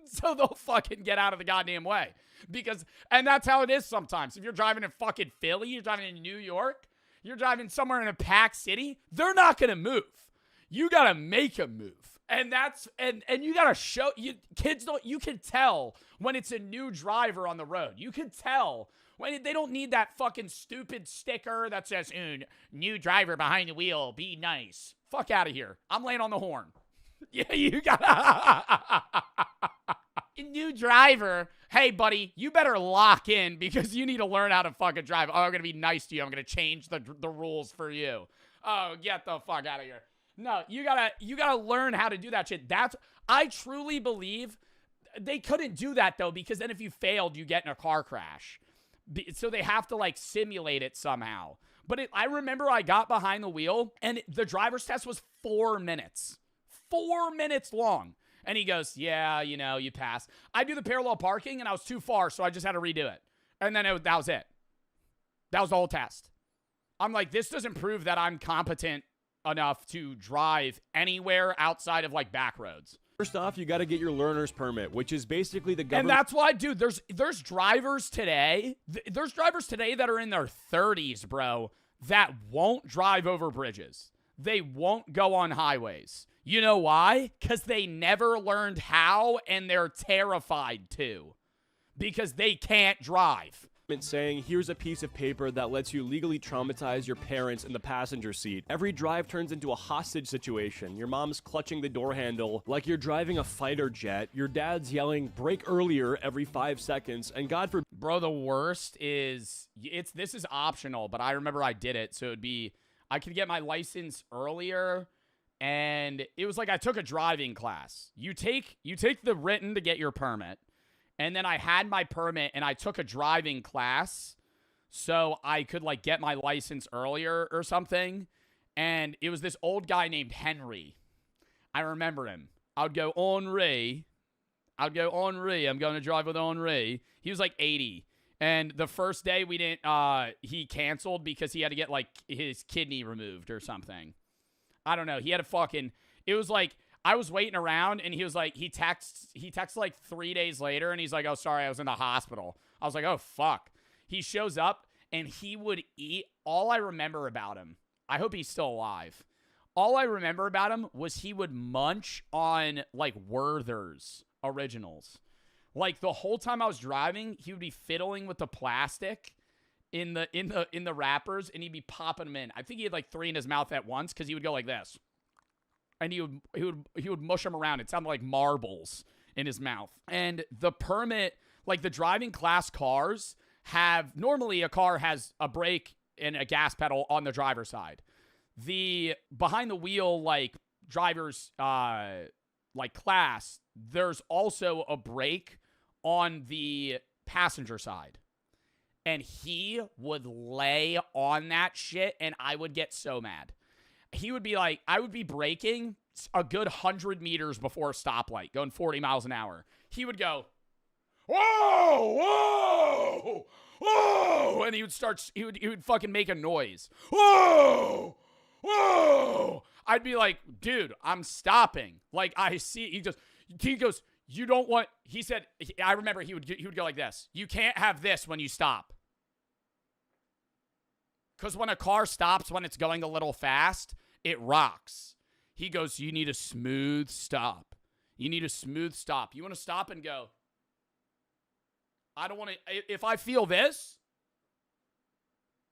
So they'll fucking get out of the goddamn way. And that's how it is sometimes. If you're driving in fucking Philly, you're driving in New York, you're driving somewhere in a packed city, they're not gonna move. You gotta make a move. And you gotta show, kids don't, you can tell when it's a new driver on the road. You can tell when they don't need that fucking stupid sticker that says, new driver behind the wheel, be nice. Fuck out of here. I'm laying on the horn. Yeah, you gotta, new driver. Hey, buddy, you better lock in because you need to learn how to fucking drive. Oh, I'm gonna be nice to you. I'm gonna change the rules for you. Oh, get the fuck out of here. No, you gotta learn how to do that shit. I truly believe they couldn't do that though, because then if you failed, you get in a car crash. So they have to like simulate it somehow. But I remember I got behind the wheel and the driver's test was 4 minutes. 4 minutes long. And he goes, yeah, you passed. I do the parallel parking and I was too far, so I just had to redo it. And then that was it. That was the whole test. I'm like, this doesn't prove that I'm competent enough to drive anywhere outside of like back roads. First off, you got to get your learner's permit, which is basically the government. And that's why, dude, there's drivers today. There's drivers today that are in their 30s, bro, that won't drive over bridges. They won't go on highways. You know why? Because they never learned how and they're terrified to. Because they can't drive. Saying, here's a piece of paper that lets you legally traumatize your parents in the passenger seat. Every drive turns into a hostage situation. Your mom's clutching the door handle like you're driving a fighter jet. Your dad's yelling, brake earlier every 5 seconds. And God forbid. Bro, the worst is, this is optional, but I remember I did it. So it'd be, I could get my license earlier. And it was like I took a driving class. You take the written to get your permit. And then I had my permit and I took a driving class so I could like get my license earlier or something. And it was this old guy named Henry. I remember him. I would go, Henri, I'd go, Henri, I'm going to drive with Henri. He was like 80. And the first day we didn't, he canceled because he had to get like his kidney removed or something. I don't know. He had a fucking, it was like, I was waiting around and he was like, he texts like 3 days later and he's like, oh, sorry, I was in the hospital. I was like, oh, fuck. He shows up and he would eat. All I remember about him, I hope he's still alive. All I remember about him was he would munch on like Werther's originals. Like the whole time I was driving, he would be fiddling with the plastic in the wrappers and he'd be popping them in. I think he had like 3 in his mouth at once because he would go like this. And he would mush them around. It sounded like marbles in his mouth. And the permit, like the driving class cars have, normally a car has a brake and a gas pedal on the driver's side. The behind the wheel, like driver's like class, there's also a brake on the passenger side. And he would lay on that shit and I would get so mad. He would be like, I would be braking a good 100 meters before a stoplight, going 40 miles an hour. He would go, whoa, whoa, whoa, and he would fucking make a noise. Whoa, whoa. I'd be like, dude, I'm stopping. Like, I see, he goes, you don't want, he said, I remember he would go like this. You can't have this when you stop. Because when a car stops when it's going a little fast, it rocks. He goes, you need a smooth stop. You need a smooth stop. You want to stop and go, I don't want to, if I feel this,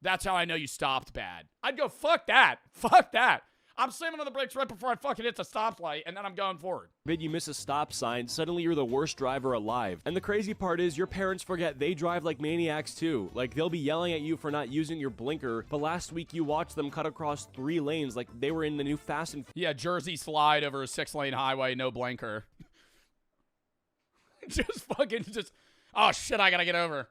that's how I know you stopped bad. I'd go, fuck that. Fuck that. I'm slamming on the brakes right before I fucking hit the stoplight, and then I'm going forward. You miss a stop sign, suddenly you're the worst driver alive. And the crazy part is your parents forget they drive like maniacs too. Like they'll be yelling at you for not using your blinker, but last week you watched them cut across 3 lanes like they were in the new Fast and... Yeah, Jersey slide over a 6-lane highway, no blinker. Oh shit, I gotta get over.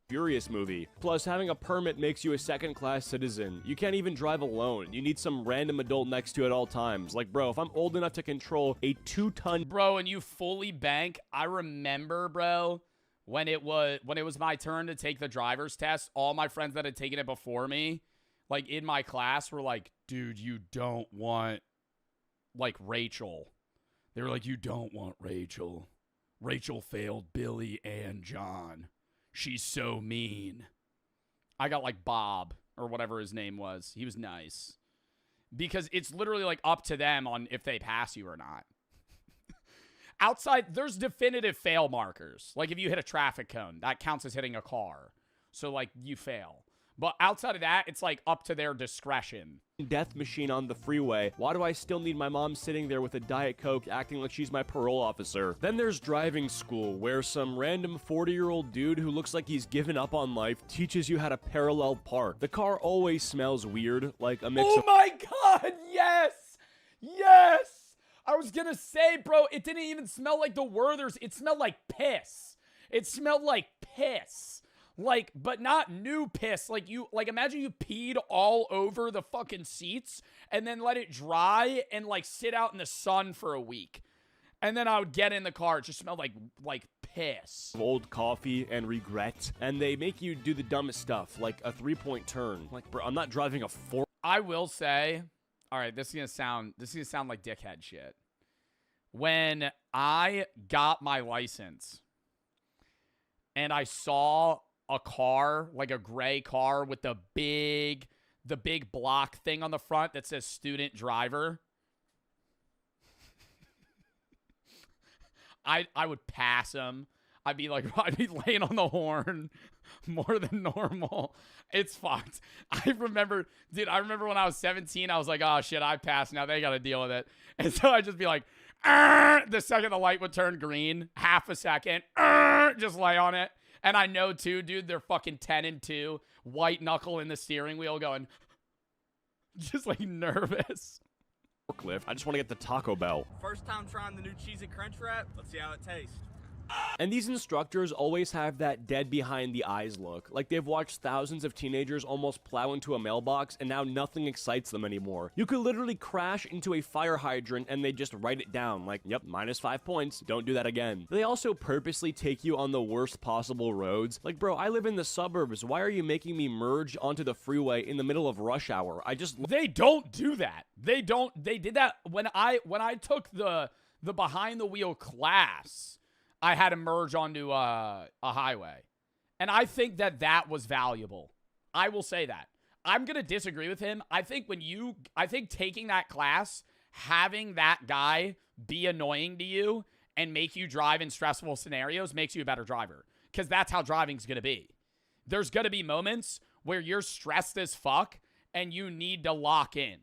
Furious movie. Plus, having a permit makes you a second-class citizen. You can't even drive alone. You need some random adult next to you at all times. Like, bro, if I'm old enough to control a 2-ton... Bro, and you fully bank. I remember, bro, when it was my turn to take the driver's test, all my friends that had taken it before me, like, in my class were like, dude, you don't want, like, Rachel. They were like, you don't want Rachel. Rachel failed Billy and John. She's so mean. I got like Bob or whatever his name was. He was nice. Because it's literally like up to them on if they pass you or not. Outside, there's definitive fail markers. Like if you hit a traffic cone, that counts as hitting a car. So like you fail. But outside of that, it's like up to their discretion. Death machine on the freeway. Why do I still need my mom sitting there with a Diet Coke acting like she's my parole officer? Then there's driving school, where some random 40-year-old dude who looks like he's given up on life teaches you how to parallel park. The car always smells weird, like a mix of... Oh my god, yes! Yes! I was gonna say, bro, it didn't even smell like the Werther's. It smelled like piss. It smelled like piss. Like, but not new piss. Like, imagine you peed all over the fucking seats and then let it dry and, like, sit out in the sun for a week. And then I would get in the car. It just smelled like piss. Old coffee and regret. And they make you do the dumbest stuff, like a 3-point turn. Like, bro, I'm not driving a 4. I will say, all right, this is gonna sound like dickhead shit. When I got my license and I saw a car, like a gray car with the big block thing on the front that says student driver, I would pass him. I'd be laying on the horn more than normal. It's fucked. I remember when I was 17, I was like, oh shit, I passed. Now they got to deal with it. And so I'd just be like, the second the light would turn green, half a second, just lay on it. And I know too, dude, they're fucking 10-2, white knuckle in the steering wheel going, just like nervous. Forklift. I just want to get the Taco Bell. First time trying the new cheesy crunch wrap. Let's see how it tastes. And these instructors always have that dead behind the eyes look, like they've watched thousands of teenagers almost plow into a mailbox and now nothing excites them anymore. You could literally crash into a fire hydrant and they just write it down like, yep, -5 points, don't do that again. They also purposely take you on the worst possible roads. Like, bro, I live in the suburbs, why are you making me merge onto the freeway in the middle of rush hour? They don't do that. They did that when I took the behind the wheel class. I had to merge onto a highway. And I think that was valuable. I will say that. I'm going to disagree with him. I think taking that class, having that guy be annoying to you and make you drive in stressful scenarios makes you a better driver. Because that's how driving's going to be. There's going to be moments where you're stressed as fuck and you need to lock in.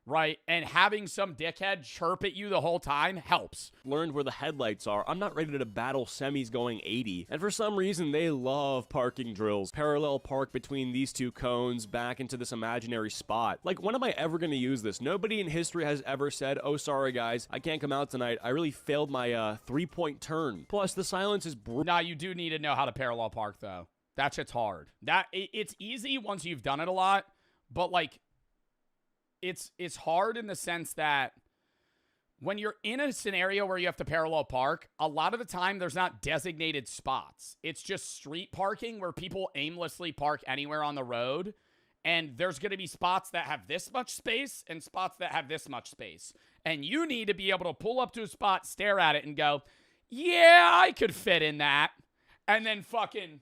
Right? And having some dickhead chirp at you the whole time helps. Learned where the headlights are. I'm not ready to battle semis going 80. And for some reason, they love parking drills. Parallel park between these two cones back into this imaginary spot. Like, when am I ever going to use this? Nobody in history has ever said, oh, sorry, guys, I can't come out tonight. I really failed my 3-point turn. Plus, the silence is brutal. Nah, you do need to know how to parallel park, though. That shit's hard. It's easy once you've done it a lot, but, like, it's hard in the sense that when you're in a scenario where you have to parallel park, a lot of the time there's not designated spots. It's just street parking where people aimlessly park anywhere on the road. And there's going to be spots that have this much space and spots that have this much space. And you need to be able to pull up to a spot, stare at it, and go, yeah, I could fit in that. And then fucking,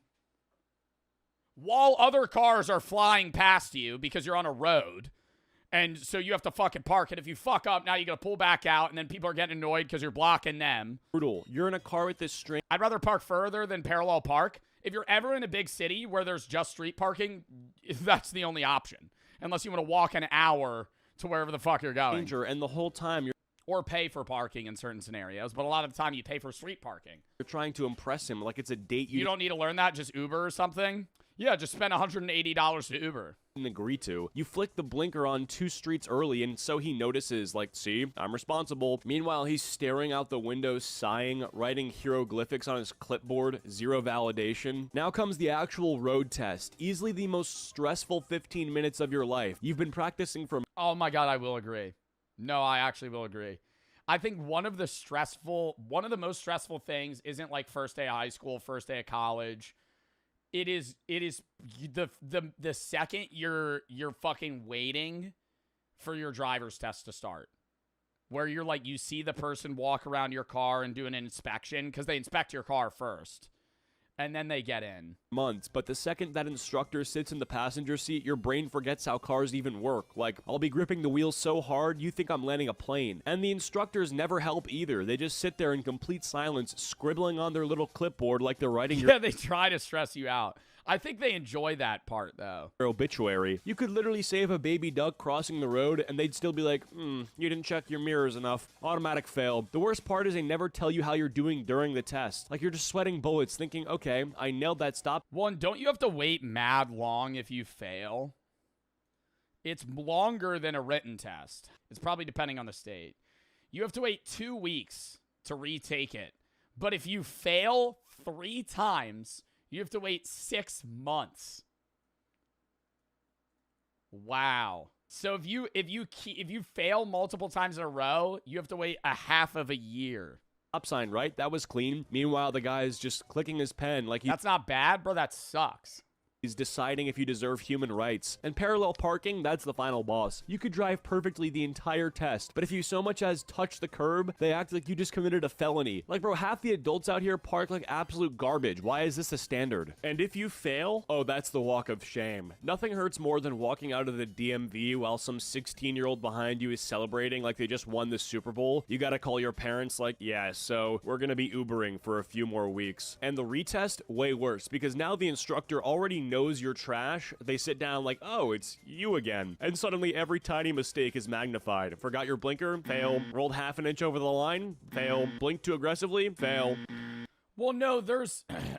while other cars are flying past you because you're on a road, and so you have to fucking park. And if you fuck up, now you got to pull back out. And then people are getting annoyed because you're blocking them. Brutal. You're in a car with this string. I'd rather park further than parallel park. If you're ever in a big city where there's just street parking, that's the only option. Unless you want to walk an hour to wherever the fuck you're going. And the whole time you're... Or pay for parking in certain scenarios. But a lot of the time you pay for street parking. You're trying to impress him like it's a date. You don't need to learn that. Just Uber or something. Yeah, just spend $180 to Uber. Agree to. You flick the blinker on 2 streets early, and so he notices, like, see, I'm responsible. Meanwhile, he's staring out the window, sighing, writing hieroglyphics on his clipboard, 0 validation. Now comes the actual road test, easily the most stressful 15 minutes of your life. You've been practicing for... Oh my god, I will agree. No, I actually will agree. I think one of the most stressful things isn't like first day of high school, first day of college. It is the second you're fucking waiting for your driver's test to start. Where you're like, you see the person walk around your car and do an inspection because they inspect your car first. And then they get in. Months, but the second that instructor sits in the passenger seat, your brain forgets how cars even work. Like, I'll be gripping the wheel so hard, you think I'm landing a plane. And the instructors never help either. They just sit there in complete silence, scribbling on their little clipboard like they're writing Yeah, they try to stress you out. I think they enjoy that part, though. Your obituary. You could literally save a baby duck crossing the road, and they'd still be like, you didn't check your mirrors enough. Automatic fail. The worst part is they never tell you how you're doing during the test. Like, you're just sweating bullets, thinking, okay, I nailed that stop. One, don't you have to wait mad long if you fail? It's longer than a written test. It's probably depending on the state. You have to wait 2 weeks to retake it. But if you fail 3 times... you have to wait 6 months. Wow. So if you fail multiple times in a row, you have to wait a half of a year. Stop sign, right? That was clean. Meanwhile, the guy's just clicking his pen like That's not bad, bro. That sucks. He's deciding if you deserve human rights. And parallel parking, that's the final boss. You could drive perfectly the entire test, but if you so much as touch the curb, they act like you just committed a felony. Like, bro, half the adults out here park like absolute garbage. Why is this a standard? And if you fail, oh, that's the walk of shame. Nothing hurts more than walking out of the DMV while some 16-year-old behind you is celebrating like they just won the Super Bowl. You gotta call your parents like, yeah, so we're gonna be Ubering for a few more weeks. And the retest, way worse, because now the instructor already knows you're trash. They sit down like, oh, it's you again. And suddenly every tiny mistake is magnified. Forgot your blinker? Fail. Rolled half an inch over the line? Fail. Blinked too aggressively? Fail. Well, no,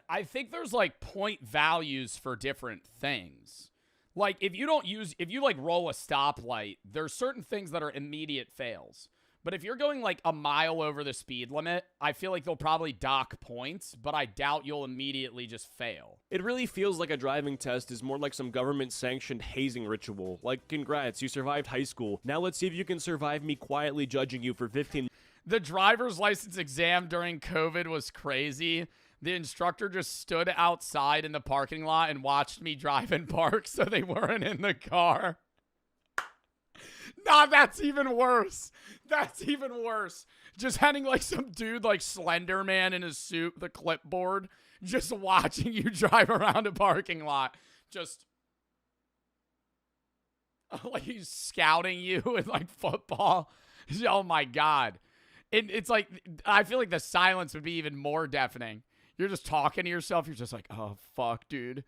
I think there's like point values for different things. Like if you like roll a stoplight, there's certain things that are immediate fails. But if you're going like a mile over the speed limit, I feel like they'll probably dock points, but I doubt you'll immediately just fail. It really feels like a driving test is more like some government-sanctioned hazing ritual. Like, congrats, you survived high school. Now let's see if you can survive me quietly judging you for 15 The driver's license exam during COVID was crazy. The instructor just stood outside in the parking lot and watched me drive and park so they weren't in the car. Nah, that's even worse. That's even worse. Just having like some dude like Slender Man in his suit, the clipboard, just watching you drive around a parking lot. Just like he's scouting you in like football. Oh my God. It's like, I feel like the silence would be even more deafening. You're just talking to yourself. You're just like, oh, fuck, dude.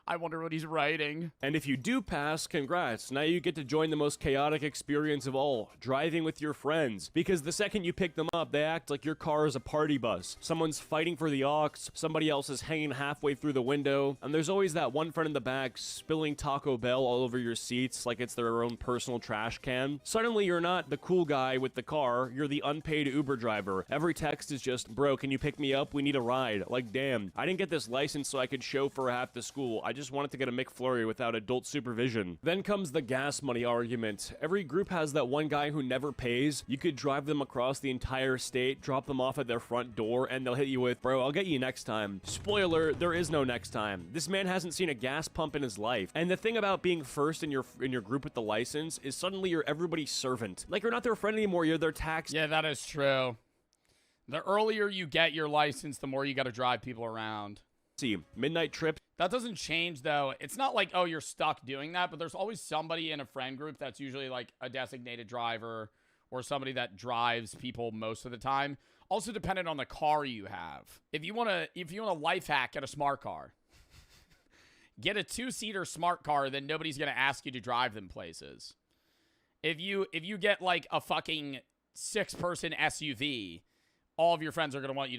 I wonder what he's writing. And if you do pass, congrats. Now you get to join the most chaotic experience of all, driving with your friends. Because the second you pick them up, they act like your car is a party bus. Someone's fighting for the aux, somebody else is hanging halfway through the window, and there's always that one friend in the back spilling Taco Bell all over your seats like it's their own personal trash can. Suddenly you're not the cool guy with the car, you're the unpaid Uber driver. Every text is just, bro, can you pick me up? We need a ride. Like, damn, I didn't get this license so I could chauffeur half the school. I just wanted to get a McFlurry without adult supervision. Then comes the gas money argument. Every group has that one guy who never pays. You could drive them across the entire state, drop them off at their front door, and they'll hit you with, bro, I'll get you next time. Spoiler, there is no next time. This man hasn't seen a gas pump in his life. And the thing about being first in your group with the license is suddenly you're everybody's servant. Like, you're not their friend anymore, you're their tax. Yeah, that is true. The earlier you get your license, the more you got to drive people around. Midnight trip. That doesn't change, though. It's not like, oh, you're stuck doing that, but there's always somebody in a friend group that's usually like a designated driver or somebody that drives people most of the time. Also dependent on the car you have. If you want a life hack, get a smart car. Get a 2-seater smart car, then nobody's going to ask you to drive them places. If you get like a fucking 6-person SUV, all of your friends are going to want you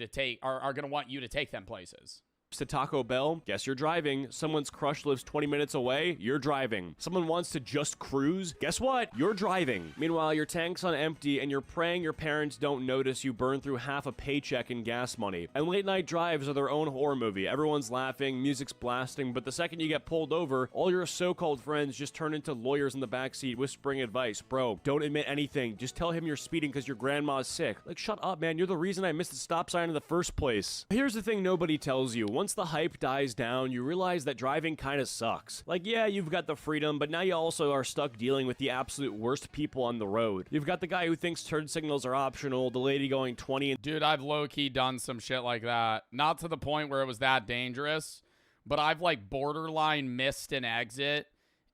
to take them places. To Taco Bell, guess you're driving. Someone's crush lives 20 minutes away, you're driving. Someone wants to just cruise, guess what? You're driving. Meanwhile, your tank's on empty and you're praying your parents don't notice you burn through half a paycheck in gas money. And late night drives are their own horror movie. Everyone's laughing, music's blasting, but the second you get pulled over, all your so-called friends just turn into lawyers in the backseat whispering advice. Bro, don't admit anything. Just tell him you're speeding because your grandma's sick. Like, shut up, man. You're the reason I missed the stop sign in the first place. Here's the thing nobody tells you. Once the hype dies down, you realize that driving kind of sucks. Like, yeah, you've got the freedom, but now you also are stuck dealing with the absolute worst people on the road. You've got the guy who thinks turn signals are optional, the lady going 20 and dude, I've low-key done some shit like that. Not to the point where it was that dangerous, but I've like borderline missed an exit,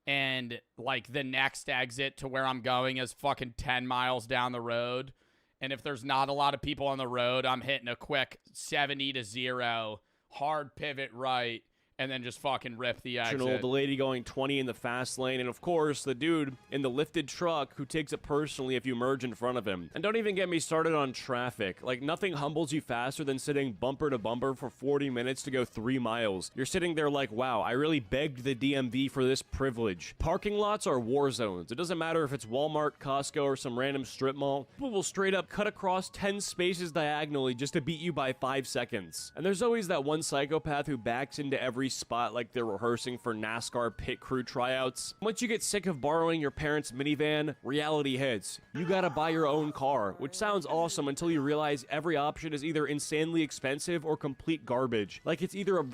and like the next exit to where I'm going is fucking 10 miles down the road. And if there's not a lot of people on the road, I'm hitting a quick 70-0 hard pivot right, and then just fucking rip the exit. The lady going 20 in the fast lane, and of course, the dude in the lifted truck who takes it personally if you merge in front of him. And don't even get me started on traffic. Like, nothing humbles you faster than sitting bumper to bumper for 40 minutes to go 3 miles. You're sitting there like, wow, I really begged the DMV for this privilege. Parking lots are war zones. It doesn't matter if it's Walmart, Costco, or some random strip mall. People will straight up cut across 10 spaces diagonally just to beat you by 5 seconds. And there's always that one psychopath who backs into every spot like they're rehearsing for NASCAR pit crew tryouts. Once you get sick of borrowing your parents' minivan, reality hits. You gotta buy your own car, which sounds awesome until you realize every option is either insanely expensive or complete garbage. Like, it's either a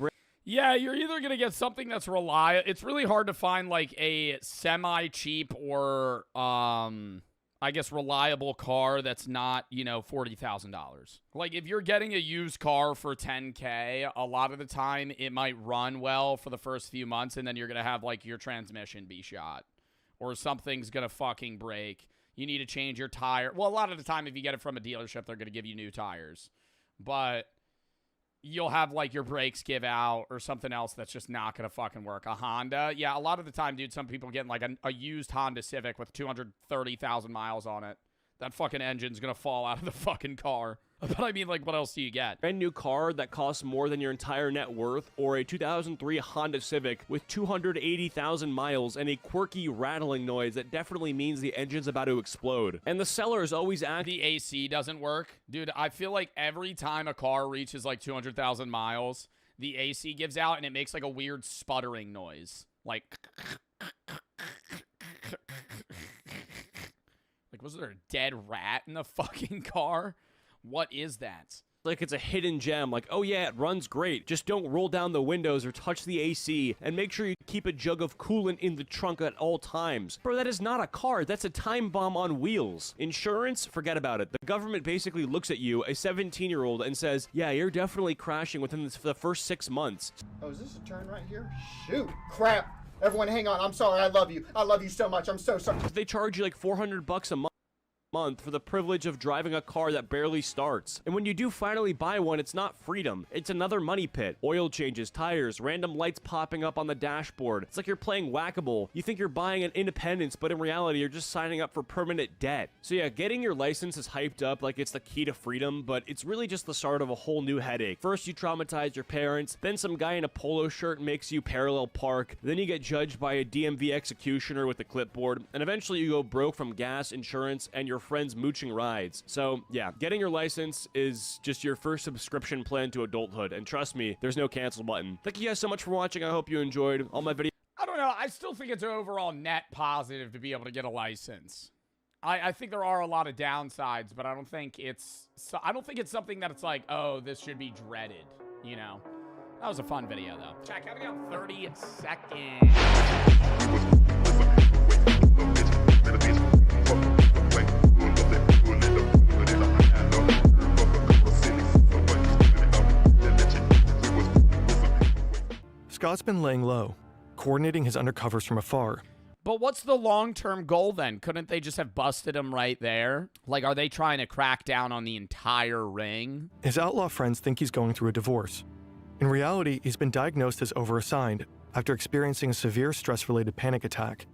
yeah, you're either going to get something that's reliable. It's really hard to find like a semi-cheap or I guess reliable car that's not, you know, $40,000. Like, if you're getting a used car for $10K, a lot of the time it might run well for the first few months, and then you're going to have like your transmission be shot or something's going to fucking break. You need to change your tire. Well, a lot of the time if you get it from a dealership, they're going to give you new tires. But you'll have like your brakes give out or something else that's just not going to fucking work. A Honda. Yeah, a lot of the time, dude, some people getting like a used Honda Civic with 230,000 miles on it. That fucking engine's going to fall out of the fucking car. But I mean, like, what else do you get? Brand new car that costs more than your entire net worth, or a 2003 Honda Civic with 280,000 miles and a quirky rattling noise that definitely means the engine's about to explode. And the seller is always The AC doesn't work. Dude, I feel like every time a car reaches like 200,000 miles, the AC gives out and it makes like a weird sputtering noise. Like was there a dead rat in the fucking car? What is that? Like it's a hidden gem, like, oh yeah, it runs great. Just don't roll down the windows or touch the AC, and make sure you keep a jug of coolant in the trunk at all times. Bro, that is not a car, that's a time bomb on wheels. Insurance? Forget about it. The government basically looks at you, a 17-year-old, and says, yeah, you're definitely crashing within the first 6 months. Oh, is this a turn right here? Shoot, crap. Everyone hang on, I'm sorry, I love you. I love you so much, I'm so sorry. They charge you like $400 a month for the privilege of driving a car that barely starts. And when you do finally buy one, it's not freedom. It's another money pit. Oil changes, tires, random lights popping up on the dashboard. It's like you're playing whack-a-mole. You think you're buying an independence, but in reality, you're just signing up for permanent debt. So yeah, getting your license is hyped up like it's the key to freedom, but it's really just the start of a whole new headache. First, you traumatize your parents, then some guy in a polo shirt makes you parallel park, then you get judged by a DMV executioner with a clipboard, and eventually you go broke from gas, insurance, and your friends mooching rides. So yeah, getting your license is just your first subscription plan to adulthood, and trust me, there's no cancel button. Thank you guys so much for watching. I hope you enjoyed all my videos. I don't know. I still think it's an overall net positive to be able to get a license. I think there are a lot of downsides, but I don't think it's something that it's like, oh, this should be dreaded, you know? That was a fun video, though. Check out 30 seconds. Scott's been laying low, coordinating his undercovers from afar. But what's the long-term goal then? Couldn't they just have busted him right there? Like, are they trying to crack down on the entire ring? His outlaw friends think he's going through a divorce. In reality, he's been diagnosed as overassigned after experiencing a severe stress-related panic attack.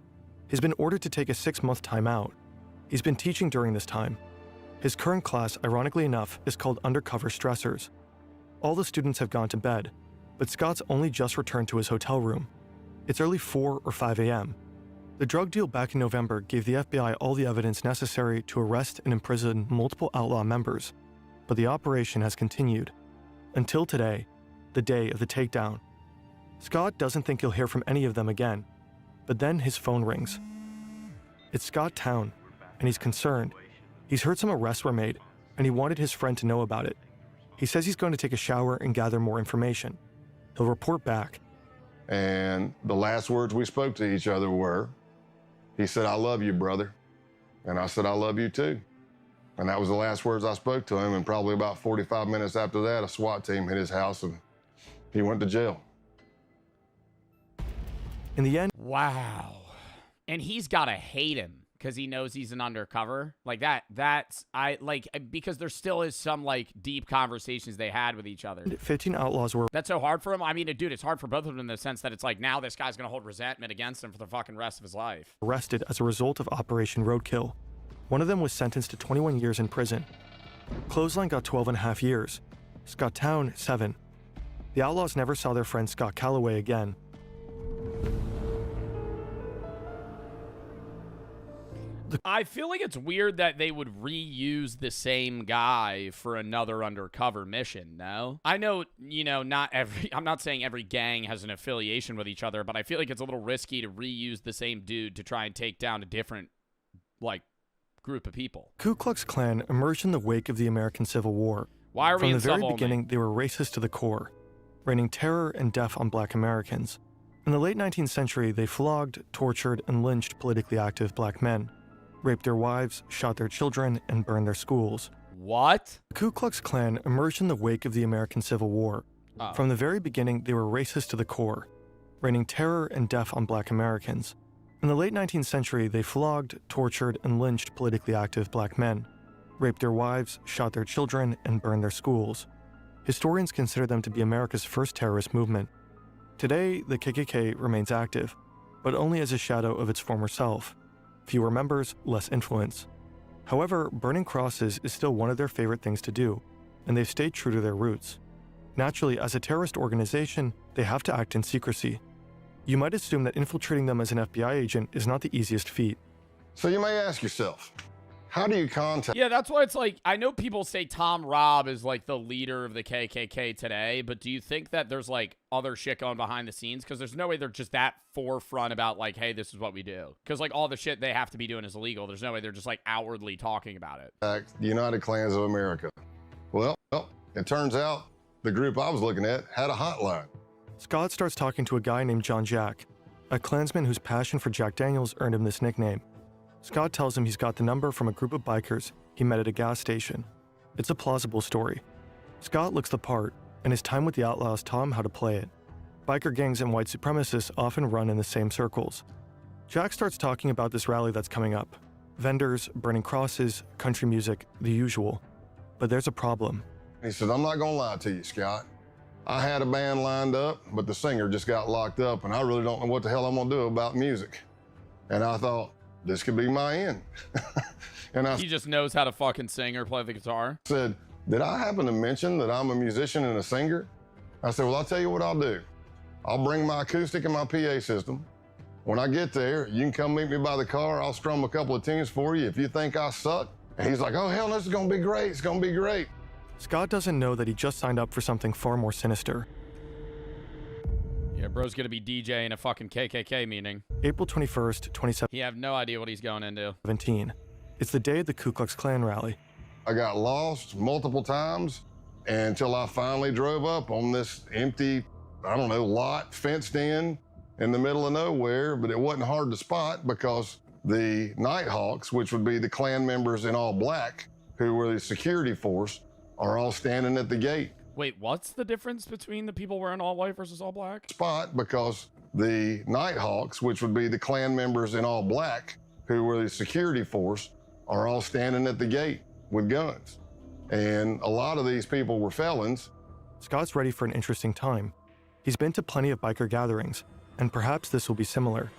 He's been ordered to take a 6-month timeout. He's been teaching during this time. His current class, ironically enough, is called Undercover Stressors. All the students have gone to bed, but Scott's only just returned to his hotel room. It's early 4 or 5 a.m. The drug deal back in November gave the FBI all the evidence necessary to arrest and imprison multiple outlaw members, but the operation has continued. Until today, the day of the takedown. Scott doesn't think he'll hear from any of them again, but then his phone rings. It's Scott Town, and he's concerned. He's heard some arrests were made, and he wanted his friend to know about it. He says he's going to take a shower and gather more information. He'll report back. And the last words we spoke to each other were, he said, I love you, brother. And I said, I love you too. And that was the last words I spoke to him. And probably about 45 minutes after that, a SWAT team hit his house and he went to jail. In the end, wow. And he's got to hate him because he knows he's an undercover. Like because there still is some like deep conversations they had with each other. 15 outlaws were... That's so hard for him. I mean, dude, it's hard for both of them in the sense that it's like now this guy's going to hold resentment against him for the fucking rest of his life. ...arrested as a result of Operation Roadkill. One of them was sentenced to 21 years in prison. Clothesline got 12.5 years. Scott Town, 7. The outlaws never saw their friend Scott Calloway again. I feel like it's weird that they would reuse the same guy for another undercover mission, no? I know, I'm not saying every gang has an affiliation with each other, but I feel like it's a little risky to reuse the same dude to try and take down a different, group of people. Ku Klux Klan emerged in the wake of the American Civil War. Why are we in From the very sub-only? beginning, they were racist to the core, raining terror and death on black Americans. In the late 19th century, they flogged, tortured, and lynched politically active black men, raped their wives, shot their children, and burned their schools. What? The Ku Klux Klan emerged in the wake of the American Civil War. Oh. From the very beginning, they were racist to the core, raining terror and death on black Americans. In the late 19th century, they flogged, tortured, and lynched politically active black men, raped their wives, shot their children, and burned their schools. Historians consider them to be America's first terrorist movement. Today, the KKK remains active, but only as a shadow of its former self. Fewer members, less influence. However, burning crosses is still one of their favorite things to do. and they've stayed true to their roots. Naturally, as a terrorist organization, they have to act in secrecy. You might assume that infiltrating them as an FBI agent is not the easiest feat. So you may ask yourself, how do you contact? Yeah, that's why it's like, I know people say Tom Robb is like the leader of the KKK today, but do you think that there's like other shit going behind the scenes? Because there's no way they're just that forefront about like, hey, this is what we do. Because like all the shit they have to be doing is illegal. There's no way they're just like outwardly talking about it. The United Klans of America. Well, it turns out the group I was looking at had a hotline. Scott starts talking to a guy named John Jack, a Klansman whose passion for Jack Daniels earned him this nickname. Scott tells him he's got the number from a group of bikers he met at a gas station. It's a plausible story. Scott looks the part, and his time with the outlaws taught him how to play it. Biker gangs and white supremacists often run in the same circles. Jack starts talking about this rally that's coming up. Vendors, burning crosses, country music, the usual. But there's a problem. He said, I'm not gonna lie to you, Scott. I had a band lined up, but the singer just got locked up, and I really don't know what the hell I'm gonna do about music. And I thought, this could be my end. And He just knows how to fucking sing or play the guitar. said, did I happen to mention that I'm a musician and a singer? I said, well, I'll tell you what I'll do. I'll bring my acoustic and my PA system. When I get there, you can come meet me by the car. I'll strum a couple of tunes for you if you think I suck. And he's like, oh, hell, this is gonna be great. It's gonna be great. Scott doesn't know that he just signed up for something far more sinister. Yeah, bro's gonna be DJing a fucking KKK meeting. April 21st, 2017. He have no idea what he's going into. It's the day of the Ku Klux Klan rally. I got lost multiple times until I finally drove up on this empty, I don't know, lot fenced in the middle of nowhere, but it wasn't hard to spot because the Nighthawks, which would be the Klan members in all black, who were the security force, are all standing at the gate. Wait, what's the difference between the people wearing all white versus all black? Spot because the Nighthawks, which would be the Klan members in all black, who were the security force, are all standing at the gate with guns. And a lot of these people were felons. Scott's ready for an interesting time. He's been to plenty of biker gatherings, and perhaps this will be similar.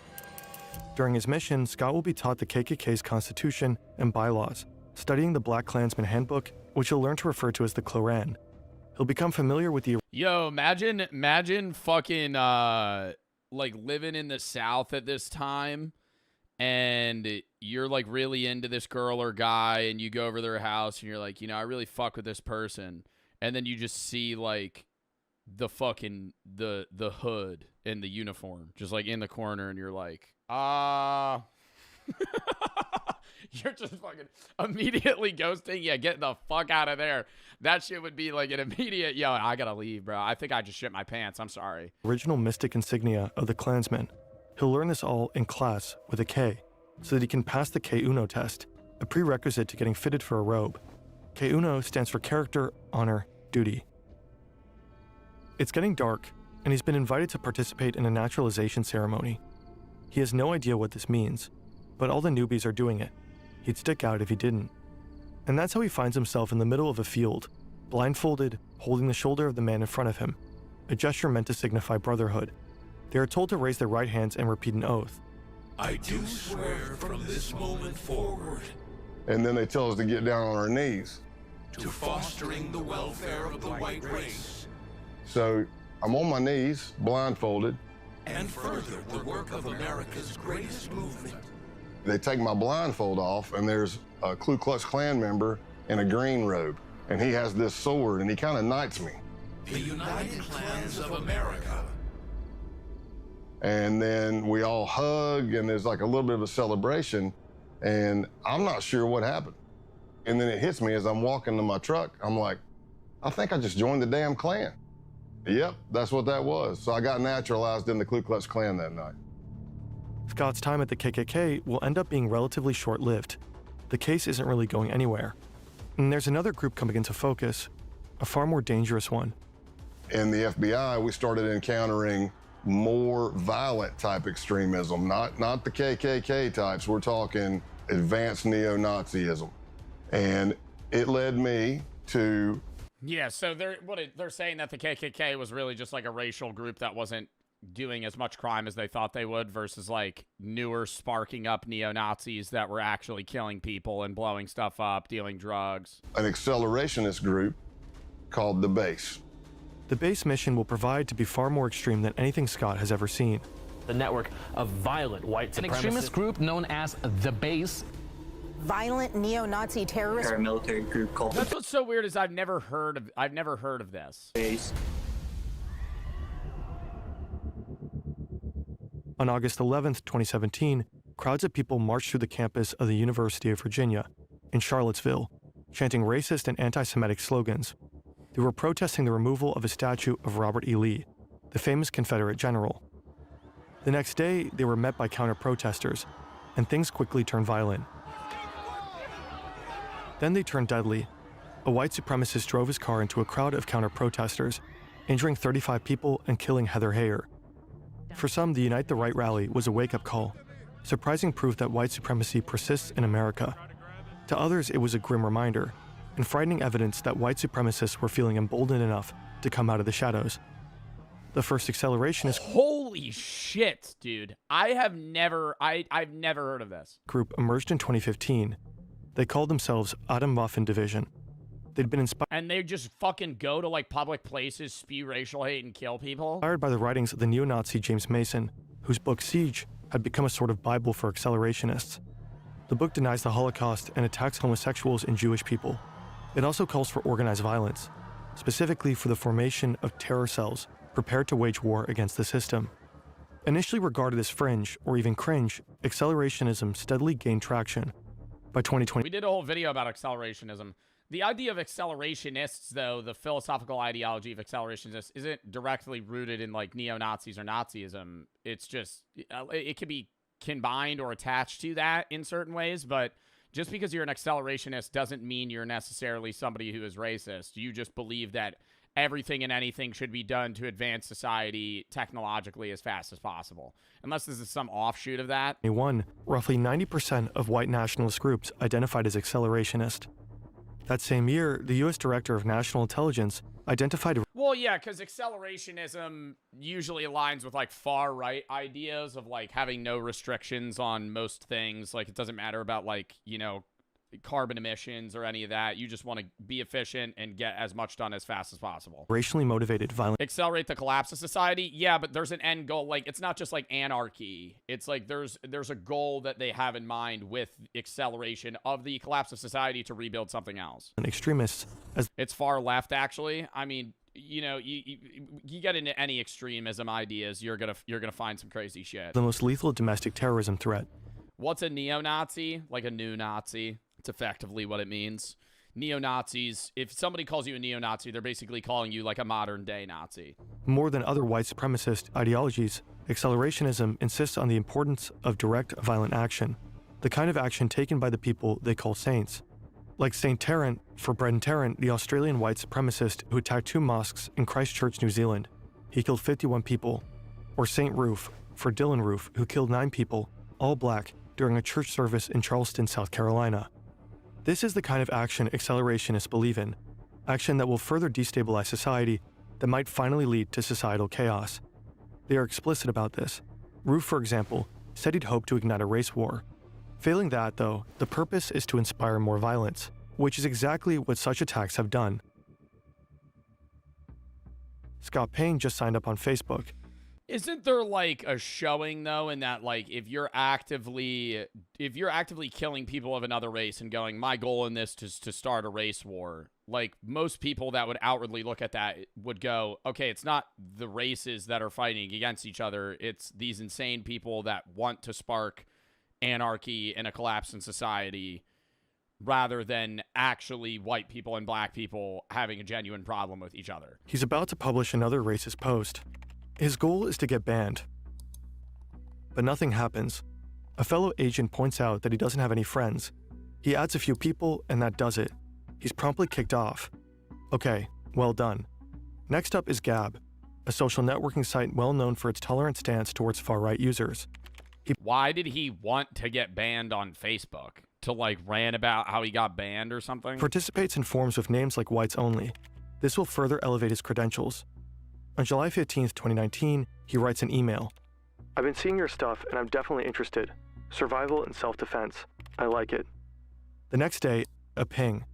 During his mission, Scott will be taught the KKK's constitution and bylaws, studying the Black Klansman Handbook, which he'll learn to refer to as the Kloran. He'll become familiar with the... Yo, imagine fucking, like, living in the South at this time, and you're, like, really into this girl or guy, and you go over their house, and you're like, you know, I really fuck with this person, and then you just see, like, the fucking, the hood in the uniform, just, like, in the corner, and you're like, You're just fucking immediately ghosting. Yeah, get the fuck out of there. That shit would be like an immediate, yo, I gotta leave, bro. I think I just shit my pants. I'm sorry. Original mystic insignia of the Klansmen. He'll learn this all in class with a K, so that he can pass the K-Uno test, a prerequisite to getting fitted for a robe. K-Uno stands for character, honor, duty. It's getting dark, and he's been invited to participate in a naturalization ceremony. He has no idea what this means, but all the newbies are doing it. He'd stick out if he didn't. And that's how he finds himself in the middle of a field, blindfolded, holding the shoulder of the man in front of him, a gesture meant to signify brotherhood. They are told to raise their right hands and repeat an oath. I do swear from this moment forward And then they tell us to get down on our knees. to fostering the welfare of the white race, So I'm on my knees, blindfolded. and further the work of America's greatest movement. They take my blindfold off, and there's a Ku Klux Klan member in a green robe, and he has this sword, and he kind of knights me. The United Klans of America. And then we all hug, and there's like a little bit of a celebration, and I'm not sure what happened. And then it hits me as I'm walking to my truck. I'm like, I think I just joined the damn Klan. Yep, that's what that was. So I got naturalized in the Ku Klux Klan that night. Scott's time at the KKK will end up being relatively short-lived. The case isn't really going anywhere. And there's another group coming into focus, a far more dangerous one. In the FBI, we started encountering more violent type extremism, not the KKK types. We're talking advanced neo-Nazism. And it led me to... Yeah, so they're saying that the KKK was really just like a racial group that wasn't doing as much crime as they thought they would versus like newer sparking up neo-Nazis that were actually killing people and blowing stuff up, dealing drugs. An accelerationist group called the base. The base mission will provide to be far more extreme than anything Scott has ever seen. The network of violent white supremacists. An extremist group known as the Base. Violent neo-Nazi terrorist paramilitary group called That's what's so weird is I've never heard of this. Base. On August 11th, 2017, crowds of people marched through the campus of the University of Virginia in Charlottesville, chanting racist and anti-Semitic slogans. They were protesting the removal of a statue of Robert E. Lee, the famous Confederate general. The next day, they were met by counter-protesters, and things quickly turned violent. Then they turned deadly. A white supremacist drove his car into a crowd of counter-protesters, injuring 35 people and killing Heather Heyer. For some, the Unite the Right rally was a wake-up call, surprising proof that white supremacy persists in America. To others, it was a grim reminder, and frightening evidence that white supremacists were feeling emboldened enough to come out of the shadows. The first accelerationist Holy shit, dude. I've never heard of this. Group emerged in 2015. They called themselves Atomwaffen Division. They'd been And they just fucking go to like public places, spew racial hate, and kill people? inspired by the writings of the neo-Nazi James Mason, whose book Siege had become a sort of Bible for accelerationists. The book denies the Holocaust and attacks homosexuals and Jewish people. It also calls for organized violence, specifically for the formation of terror cells prepared to wage war against the system. Initially regarded as fringe or even cringe, accelerationism steadily gained traction. By 2020, We did a whole video about accelerationism. The idea of accelerationists, though, the philosophical ideology of accelerationists, isn't directly rooted in like neo-Nazis or Nazism. It's just, it can be combined or attached to that in certain ways, but just because you're an accelerationist doesn't mean you're necessarily somebody who is racist. You just believe that everything and anything should be done to advance society technologically as fast as possible. Unless this is some offshoot of that. Roughly 90% of white nationalist groups identified as accelerationist. That same year, the U.S. Director of National Intelligence identified... Well, yeah, because accelerationism usually aligns with, like, far-right ideas of, like, having no restrictions on most things. Like, it doesn't matter about, like, you know, carbon emissions or any of that. You just want to be efficient and get as much done as fast as possible. Racially motivated violence. Accelerate the collapse of society? Yeah, but there's an end goal. Like, it's not just like anarchy. It's like there's a goal that they have in mind with acceleration of the collapse of society to rebuild something else. And extremists as it's far left, actually. I mean, you know, you get into any extremism ideas, you're gonna find some crazy shit. the most lethal domestic terrorism threat. What's a neo-Nazi? Like a new Nazi. It's effectively what it means. Neo-Nazis, if somebody calls you a neo-Nazi, they're basically calling you like a modern-day Nazi. More than other white supremacist ideologies, accelerationism insists on the importance of direct violent action, the kind of action taken by the people they call saints. Like Saint Tarrant, for Brendan Tarrant, the Australian white supremacist who attacked 2 mosques in Christchurch, New Zealand. He killed 51 people. Or Saint Roof, for Dylan Roof, who killed 9 people, all black, during a church service in Charleston, South Carolina. This is the kind of action accelerationists believe in, action that will further destabilize society, that might finally lead to societal chaos. They are explicit about this. Roof, for example, said he'd hoped to ignite a race war. Failing that, though, the purpose is to inspire more violence, which is exactly what such attacks have done. Scott Payne just signed up on Facebook. Isn't there like a showing though in that like if you're actively killing people of another race and going, my goal in this is to start a race war, like most people that would outwardly look at that would go, okay, it's not the races that are fighting against each other, it's these insane people that want to spark anarchy and a collapse in society, rather than actually white people and black people having a genuine problem with each other. He's about to publish another racist post. His goal is to get banned. But nothing happens. A fellow agent points out that he doesn't have any friends. He adds a few people, and that does it. He's promptly kicked off. Okay, well done. Next up is Gab, a social networking site well known for its tolerant stance towards far-right users. Why did he want to get banned on Facebook? To like rant about how he got banned or something? Participates in forums with names like Whites Only. This will further elevate his credentials. On July 15th, 2019, he writes an email. I've been seeing your stuff and I'm definitely interested. Survival and self-defense. I like it. The next day, a ping.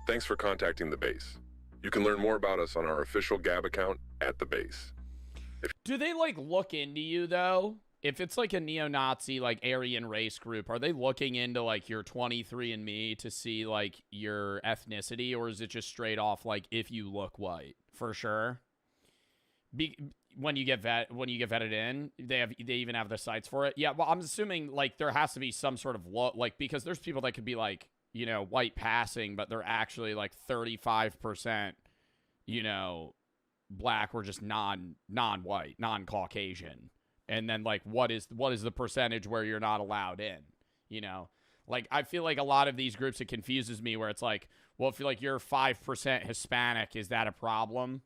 Thanks for contacting the base. You can learn more about us on our official Gab account at the base. Do they, like, look into you, though? If it's, like, a neo-Nazi, like, Aryan race group, are they looking into, like, your 23andMe to see, like, your ethnicity? Or is it just straight off, like, if you look white? For sure. When you get vetted in, they even have the sites for it. Yeah, well, I'm assuming, like, there has to be some sort of like, because there's people that could be, like, you know, white passing, but they're actually, like, 35%, you know, black or just non-white, non-Caucasian. And then, like, what is the percentage where you're not allowed in, you know? Like, I feel like a lot of these groups, it confuses me where it's like, well, if you're 5% Hispanic, is that a problem?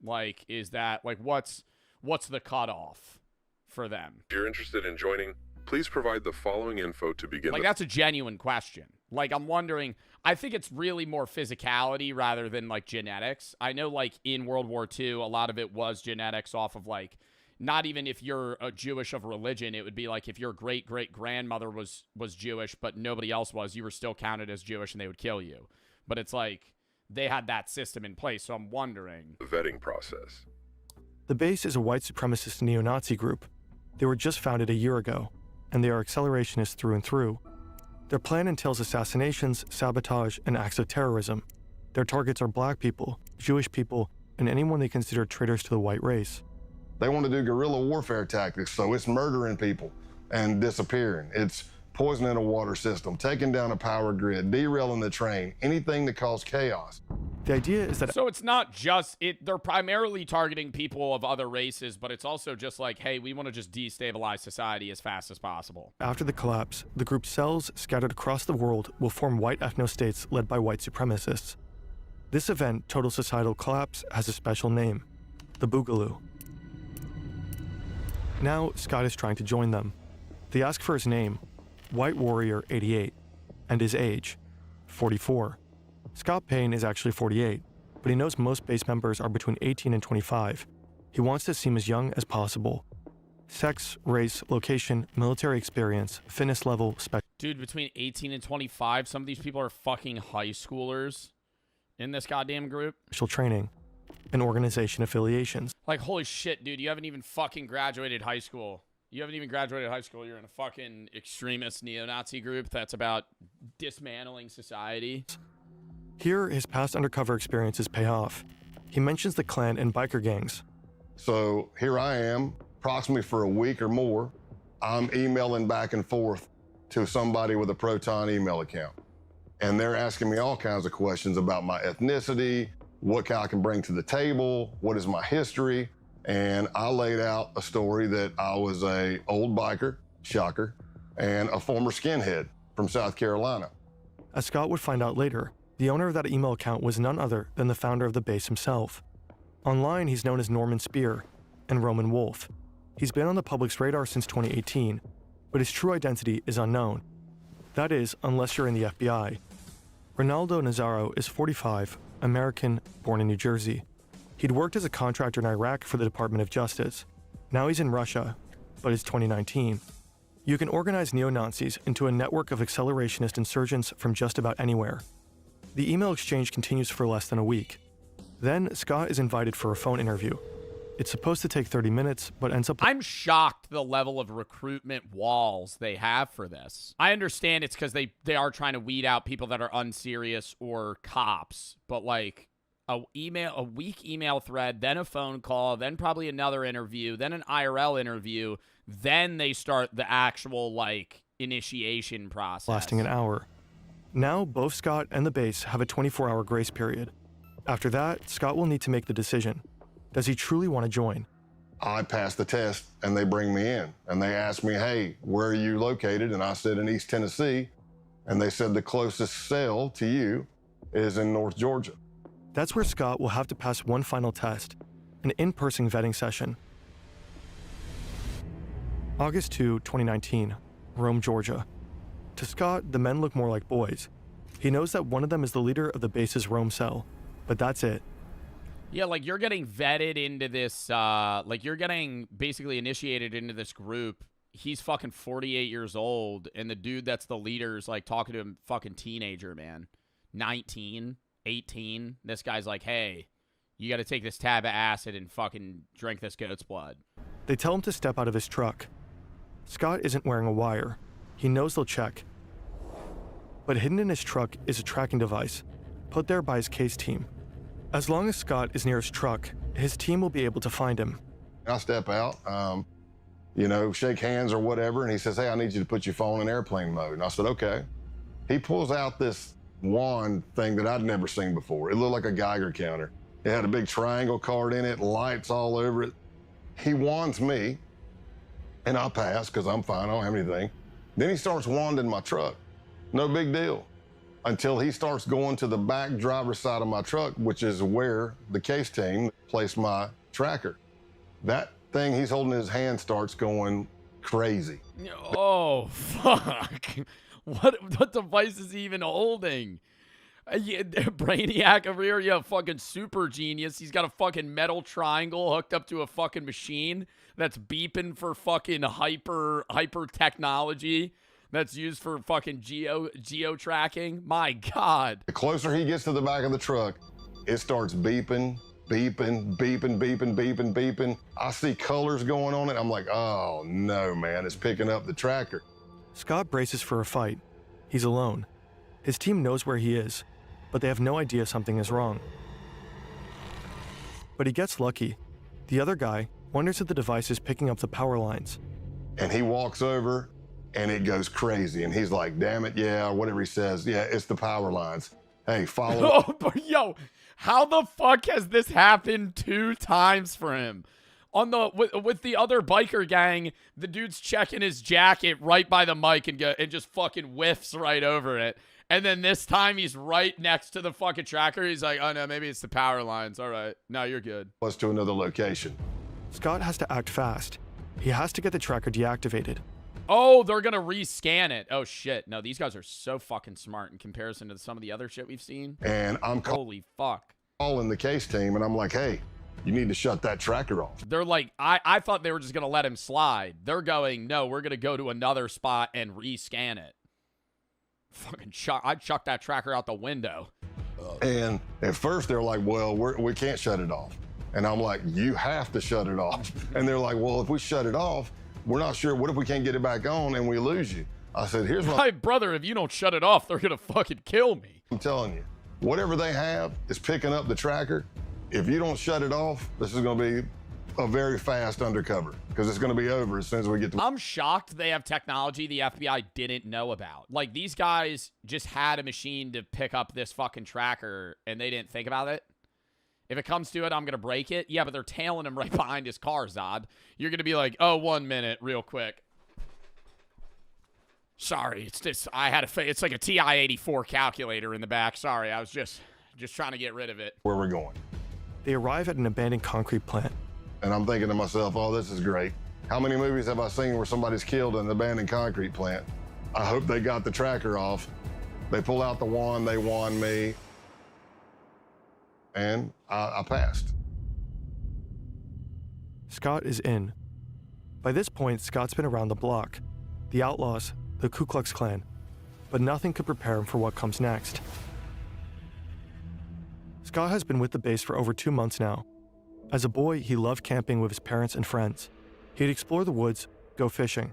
Like, is that, like, what's the cutoff for them? If you're interested in joining, please provide the following info to begin. Like, that's a genuine question. Like, I'm wondering, I think it's really more physicality rather than, like, genetics. I know, like, in World War II, a lot of it was genetics off of, like, not even if you're a Jewish of religion, it would be like if your great-great-grandmother was Jewish, but nobody else was, you were still counted as Jewish and they would kill you. But it's like, they had that system in place, so I'm wondering. The vetting process. The base is a white supremacist neo-Nazi group. They were just founded a year ago, and they are accelerationists through and through. Their plan entails assassinations, sabotage, and acts of terrorism. Their targets are black people, Jewish people, and anyone they consider traitors to the white race. They want to do guerrilla warfare tactics, so it's murdering people and disappearing. It's poisoning a water system, taking down a power grid, derailing the train, anything that causes chaos. The idea is that... So it's not just... They're primarily targeting people of other races, but it's also just like, hey, we want to just destabilize society as fast as possible. After the collapse, the group's cells scattered across the world will form white ethno-states led by white supremacists. This event, total societal collapse, has a special name, the Boogaloo. Now, Scott is trying to join them. They ask for his name, White Warrior 88, and his age, 44. Scott Payne is actually 48, but he knows most base members are between 18 and 25. He wants to seem as young as possible. Sex, race, location, military experience, fitness level, Dude, between 18 and 25, some of these people are fucking high schoolers in this goddamn group. Special training, and organization affiliations. Like, holy shit, dude, you haven't even fucking graduated high school. You haven't even graduated high school. You're in a fucking extremist neo-Nazi group that's about dismantling society. Here, his past undercover experiences pay off. He mentions the Klan and biker gangs. So here I am, approximately for a week or more. I'm emailing back and forth to somebody with a Proton email account. And they're asking me all kinds of questions about my ethnicity, what I can bring to the table, what is my history. And I laid out a story that I was a old biker, shocker, and a former skinhead from South Carolina. As Scott would find out later, the owner of that email account was none other than the founder of the base himself. Online, he's known as Norman Spear and Roman Wolf. He's been on the public's radar since 2018, but his true identity is unknown. That is, unless you're in the FBI. Ronaldo Nazaro is 45, American, born in New Jersey. He'd worked as a contractor in Iraq for the Department of Justice. Now he's in Russia, but it's 2019. You can organize neo-Nazis into a network of accelerationist insurgents from just about anywhere. The email exchange continues for less than a week. Then, Scott is invited for a phone interview. It's supposed to take 30 minutes, but ends up... I'm shocked the level of recruitment walls they have for this. I understand it's because they are trying to weed out people that are unserious or cops, but like... a weak email thread, then a phone call, then probably another interview, then an IRL interview, then they start the actual, like, initiation process. Lasting an hour. Now, both Scott and the base have a 24-hour grace period. After that, Scott will need to make the decision. Does he truly want to join? I passed the test, and they bring me in. And they asked me, hey, where are you located? And I said, in East Tennessee. And they said the closest cell to you is in North Georgia. That's where Scott will have to pass one final test, an in-person vetting session. August 2, 2019, Rome, Georgia. To Scott, the men look more like boys. He knows that one of them is the leader of the base's Rome cell, but that's it. Yeah, like, you're getting vetted into this, like, you're getting basically initiated into this group. He's fucking 48 years old, and the dude that's the leader is, like, talking to him fucking teenager, man. 19. 18. This guy's like, hey, you got to take this tab of acid and fucking drink this goat's blood. They tell him to step out of his truck. Scott isn't wearing a wire. He knows they'll check. But hidden in his truck is a tracking device, put there by his case team. As long as Scott is near his truck, his team will be able to find him. I step out, shake hands or whatever, and he says, hey, I need you to put your phone in airplane mode. And I said, okay. He pulls out this wand thing that I'd never seen before. It looked like a Geiger counter. It had a big triangle card in it, lights all over it. He wands me, and I pass because I'm fine, I don't have anything. Then he starts wanding my truck. No big deal. Until he starts going to the back driver's side of my truck, which is where the case team placed my tracker. That thing he's holding in his hand starts going crazy. Oh, fuck. What device is he even holding? Brainiac over here, yeah, fucking super genius. He's got a fucking metal triangle hooked up to a fucking machine that's beeping for fucking hyper technology that's used for fucking geo tracking. My God. The closer he gets to the back of the truck, it starts beeping, beeping, beeping, beeping, beeping, beeping. I see colors going on it. I'm like, oh no, man, it's picking up the tracker. Scott braces for a fight. He's alone. His team knows where he is, but they have no idea something is wrong. But he gets lucky. The other guy wonders if the device is picking up the power lines. And he walks over and it goes crazy. And he's like, damn it, yeah, or whatever he says. Yeah, it's the power lines. Hey, follow. Oh, but yo, how the fuck has this happened 2 times for him? On the with the other biker gang, the dude's checking his jacket right by the mic and just fucking whiffs right over it. And then this time he's right next to the fucking tracker. He's like, oh no, maybe it's the power lines. All right, no, you're good. Was to another location. Scott has to act fast. He has to get the tracker deactivated. Oh, they're gonna rescan it. Oh shit, no, these guys are so fucking smart in comparison to some of the other shit we've seen. And I'm holy fuck. Calling the case team, and I'm like, hey, you need to shut that tracker off. They're like, I thought they were just going to let him slide. They're going, no, we're going to go to another spot and rescan it. Fucking I'd chuck that tracker out the window. And at first they're like, well, we can't shut it off. And I'm like, you have to shut it off. And they're like, well, if we shut it off, we're not sure. What if we can't get it back on and we lose you? I said, here's what. My brother, if you don't shut it off, they're going to fucking kill me. I'm telling you, whatever they have is picking up the tracker. If you don't shut it off, this is going to be a very fast undercover because it's going to be over as soon as we get to. I'm shocked they have technology the FBI didn't know about. Like, these guys just had a machine to pick up this fucking tracker and they didn't think about it. If it comes to it, I'm going to break it. Yeah, but they're tailing him right behind his car, Zod. You're going to be like, oh, 1 minute, real quick. Sorry, it's just, it's like a TI-84 calculator in the back. Sorry, I was just trying to get rid of it. Where we're going. They arrive at an abandoned concrete plant. And I'm thinking to myself, oh, this is great. How many movies have I seen where somebody's killed in an abandoned concrete plant? I hope they got the tracker off. They pull out the wand, they wand me, and I passed. Scott is in. By this point, Scott's been around the block, the outlaws, the Ku Klux Klan, but nothing could prepare him for what comes next. Scott has been with the base for over 2 months now. As a boy, he loved camping with his parents and friends. He'd explore the woods, go fishing.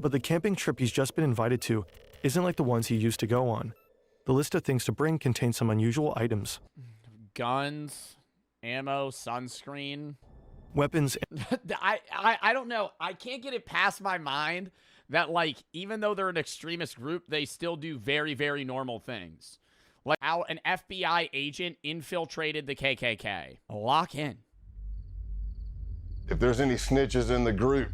But the camping trip he's just been invited to isn't like the ones he used to go on. The list of things to bring contains some unusual items. Guns, ammo, sunscreen. Weapons. I don't know. I can't get it past my mind that, like, even though they're an extremist group, they still do very, very normal things. Like how an FBI agent infiltrated the KKK. Lock in. If there's any snitches in the group,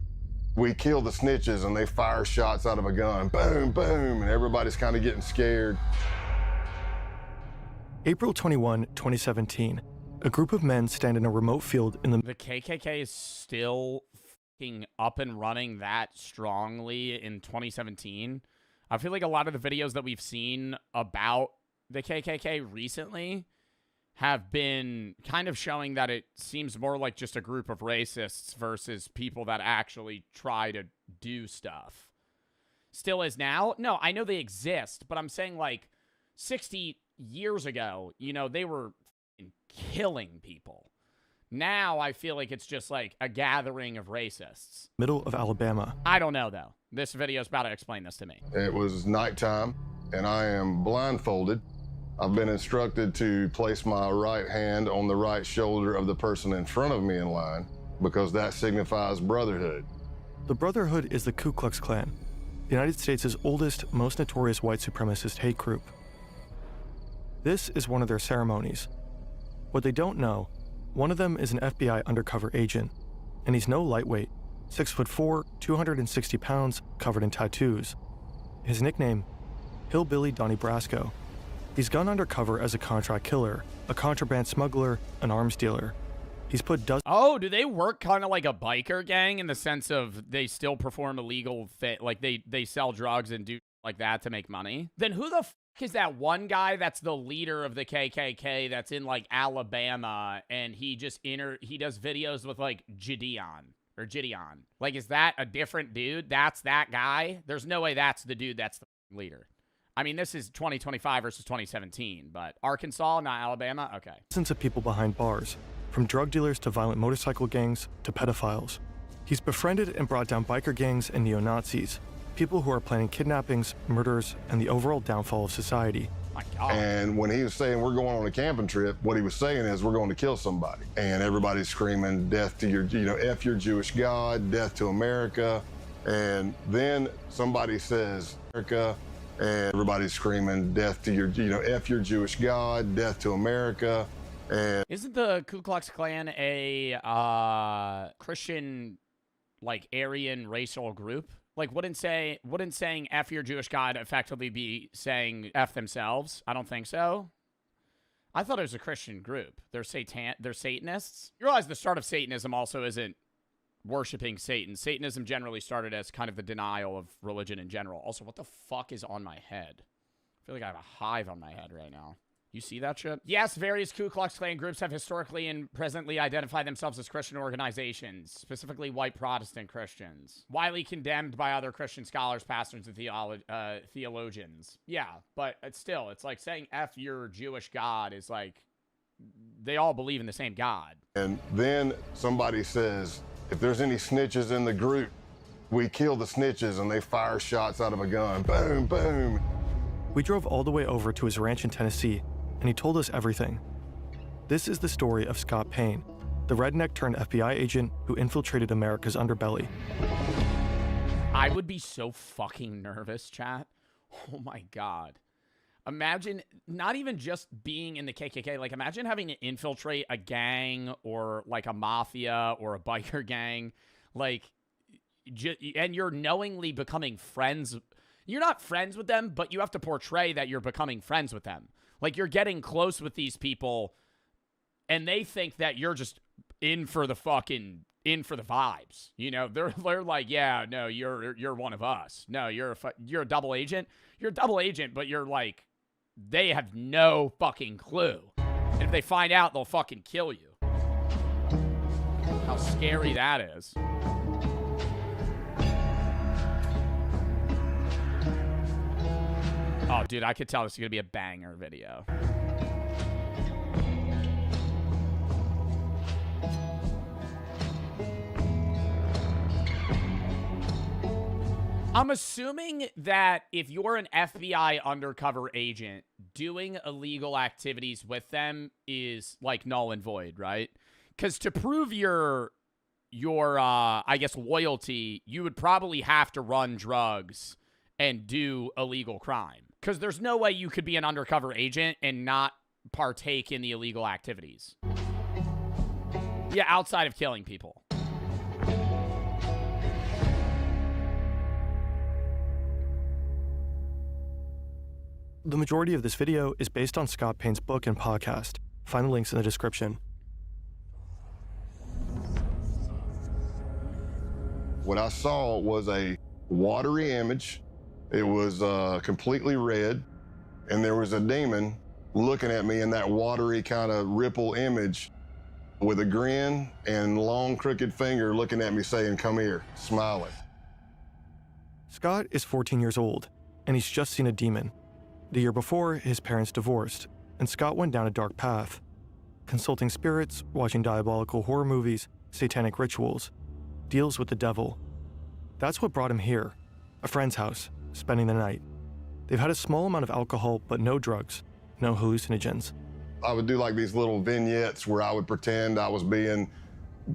we kill the snitches and they fire shots out of a gun. Boom, boom, and everybody's kind of getting scared. April 21, 2017. A group of men stand in a remote field in the KKK is still fucking up and running that strongly in 2017. I feel like a lot of the videos that we've seen about the KKK recently have been kind of showing that it seems more like just a group of racists versus people that actually try to do stuff. Still is now? No, I know they exist, but I'm saying like 60 years ago, you know, they were killing people. Now I feel like it's just like a gathering of racists. Middle of Alabama. I don't know, though. This video is about to explain this to me. It was nighttime, and I am blindfolded. I've been instructed to place my right hand on the right shoulder of the person in front of me in line because that signifies brotherhood. The Brotherhood is the Ku Klux Klan, the United States' oldest, most notorious white supremacist hate group. This is one of their ceremonies. What they don't know, one of them is an FBI undercover agent, and he's no lightweight, 6'4", 260 pounds, covered in tattoos. His nickname, Hillbilly Donnie Brasco. He's gone undercover as a contract killer, a contraband smuggler, an arms dealer. He's put dozens. Oh, do they work kind of like a biker gang in the sense of they still perform illegal like they sell drugs and do like that to make money? Then who the is that one guy that's the leader of the KKK that's in like Alabama and he just he does videos with like Gideon? Like, is that a different dude? That's that guy? There's no way that's the dude that's the leader. I mean, this is 2025 versus 2017, but Arkansas, not Alabama? Okay. Dozens of people behind bars, from drug dealers to violent motorcycle gangs to pedophiles. He's befriended and brought down biker gangs and neo-Nazis, people who are planning kidnappings, murders, and the overall downfall of society. My God. And when he was saying we're going on a camping trip, what he was saying is we're going to kill somebody. And everybody's screaming death to your, F your Jewish God, death to America. And then somebody says America, and everybody's screaming death to your, F your Jewish God, death to America. And isn't the Ku Klux Klan a Christian, like, Aryan racial group? Like, wouldn't saying F your Jewish God effectively be saying F themselves? I don't think so. I thought it was a Christian group. They're Satanists. You realize the start of Satanism also isn't worshiping Satan. Satanism generally started as kind of the denial of religion in general. Also, what the fuck is on my head? I feel like I have a hive on my head right now. You see that shit? Yes, various Ku Klux Klan groups have historically and presently identified themselves as Christian organizations, specifically white Protestant Christians, widely condemned by other Christian scholars, pastors, and theologians. Yeah, but it's like saying F your Jewish God is like, they all believe in the same God. And then somebody says, if there's any snitches in the group, we kill the snitches, and they fire shots out of a gun. Boom, boom. We drove all the way over to his ranch in Tennessee, and he told us everything. This is the story of Scott Payne, the redneck turned FBI agent who infiltrated America's underbelly. I would be so fucking nervous, chat. Oh my God. Imagine not even just being in the KKK. Like, imagine having to infiltrate a gang or like a mafia or a biker gang. Like, and you're knowingly becoming friends. You're not friends with them, but you have to portray that you're becoming friends with them. Like, you're getting close with these people, and they think that you're just in for the vibes. You know, they're like, yeah, no, you're one of us. No, you're a double agent. You're a double agent, but you're like, they have no fucking clue. And if they find out, they'll fucking kill you. How scary that is. Oh, dude, I could tell this is going to be a banger video. I'm assuming that if you're an FBI undercover agent, doing illegal activities with them is like null and void, right? Because to prove your I guess, loyalty, you would probably have to run drugs and do illegal crime. Because there's no way you could be an undercover agent and not partake in the illegal activities. Yeah, outside of killing people. The majority of this video is based on Scott Payne's book and podcast. Find the links in the description. What I saw was a watery image. It was completely red, and there was a demon looking at me in that watery kind of ripple image with a grin and long crooked finger looking at me saying, "Come here," smiling. Scott is 14 years old, and he's just seen a demon. The year before, his parents divorced, and Scott went down a dark path. Consulting spirits, watching diabolical horror movies, satanic rituals, deals with the devil. That's what brought him here, a friend's house, spending the night. They've had a small amount of alcohol, but no drugs, no hallucinogens. I would do like these little vignettes where I would pretend I was being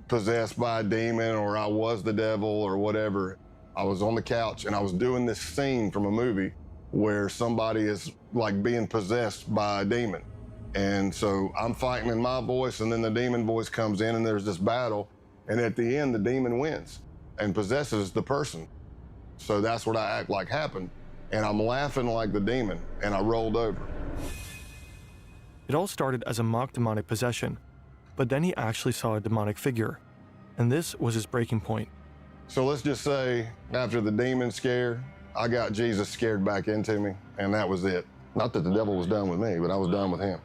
possessed by a demon or I was the devil or whatever. I was on the couch and I was doing this scene from a movie where somebody is like being possessed by a demon. And so I'm fighting in my voice and then the demon voice comes in and there's this battle. And at the end, the demon wins and possesses the person. So that's what I act like happened. And I'm laughing like the demon and I rolled over. It all started as a mock demonic possession, but then he actually saw a demonic figure, and this was his breaking point. So let's just say after the demon scare, I got Jesus scared back into me, and that was it. Not that the devil was done with me, but I was done with him.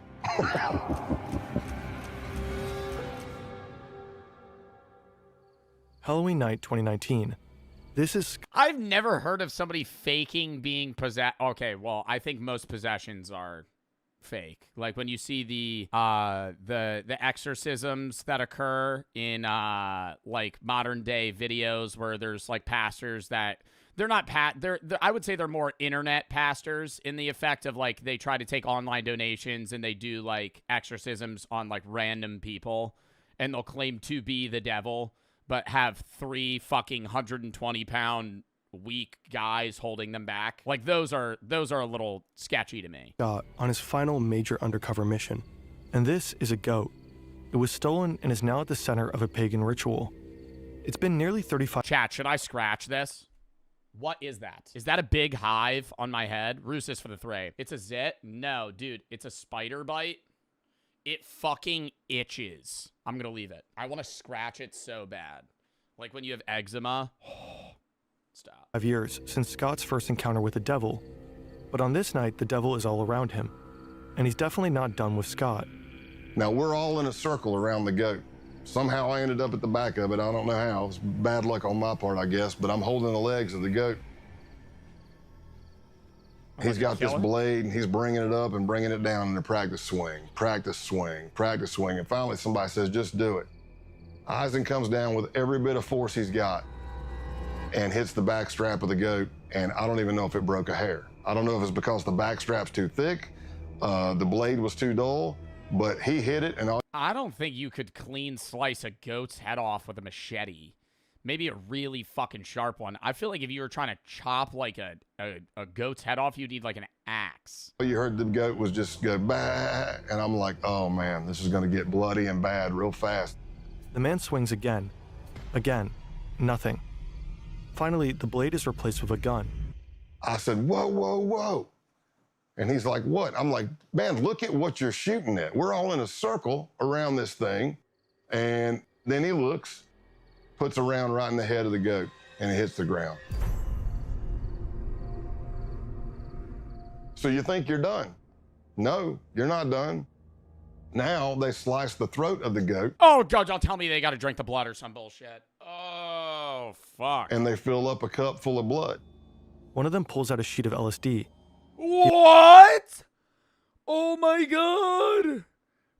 Halloween night 2019. This is... I've never heard of somebody faking being possessed. Okay, well, I think most possessions are fake. Like when you see the exorcisms that occur in like modern day videos where there's like pastors that they're not they're I would say they're more internet pastors in the effect of like they try to take online donations and they do like exorcisms on like random people and they'll claim to be the devil but have 3 fucking 120-pound weak guys holding them back. Like those are a little sketchy to me. Scott on his final major undercover mission. And this is a goat. It was stolen and is now at the center of a pagan ritual. It's been nearly 35... Chat, should I scratch this? What is that? Is that a big hive on my head? Roos's for the 3. It's a zit? No, dude, it's a spider bite. It fucking itches. I'm gonna leave it. I want to scratch it so bad. Like when you have eczema. Stop. 5 years since Scott's first encounter with the devil, but on this night, the devil is all around him, and he's definitely not done with Scott. Now, we're all in a circle around the goat. Somehow I ended up at the back of it. I don't know how. It's bad luck on my part, I guess, but I'm holding the legs of the goat. He's got this blade, and he's bringing it up and bringing it down in a practice swing, practice swing, practice swing, and finally somebody says, just do it. Eisen comes down with every bit of force he's got and hits the back strap of the goat, and I don't even know if it broke a hair. I don't know if it's because the back strap's too thick, the blade was too dull, but he hit it, and I don't think you could clean slice a goat's head off with a machete. Maybe a really fucking sharp one. I feel like if you were trying to chop like a goat's head off, you'd need like an axe. You heard the goat was just go bah, and I'm like, oh man, this is gonna get bloody and bad real fast. The man swings again. Again. Nothing. Finally, the blade is replaced with a gun. I said, whoa, whoa, whoa. And he's like, what? I'm like, man, look at what you're shooting at. We're all in a circle around this thing. And then he looks, puts a round right in the head of the goat, and it hits the ground. So you think you're done? No, you're not done. Now they slice the throat of the goat. Oh, God, don't tell me they got to drink the blood or some bullshit. Oh, fuck. And they fill up a cup full of blood. One of them pulls out a sheet of LSD. What? Oh my God.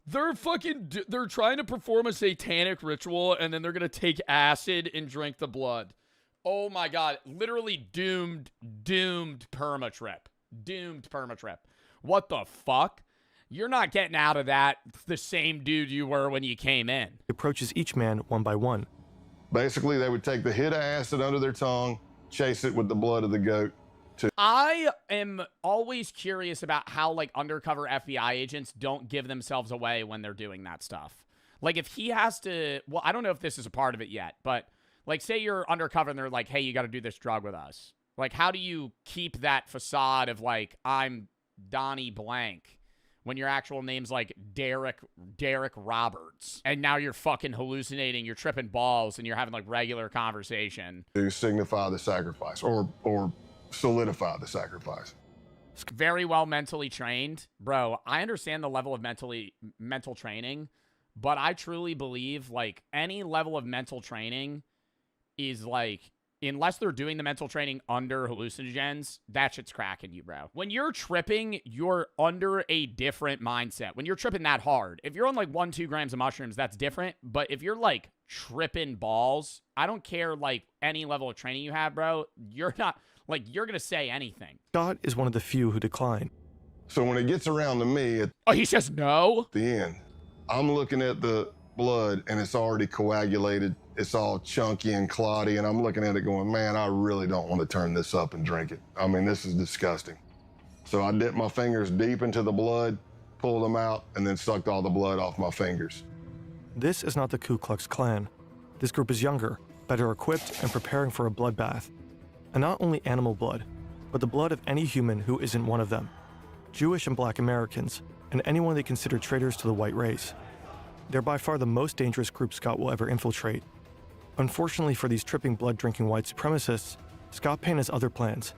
They're trying to perform a satanic ritual and then they're going to take acid and drink the blood. Oh my God. Literally doomed permatrip. Doomed permatrip. What the fuck? You're not getting out of that the same dude you were when you came in. He approaches each man one by one. Basically, they would take the hit of acid under their tongue, chase it with the blood of the goat. I am always curious about how, like, undercover FBI agents don't give themselves away when they're doing that stuff. Like, if he has to... Well, I don't know if this is a part of it yet, but, like, say you're undercover and they're like, hey, you got to do this drug with us. Like, how do you keep that facade of, like, I'm Donnie Blank when your actual name's like Derek Roberts, and now you're fucking hallucinating, you're tripping balls, and you're having like regular conversation to signify the sacrifice or solidify the sacrifice. Very well mentally trained, bro. I understand the level of mental training, but I truly believe like any level of mental training is like unless they're doing the mental training under hallucinogens, that shit's cracking you, bro. When you're tripping, you're under a different mindset. When you're tripping that hard, if you're on like 1-2 grams of mushrooms, that's different. But if you're like tripping balls, I don't care like any level of training you have, bro. You're not like, you're going to say anything. Scott is one of the few who decline. So when it gets around to me Oh, he says no? At the end, I'm looking at the blood and it's already coagulated. It's all chunky and clotty, and I'm looking at it going, man, I really don't want to turn this up and drink it. I mean, this is disgusting. So I dipped my fingers deep into the blood, pulled them out, and then sucked all the blood off my fingers. This is not the Ku Klux Klan. This group is younger, better equipped, and preparing for a bloodbath. And not only animal blood, but the blood of any human who isn't one of them. Jewish and Black Americans, and anyone they consider traitors to the white race. They're by far the most dangerous group Scott will ever infiltrate. Unfortunately for these tripping blood-drinking white supremacists, Scott Payne has other plans.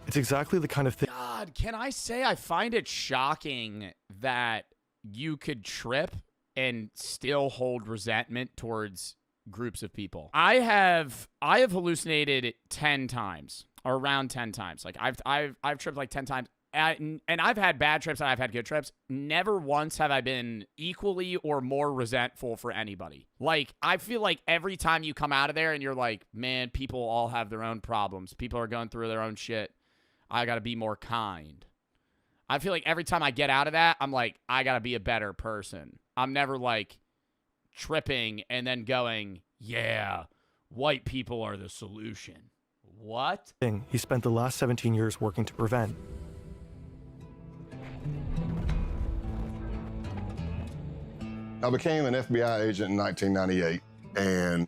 It's exactly the kind of thing— God, can I say I find it shocking that you could trip and still hold resentment towards groups of people. I have hallucinated 10 times, or around 10 times. Like I've tripped like 10 times. And I've had bad trips and I've had good trips. Never once have I been equally or more resentful for anybody. Like, I feel like every time you come out of there and you're like, man, people all have their own problems. People are going through their own shit. I got to be more kind. I feel like every time I get out of that, I'm like, I got to be a better person. I'm never like tripping and then going, yeah, white people are the solution. What? He spent the last 17 years working to prevent. I became an FBI agent in 1998, and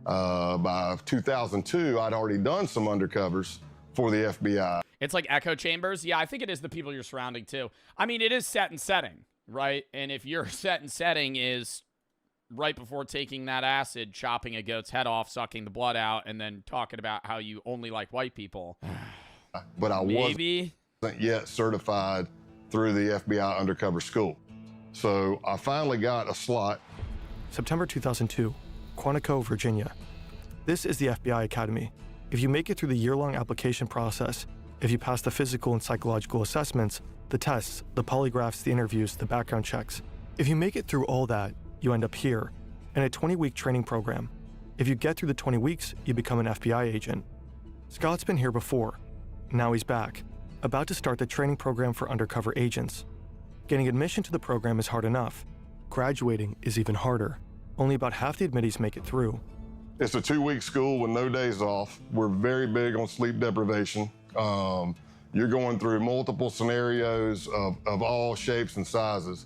by 2002, I'd already done some undercovers for the FBI. It's like echo chambers. Yeah, I think it is the people you're surrounding too. I mean, it is set and setting, right? And if your set and setting is right before taking that acid, chopping a goat's head off, sucking the blood out, and then talking about how you only like white people. But I wasn't yet certified through the FBI undercover school. So I finally got a slot. September 2002, Quantico, Virginia. This is the FBI Academy. If you make it through the year-long application process, if you pass the physical and psychological assessments, the tests, the polygraphs, the interviews, the background checks, if you make it through all that, you end up here, in a 20-week training program. If you get through the 20 weeks, you become an FBI agent. Scott's been here before. Now he's back, about to start the training program for undercover agents. Getting admission to the program is hard enough. Graduating is even harder. Only about half the admittees make it through. It's a 2-week school with no days off. We're very big on sleep deprivation. You're going through multiple scenarios of all shapes and sizes.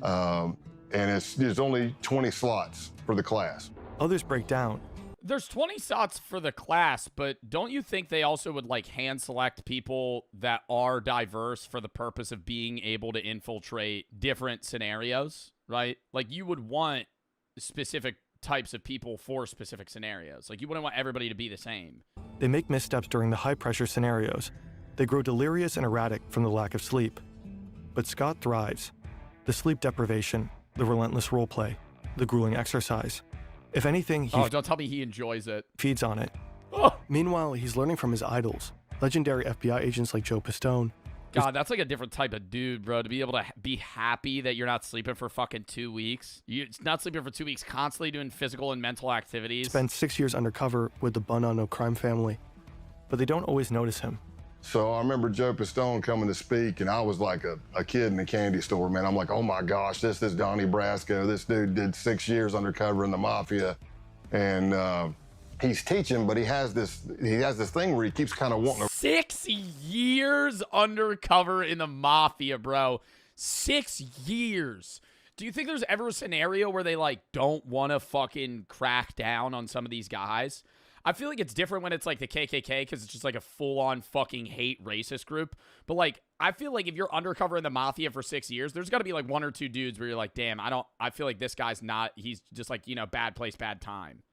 And there's only 20 slots for the class. Others break down. There's 20 slots for the class, but don't you think they also would like hand select people that are diverse for the purpose of being able to infiltrate different scenarios, right? Like you would want specific types of people for specific scenarios. Like you wouldn't want everybody to be the same. They make missteps during the high-pressure scenarios. They grow delirious and erratic from the lack of sleep. But Scott thrives. The sleep deprivation, the relentless roleplay, the grueling exercise. If anything, he don't tell me he enjoys it. Feeds on it. Oh. Meanwhile, he's learning from his idols, legendary FBI agents like Joe Pistone. God, that's like a different type of dude, bro. To be able to be happy that you're not sleeping for fucking 2 weeks. You're not sleeping for 2 weeks, constantly doing physical and mental activities. Spent 6 years undercover with the Bun on No Crime family. But they don't always notice him. So I remember Joe Pistone coming to speak, and I was like a kid in a candy store, man. I'm like, oh my gosh, this is Donnie Brasco. This dude did 6 years undercover in the mafia. And he's teaching, but he has this thing where he keeps kind of wanting to— 6 years undercover in the mafia, bro. 6 years. Do you think there's ever a scenario where they like don't want to fucking crack down on some of these guys? I feel like it's different when it's like the KKK because it's just like a full-on fucking hate racist group. But like, I feel like if you're undercover in the mafia for 6 years, there's got to be like 1 or 2 dudes where you're like, damn, I feel like this guy's not, he's just like, you know, bad place, bad time.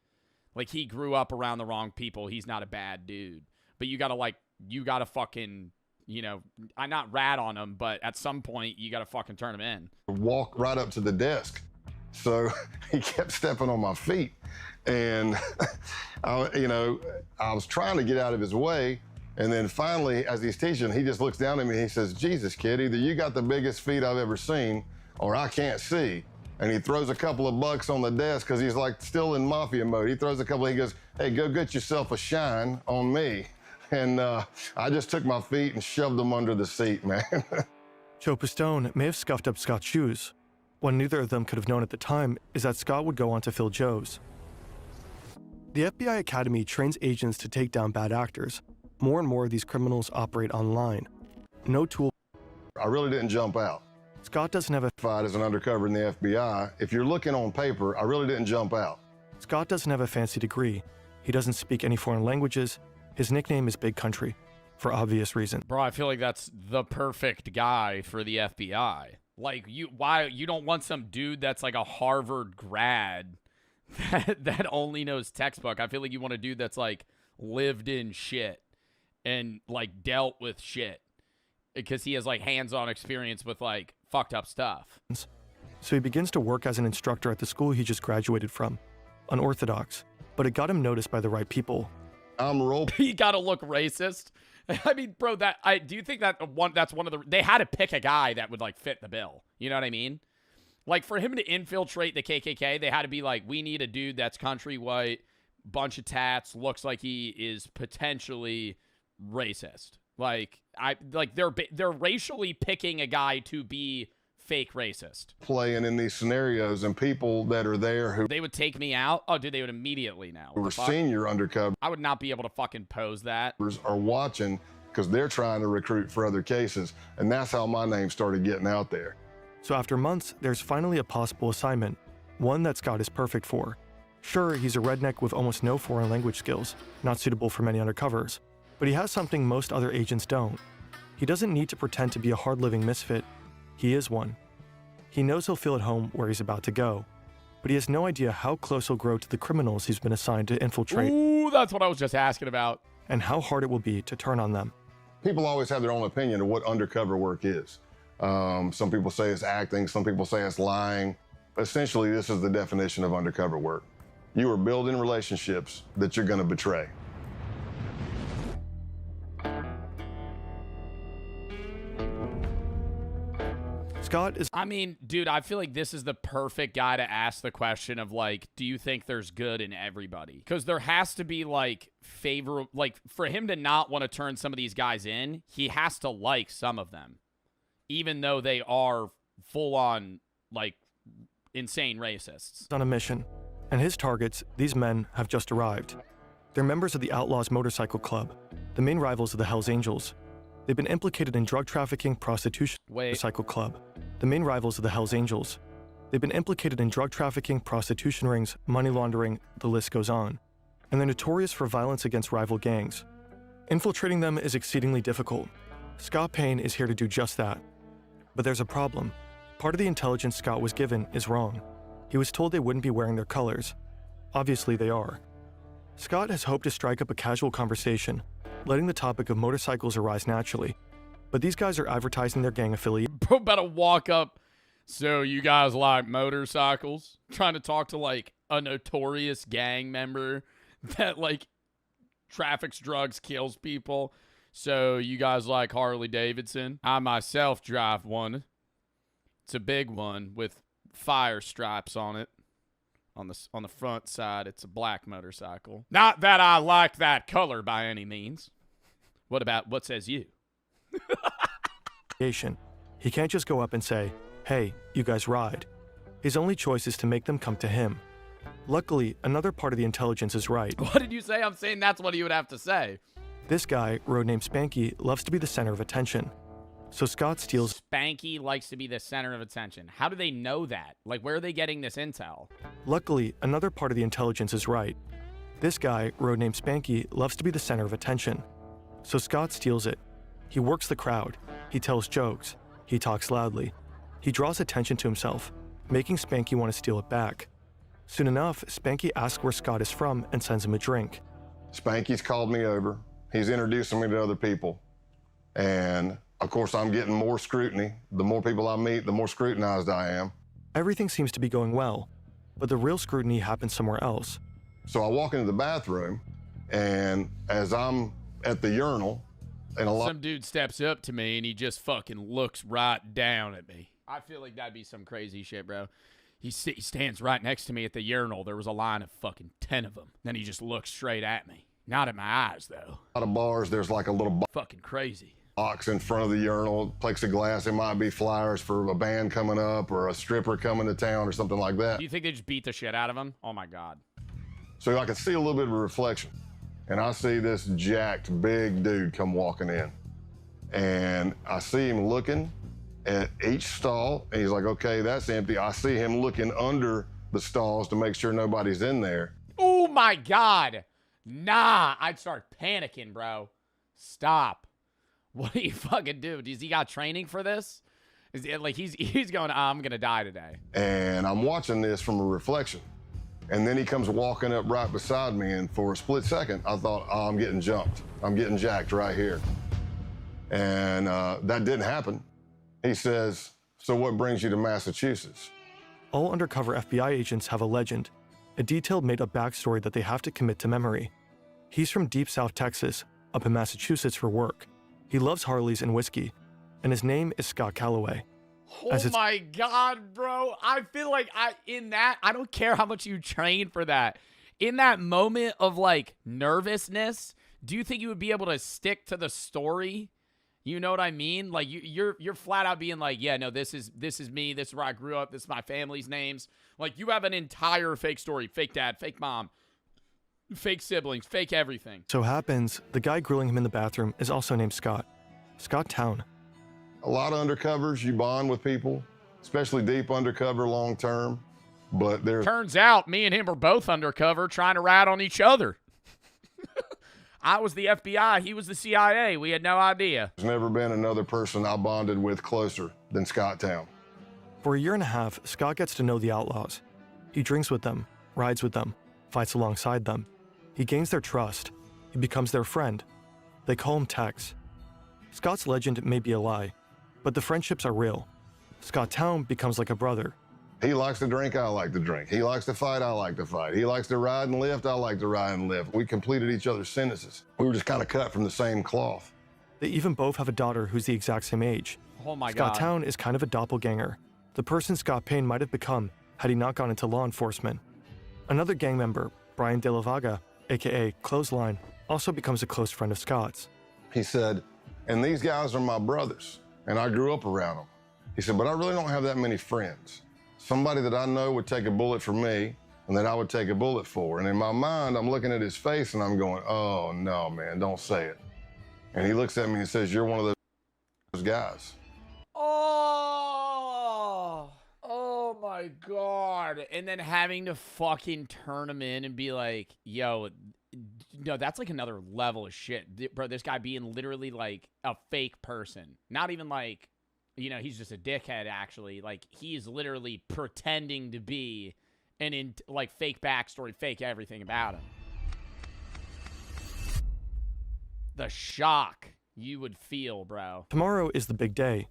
Like he grew up around the wrong people. He's not a bad dude. But you got to fucking, you know, I not rat on him, but at some point you got to fucking turn him in. Walk right up to the desk So he kept stepping on my feet. And, I was trying to get out of his way. And then finally, as he's teaching, he just looks down at me and he says, Jesus, kid, either you got the biggest feet I've ever seen or I can't see. And he throws a couple of bucks on the desk because he's like still in mafia mode. He throws a couple, he goes, hey, go get yourself a shine on me. And I just took my feet and shoved them under the seat, man. Joe Pistone may have scuffed up Scott's shoes. What neither of them could have known at the time is that Scott would go on to fill Joe's. The FBI Academy trains agents to take down bad actors. More and more of these criminals operate online. No tool. I really didn't jump out. Scott doesn't have a fight as an undercover in the FBI. If you're looking on paper, I really didn't jump out. Scott doesn't have a fancy degree. He doesn't speak any foreign languages. His nickname is Big Country, for obvious reasons. Bro, I feel like that's the perfect guy for the FBI. Like, why you don't want some dude that's like a Harvard grad that only knows textbook. I feel like you want a dude that's like lived in shit and like dealt with shit because he has like hands-on experience with like fucked up stuff. So he begins to work as an instructor at the school he just graduated from. Unorthodox, but it got him noticed by the right people. He gotta look racist. I mean, bro, do you think that's one of the, they had to pick a guy that would like fit the bill. You know what I mean? Like for him to infiltrate the KKK, they had to be like, we need a dude that's country white, bunch of tats, looks like he is potentially racist. They're racially picking a guy to be fake racist. Playing in these scenarios and people that are there who they would take me out. Oh, dude, they would immediately now. Who were senior undercover. I would not be able to fucking pose that. Are watching because they're trying to recruit for other cases. And that's how my name started getting out there. So after months, there's finally a possible assignment, one that Scott is perfect for. Sure, he's a redneck with almost no foreign language skills, not suitable for many undercovers, but he has something most other agents don't. He doesn't need to pretend to be a hard-living misfit. He is one. He knows he'll feel at home where he's about to go, but he has no idea how close he'll grow to the criminals he's been assigned to infiltrate. Ooh, that's what I was just asking about. And how hard it will be to turn on them. People always have their own opinion of what undercover work is. Some people say it's acting, some people say it's lying. Essentially, this is the definition of undercover work. You are building relationships that you're gonna betray. Scott is... I mean, dude, I feel like this is the perfect guy to ask the question of, like, do you think there's good in everybody? Because there has to be, like, for him to not want to turn some of these guys in, he has to like some of them. Even though they are full-on, like, insane racists. On a mission, and his targets, these men, have just arrived. They're members of the Outlaws Motorcycle Club, the main rivals of the Hells Angels. They've been implicated in drug trafficking, prostitution, Motorcycle Club, the main rivals of the Hells Angels. They've been implicated in drug trafficking, prostitution rings, money laundering, the list goes on. And they're notorious for violence against rival gangs. Infiltrating them is exceedingly difficult. Scott Payne is here to do just that. But there's a problem. Part of the intelligence Scott was given is wrong. He was told they wouldn't be wearing their colors. Obviously they are. Scott has hoped to strike up a casual conversation, letting the topic of motorcycles arise naturally. But these guys are advertising their gang affiliate. Bro, about to walk up. So you guys like motorcycles? Trying to talk to like a notorious gang member that like traffics drugs, kills people. So you guys like Harley Davidson? I myself drive one. It's a big one with fire stripes on it. On the front side, it's a black motorcycle. Not that I like that color by any means. What says you? He can't just go up and say, hey, you guys ride. His only choice is to make them come to him. Luckily, another part of the intelligence is right. What did you say? I'm saying that's what he would have to say. This guy, road named Spanky, loves to be the center of attention. So Scott steals... Spanky likes to be the center of attention. How do they know that? Like, where are they getting this intel? Luckily, another part of the intelligence is right. This guy, road named Spanky, loves to be the center of attention. So Scott steals it. He works the crowd. He tells jokes. He talks loudly. He draws attention to himself, making Spanky want to steal it back. Soon enough, Spanky asks where Scott is from and sends him a drink. Spanky's called me over. He's introducing me to other people. And, of course, I'm getting more scrutiny. The more people I meet, the more scrutinized I am. Everything seems to be going well, but the real scrutiny happens somewhere else. So I walk into the bathroom, and as I'm at the urinal, and some dude steps up to me and he just fucking looks right down at me. I feel like that'd be some crazy shit, bro. He stands right next to me at the urinal. There was a line of fucking 10 of them. Then he just looks straight at me. Not at my eyes, though. A lot of bars, there's like a little fucking crazy box in front of the urinal, plexiglass. It might be flyers for a band coming up or a stripper coming to town or something like that. Do you think they just beat the shit out of him? Oh, my God. So I can see a little bit of a reflection. And I see this jacked, big dude come walking in. And I see him looking at each stall, and he's like, okay, that's empty. I see him looking under the stalls to make sure nobody's in there. Oh, my God. Nah, I'd start panicking, bro. Stop. What do you fucking do? Does he got training for this? Is it like he's going, I'm going to die today? And I'm watching this from a reflection. And then he comes walking up right beside me, and for a split second, I thought, oh, I'm getting jumped. I'm getting jacked right here. And that didn't happen. He says, so what brings you to Massachusetts? All undercover FBI agents have a legend, a detailed made-up backstory that they have to commit to memory. He's from deep South Texas, up in Massachusetts for work. He loves Harleys and whiskey, and his name is Scott Calloway. Oh my God, bro. I feel like I don't care how much you train for that. In that moment of like nervousness, do you think you would be able to stick to the story? You know what I mean? Like you're flat out being like, yeah, no, this is me. This is where I grew up. This is my family's names. Like you have an entire fake story, fake dad, fake mom, fake siblings, fake everything. So happens, the guy grilling him in the bathroom is also named Scott. Scott Town. A lot of undercovers, you bond with people, especially deep undercover long term. But there's turns out me and him are both undercover trying to rat on each other. I was the FBI, he was the CIA. We had no idea. There's never been another person I bonded with closer than Scott Town. For a year and a half, Scott gets to know the outlaws. He drinks with them, rides with them, fights alongside them. He gains their trust. He becomes their friend. They call him Tex. Scott's legend may be a lie, but the friendships are real. Scott Town becomes like a brother. He likes to drink, I like to drink. He likes to fight, I like to fight. He likes to ride and lift, I like to ride and lift. We completed each other's sentences. We were just kind of cut from the same cloth. They even both have a daughter who's the exact same age. Oh my Scott God. Town is kind of a doppelganger, the person Scott Payne might have become had he not gone into law enforcement. Another gang member, Brian De La Vaga, aka Clothesline, also becomes a close friend of Scott's. He said, and these guys are my brothers, and I grew up around them. He said, but I really don't have that many friends. Somebody that I know would take a bullet for me, and that I would take a bullet for. And in my mind, I'm looking at his face, and I'm going, oh, no, man, don't say it. And he looks at me and says, you're one of those guys. Oh my God. And then having to fucking turn him in and be like, yo, no, that's like another level of shit. Bro, this guy being literally like a fake person. Not even like, you know, he's just a dickhead, actually. Like, he's literally pretending to be like fake backstory, fake everything about him. The shock you would feel, bro. Tomorrow is the big day.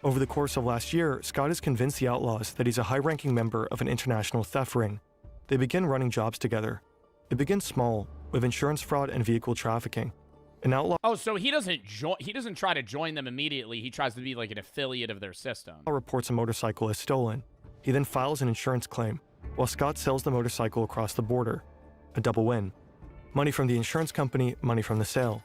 Over the course of last year, Scott has convinced the outlaws that he's a high-ranking member of an international theft ring. They begin running jobs together. It begins small, with insurance fraud and vehicle trafficking. An outlaw so he doesn't try to join them immediately. He tries to be like an affiliate of their system. Reports a motorcycle as stolen. He then files an insurance claim, while Scott sells the motorcycle across the border. A double win. Money from the insurance company, money from the sale.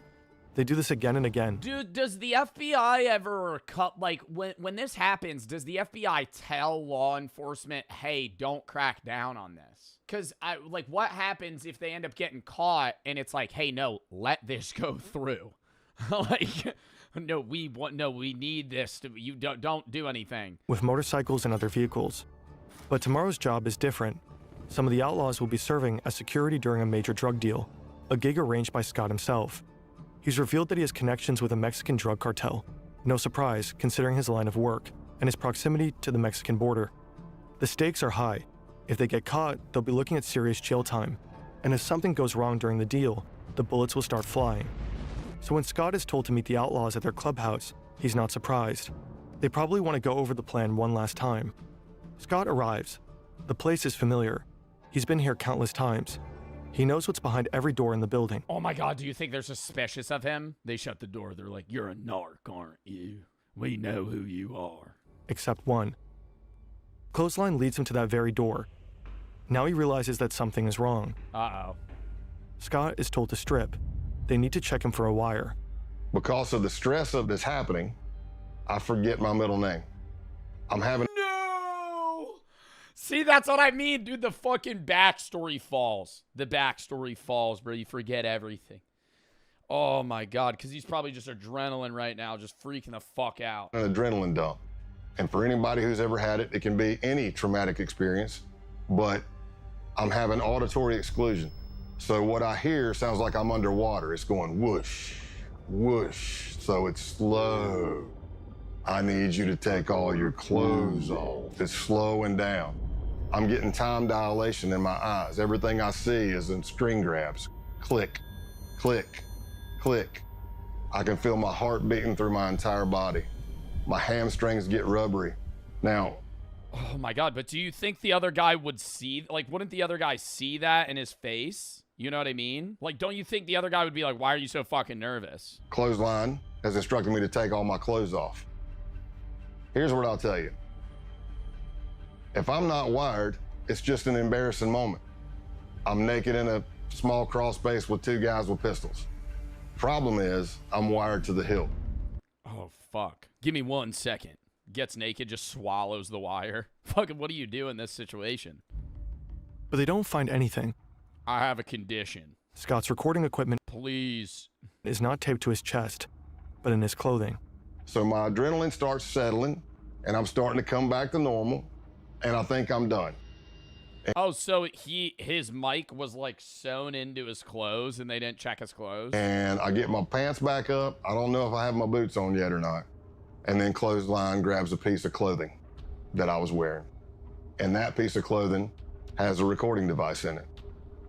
They do this again and again. Dude, does the FBI ever cut, like, when this happens, does the FBI tell law enforcement, hey, don't crack down on this? Because, what happens if they end up getting caught and it's like, hey, no, let this go through? Like, no, we need this. You don't do anything. With motorcycles and other vehicles. But tomorrow's job is different. Some of the outlaws will be serving as security during a major drug deal, a gig arranged by Scott himself. He's revealed that he has connections with a Mexican drug cartel. No surprise, considering his line of work and his proximity to the Mexican border. The stakes are high. If they get caught, they'll be looking at serious jail time. And if something goes wrong during the deal, the bullets will start flying. So when Scott is told to meet the outlaws at their clubhouse, he's not surprised. They probably want to go over the plan one last time. Scott arrives. The place is familiar. He's been here countless times. He knows what's behind every door in the building. Oh my God, do you think they're suspicious of him? They shut the door. They're like, you're a narc, aren't you? We know who you are. Except one. Clothesline leads him to that very door. Now he realizes that something is wrong. Uh-oh. Scott is told to strip. They need to check him for a wire. Because of the stress of this happening, I forget my middle name. I'm having... No! See, that's what I mean, dude. The fucking backstory falls. The backstory falls, bro. You forget everything. Oh my God, because he's probably just adrenaline right now, just freaking the fuck out. An adrenaline dump. And for anybody who's ever had it, it can be any traumatic experience, but I'm having auditory exclusion. So what I hear sounds like I'm underwater. It's going whoosh, whoosh. So it's slow. I need you to take all your clothes off. It's slowing down. I'm getting time dilation in my eyes. Everything I see is in string grabs. Click, click, click. I can feel my heart beating through my entire body. My hamstrings get rubbery. Now, oh my God, but do you think the other guy would see, like, wouldn't the other guy see that in his face? You know what I mean? Like, don't you think the other guy would be like, why are you so fucking nervous? Clothesline has instructed me to take all my clothes off. Here's what I'll tell you. If I'm not wired, it's just an embarrassing moment. I'm naked in a small crawl space with two guys with pistols. Problem is, I'm wired to the hilt. Oh, fuck. Give me 1 second. Gets naked, just swallows the wire. Fucking, what do you do in this situation? But they don't find anything. I have a condition. Scott's recording equipment, please, is not taped to his chest, but in his clothing. So my adrenaline starts settling, and I'm starting to come back to normal, and I think I'm done. Oh, so his mic was like sewn into his clothes, and they didn't check his clothes? And I get my pants back up. I don't know if I have my boots on yet or not. And then Clothesline grabs a piece of clothing that I was wearing. And that piece of clothing has a recording device in it.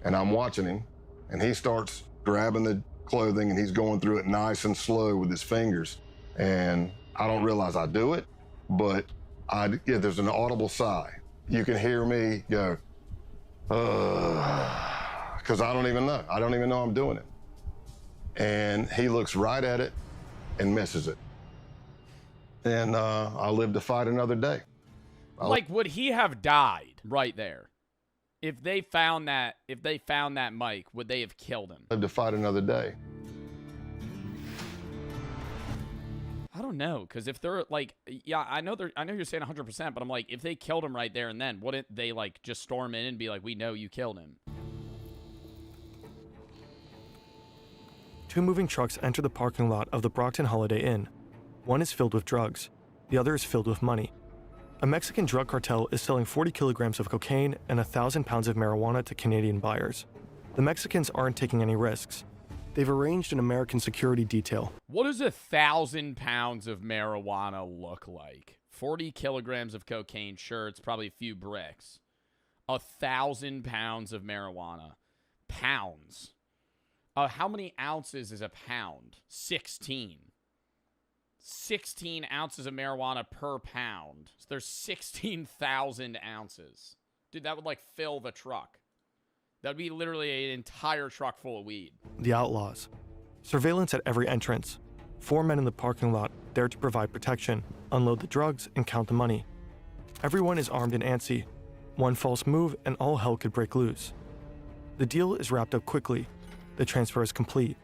And I'm watching him, and he starts grabbing the clothing, and he's going through it nice and slow with his fingers. And I don't realize I do it, but there's an audible sigh. You can hear me go, because I don't even know. I don't even know I'm doing it. And he looks right at it and misses it. And I live to fight another day. Like, would he have died right there? If they found that mic, would they have killed him? Live to fight another day. I don't know, because if they're like, yeah, I know you're saying 100%, but I'm like, if they killed him right there and then, wouldn't they like just storm in and be like, we know you killed him? Two moving trucks enter the parking lot of the Brockton Holiday Inn. One is filled with drugs. The other is filled with money. A Mexican drug cartel is selling 40 kilograms of cocaine and 1,000 pounds of marijuana to Canadian buyers. The Mexicans aren't taking any risks. They've arranged an American security detail. What does 1,000 pounds of marijuana look like? 40 kilograms of cocaine, sure, it's probably a few bricks. 1,000 pounds of marijuana. Pounds. How many ounces is a pound? 16. 16 ounces of marijuana per pound. So there's 16,000 ounces. Dude, that would like fill the truck. That would be literally an entire truck full of weed. The outlaws. Surveillance at every entrance. 4 men in the parking lot there to provide protection, unload the drugs, and count the money. Everyone is armed and antsy. One false move and all hell could break loose. The deal is wrapped up quickly. The transfer is complete.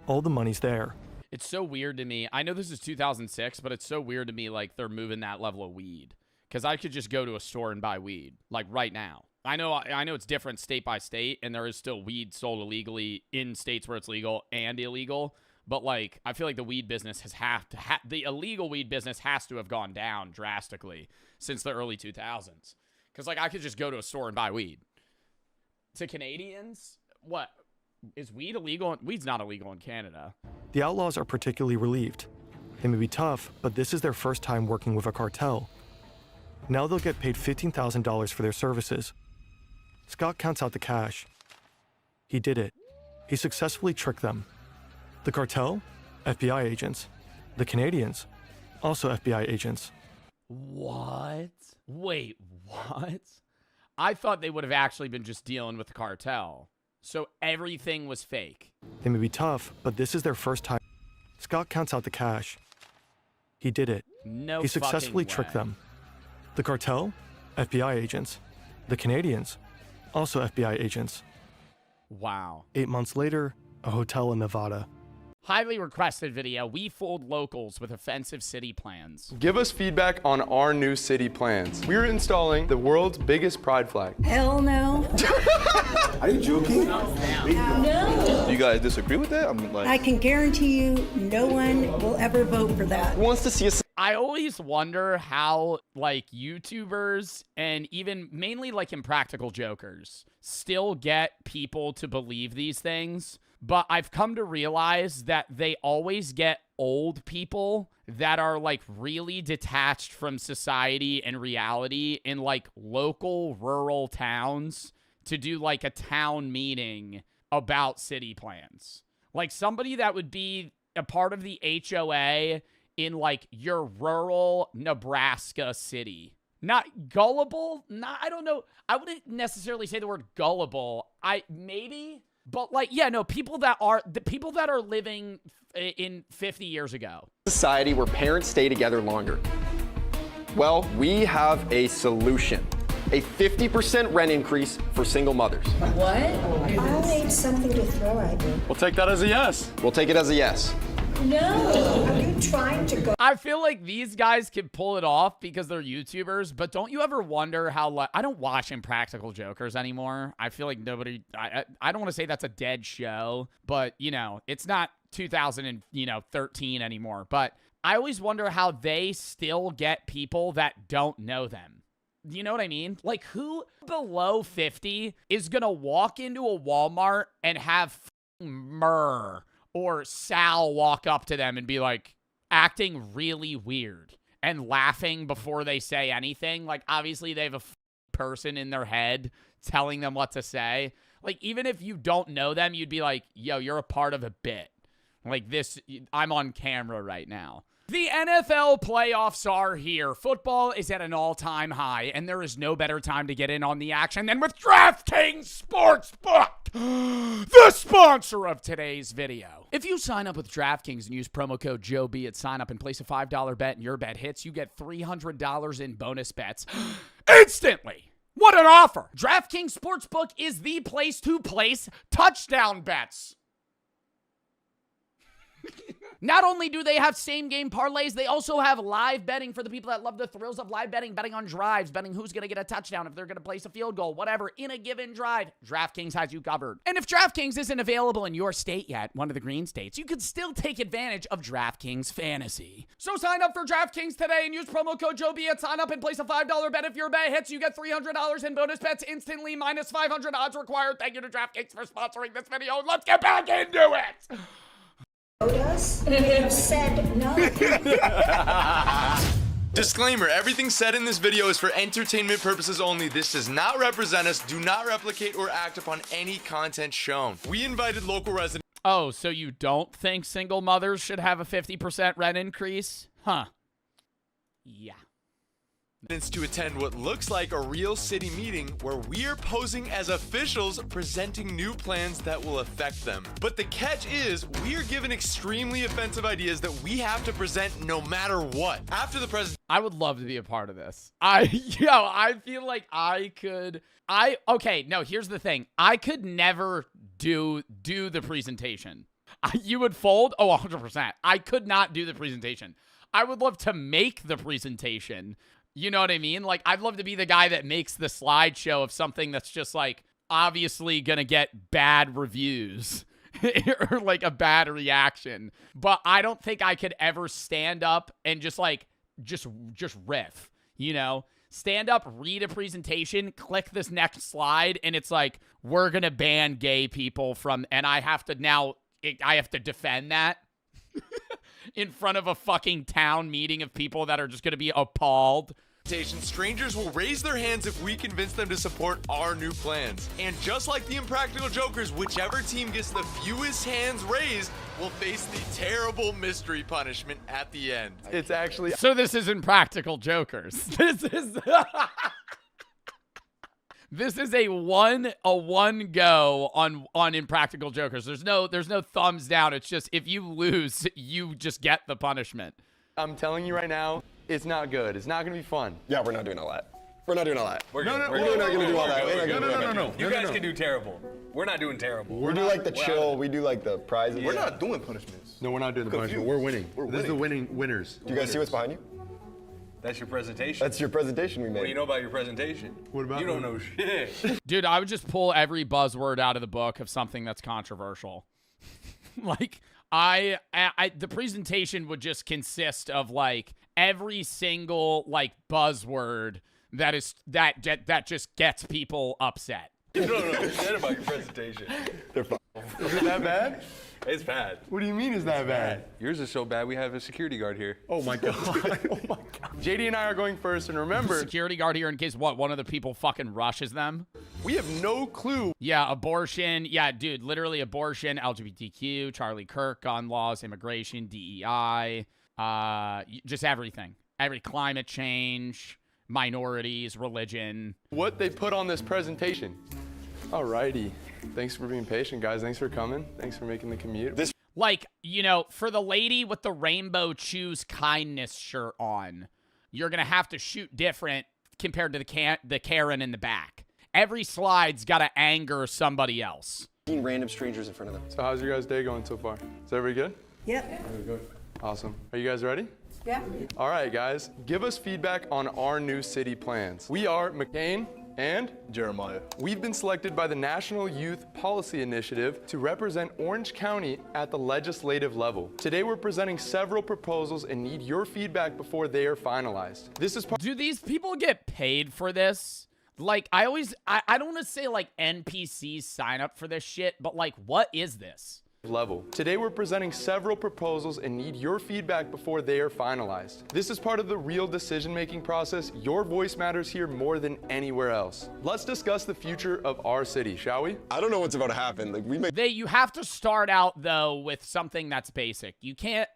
All the money's there. It's so weird to me. I know this is 2006, but it's so weird to me like they're moving that level of weed. Because I could just go to a store and buy weed, like right now. I know it's different state by state, and there is still weed sold illegally in states where it's legal and illegal. But like, I feel like the weed business the illegal weed business has to have gone down drastically since the early 2000s. Because like, I could just go to a store and buy weed. To Canadians, what is weed illegal? Weed's not illegal in Canada. The outlaws are particularly relieved. They may be tough, but this is their first time working with a cartel. Now they'll get paid $15,000 for their services. Scott counts out the cash. He did it. He successfully tricked them. The cartel? FBI agents. The Canadians? Also FBI agents. What? Wait, what? I thought they would have actually been just dealing with the cartel. So everything was fake. They may be tough, but this is their first time. Scott counts out the cash. He did it. No He successfully fucking tricked way. them. The cartel? FBI agents. The Canadians? Also FBI agents. Wow. 8 months later, a hotel in Nevada. Highly requested video. We fooled locals with offensive city plans. Give us feedback on our new city plans. We're installing the world's biggest pride flag. Hell no. Are you joking? No. Do you guys disagree with that? I'm like, I can guarantee you no one will ever vote for that. who wants to see us? I always wonder how, like, YouTubers and even mainly, like, Impractical Jokers still get people to believe these things. But I've come to realize that they always get old people that are, like, really detached from society and reality in, like, local rural towns to do, like, a town meeting about city plans. Like, somebody that would be a part of the HOA in, like, your rural Nebraska city. Not gullible? I don't know. I wouldn't necessarily say the word gullible. Maybe... But, like, yeah, no, people that are living in 50 years ago. Society where parents stay together longer. Well, we have a solution. A 50% rent increase for single mothers. What? I'll need something to throw at you. We'll take that as a yes. We'll take it as a yes. No. Are you trying to go? I feel like these guys can pull it off because they're YouTubers, but don't you ever wonder how, like, I don't watch Impractical Jokers anymore. I feel like nobody, I don't want to say that's a dead show, but, you know, it's not 2013 anymore. But I always wonder how they still get people that don't know them. You know what I mean? Like, who below 50 is going to walk into a Walmart and have Myrrh or Sal walk up to them and be like acting really weird and laughing before they say anything? Like, obviously they have a person in their head telling them what to say. Like, even if you don't know them, you'd be like, yo, you're a part of a bit. Like, this, I'm on camera right now. The NFL playoffs are here. Football is at an all-time high, and there is no better time to get in on the action than with DraftKings Sportsbook, the sponsor of today's video. If you sign up with DraftKings and use promo code JOEB at sign up and place a $5 bet and your bet hits, you get $300 in bonus bets instantly. What an offer! DraftKings Sportsbook is the place to place touchdown bets. Not only do they have same-game parlays, they also have live betting for the people that love the thrills of live betting, betting on drives, betting who's going to get a touchdown, if they're going to place a field goal, whatever, in a given drive. DraftKings has you covered. And if DraftKings isn't available in your state yet, one of the green states, you could still take advantage of DraftKings Fantasy. So sign up for DraftKings today and use promo code JOEB at sign up and place a $5 bet. If your bet hits, you get $300 in bonus bets instantly, minus 500 odds required. Thank you to DraftKings for sponsoring this video. Let's get back into it! Us? You said no. Disclaimer, everything said in this video is for entertainment purposes only. This does not represent us. Do not replicate or act upon any content shown. We invited local residents. Oh, so you don't think single mothers should have a 50% rent increase? Huh. Yeah. To attend what looks like a real city meeting where we are posing as officials presenting new plans that will affect them. But the catch is we are given extremely offensive ideas that we have to present no matter what. After the president, I would love to be a part of this. I feel like okay, no, here's the thing. I could never do the presentation. You would fold? Oh, 100%. I could not do the presentation. I would love to make the presentation. You know what I mean? Like, I'd love to be the guy that makes the slideshow of something that's just, like, obviously gonna get bad reviews or, like, a bad reaction. But I don't think I could ever stand up and just riff, you know? Stand up, read a presentation, click this next slide, and it's like, we're gonna ban gay people from, and I have to defend that. In front of a fucking town meeting of people that are just going to be appalled. strangers will raise their hands if we convince them to support our new plans. And just like the Impractical Jokers, whichever team gets the fewest hands raised will face the terrible mystery punishment at the end. It's actually... So this is Impractical Jokers. This is... This is a one go on Impractical Jokers. There's no thumbs down. It's just if you lose, you just get the punishment. I'm telling you right now, it's not good. It's not going to be fun. Yeah, we're not doing all that. We're not doing all that. We're not going to do all that. No. You guys can do terrible. We're not doing terrible. We do like the chill. We do like the prizes. We're not doing punishments. No, we're not doing the punishment. We're winning. This is the winners. Do you guys see what's behind you? That's your presentation. That's your presentation we made. What do you know about your presentation? What about you? Don't know shit. Dude, I would just pull every buzzword out of the book of something that's controversial. Like, the presentation would just consist of like every single like buzzword that just gets people upset. You don't know shit about your presentation. They're fun. Is it that bad? It's bad. What do you mean is that bad? Yours is so bad we have a security guard here. Oh my god. Oh my god. JD and I are going first, and remember... Security guard here in case what? One of the people fucking rushes them? We have no clue. Yeah, abortion. Yeah, dude, literally abortion, LGBTQ, Charlie Kirk, gun laws, immigration, DEI, just everything. Every climate change, minorities, religion. What they put on this presentation. Alrighty. Thanks for being patient, guys. Thanks for coming. Thanks for making the commute. Like, you know, for the lady with the rainbow choose kindness shirt on, you're going to have to shoot different compared to the Karen in the back. Every slide's got to anger somebody else. Random strangers in front of them. So how's your guys' day going so far? Is everybody good? Yep. Awesome. Are you guys ready? Yeah. All right, guys. Give us feedback on our new city plans. We are McCain and Jeremiah. We've been selected by the National Youth Policy Initiative to represent Orange County at the legislative level. Today we're presenting several proposals and need your feedback before they are finalized. This is Do these people get paid for this? Like, I don't want to say like NPCs sign up for this shit, but like, what is this? Level. Today we're presenting several proposals and need your feedback before they are finalized. This is part of the real decision-making process. Your voice matters here more than anywhere else. Let's discuss the future of our city, shall we? I don't know what's about to happen. Like you have to start out though with something that's basic. You can't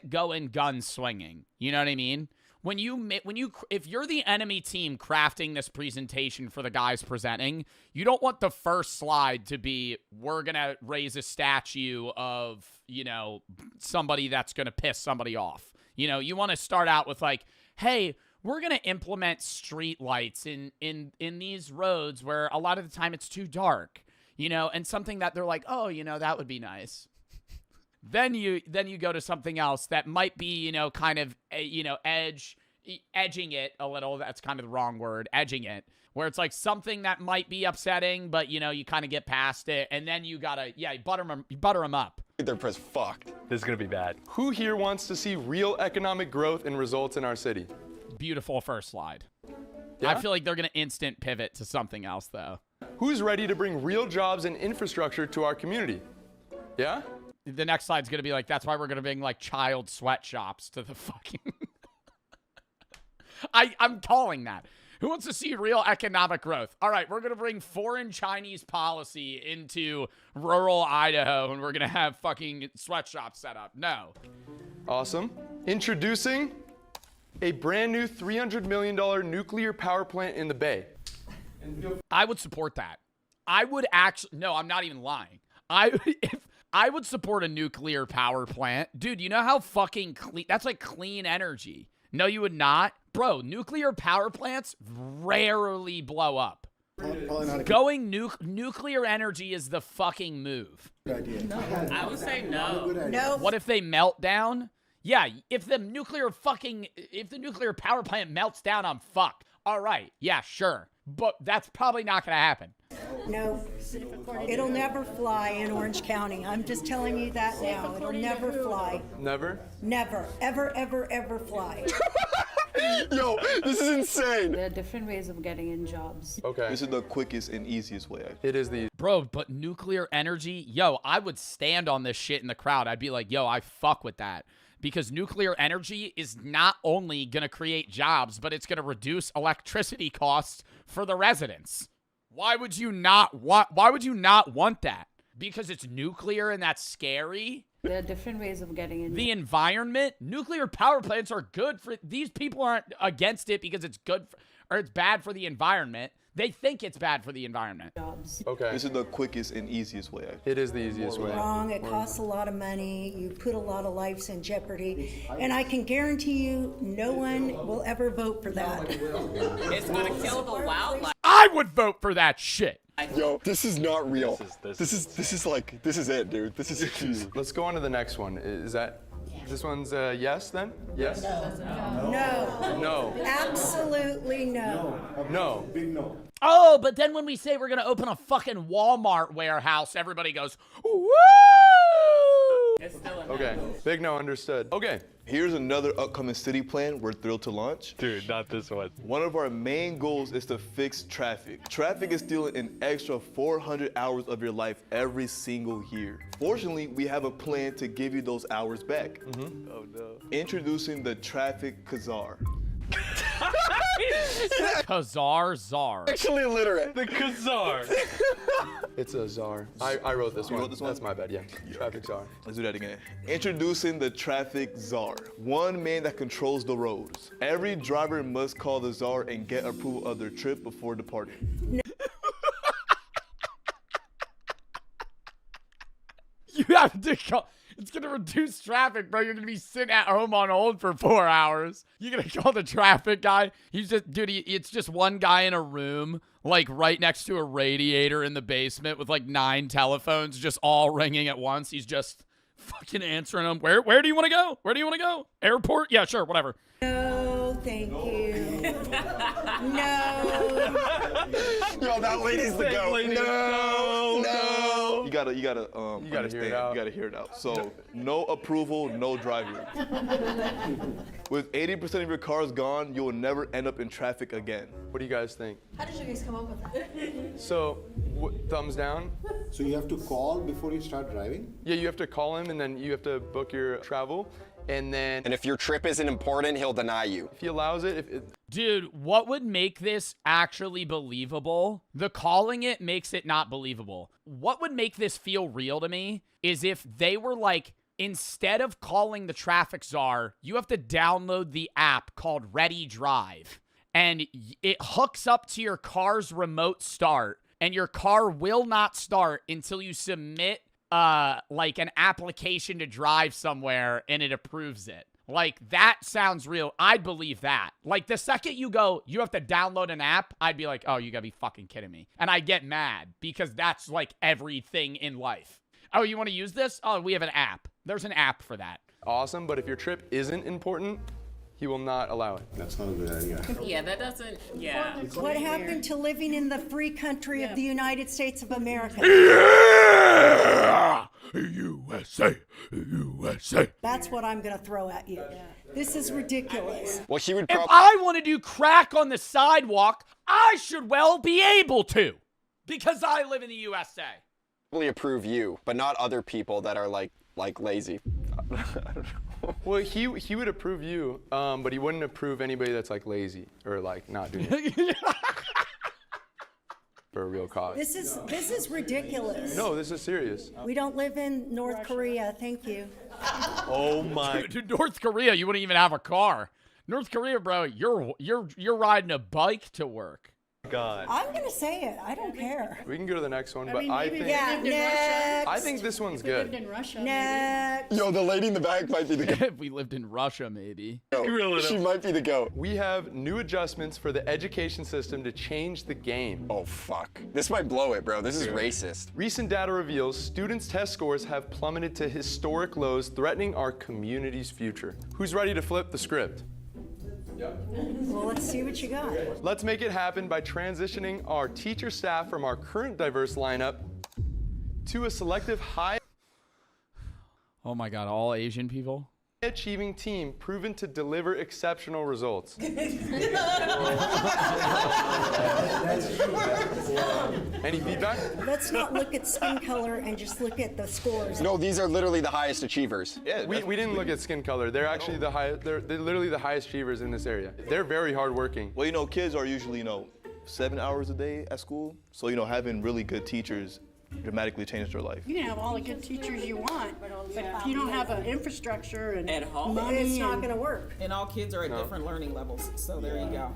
go in gun swinging. You know what I mean? If you're the enemy team crafting this presentation for the guys presenting, you don't want the first slide to be, we're going to raise a statue of, you know, somebody that's going to piss somebody off. You know, you want to start out with like, hey, we're going to implement street lights in these roads where a lot of the time it's too dark, you know, and something that they're like, oh, you know, that would be nice. Then you go to something else that might be, you know, kind of, you know, edging it a little. That's kind of the wrong word, edging it, where it's like something that might be upsetting, but, you know, you kind of get past it. And then you gotta, butter them up. Their press fucked. This is going to be bad. Who here wants to see real economic growth and results in our city? Beautiful first slide. Yeah? I feel like they're going to instant pivot to something else, though. Who's ready to bring real jobs and infrastructure to our community? Yeah? The next slide's going to be like, that's why we're going to bring, like, child sweatshops to the fucking... I'm calling that. Who wants to see real economic growth? All right, we're going to bring foreign Chinese policy into rural Idaho, and we're going to have fucking sweatshops set up. No. Awesome. Introducing a brand new $300 million nuclear power plant in the Bay. I would support that. I would actually... No, I'm not even lying. I would support a nuclear power plant. Dude, you know how fucking clean... That's like clean energy. No, you would not. Bro, nuclear power plants rarely blow up. Going nuclear energy is the fucking move. No, I would say no. No. What if they melt down? Yeah, if the nuclear power plant melts down, I'm fucked. All right, yeah, sure. But that's probably not going to happen. No, it'll never fly in Orange County. I'm just telling you that now. It'll never fly. Never? Never. Ever, ever, ever fly. Yo, this is insane. There are different ways of getting in jobs. Okay. This is the quickest and easiest way. It is the... Bro, but nuclear energy, yo, I would stand on this shit in the crowd. I'd be like, yo, I fuck with that. because nuclear energy is not only going to create jobs, but it's going to reduce electricity costs for the residents. Why would you not want that? Because it's nuclear and that's scary? There are different ways of getting in. The environment, nuclear power plants are good for, these people aren't against it because it's good for, or it's bad for the environment. They think it's bad for the environment. Okay. This is the quickest and easiest way. It is the easiest way. Wrong. It costs a lot of money. You put a lot of lives in jeopardy. And I can guarantee you no one will ever vote for that. It's going to kill the wildlife. I would vote for that shit. Yo, this is not real. This is it, dude. This is huge. Let's go on to the next one. Is that, this one's yes then? Yes? No. No. Absolutely no. No. Big no. Oh, but then when we say we're going to open a fucking Walmart warehouse, everybody goes, woo! It's still a no. Okay. Big no, understood. Okay. Here's another upcoming city plan we're thrilled to launch. Dude, not this one. One of our main goals is to fix traffic. Traffic is stealing an extra 400 hours of your life every single year. Fortunately, we have a plan to give you those hours back. Oh no. Introducing the Traffic Kazar. Kazar Czar. Actually illiterate. The Kazar. It's a czar. I wrote this one. wrote this one? That's my bad, yeah. Traffic czar. Let's do that again. Introducing the Traffic Czar. One man that controls the roads. Every driver must call the czar and get approval of their trip before departing. You have to call. It's going to reduce traffic, bro. You're going to be sitting at home on hold for 4 hours. You're going to call the traffic guy. He's just, dude, it's just one guy in a room, like right next to a radiator in the basement with like 9 telephones just all ringing at once. He's just fucking answering them. Where do you want to go? Where do you want to go? Airport? Yeah, sure, whatever. No, thank you. No. Yo, that lady's the goat. No. You gotta hear it out. You gotta hear it out. So, no approval, no driving. With 80% of your cars gone, you will never end up in traffic again. What do you guys think? How did you guys come up with that? So, thumbs down? So you have to call before you start driving? Yeah, you have to call him and then you have to book your travel. And if your trip isn't important, he'll deny you. If he allows it, Dude, what would make this actually believable? The calling it makes it not believable. What would make this feel real to me is if they were like, instead of calling the traffic czar, you have to download the app called Ready Drive. And it hooks up to your car's remote start. And your car will not start until you submit like an application to drive somewhere and it approves it. Like, that sounds real. I'd believe that. Like, the second you go, you have to download an app, I'd be like, oh, you gotta be fucking kidding me. And I get mad because that's like everything in life. Oh, you want to use this? Oh, we have an app. There's an app for that. Awesome, but if your trip isn't important, he will not allow it. That's not a good idea. Yeah, that doesn't, yeah. What happened to living in the free country of the United States of America? Yeah! USA, USA. That's what I'm going to throw at you. This is ridiculous. Well, he would if I want to do crack on the sidewalk, I should well be able to because I live in the USA. Probably approve you, but not other people that are like lazy. Well, he would approve you, but he wouldn't approve anybody that's like lazy or like not doing it for a real cause. This is ridiculous. No, this is serious. We don't live in North Korea. Thank you. Oh my! Dude, North Korea, you wouldn't even have a car. North Korea, bro, you're riding a bike to work. God. I'm gonna say it. I don't care. We can go to the next one, I but mean, I maybe think if we lived in Russia. I think this one's good. In Russia, Next. Yo, the lady in the back might be the goat. If we lived in Russia, maybe. Yo, she might be the goat. We have new adjustments for the education system to change the game. Oh, fuck. This might blow it, bro. This is racist. Recent data reveals students' test scores have plummeted to historic lows, threatening our community's future. Who's ready to flip the script? Well, let's see what you got. Let's make it happen by transitioning our teacher staff from our current diverse lineup to a selective high Oh my God, all Asian people? achieving team proven to deliver exceptional results. Any feedback? Let's not look at skin color and just look at the scores. No, these are literally the highest achievers. Yeah, we didn't look at skin color. They're actually the highest. They're literally the highest achievers in this area. They're very hardworking. Well, kids are usually, 7 hours a day at school. So, having really good teachers dramatically changed their life. You can have all the good teachers you want, but if you don't have an infrastructure and At home? money, It's not and- going to work. And all kids are at different learning levels, so there you go.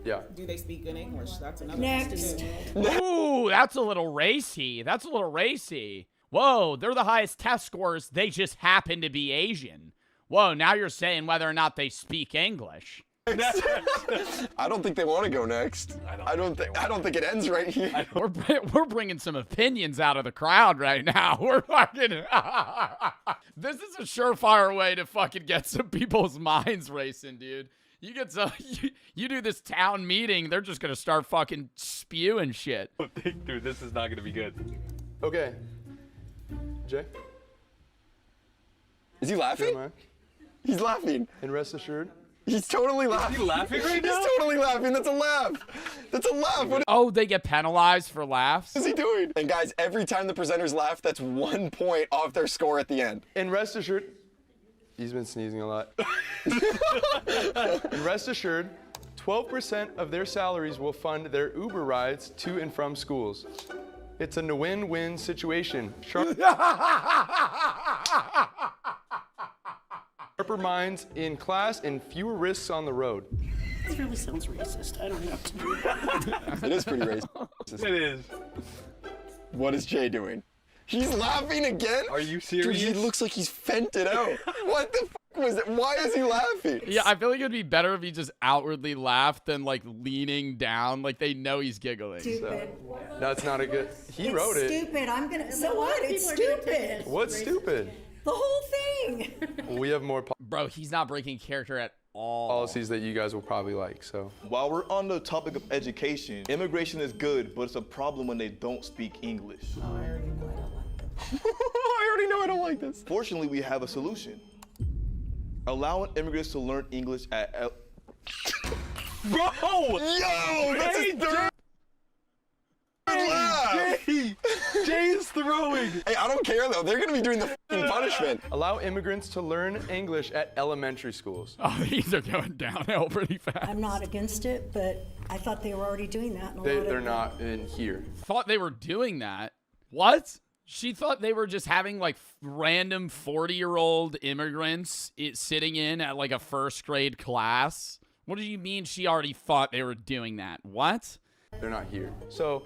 Yeah. Do they speak good English? That's another Next. Ooh, that's a little racy. That's a little racy. Whoa, they're the highest test scores. They just happen to be Asian. Whoa, now you're saying whether or not they speak English. I don't think they want to go next. I don't think it ends right here. We're bringing some opinions out of the crowd right now. We're fucking. This is a surefire way to fucking get some people's minds racing, dude. You get some. You do this town meeting, they're just gonna start fucking spewing shit. Dude, this is not gonna be good. Okay. Jay? Is he laughing? Jeremiah? He's laughing. And rest assured. He's totally laughing. Is he laughing right now? He's totally laughing. That's a laugh. That's a laugh. What Oh, they get penalized for laughs? is he doing? And guys, every time the presenters laugh, that's 1 point off their score at the end. And rest assured. He's been sneezing a lot. And rest assured, 12% of their salaries will fund their Uber rides to and from schools. It's a win-win situation. Sharper minds in class and fewer risks on the road. This really sounds racist. I don't know. It is pretty racist. It is. What is Jay doing? He's laughing again? Are you Dude, serious? he looks like he's fented out. What the fuck was it? Why is he laughing? Yeah, I feel like it'd be better if he just outwardly laughed than like leaning down, like they know he's giggling. Stupid. That's not a good. He It's wrote it. stupid. I'm going to. So a lot what? of It's people are gonna take stupid. it. What's stupid? The whole thing. We have more Bro, he's not breaking character at all. policies that you guys will probably like. So While we're on the topic of education, immigration is good, but it's a problem when they don't speak English. I already know I don't like this. Fortunately, we have a solution. Allowing immigrants to learn English at Bro! Yo, that's Hey, his third laugh. Jay is throwing. Hey, I don't care though. They're gonna be doing the fucking punishment. allow immigrants to learn English at elementary schools. Oh, these are going downhill pretty fast. I'm not against it, but I thought they were already doing that. In a lot of- They're not in here. Thought they were doing that. What? She thought they were just having like random 40-year-old immigrants sitting in at like a first grade class. What do you mean she already thought they were doing that? What? They're not here. So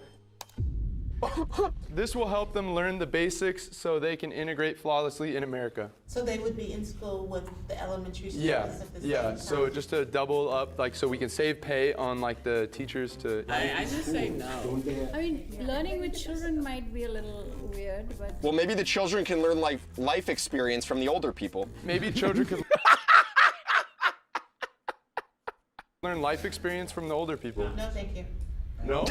this will help them learn the basics so they can integrate flawlessly in America. So they would be in school with the elementary students Yeah, at the same yeah. time. So just to double up, like, so we can save pay on like the teachers to. I just say no. I mean, learning with children might be a little weird, but Well, maybe the children can learn like life experience from the older people. Maybe children could learn life experience from the older people. No, thank you. No?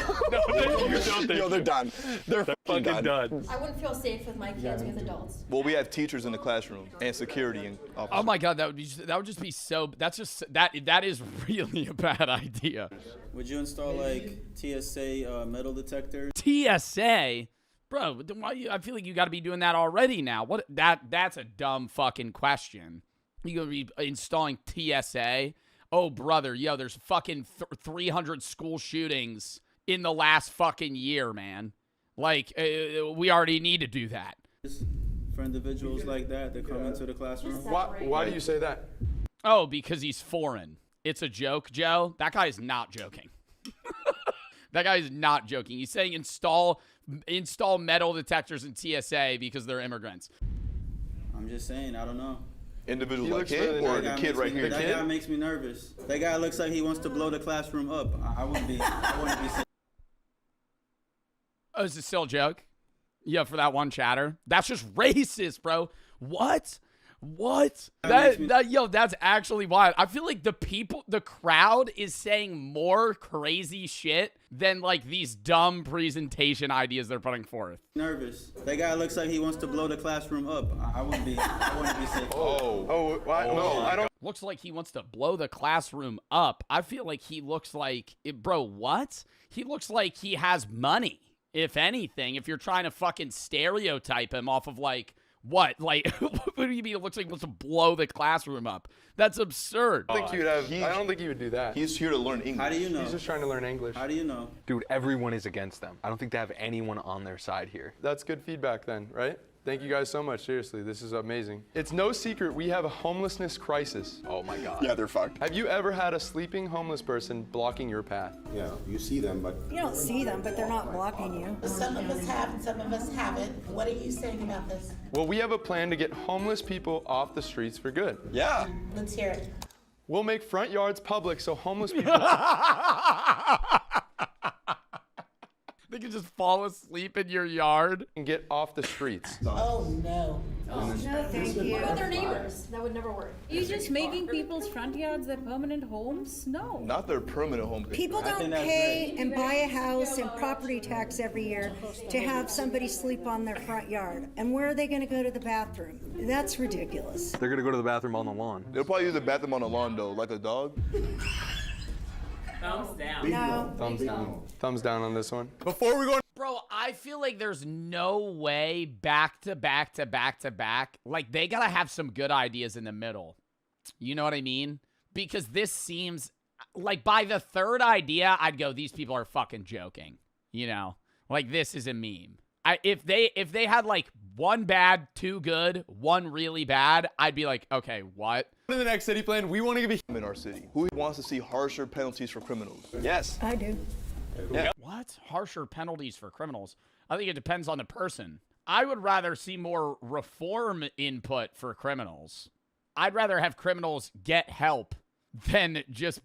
Yo, they're done. They're fucking done. I wouldn't feel safe with my kids with adults. Well, we have teachers in the classroom and security and officers. Oh my god, that would just be so. That's just that is really a bad idea. Would you install like TSA metal detectors? TSA, bro. Why? I feel like you got to be doing that already now. What? That's a dumb fucking question. You gonna be installing TSA? Oh brother, yo, there's fucking 300 school shootings in the last fucking year, man. Like, we already need to do that. For individuals like that come into the classroom? Why do you say that? Oh, because he's foreign. It's a joke, Joe. That guy is not joking. That guy is not joking. He's saying install metal detectors in TSA because they're immigrants. I'm just saying, I don't know. Individuals He like looks him really or nice. the kid right here? That guy makes me nervous. That guy looks like he wants to blow the classroom up. I wouldn't be saying. Oh, is this still a joke? Yeah, for that one chatter. That's just racist, bro. What? That's actually wild. I feel like the crowd is saying more crazy shit than like these dumb presentation ideas they're putting forth. Nervous. That guy looks like he wants to blow the classroom up. I wouldn't be saying. No, I don't. Looks like he wants to blow the classroom up. I feel like he looks like, bro, what? He looks like he has money. if anything, if you're trying to fucking stereotype him off of like, what? Like, what do you mean it looks like he wants to blow the classroom up? That's absurd. I don't think he would do that. He's here to learn English. How do you know? He's just trying to learn English. How do you know? Dude, everyone is against them. I don't think they have anyone on their side here. That's good feedback then, right? Thank you guys so much. Seriously, this is amazing. It's no secret we have a homelessness crisis. Oh my God. Yeah, they're fucked. Have you ever had a sleeping homeless person blocking your path? Yeah, you see them, but You don't see them, but they're not blocking you. Some of us have and some of us haven't. What are you saying about this? Well, we have a plan to get homeless people off the streets for good. Yeah. Let's hear it. We'll make front yards public so homeless people They can just fall asleep in your yard can get off the streets. Oh, no. No, thank you. What about their neighbors? That would never work. You're just making people's front yards their permanent homes? No. Not their permanent home. People don't pay and buy a house and property tax every year to have somebody sleep on their front yard. And where are they going to go to the bathroom? That's ridiculous. They're gonna go to the bathroom on the lawn. They'll probably use the bathroom on the lawn though, like a dog. Thumbs down. No. Thumbs down. Thumbs down on this one. Before we go, Bro, I feel like there's no way back to back to back to back. Like, they gotta have some good ideas in the middle. You know what I mean? Because this seems like by the third idea, I'd go, these people are fucking joking. You know? Like, this is a meme. If they had like one bad, two good, one really bad, I'd be like, okay, what? In the next city plan, we want to give in our city, who wants to see harsher penalties for criminals? Yes. I do. Yeah. What? Harsher penalties for criminals? I think it depends on the person. I would rather see more reform input for criminals. I'd rather have criminals get help than just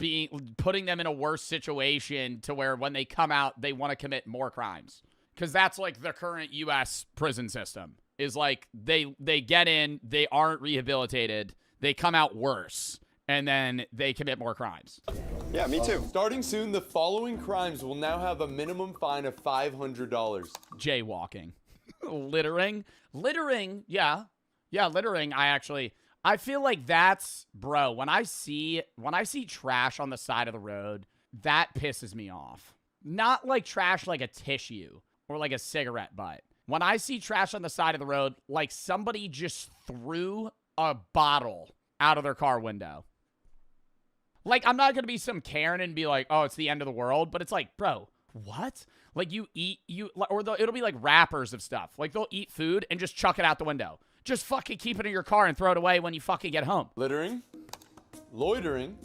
putting them in a worse situation to where when they come out, they want to commit more crimes. Because that's like the current U.S. prison system. Is like they get in, they aren't rehabilitated, they come out worse, and then they commit more crimes. Yeah, me too. Starting soon, the following crimes will now have a minimum fine of $500. Jaywalking. Littering. Yeah, littering. I feel like that's, bro, when I see trash on the side of the road, that pisses me off. Not like trash like a tissue or like a cigarette butt. When I see trash on the side of the road, like somebody just threw a bottle out of their car window. Like, I'm not going to be some Karen and be like, oh, it's the end of the world. But it's like, bro, what? Like, it'll be like wrappers of stuff. Like, they'll eat food and just chuck it out the window. Just fucking keep it in your car and throw it away when you fucking get home. Littering. Loitering.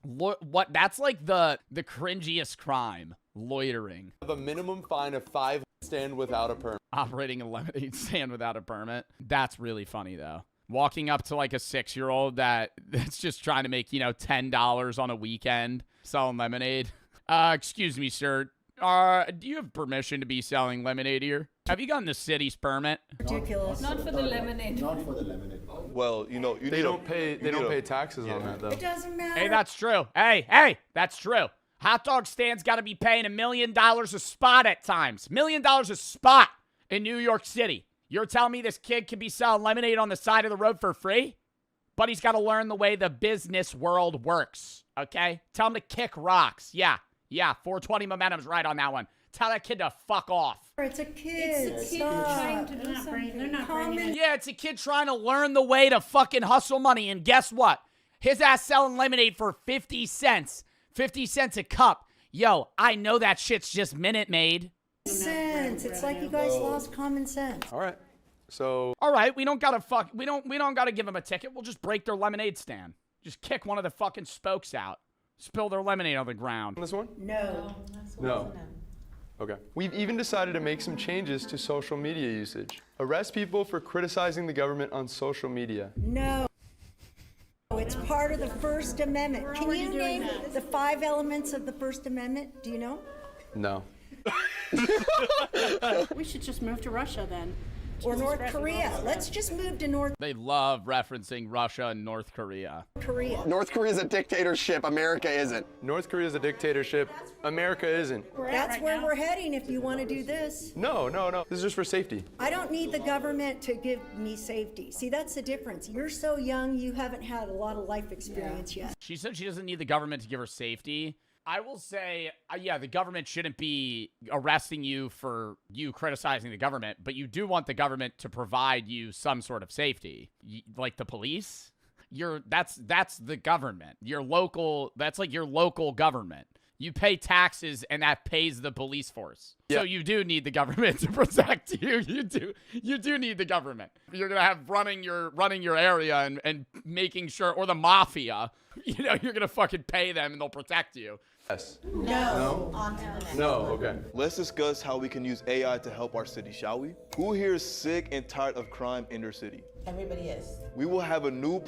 What? That's like the cringiest crime. Loitering. Have a minimum fine of $5. Stand without a permit. Operating a lemonade stand without a permit. That's really funny, though. Walking up to like a 6-year-old that's just trying to make, $10 on a weekend selling lemonade. Excuse me, sir. Do you have permission to be selling lemonade here? Have you gotten the city's permit? Ridiculous. Not for the lemonade. not for the lemonade. Well, they don't pay taxes on that though. It doesn't matter. Hey, that's true. Hey, that's true. Hot dog stands got to be paying $1 million a spot at times. $1 million a spot in New York City. You're telling me this kid can be selling lemonade on the side of the road for free? But he's got to learn the way the business world works, okay? Tell him to kick rocks. Yeah, 420 momentum's right on that one. Tell that kid to fuck off. It's a kid. It's a kid trying to do something. They're not bringing Yeah, it's a kid trying to learn the way to fucking hustle money. And guess what? His ass selling lemonade for 50 cents. 50 cents a cup. Yo, I know that shit's just Minute Maid. Sense. It's like you guys lost common sense. All right. So. All right, we don't gotta give them a ticket. We'll just break their lemonade stand. Just kick one of the fucking spokes out. Spill their lemonade on the ground. This one? No. No. Okay. We've even decided to make some changes to social media usage. Arrest people for criticizing the government on social media. No. It's part of the First Amendment. Can you name the 5 elements of the First Amendment? Do you know? No. We should just move to Russia then. Or North Korea. Let's just move to North They love referencing Russia and North Korea. Korea. North Korea is a dictatorship. America isn't. North Korea is a dictatorship. America isn't. That's where we're heading if you want to do this. No. This is just for safety. I don't need the government to give me safety. See, that's the difference. You're so young, you haven't had a lot of life experience yet. She said she doesn't need the government to give her safety. I will say, yeah, the government shouldn't be arresting you for you criticizing the government, but you do want the government to provide you some sort of safety, like the police. That's the government. That's like your local government. You pay taxes, and that pays the police force. Yeah. So you do need the government to protect you. You do need the government. You're gonna have running your area and making sure, or the mafia. You know, you're gonna fucking pay them, and they'll protect you. Yes. No. On to the next. No, okay. Let's discuss how we can use AI to help our city, shall we? Who here is sick and tired of crime in their city? Everybody is. We will have a new